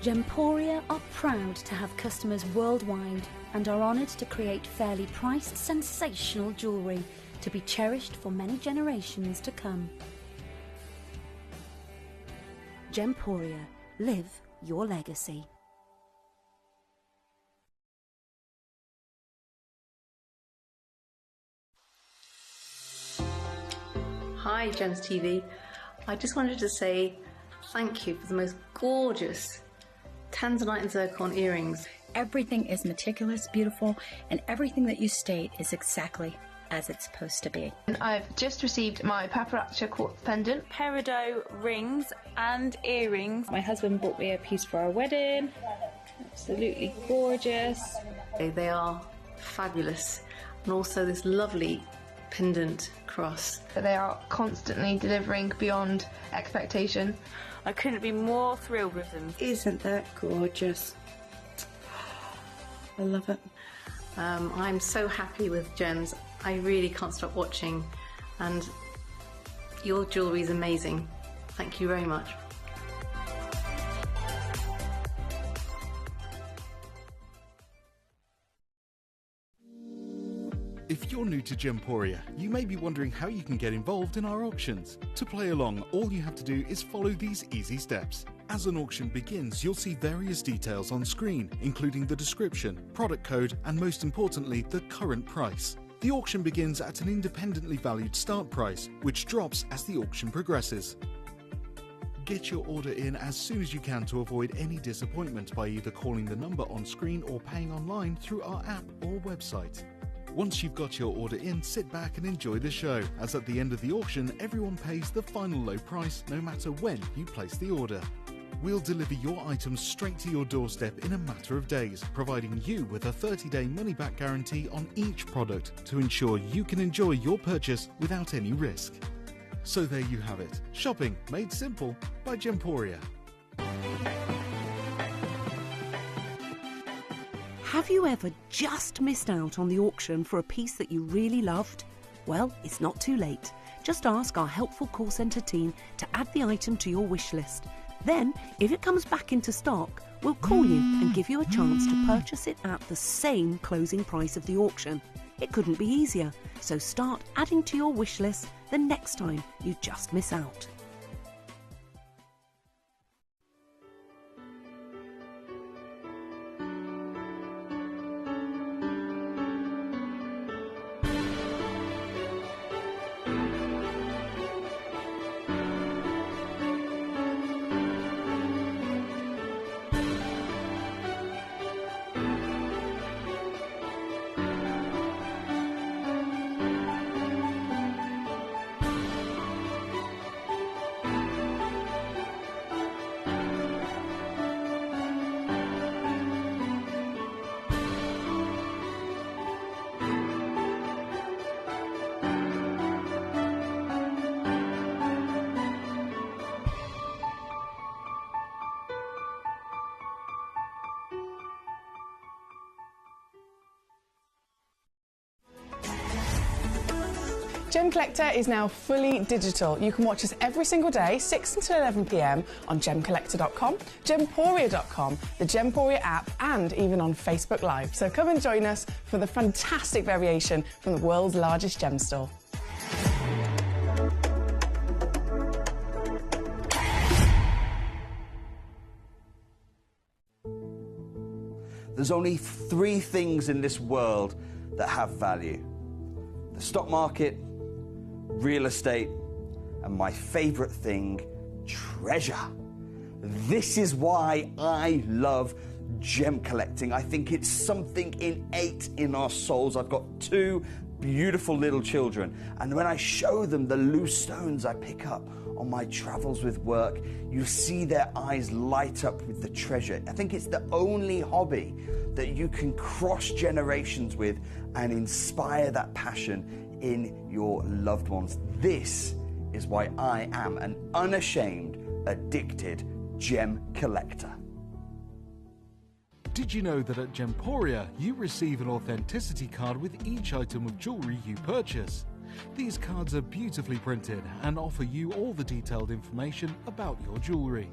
Gemporia are proud to have customers worldwide and are honoured to create fairly priced, sensational jewellery to be cherished for many generations to come. Gemporia, live your legacy. Hi Gems TV. I just wanted to say thank you for the most gorgeous tanzanite and zircon earrings. Everything is meticulous, beautiful, and everything that you state is exactly as it's supposed to be. And I've just received my paparazzi quartz pendant, peridot rings and earrings. My husband bought me a piece for our wedding. Absolutely gorgeous. They are fabulous. And also this lovely pendant cross. They are constantly delivering beyond expectation. I couldn't be more thrilled with them. Isn't that gorgeous? I love it. I'm so happy with Gems. I really can't stop watching, and your jewellery is amazing. Thank you very much. If you're new to Gemporia, you may be wondering how you can get involved in our auctions. To play along, all you have to do is follow these easy steps. As an auction begins, you'll see various details on screen, including the description, product code, and most importantly, the current price. The auction begins at an independently valued start price, which drops as the auction progresses. Get your order in as soon as you can to avoid any disappointment by either calling the number on screen or paying online through our app or website. Once you've got your order in, sit back and enjoy the show, as at the end of the auction, everyone pays the final low price no matter when you place the order. We'll deliver your items straight to your doorstep in a matter of days, providing you with a 30-day money-back guarantee on each product to ensure you can enjoy your purchase without any risk. So there you have it. Shopping made simple by Gemporia. Have you ever just missed out on the auction for a piece that you really loved? Well, it's not too late. Just ask our helpful call centre team to add the item to your wish list. Then, if it comes back into stock, we'll call you and give you a chance to purchase it at the same closing price of the auction. It couldn't be easier, so start adding to your wish list the next time you just miss out. Gemcollector is now fully digital. You can watch us every single day, 6 until 11 p.m. on Gemcollector.com, Gemporia.com, the Gemporia app, and even on Facebook Live. So come and join us for the fantastic variation from the world's largest gem store. There's only 3 things in this world that have value: the stock market, real estate, and my favorite thing, treasure. This is why I love gem collecting. I think it's something innate in our souls. I've got 2 beautiful little children, and when I show them the loose stones I pick up on my travels with work, you see their eyes light up with the treasure. I think it's the only hobby that you can cross generations with and inspire that passion in your loved ones. This is why I am an unashamed, addicted gem collector. Did you know that at Gemporia you receive an authenticity card with each item of jewellery you purchase? These cards are beautifully printed and offer you all the detailed information about your jewellery.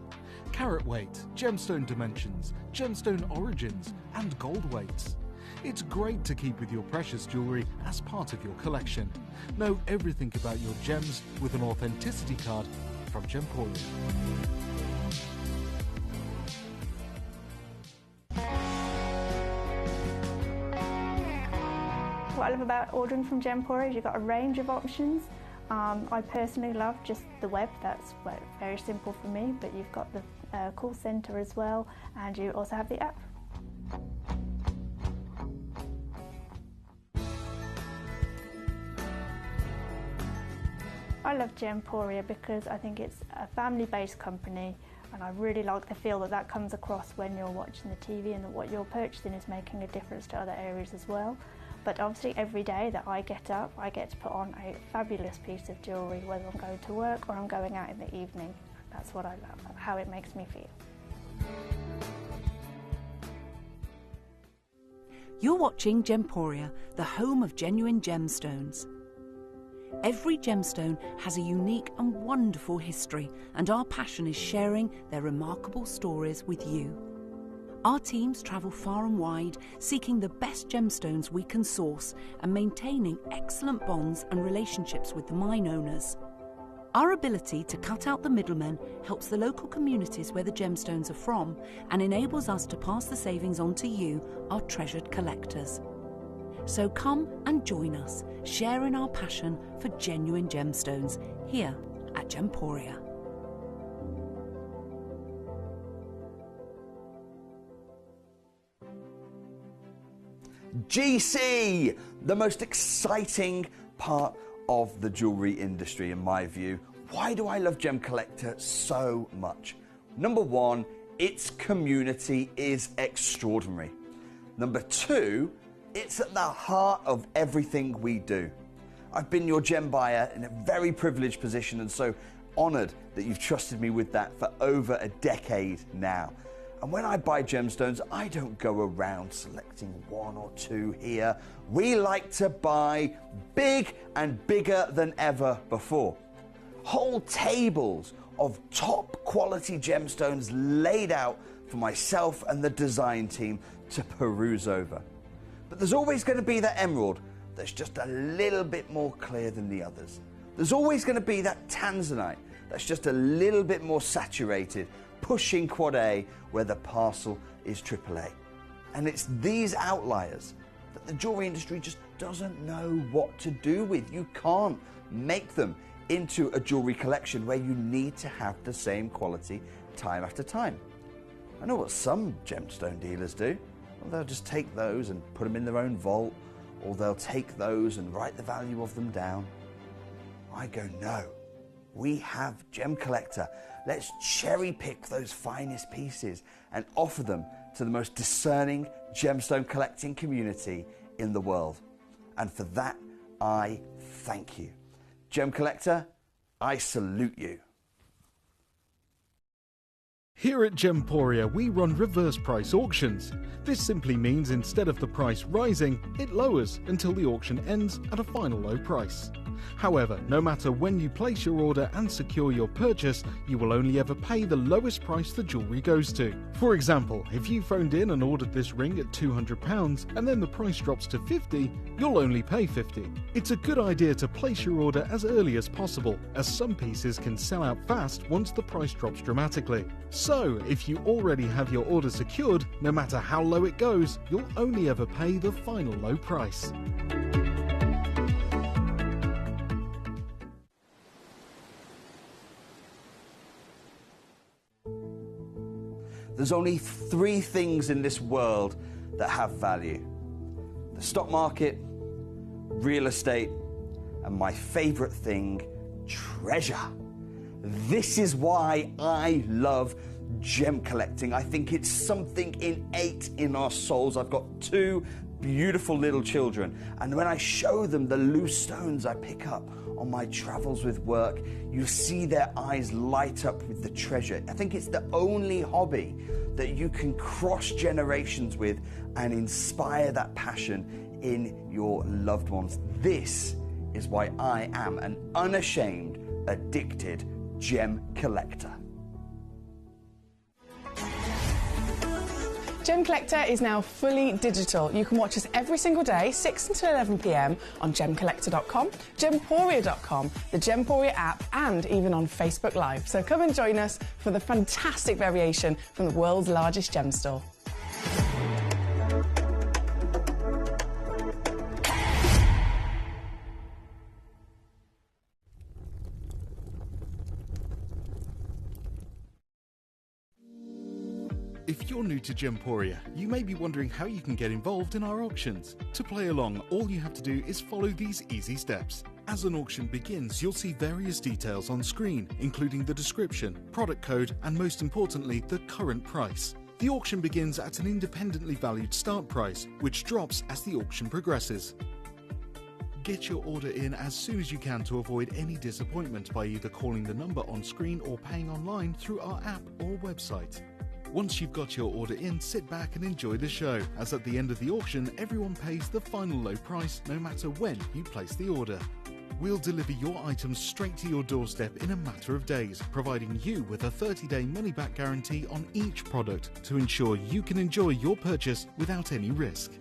Carat weight, gemstone dimensions, gemstone origins, and gold weights. It's great to keep with your precious jewellery as part of your collection. Know everything about your gems with an authenticity card from Gemporia. What I love about ordering from Gemporia is you've got a range of options. I personally love just the web, that's very simple for me, but you've got the call centre as well, and you also have the app. I love Gemporia because I think it's a family-based company, and I really like the feel that comes across when you're watching the TV, and that what you're purchasing is making a difference to other areas as well. But obviously every day that I get up, I get to put on a fabulous piece of jewellery, whether I'm going to work or I'm going out in the evening. That's what I love, how it makes me feel. You're watching Gemporia, the home of genuine gemstones. Every gemstone has a unique and wonderful history, and our passion is sharing their remarkable stories with you. Our teams travel far and wide, seeking the best gemstones we can source and maintaining excellent bonds and relationships with the mine owners. Our ability to cut out the middlemen helps the local communities where the gemstones are from and enables us to pass the savings on to you, our treasured collectors. So come and join us, sharing our passion for genuine gemstones here at Gemporia. GC, the most exciting part of the jewellery industry in my view. Why do I love Gemcollector so much? Number one, its community is extraordinary. Number two, it's at the heart of everything we do. I've been your gem buyer in a very privileged position and so honoured that you've trusted me with that for over a decade now. And when I buy gemstones, I don't go around selecting one or two here. We like to buy big and bigger than ever before. Whole tables of top quality gemstones laid out for myself and the design team to peruse over. But there's always going to be that emerald that's just a little bit more clear than the others. There's always going to be that tanzanite that's just a little bit more saturated, pushing quad A where the parcel is AAA. And it's these outliers that the jewelry industry just doesn't know what to do with. You can't make them into a jewelry collection where you need to have the same quality time after time. I know what some gemstone dealers do. Well, they'll just take those and put them in their own vault, or they'll take those and write the value of them down. I go, no, we have Gemcollector. Let's cherry pick those finest pieces and offer them to the most discerning gemstone collecting community in the world. And for that, I thank you. Gemcollector, I salute you. Here at Gemporia, we run reverse price auctions. This simply means instead of the price rising, it lowers until the auction ends at a final low price. However, no matter when you place your order and secure your purchase, you will only ever pay the lowest price the jewellery goes to. For example, if you phoned in and ordered this ring at £200 and then the price drops to £50, you'll only pay £50. It's a good idea to place your order as early as possible, as some pieces can sell out fast once the price drops dramatically. So, if you already have your order secured, no matter how low it goes, you'll only ever pay the final low price. There's only three things in this world that have value: the stock market, real estate, and my favorite thing, treasure. This is why I love gem collecting. I think it's something innate in our souls. I've got two beautiful little children, and when I show them the loose stones I pick up on my travels with work, you see their eyes light up with the treasure. I think it's the only hobby that you can cross generations with and inspire that passion in your loved ones. This is why I am an unashamed, addicted gem collector. Gemcollector is now fully digital. You can watch us every single day, 6 until 11 p.m. on Gemcollector.com, Gemporia.com, the Gemporia app, and even on Facebook Live. So come and join us for the fantastic variation from the world's largest gem store. If you're new to Gemporia, you may be wondering how you can get involved in our auctions. To play along, all you have to do is follow these easy steps. As an auction begins, you'll see various details on screen, including the description, product code, and most importantly, the current price. The auction begins at an independently valued start price, which drops as the auction progresses. Get your order in as soon as you can to avoid any disappointment by either calling the number on screen or paying online through our app or website. Once you've got your order in, sit back and enjoy the show, as at the end of the auction, everyone pays the final low price no matter when you place the order. We'll deliver your items straight to your doorstep in a matter of days, providing you with a 30-day money-back guarantee on each product to ensure you can enjoy your purchase without any risk.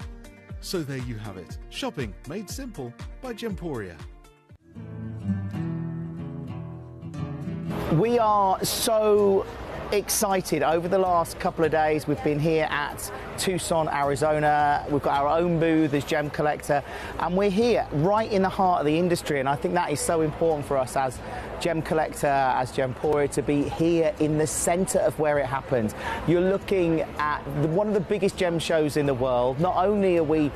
So there you have it. Shopping made simple by Gemporia. We are so excited. Over the last couple of days, we've been here at Tucson, Arizona. We've got our own booth as Gemcollector, and we're here right in the heart of the industry. And I think that is so important for us as Gemcollector, as Gemporia, to be here in the centre of where it happens. You're looking at one of the biggest gem shows in the world. Not only are we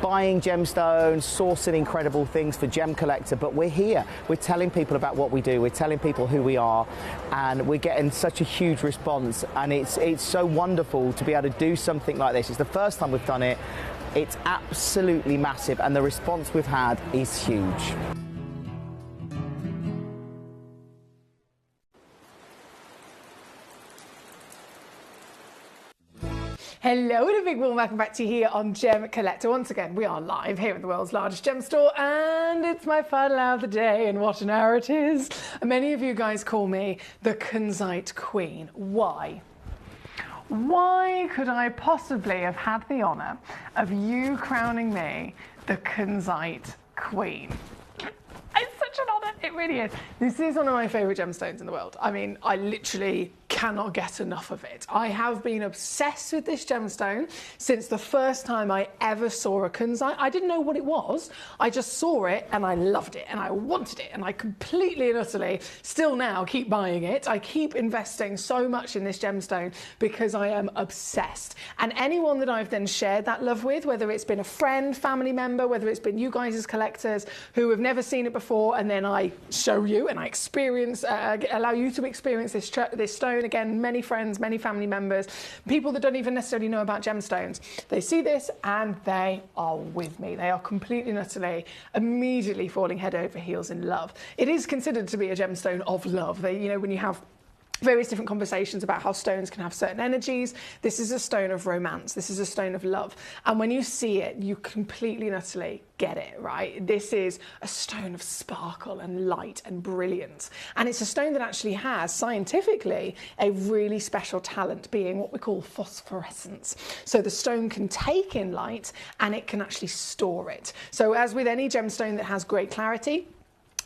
buying gemstones, sourcing incredible things for Gemcollector, but we're here. We're telling people about what we do. We're telling people who we are, and we're getting such a huge response. And it's so wonderful to be able to do something like this. It's the first time we've done it. It's absolutely massive, and the response we've had is huge. Hello and a big warm welcome back to you here on Gemcollector. Once again, we are live here at the world's largest gem store, and it's my final hour of the day, and what an hour it is. And many of you guys call me the Kunzite Queen. Why? Why could I possibly have had the honour of you crowning me the Kunzite Queen? It's such an honour, it really is. This is one of my favourite gemstones in the world. I mean, I literally cannot get enough of it. I have been obsessed with this gemstone since the first time I ever saw a kunzite. I didn't know what it was. I just saw it and I loved it and I wanted it, and I completely and utterly still now keep buying it. I keep investing so much in this gemstone because I am obsessed. And anyone that I've then shared that love with, whether it's been a friend, family member, whether it's been you guys as collectors who have never seen it before, and then I show you and I experience, allow you to experience this stone. Again, many friends, many family members, people that don't even necessarily know about gemstones. They see this and they are with me. They are completely and utterly immediately falling head over heels in love. It is considered to be a gemstone of love. They, you know, when you have various different conversations about how stones can have certain energies, this is a stone of romance. This is a stone of love. And when you see it, you completely and utterly get it, right? This is a stone of sparkle and light and brilliance. And it's a stone that actually has, scientifically, a really special talent, being what we call phosphorescence. So the stone can take in light and it can actually store it. So as with any gemstone that has great clarity,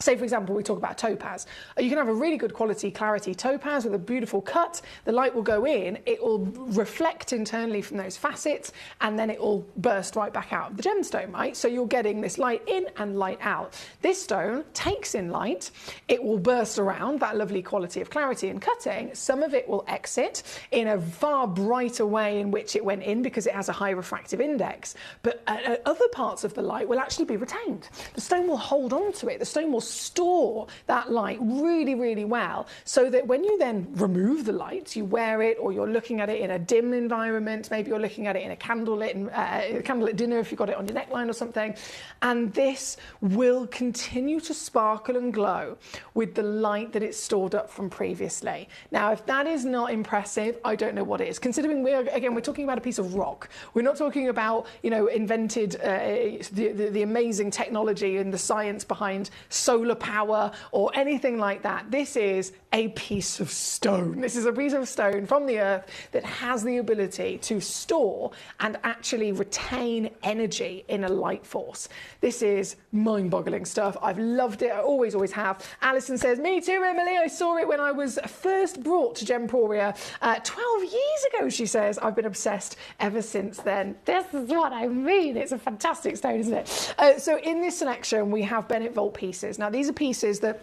say, for example, we talk about topaz. You can have a really good quality clarity topaz with a beautiful cut. The light will go in, it will reflect internally from those facets, and then it will burst right back out of the gemstone, right? So you're getting this light in and light out. This stone takes in light, it will burst around, that lovely quality of clarity and cutting. Some of it will exit in a far brighter way in which it went in because it has a high refractive index. But other parts of the light will actually be retained. The stone will hold on to it. The stone will store that light really, really well, so that when you then remove the light, you wear it, or you're looking at it in a dim environment, maybe you're looking at it in a candlelit dinner if you've got it on your neckline or something, and this will continue to sparkle and glow with the light that it's stored up from previously. Now, if that is not impressive, I don't know what is. Considering we're talking about a piece of rock. We're not talking about, you know, invented the amazing technology and the science behind solar power or anything like that. This is a piece of stone. This is a piece of stone from the earth that has the ability to store and actually retain energy in a light force. This is mind-boggling stuff. I've loved it. I always have. Alison says, me too, Emily. I saw it when I was first brought to Gemporia 12 years ago, she says. I've been obsessed ever since then. This is what I mean. It's a fantastic stone, isn't it? So in this selection, we have Bennett Vault pieces. Now, these are pieces that,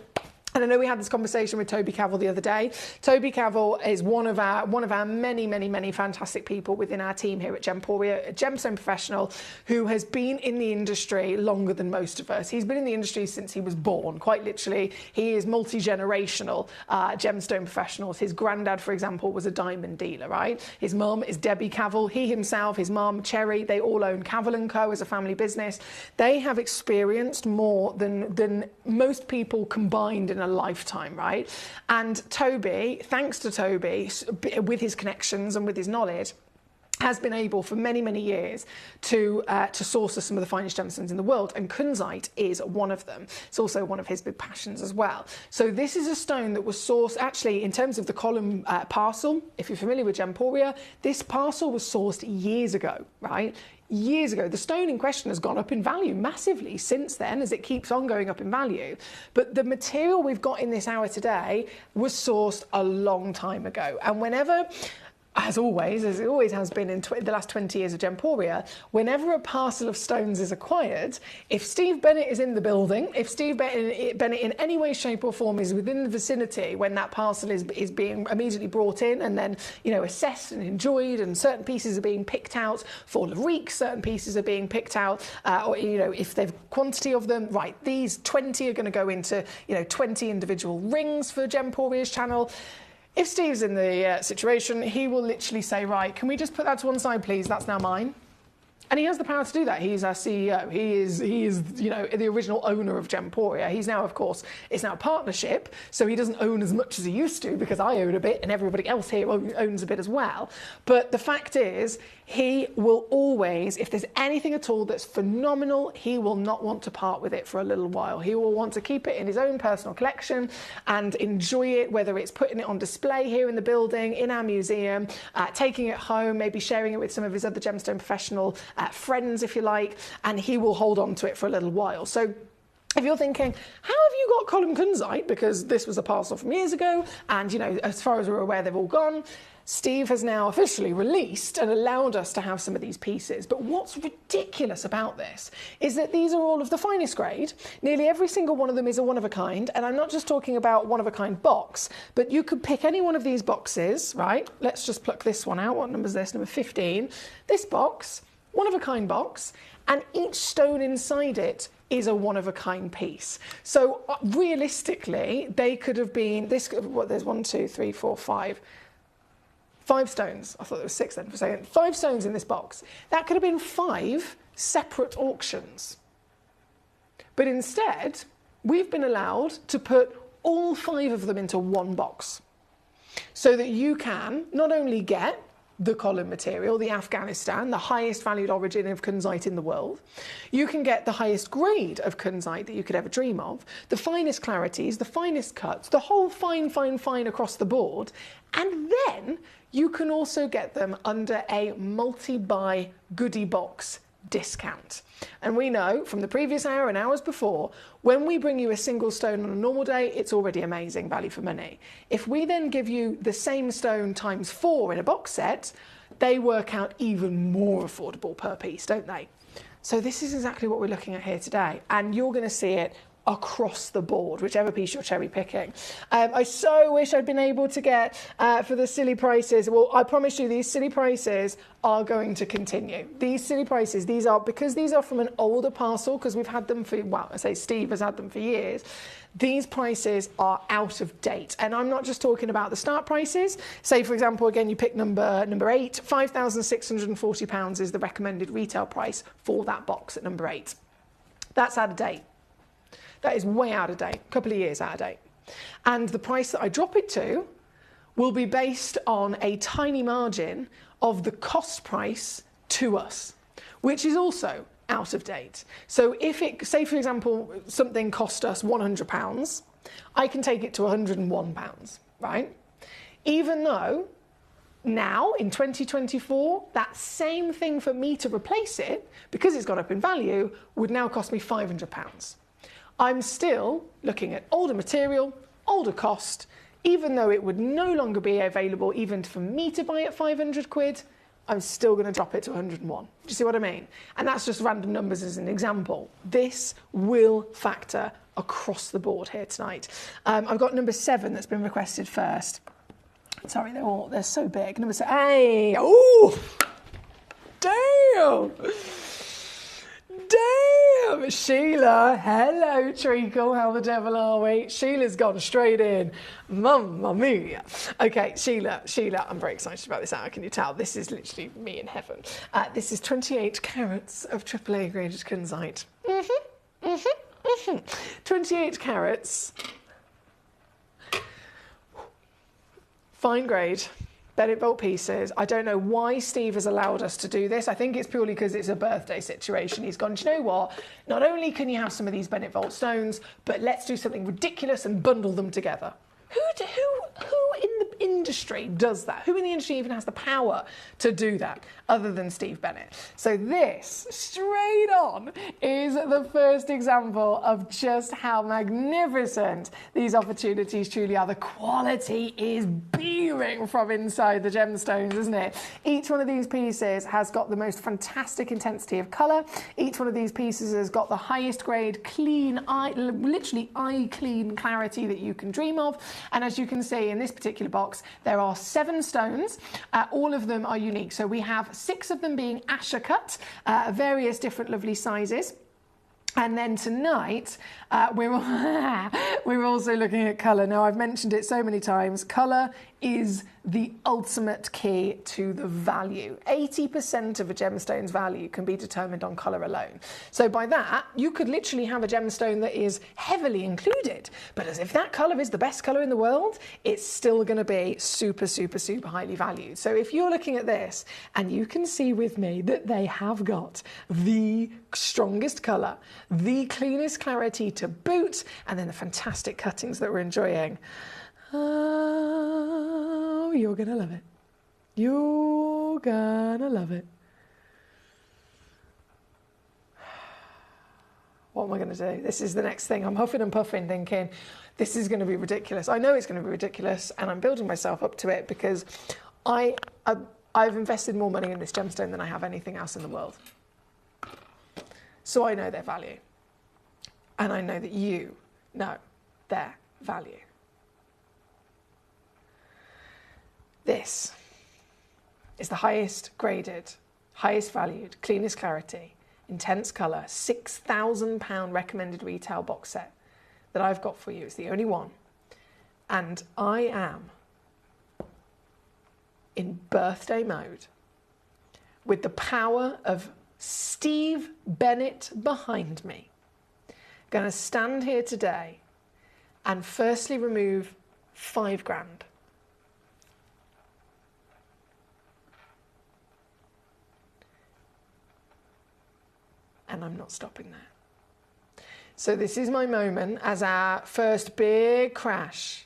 and I know we had this conversation with Toby Cavell the other day. Toby Cavell is one of our many fantastic people within our team here at Gemporia, a gemstone professional who has been in the industry longer than most of us. He's been in the industry since he was born, quite literally. He is multi-generational gemstone professionals. His granddad, for example, was a diamond dealer, right? His mum is Debbie Cavell. He himself, his mum, Cherry, they all own Cavell & Co. as a family business. They have experienced more than most people combined in a lifetime, right? And Toby, thanks to Toby, with his connections and with his knowledge, has been able for many, many years to source us some of the finest gemstones in the world, and kunzite is one of them. It's also one of his big passions as well. So this is a stone that was sourced, actually, in terms of the column parcel. If you're familiar with Gemporia, this parcel was sourced years ago, right? Years ago. The stone in question has gone up in value massively since then, as it keeps on going up in value. But the material we've got in this hour today was sourced a long time ago. And whenever, as always, as it always has been in the last 20 years of Gemporia, whenever a parcel of stones is acquired, if Steve Bennett is in the building, if Steve Bennett in any way, shape or form is within the vicinity when that parcel is being immediately brought in and then, you know, assessed and enjoyed, and certain pieces are being picked out for Larique, certain pieces are being picked out, or, you know, if they've quantity of them, right, these 20 are going to go into, you know, 20 individual rings for Gemporia's channel. If Steve's in the situation, he will literally say, right, can we just put that to one side, please? That's now mine. And he has the power to do that. He's our CEO. He is, you know, the original owner of Gemporia. He's now, of course, it's now a partnership, so he doesn't own as much as he used to, because I own a bit and everybody else here owns a bit as well. But the fact is, he will always, if there's anything at all that's phenomenal, he will not want to part with it for a little while. He will want to keep it in his own personal collection and enjoy it, whether it's putting it on display here in the building, in our museum, taking it home, maybe sharing it with some of his other gemstone professional friends, if you like, and he will hold on to it for a little while. So if you're thinking, how have you got column kunzite? Because this was a parcel from years ago, and, you know, as far as we're aware, they've all gone. Steve has now officially released and allowed us to have some of these pieces. But what's ridiculous about this is that these are all of the finest grade. Nearly every single one of them is a one-of-a-kind. And I'm not just talking about one-of-a-kind box, but you could pick any one of these boxes, right? Let's just pluck this one out. What number is this? Number 15. This box, one-of-a-kind box, and each stone inside it is a one-of-a-kind piece. So realistically, they could have been, this, what, there's 1, 2, 3, 4, 5. 5 stones. I thought there was 6 then for a second. 5 stones in this box. That could have been 5 separate auctions. But instead, we've been allowed to put all 5 of them into one box, so that you can not only get the column material, the Afghanistan, the highest valued origin of kunzite in the world. You can get the highest grade of kunzite that you could ever dream of, the finest clarities, the finest cuts, the whole fine across the board. And then you can also get them under a multi-buy goodie box discount. And we know from the previous hour and hours before, when we bring you a single stone on a normal day, it's already amazing value for money. If we then give you the same stone times 4 in a box set, they work out even more affordable per piece, don't they? So this is exactly what we're looking at here today, and you're going to see it across the board, whichever piece you're cherry picking. I so wish I'd been able to get for the silly prices. Well, I promise you these silly prices are going to continue. These silly prices, these are, because these are from an older parcel, because we've had them for, well, I say Steve has had them for years, these prices are out of date. And I'm not just talking about the start prices. Say, for example, again, you pick number 8, £5,640 is the recommended retail price for that box at number 8. That's out of date. That is way out of date, a couple of years out of date. And the price that I drop it to will be based on a tiny margin of the cost price to us, which is also out of date. So if it, say for example, something cost us £100, I can take it to £101, right? Even though now, in 2024, that same thing for me to replace it, because it's gone up in value, would now cost me £500. I'm still looking at older material, older cost, even though it would no longer be available even for me to buy at 500 quid, I'm still going to drop it to 101. Do you see what I mean? And that's just random numbers as an example. This will factor across the board here tonight. I've got number 7 that's been requested first. Sorry, they're so big. Number 7. Hey! Oh! Damn! Damn! Sheila, hello Treacle, how the devil are we? Sheila's gone straight in. Mamma mia. Okay, Sheila, I'm very excited about this hour, can you tell? This is literally me in heaven. This is 28 carats of AAA graded kunzite. 28 carats. Fine grade, Bennett Bolt pieces. I don't know why Steve has allowed us to do this. I think it's purely because it's a birthday situation. He's gone, do you know what? Not only can you have some of these Bennett Bolt stones, but let's do something ridiculous and bundle them together. Who in the industry does that? Who in the industry even has the power to do that other than Steve Bennett? So this, straight on, is the first example of just how magnificent these opportunities truly are. The quality is beaming from inside the gemstones, isn't it? Each one of these pieces has got the most fantastic intensity of colour. Each one of these pieces has got the highest grade, clean, literally eye-clean clarity that you can dream of. And as you can see in this particular box, there are 7 stones. All of them are unique. So we have 6 of them being Asher cut, various different lovely sizes. And then tonight, we're also looking at colour. Now, I've mentioned it so many times. Colour is the ultimate key to the value. 80% of a gemstone's value can be determined on colour alone. So by that, you could literally have a gemstone that is heavily included, but as if that colour is the best colour in the world, it's still going to be super, super, super highly valued. So if you're looking at this, and you can see with me that they have got the strongest colour, the cleanest clarity to boot, and then the fantastic cuttings that we're enjoying. Oh, you're gonna love it. You're gonna love it. What am I gonna do? This is the next thing. I'm huffing and puffing thinking, this is gonna be ridiculous. I know it's gonna be ridiculous, and I'm building myself up to it because I've invested more money in this gemstone than I have anything else in the world. So I know their value. And I know that you know their value. This is the highest graded, highest valued, cleanest clarity, intense colour, £6,000 recommended retail box set that I've got for you. It's the only one. And I am in birthday mode with the power of Steve Bennett behind me. Going to stand here today and firstly remove £5,000. And I'm not stopping there. So this is my moment as our first big crash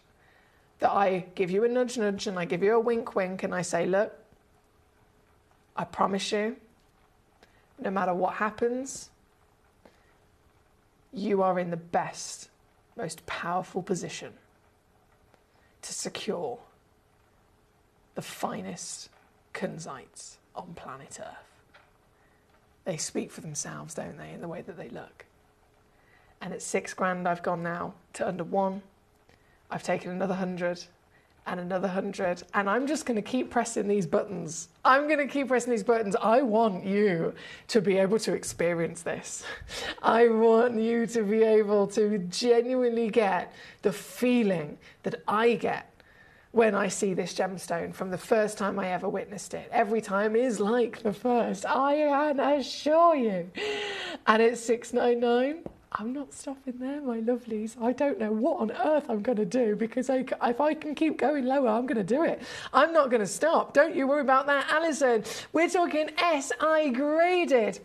that I give you a nudge nudge and I give you a wink wink and I say, look, I promise you, no matter what happens, you are in the best, most powerful position to secure the finest kunzites on planet Earth. They speak for themselves, don't they, in the way that they look. And at £6,000, I've gone now to under 1. I've taken another 100 and another 100, and I'm just going to keep pressing these buttons. I'm going to keep pressing these buttons. I want you to be able to experience this. I want you to be able to genuinely get the feeling that I get when I see this gemstone from the first time I ever witnessed it. Every time is like the first, I can assure you. And it's $699. I'm not stopping there, my lovelies. I don't know what on earth I'm going to do because if I can keep going lower, I'm going to do it. I'm not going to stop. Don't you worry about that, Alison. We're talking SI graded.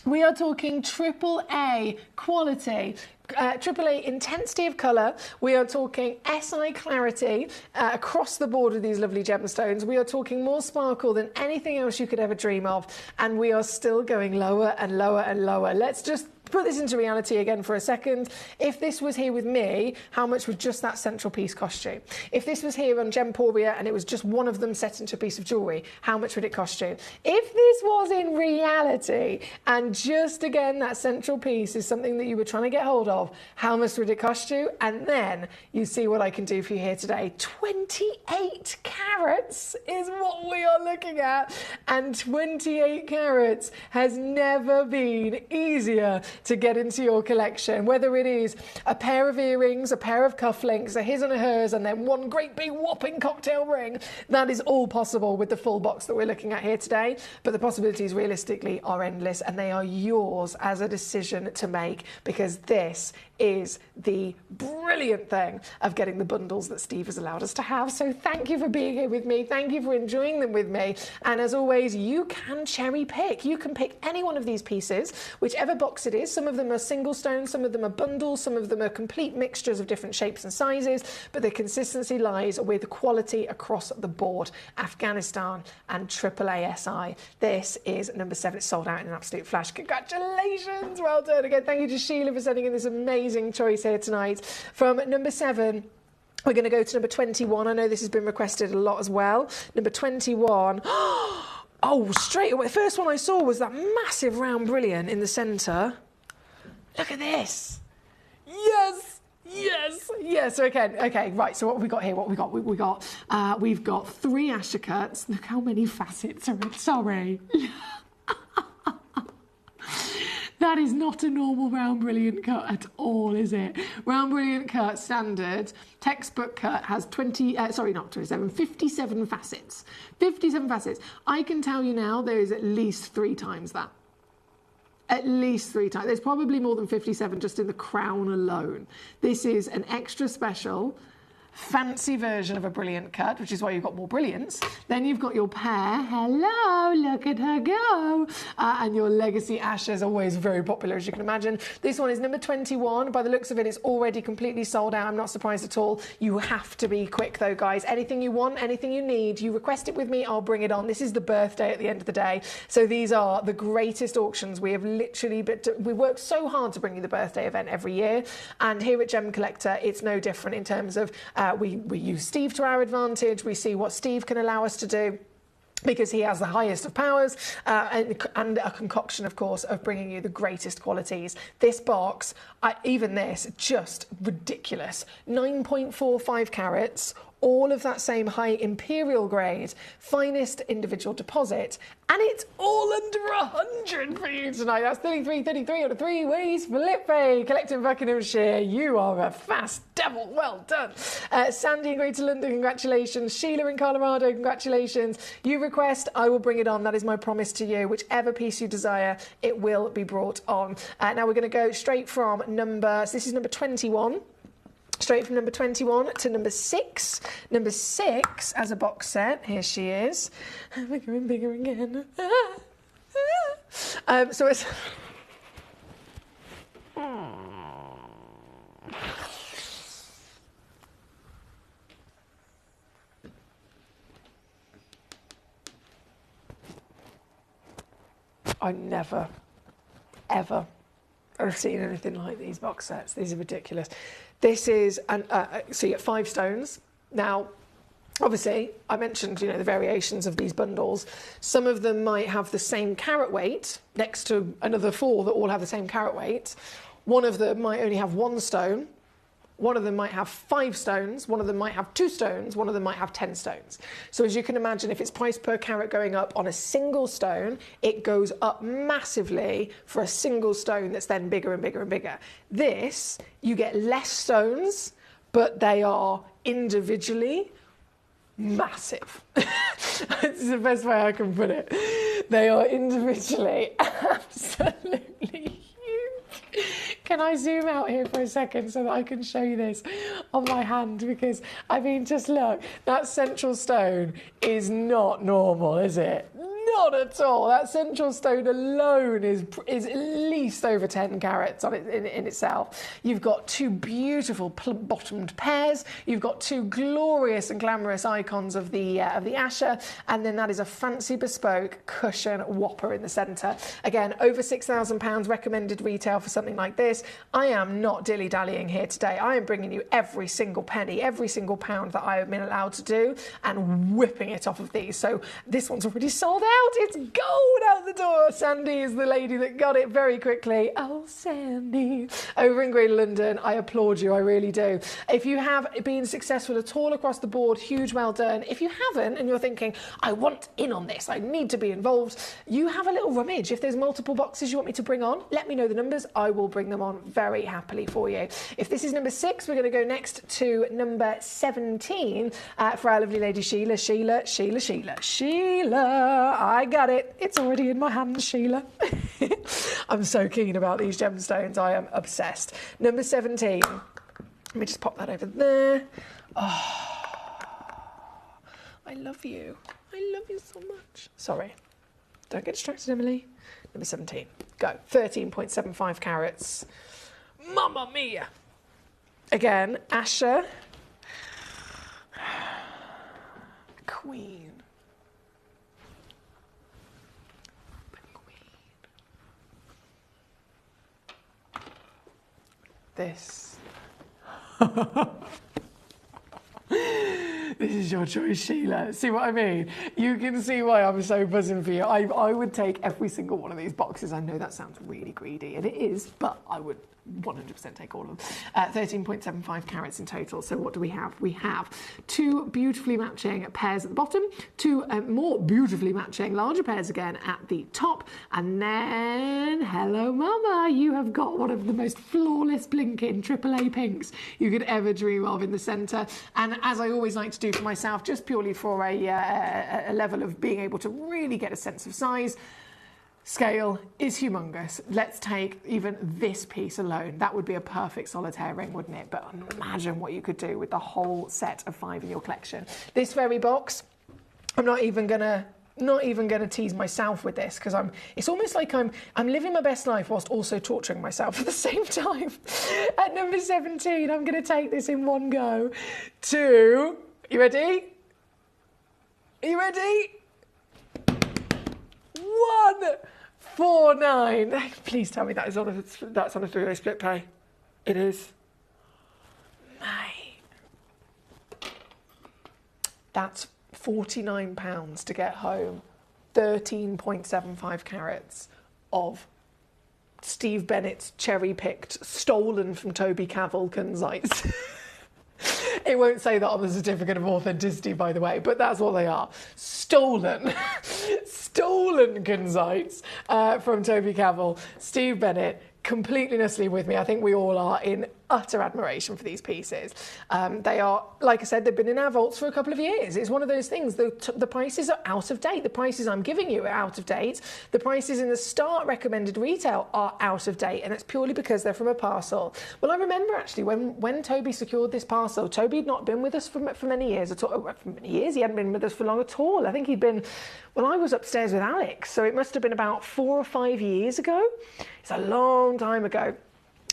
We are talking AAA quality. AAA intensity of colour. We are talking SI clarity across the board with these lovely gemstones. We are talking more sparkle than anything else you could ever dream of. And we are still going lower and lower and lower. Let's just put this into reality again for a second. If this was here with me, how much would just that central piece cost you? If this was here on Gemporia and it was just one of them set into a piece of jewellery, how much would it cost you? If this was in reality and just again that central piece is something that you were trying to get hold of, how much would it cost you? And then you see what I can do for you here today. 28 carats is what we are looking at, and 28 carats has never been easier to get into your collection, whether it is a pair of earrings, a pair of cufflinks, a his and a hers, and then one great big whopping cocktail ring. That is all possible with the full box that we're looking at here today, but the possibilities realistically they are endless, and they are yours as a decision to make, because this is the brilliant thing of getting the bundles that Steve has allowed us to have. So thank you for being here with me. Thank you for enjoying them with me. And as always, you can cherry pick. You can pick any one of these pieces, whichever box it is. Some of them are single stones, some of them are bundles, some of them are complete mixtures of different shapes and sizes, but the consistency lies with quality across the board. Afghanistan and AAASI. This is number 7. It's sold out in an absolute flash. Congratulations. Well done. Again, thank you to Sheila for sending in this amazing choice here tonight. From number 7, we're going to go to number 21. I know this has been requested a lot as well. Number 21. Oh, straight away. The first one I saw was that massive round brilliant in the centre. Look at this. Yes. Yes, yes, okay, right, so what have we got here? We've got 3 Ashokats. Look how many facets are in, sorry. That is not a normal round brilliant cut at all, is it? Round brilliant cut standard textbook cut has 57 facets. 57 facets. I can tell you now there is at least 3 times that. At least 3 times. There's probably more than 57 just in the crown alone. This is an extra special fancy version of a brilliant cut, which is why you've got more brilliants. Then you've got your pair. Hello, look at her go. And your legacy Asher is always very popular, as you can imagine. This one is number 21. By the looks of it, it's already completely sold out. I'm not surprised at all. You have to be quick though, guys. Anything you want, anything you need, you request it with me, I'll bring it on. This is the birthday at the end of the day. So these are the greatest auctions. We have literally, we work so hard to bring you the birthday event every year. And here at Gem Collector, it's no different in terms of we use Steve to our advantage. We see what Steve can allow us to do, because he has the highest of powers and a concoction, of course, of bringing you the greatest qualities. This box, even this, just ridiculous. 9.45 carats, all of that same high imperial grade, finest individual deposit, and it's all under 100 for you tonight. That's 33 on a 3 ways. Felipe, collecting Buckinghamshire, you are a fast devil. Well done. Sandy in Greater London, congratulations. Sheila in Colorado, congratulations. You request, I will bring it on. That is my promise to you. Whichever piece you desire, it will be brought on. Now we're going to go straight from this is number 21. Straight from number 21 to number 6. Number 6 as a box set. Here she is. Bigger and bigger again. So it's... I never, ever have seen anything like these box sets. These are ridiculous. This is, so you get 5 stones. Now, obviously, I mentioned, the variations of these bundles. Some of them might have the same carat weight next to another 4 that all have the same carat weight. One of them might only have 1 stone. One of them might have 5 stones, one of them might have 2 stones, one of them might have 10 stones. So as you can imagine, if it's price per carat going up on a single stone, it goes up massively for a single stone that's then bigger and bigger and bigger. This, you get less stones, but they are individually massive. This is the best way I can put it. They are individually absolutely huge. Can I zoom out here for a second so that I can show you this on my hand? Because, just look, that central stone is not normal, is it? Not at all. That central stone alone is at least over 10 carats on it in itself. You've got 2 beautiful bottomed pairs. You've got 2 glorious and glamorous icons of the Asher, and then that is a fancy bespoke cushion whopper in the centre. Again, over £6,000 recommended retail for something like this. I am not dilly-dallying here today. I am bringing you every single penny, every single pound that I have been allowed to do, and whipping it off of these. So this one's already sold out. It's gold out the door. Sandy is the lady that got it very quickly. Oh, Sandy. Over in Greater London, I applaud you. I really do. If you have been successful at all across the board, huge well done. If you haven't and you're thinking, I want in on this, I need to be involved, you have a little rummage. If there's multiple boxes you want me to bring on, let me know the numbers. I will bring them on very happily for you. If this is number 6, we're going to go next to number 17 for our lovely lady Sheila. Sheila, I got it. It's already in my hand, Sheila. I'm so keen about these gemstones. I am obsessed. Number 17. Let me just pop that over there. Oh, I love you. I love you so much. Sorry. Don't get distracted, Emily. Number 17. Go. 13.75 carats. Mamma mia. Again, Asher. Queen. This. This is your choice, Sheila. See what I mean? You can see why I'm so buzzing for you. I would take every single one of these boxes. I know that sounds really greedy, and it is, but I would 100% take all of them. 13.75 carats in total. So what do we have? We have 2 beautifully matching pairs at the bottom, 2 more beautifully matching larger pairs again at the top, and then, hello mama, you have got one of the most flawless blinking AAA pinks you could ever dream of in the centre. And as I always like to do for myself, just purely for a level of being able to really get a sense of size, scale is humongous. Let's take even this piece alone. That would be a perfect solitaire ring, wouldn't it? But imagine what you could do with the whole set of 5 in your collection. This very box, I'm not even gonna tease myself with this, because it's almost like I'm living my best life whilst also torturing myself at the same time. At number 17, I'm gonna take this in one go. 2, you ready? Are you ready? 149. Please tell me that's on a 3-way split pay. It is. Mate. That's £49 to get home 13.75 carats of Steve Bennett's cherry-picked, stolen from Toby Cavell kunzites. It won't say that on the certificate of authenticity, by the way, but that's what they are. Stolen. Stolen kunzites from Toby Cavell. Steve Bennett, completely and utterly with me. I think we all are in utter admiration for these pieces. They are, like I said, they've been in our vaults for a couple of years. It's one of those things, the prices are out of date. The prices I'm giving you are out of date. The prices in the start recommended retail are out of date, and it's purely because they're from a parcel. Well, I remember actually when Toby secured this parcel, Toby had not been with us for many years at all. For many years, he hadn't been with us for long at all. I think he'd been, well, I was upstairs with Alex, so it must have been about 4 or 5 years ago. It's a long time ago.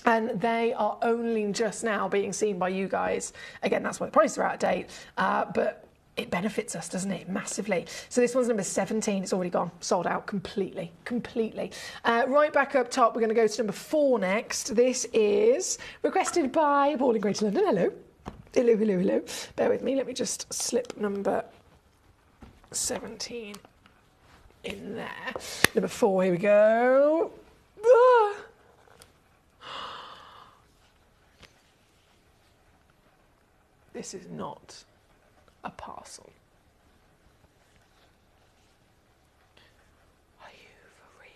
And they are only just now being seen by you guys. Again, that's why the prices are out of date, but it benefits us, doesn't it? Massively. So this one's number 17. It's already gone. Sold out completely. Right back up top, we're going to go to number 4 next. This is requested by Paul in Greater London. Hello. Hello. Bear with me. Let me just slip number 17 in there. Number 4, here we go. Ah. This is not a parcel. Are you for real?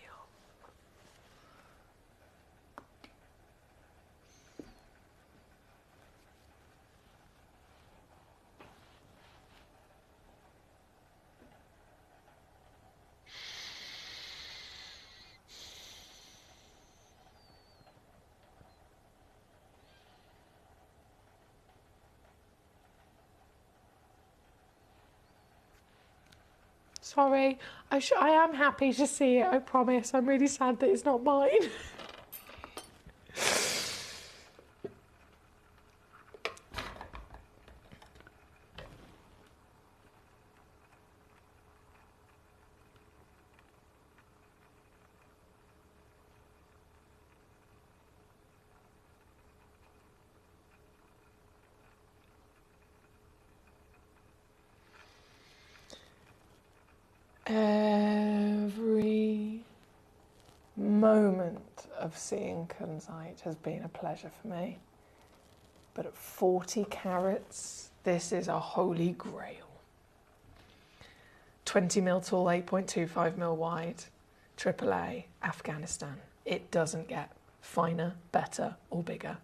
Sorry, I am happy to see it, I promise. I'm really sad that it's not mine. Every moment of seeing kunzite has been a pleasure for me. But at 40 carats, this is a holy grail. 20 mil tall, 8.25 mil wide, AAA, Afghanistan. It doesn't get finer, better, or bigger.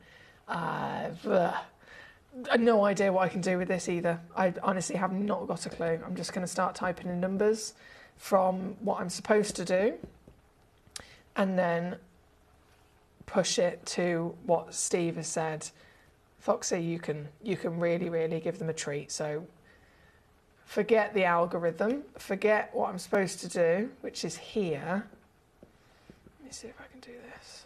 No idea what I can do with this either. I honestly have not got a clue. I'm just going to start typing in numbers from what I'm supposed to do, and then push it to what Steve has said. Foxy, you can really, really give them a treat. So forget the algorithm, forget what I'm supposed to do, which is here. Let me see if I can do this.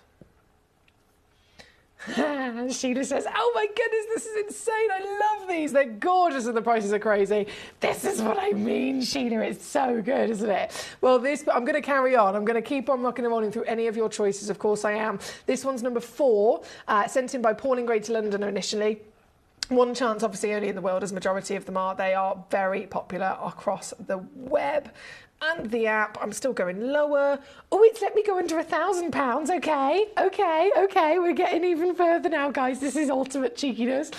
Sheila says, oh my goodness, this is insane. I love these. They're gorgeous and the prices are crazy. This is what I mean, Sheila. It's so good, isn't it? Well, I'm going to carry on. I'm going to keep on rocking and rolling through any of your choices. Of course I am. This one's number 4, sent in by Paul in Greater London initially. One chance, obviously, only in the world, as majority of them are. They are very popular across the web and the app. I'm still going lower. Oh, it's let me go under £1,000. Okay. We're getting even further now, guys. This is ultimate cheekiness.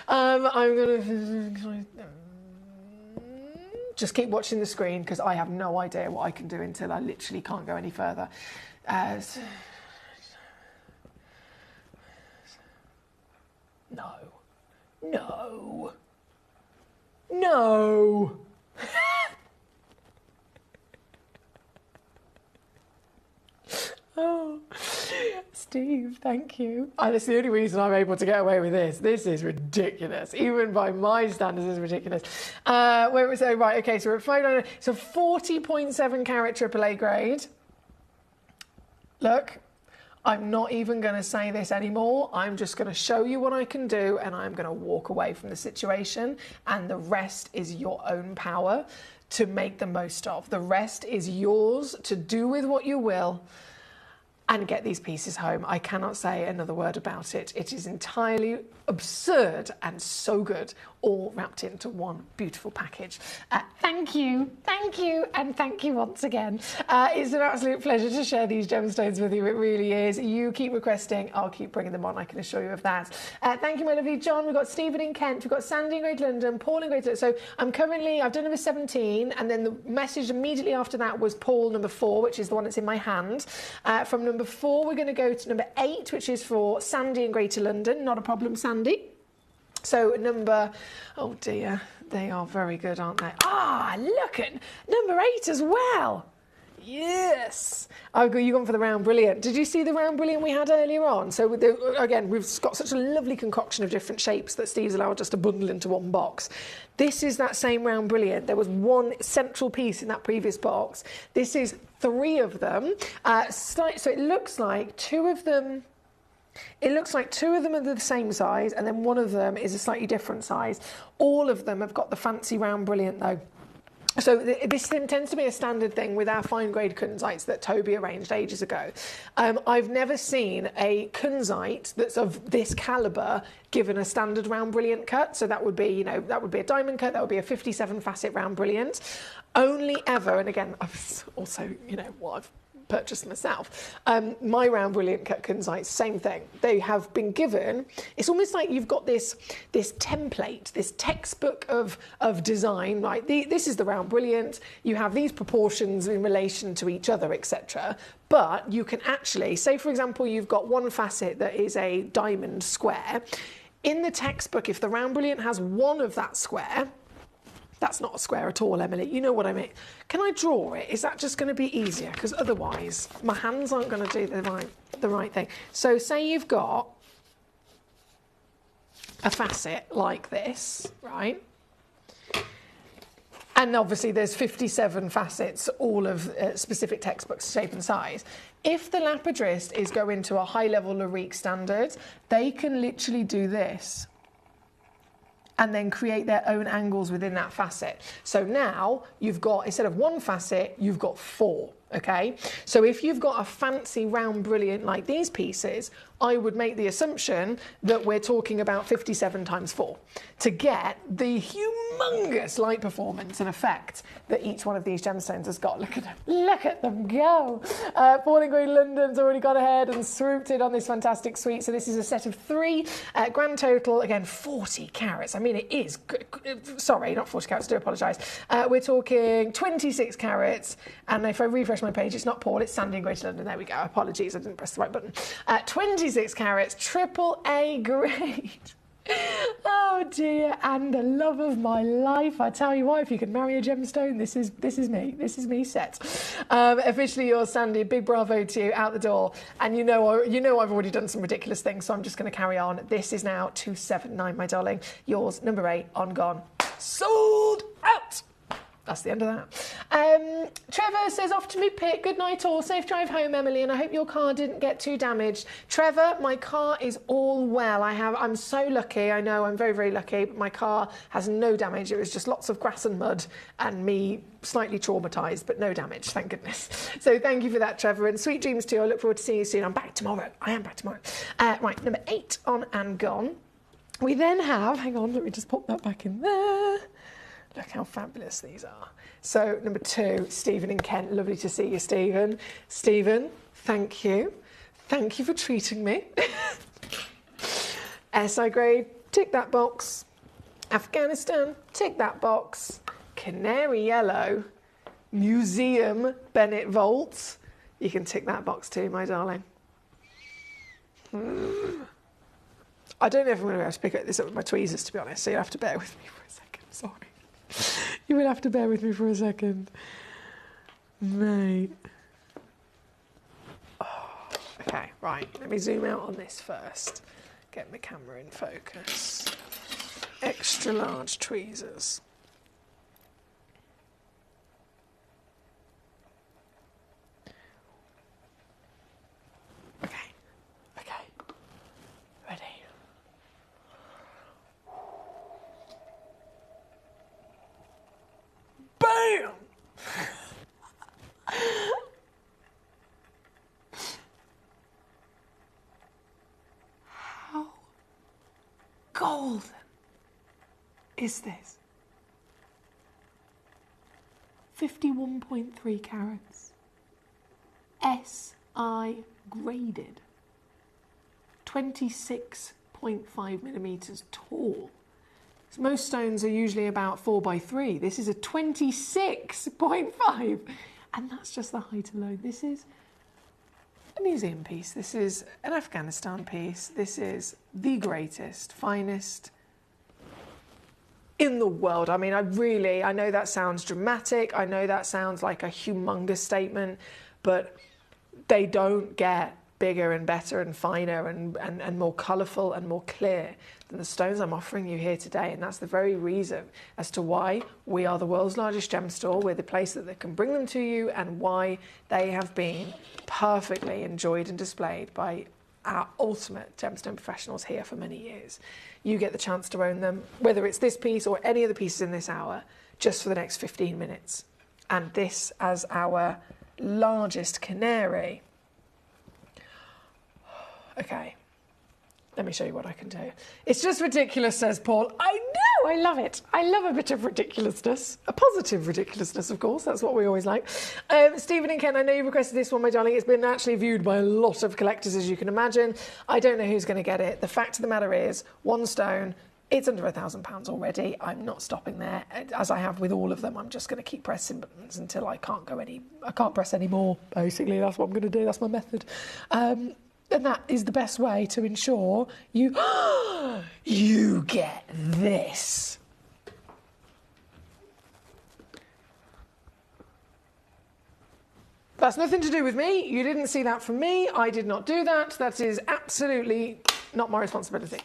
I'm gonna just keep watching the screen because I have no idea what I can do until I literally can't go any further. No. Oh, Steve, thank you. That's the only reason I'm able to get away with this. This is ridiculous. Even by my standards, this is ridiculous. Where was it? Right, okay, so we're at 599. So 40.7 carat AAA grade. Look, I'm not even going to say this anymore. I'm just going to show you what I can do, and I'm going to walk away from the situation, and the rest is your own power to make the most of. The rest is yours to do with what you will and get these pieces home. I cannot say another word about it. It is entirely absurd and so good, all wrapped into one beautiful package. Thank you, and thank you once again. It's an absolute pleasure to share these gemstones with you. It really is. You keep requesting, I'll keep bringing them on, I can assure you of that. Thank you, my lovely John. We've got Stephen in Kent, we've got Sandy in Great London, Paul in Great London. So I've done number 17, and then the message immediately after that was Paul number 4, which is the one that's in my hand. From number 4, we're going to go to number 8, which is for Sandy in Greater London. Not a problem, Sandy. So oh dear, they are very good, aren't they? Look at number 8 as well. Yes. You've gone for the round brilliant. Did you see the round brilliant we had earlier on? So again, we've got such a lovely concoction of different shapes that Steve's allowed us to bundle into one box. This is that same round brilliant. There was one central piece in that previous box. This is 3 of them. So it looks like 2 of them... It looks like 2 of them are the same size, and then 1 of them is a slightly different size. All of them have got the fancy round brilliant, though. So this tends to be a standard thing with our fine grade kunzites that Toby arranged ages ago. I've never seen a kunzite that's of this calibre given a standard round brilliant cut. So that would be, that would be a diamond cut. That would be a 57 facet round brilliant. Only ever, and again, I've also, what I've purchased myself. My round brilliant cut kunzites, same thing. They have been given, it's almost like you've got this template, this textbook of design, right? This is the round brilliant, you have these proportions in relation to each other, etc. But you can actually, say for example, you've got one facet that is a diamond square. In the textbook, if the round brilliant has one of that square, that's not a square at all, Emily. You know what I mean. Can I draw it? Is that just going to be easier? Because otherwise, my hands aren't going to do the right thing. So say you've got a facet like this, right? And obviously there's 57 facets, all of specific textbooks, shape and size. If the lapidrist is going to a high-level LaRique standard, they can literally do this and then create their own angles within that facet. So now you've got, instead of 1 facet, you've got 4, okay? So if you've got a fancy round brilliant like these pieces, I would make the assumption that we're talking about 57 times 4 to get the humongous light performance and effect that each one of these gemstones has got. Look at them go. Paul in Great London's already got ahead and swooped in on this fantastic suite. So this is a set of 3, grand total, again, 40 carats. I mean, it is, sorry, not 40 carats, I do apologise. We're talking 26 carats, and if I refresh my page, it's not Paul, it's Sandy in Greater London. There we go, apologies, I didn't press the right button. 26 carats, AAA grade. Oh dear, and the love of my life. I tell you what, if you can marry a gemstone, this is me. This is me set. Officially yours, Sandy. Big bravo to you, out the door. And you know I've already done some ridiculous things, so I'm just going to carry on. This is now 279, my darling. Yours, number 8, on gone. Sold out. That's the end of that. Trevor says, off to me pit. Good night all. Safe drive home, Emily, and I hope your car didn't get too damaged. Trevor, my car is all well. I'm so lucky. I know I'm very, very lucky, but my car has no damage. It was just lots of grass and mud and me slightly traumatised, but no damage, thank goodness. So thank you for that, Trevor, and sweet dreams to you. I look forward to seeing you soon. I'm back tomorrow. I am back tomorrow. Right, number 8 on and gone. We then have, hang on, let me just pop that back in there. Look how fabulous these are. So, number 2, Stephen in Kent. Lovely to see you, Stephen. Stephen, thank you. Thank you for treating me. SI grade, tick that box. Afghanistan, tick that box. Canary yellow, Museum Bennett Vault. You can tick that box too, my darling. I don't know if I'm going to be able to pick this up with my tweezers, to be honest, so you'll have to bear with me for a second. Sorry. You will have to bear with me for a second. Mate. Oh, okay, right. Let me zoom out on this first. Get my camera in focus. Extra large tweezers. Okay. Ready. Bam! How golden is this? 51.3 carats. SI graded. 26.5 millimetres tall. Most stones are usually about 4x3. This is a 26.5. And that's just the height alone. This is a museum piece. This is an Afghanistan piece. This is the greatest, finest in the world. I mean, I know that sounds dramatic. I know that sounds like a humongous statement, but they don't get bigger and better and finer and more colourful and more clear than the stones I'm offering you here today. And that's the very reason as to why we are the world's largest gem store. We're the place that can bring them to you, and why they have been perfectly enjoyed and displayed by our ultimate gemstone professionals here for many years. You get the chance to own them, whether it's this piece or any of the pieces in this hour, just for the next 15 minutes. And this as our largest canary. Okay, let me show you what I can do. It's just ridiculous, says Paul. I know, I love it. I love a bit of ridiculousness. A positive ridiculousness, of course. That's what we always like. Stephen and Ken, I know you requested this one, my darling. It's been actually viewed by a lot of collectors, as you can imagine. I don't know who's going to get it. The fact of the matter is, one stone, it's under £1,000 already. I'm not stopping there, as I have with all of them. I'm just going to keep pressing buttons until I can't press any more, basically. That's what I'm going to do. That's my method. And that is the best way to ensure you get this. That's nothing to do with me. You didn't see that from me. I did not do that. That is absolutely not my responsibility.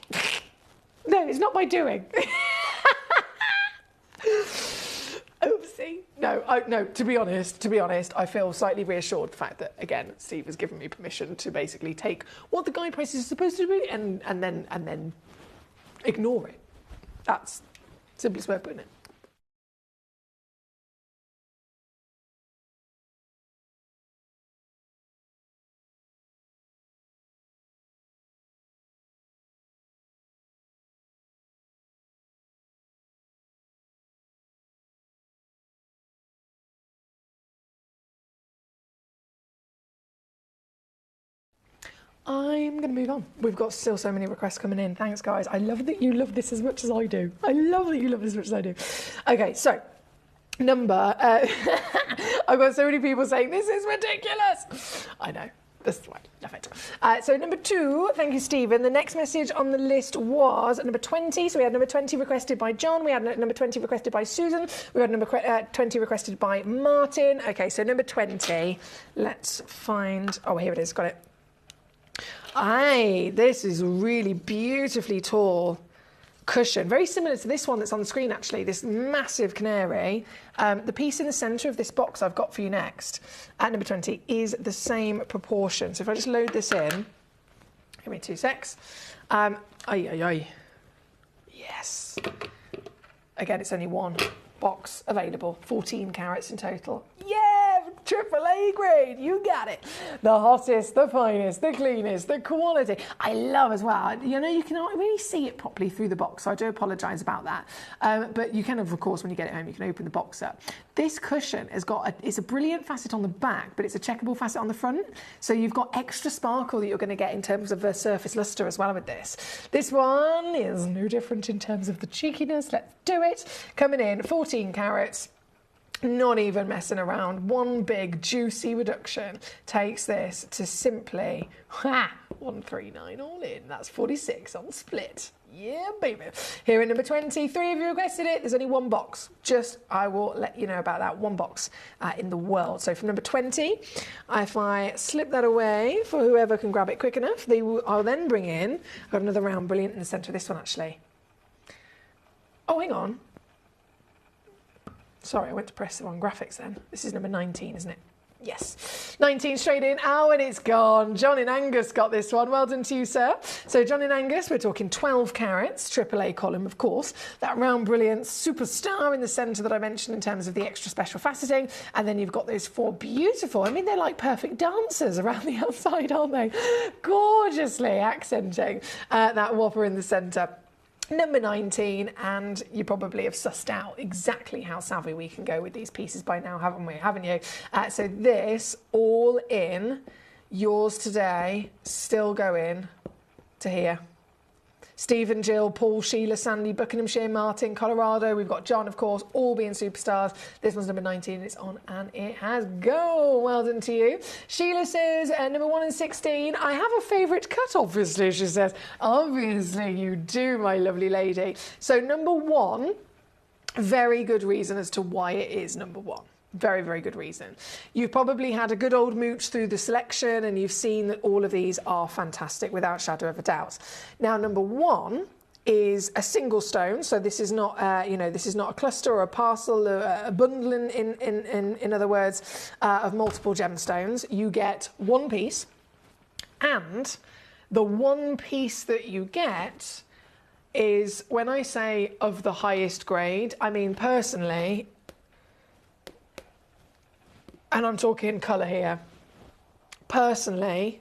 No, it's not my doing. Oopsie. No, to be honest, I feel slightly reassured the fact that, again, Steve has given me permission to basically take what the guide prices are supposed to be and then ignore it. That's the simplest way of putting it. I'm going to move on. We've got still so many requests coming in. Thanks, guys. I love that you love this as much as I do. I love that you love this as much as I do. Okay, so I've got so many people saying, this is ridiculous. I know. This one, love it. So number 2, thank you, Stephen. The next message on the list was number 20. So we had number 20 requested by John. We had number 20 requested by Susan. We had number 20 requested by Martin. Okay, so number 20. Let's find. Oh, here it is. Got it. Aye, this is really beautifully tall cushion, very similar to this one that's on the screen actually, this massive canary. The piece in the centre of this box I've got for you next at number 20 is the same proportion. So if I just load this in, give me 2 secs. Yes. Again, it's only one box available, 14 carats in total. Yeah! AAA grade, you got it. The hottest, the finest, the cleanest, the quality. I love as well, you know, you cannot really see it properly through the box, so I do apologise about that. But you can, of course, when you get it home, you can open the box up. This cushion has got it's a brilliant facet on the back, but it's a checkable facet on the front. So you've got extra sparkle that you're going to get in terms of the surface lustre as well with this. This one is no different in terms of the cheekiness. Let's do it. Coming in, 14 carats. Not even messing around. One big juicy reduction takes this to simply 139 all in. That's 46 on split. Yeah, baby. Here at number 20, 3 of you requested it. There's only one box. Just, I will let you know about that. One box in the world. So from number 20, if I slip that away for whoever can grab it quick enough, I'll then bring in, I've got another round brilliant in the centre of this one actually. Oh, hang on. Sorry, I went to press the wrong graphics then. This is number 19, isn't it? Yes. 19 straight in. Oh, and it's gone. John in Angus got this one. Well done to you, sir. So John in Angus, we're talking 12 carats, AAA column, of course. That round brilliant superstar in the centre that I mentioned in terms of the extra special faceting. And then you've got those 4 beautiful, I mean, they're like perfect dancers around the outside, aren't they? Gorgeously accenting that whopper in the centre. Number 19, and you probably have sussed out exactly how savvy we can go with these pieces by now, haven't you? So this, all in, yours today, still going to here. Stephen, Jill, Paul, Sheila, Sandy, Buckinghamshire, Martin, Colorado. We've got John, of course, all being superstars. This one's number 19. It's on and it has go. Well done to you. Sheila says, number 1 and 16. I have a favourite cut, obviously, she says. Obviously you do, my lovely lady. So number 1, very good reason as to why it is number 1. Very, very good reason. You've probably had a good old mooch through the selection and you've seen that all of these are fantastic without shadow of a doubt. Now, number 1 is a single stone. So this is not, this is not a cluster or a parcel, a bundle in other words, of multiple gemstones. You get one piece, and the one piece that you get is, when I say of the highest grade, I mean personally, and I'm talking colour here. Personally,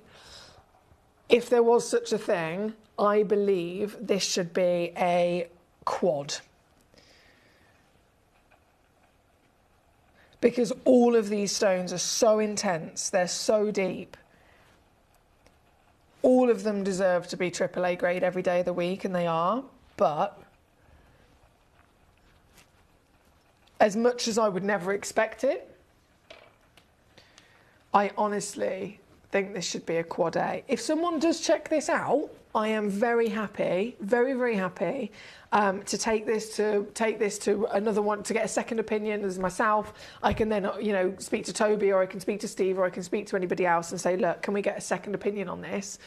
if there was such a thing, I believe this should be a quad. Because all of these stones are so intense, they're so deep. All of them deserve to be AAA grade every day of the week, and they are, but as much as I would never expect it, I honestly think this should be a quad A. If someone does check this out, I am very happy, very, very happy to take this to another one, to get a second opinion as myself. I can then, speak to Toby, or I can speak to Steve, or I can speak to anybody else and say, look, can we get a second opinion on this?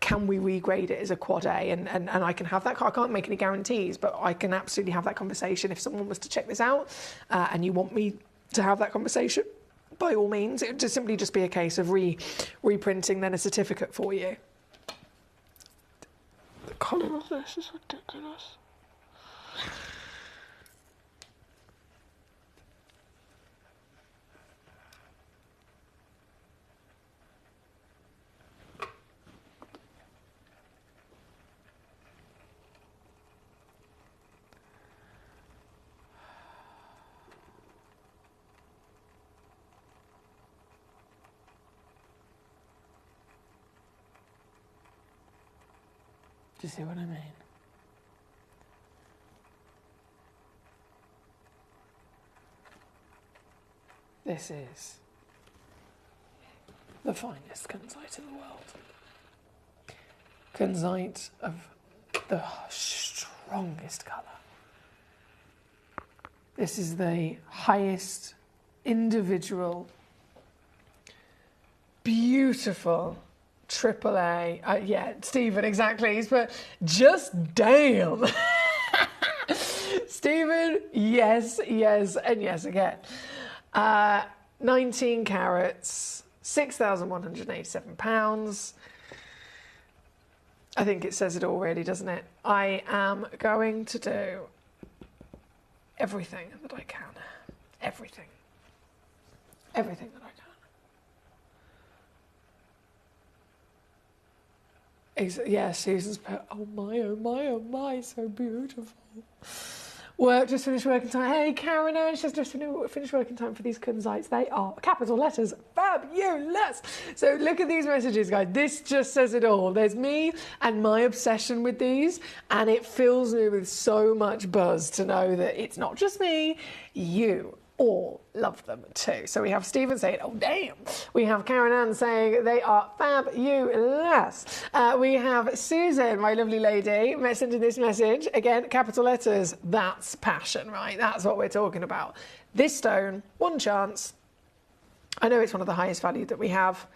Can we regrade it as a quad A? And I can have that. I can't make any guarantees, but I can absolutely have that conversation. If someone was to check this out and you want me to have that conversation, by all means, it would simply just be a case of reprinting then a certificate for you. The colour of this is ridiculous. Do you see what I mean? This is the finest kunzite in the world. Kunzite of the strongest colour. This is the highest individual, beautiful AAA. Yeah, Stephen, exactly. He's put, just damn. Stephen, yes, yes, and yes again. 19 carats, £6,187. I think it says it all, really, doesn't it? I am going to do everything that I can. Everything. Everything that I can. Yeah, Susan's put, oh my, so beautiful. Just finished working time. Hey, Karen, she says just finished working time for these kunzites. They are, capital letters, fabulous. So look at these messages, guys. This just says it all. There's me and my obsession with these, and it fills me with so much buzz to know that it's not just me, you all love them too. So we have Stephen saying, oh damn. We have Karen Ann saying they are fabulous. We have Susan, my lovely lady, sending this message. Again, capital letters. That's passion, right? That's what we're talking about. This stone, one chance. I know it's one of the highest valued that we have.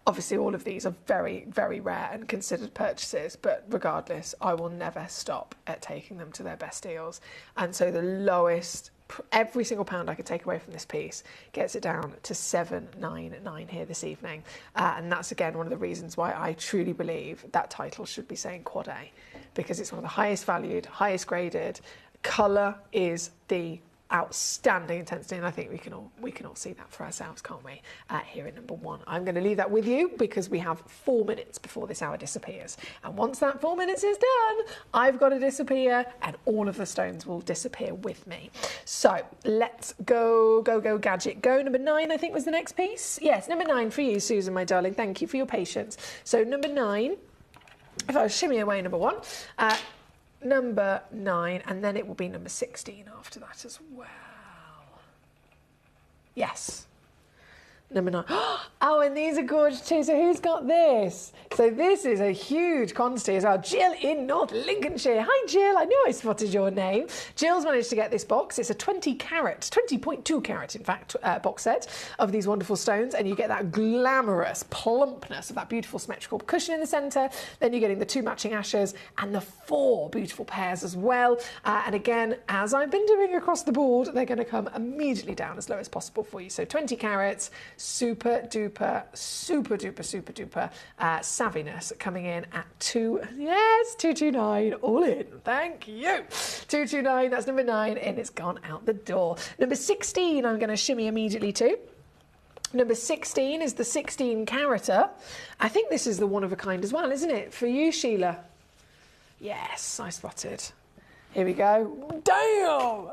Obviously, all of these are very, very rare and considered purchases, but regardless, I will never stop at taking them to their best deals. And so the lowest, every single pound I could take away from this piece gets it down to $7.99 here this evening. And that's, again, one of the reasons why I truly believe that title should be saying Quad A, because it's one of the highest valued, highest graded. Colour is the outstanding intensity, and I think we can all see that for ourselves, can't we? Here at number one. I'm going to leave that with you because we have 4 minutes before this hour disappears, and once that 4 minutes is done, I've got to disappear, and all of the stones will disappear with me. So let's go gadget go. Number 9, I think, was the next piece. Yes, number 9 for you, Susan, my darling. Thank you for your patience. So number 9. If I shimmy away number 1. Number 9, and then it will be number 16 after that as well. Yes. Number 9. Oh, and these are gorgeous too. So who's got this? So this is a huge quantity as well. Jill in North Lincolnshire. Hi, Jill. I knew I spotted your name. Jill's managed to get this box. It's a 20.2 carat, in fact, box set of these wonderful stones. And you get that glamorous plumpness of that beautiful symmetrical cushion in the centre. Then you're getting the 2 matching ashes and the 4 beautiful pairs as well. And again, as I've been doing across the board, they're going to come immediately down as low as possible for you. So 20 carats. Super duper savviness coming in at 229 all in. Thank you. 229, that's number 9, and it's gone out the door. Number 16, I'm going to shimmy immediately to. Number 16 is the 16 carater. I think this is the one of a kind as well, isn't it? For you, Sheila. Yes, I spotted. Here we go. Damn!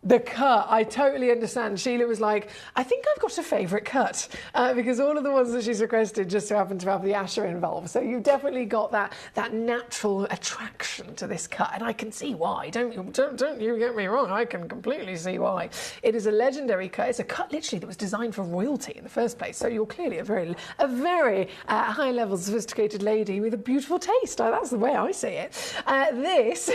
The cut, I totally understand. Sheila was like, I think I've got a favourite cut because all of the ones that she's requested just so happen to have the asher involved. So you've definitely got that natural attraction to this cut, and I can see why. Don't you get me wrong, I can completely see why. It is a legendary cut. It's a cut literally that was designed for royalty in the first place. So you're clearly a very high-level, sophisticated lady with a beautiful taste. That's the way I see it. This,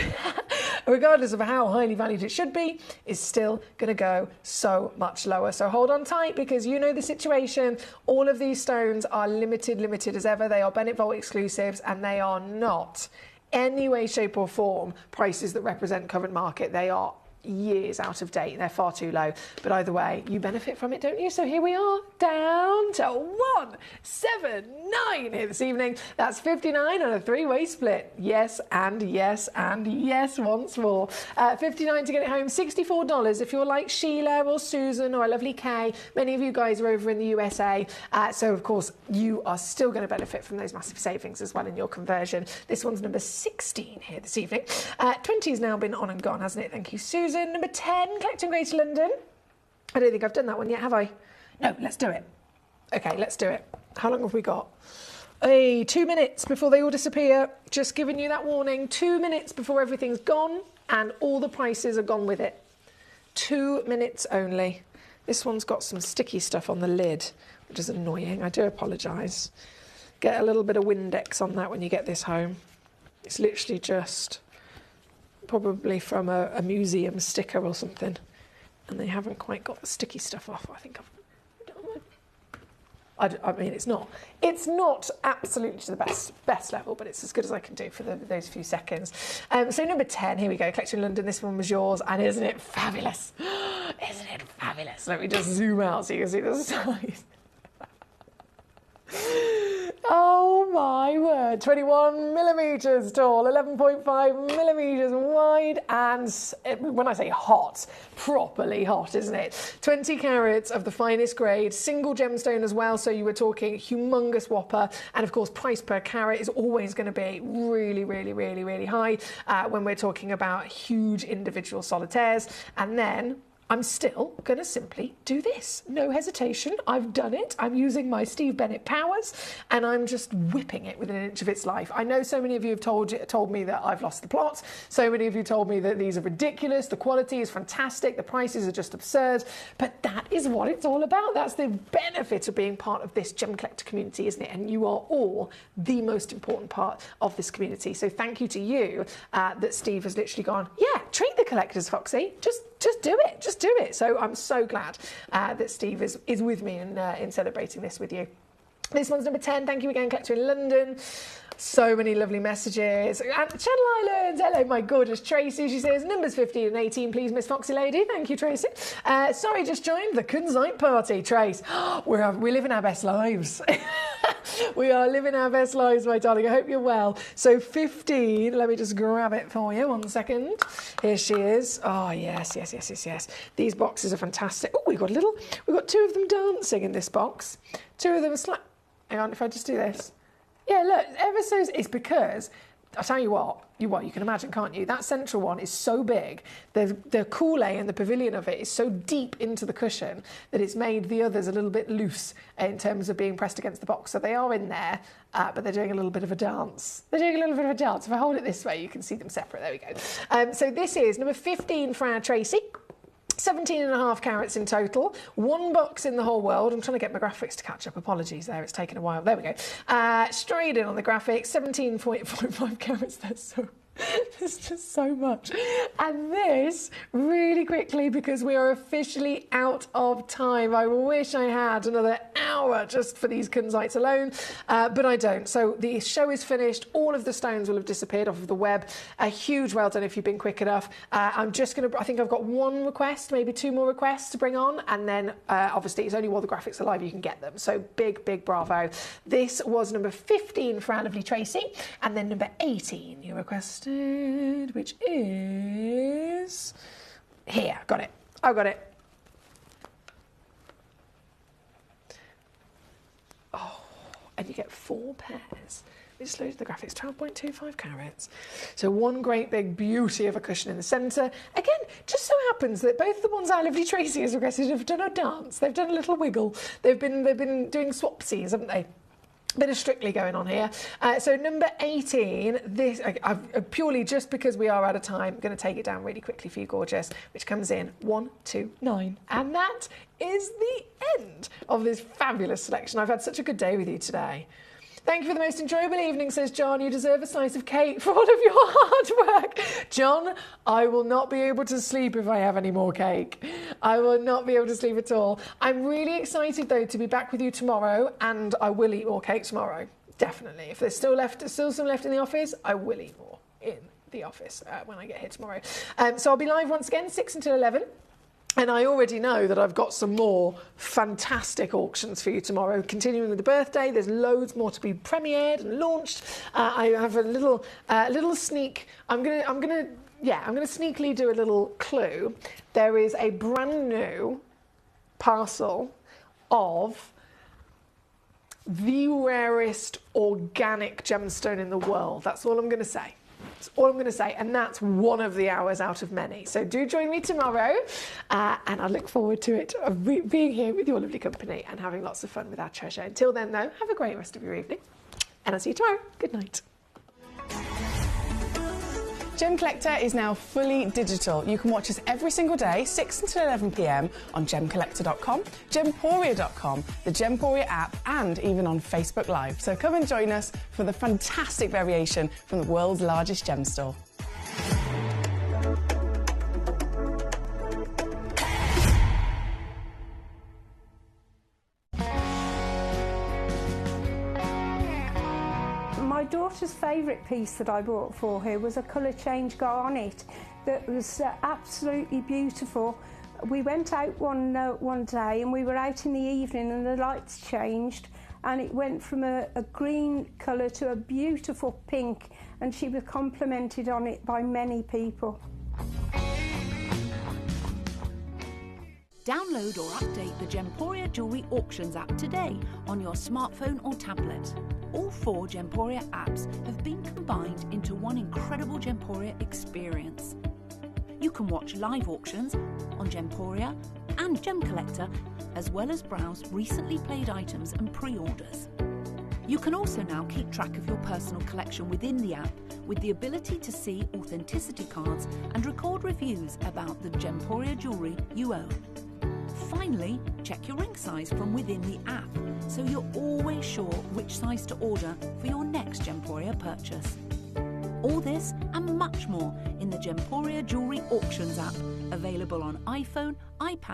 regardless of how highly valued it should be, is still going to go so much lower. So hold on tight because you know the situation. All of these stones are limited as ever. They are Bennett Vault exclusives, and they are not any way, shape or form prices that represent current market. They are years out of date. They're far too low. But either way, you benefit from it, don't you? So here we are, down to 179 here this evening. That's 59 on a 3-way split. Yes, and yes, and yes once more. 59 to get it home. $64 if you're like Sheila or Susan or a lovely Kay. Many of you guys are over in the USA. So, of course, you are still going to benefit from those massive savings as well in your conversion. This one's number 16 here this evening. 20 has now been on and gone, hasn't it? Thank you, Susan. Number 10, Collecting Greater London. I don't think I've done that one yet, have I? No, let's do it. Okay, let's do it. How long have we got? 2 minutes before they all disappear. Just giving you that warning. 2 minutes before everything's gone and all the prices are gone with it. 2 minutes only. This one's got some sticky stuff on the lid, which is annoying. I do apologise. Get a little bit of Windex on that when you get this home. It's literally just probably from a museum sticker or something, and they haven't quite got the sticky stuff off. I think I mean, it's not absolutely to the best level, but it's as good as I can do for those few seconds. So number 10, here we go, Collector in London. This one was yours, and isn't it fabulous? Isn't it fabulous? Let me just zoom out so you can see the size. Oh my word, 21 millimetres tall, 11.5 millimetres wide, and when I say hot, properly hot, isn't it? 20 carats of the finest grade, single gemstone as well, so you were talking humongous whopper, and of course price per carat is always going to be really, really, really, really high when we're talking about huge individual solitaires. And then I'm still going to simply do this. No hesitation. I've done it. I'm using my Steve Bennett powers, and I'm just whipping it within an inch of its life. I know so many of you have told me that I've lost the plot. So many of you told me that these are ridiculous. The quality is fantastic. The prices are just absurd. But that is what it's all about. That's the benefit of being part of this Gem Collector community, isn't it? And you are all the most important part of this community. So thank you to you that Steve has literally gone, yeah, treat the collectors, Foxy. Just do it. Just do it. So I'm so glad that Steve is with me in celebrating this with you. This one's number 10. Thank you again, Collector in London. So many lovely messages. And Channel Islands, hello, my gorgeous Tracy. She says, numbers 15 and 18, please, Miss Foxy Lady. Thank you, Tracy. Sorry, just joined the Kunzite party, Trace. We're living our best lives. We are living our best lives, my darling. I hope you're well. So 15, let me just grab it for you. 1 second. Here she is. Oh, yes. These boxes are fantastic. Oh, we've got two of them dancing in this box. Two of them are hang on, if I just do this. Yeah, look, ever so, it's because, I'll tell you what, you can imagine, can't you? That central one is so big, the coulee and the pavilion of it is so deep into the cushion that it's made the others a little bit loose in terms of being pressed against the box. So they are in there, but they're doing a little bit of a dance. If I hold it this way, you can see them separate. There we go. So this is number 15 for our Tracy. 17.5 carats in total, one box in the whole world. I'm trying to get my graphics to catch up. Apologies there, it's taken a while. There we go. Straight in on the graphics, 17.45 carats. There's just so much. And this, really quickly, because we are officially out of time. I wish I had another hour just for these Kunzites alone, but I don't. So the show is finished. All of the stones will have disappeared off of the web. A huge well done if you've been quick enough. I'm just going to, I think I've got one request, maybe two more requests to bring on, and then obviously it's only while the graphics are live you can get them. So big bravo. This was number 15 for our lovely Tracy, and then number 18 you requested, which is here. I've got it. Oh, and you get 4 pairs. We just loaded the graphics, 12.25 carats. So one great big beauty of a cushion in the centre. Again, just so happens that both the ones our lovely Tracy has requested have done a dance. They've done a little wiggle. They've been doing swapsies, haven't they? Bit of Strictly going on here. So number 18, this I've purely just because we are out of time, I'm going to take it down really quickly for you, gorgeous, which comes in 129. And that is the end of this fabulous selection. I've had such a good day with you today. Thank you for the most enjoyable evening, says John. You deserve a slice of cake for all of your hard work. John, I will not be able to sleep if I have any more cake. I will not be able to sleep at all. I'm really excited, though, to be back with you tomorrow, and I will eat more cake tomorrow. Definitely. If there's still some left in the office, I will eat more in the office when I get here tomorrow. So I'll be live once again, 6 until 11. And I already know that I've got some more fantastic auctions for you tomorrow. Continuing with the birthday, there's loads more to be premiered and launched. I have a little sneak. I'm gonna sneakily do a little clue. There is a brand new parcel of the rarest organic gemstone in the world. That's all I'm going to say. That's all I'm going to say, and that's one of the hours out of many. So do join me tomorrow, and I look forward to it, being here with your lovely company and having lots of fun with our treasure. Until then, though, have a great rest of your evening, and I'll see you tomorrow. Good night. Gemcollector is now fully digital. You can watch us every single day, 6 until 11 p.m. on Gemcollector.com, Gemporia.com, the Gemporia app, and even on Facebook Live. So come and join us for the fantastic variation from the world's largest gem store. My daughter's favourite piece that I bought for her was a colour change garnet that was absolutely beautiful. We went out one day and we were out in the evening and the lights changed and it went from a green colour to a beautiful pink, and she was complimented on it by many people. Download or update the Gemporia Jewellery Auctions app today on your smartphone or tablet. All 4 Gemporia apps have been combined into one incredible Gemporia experience. You can watch live auctions on Gemporia and Gemcollector, as well as browse recently played items and pre-orders. You can also now keep track of your personal collection within the app with the ability to see authenticity cards and record reviews about the Gemporia jewellery you own. Finally, check your ring size from within the app so you're always sure which size to order for your next Gemporia purchase. All this and much more in the Gemporia Jewellery Auctions app, available on iPhone, iPad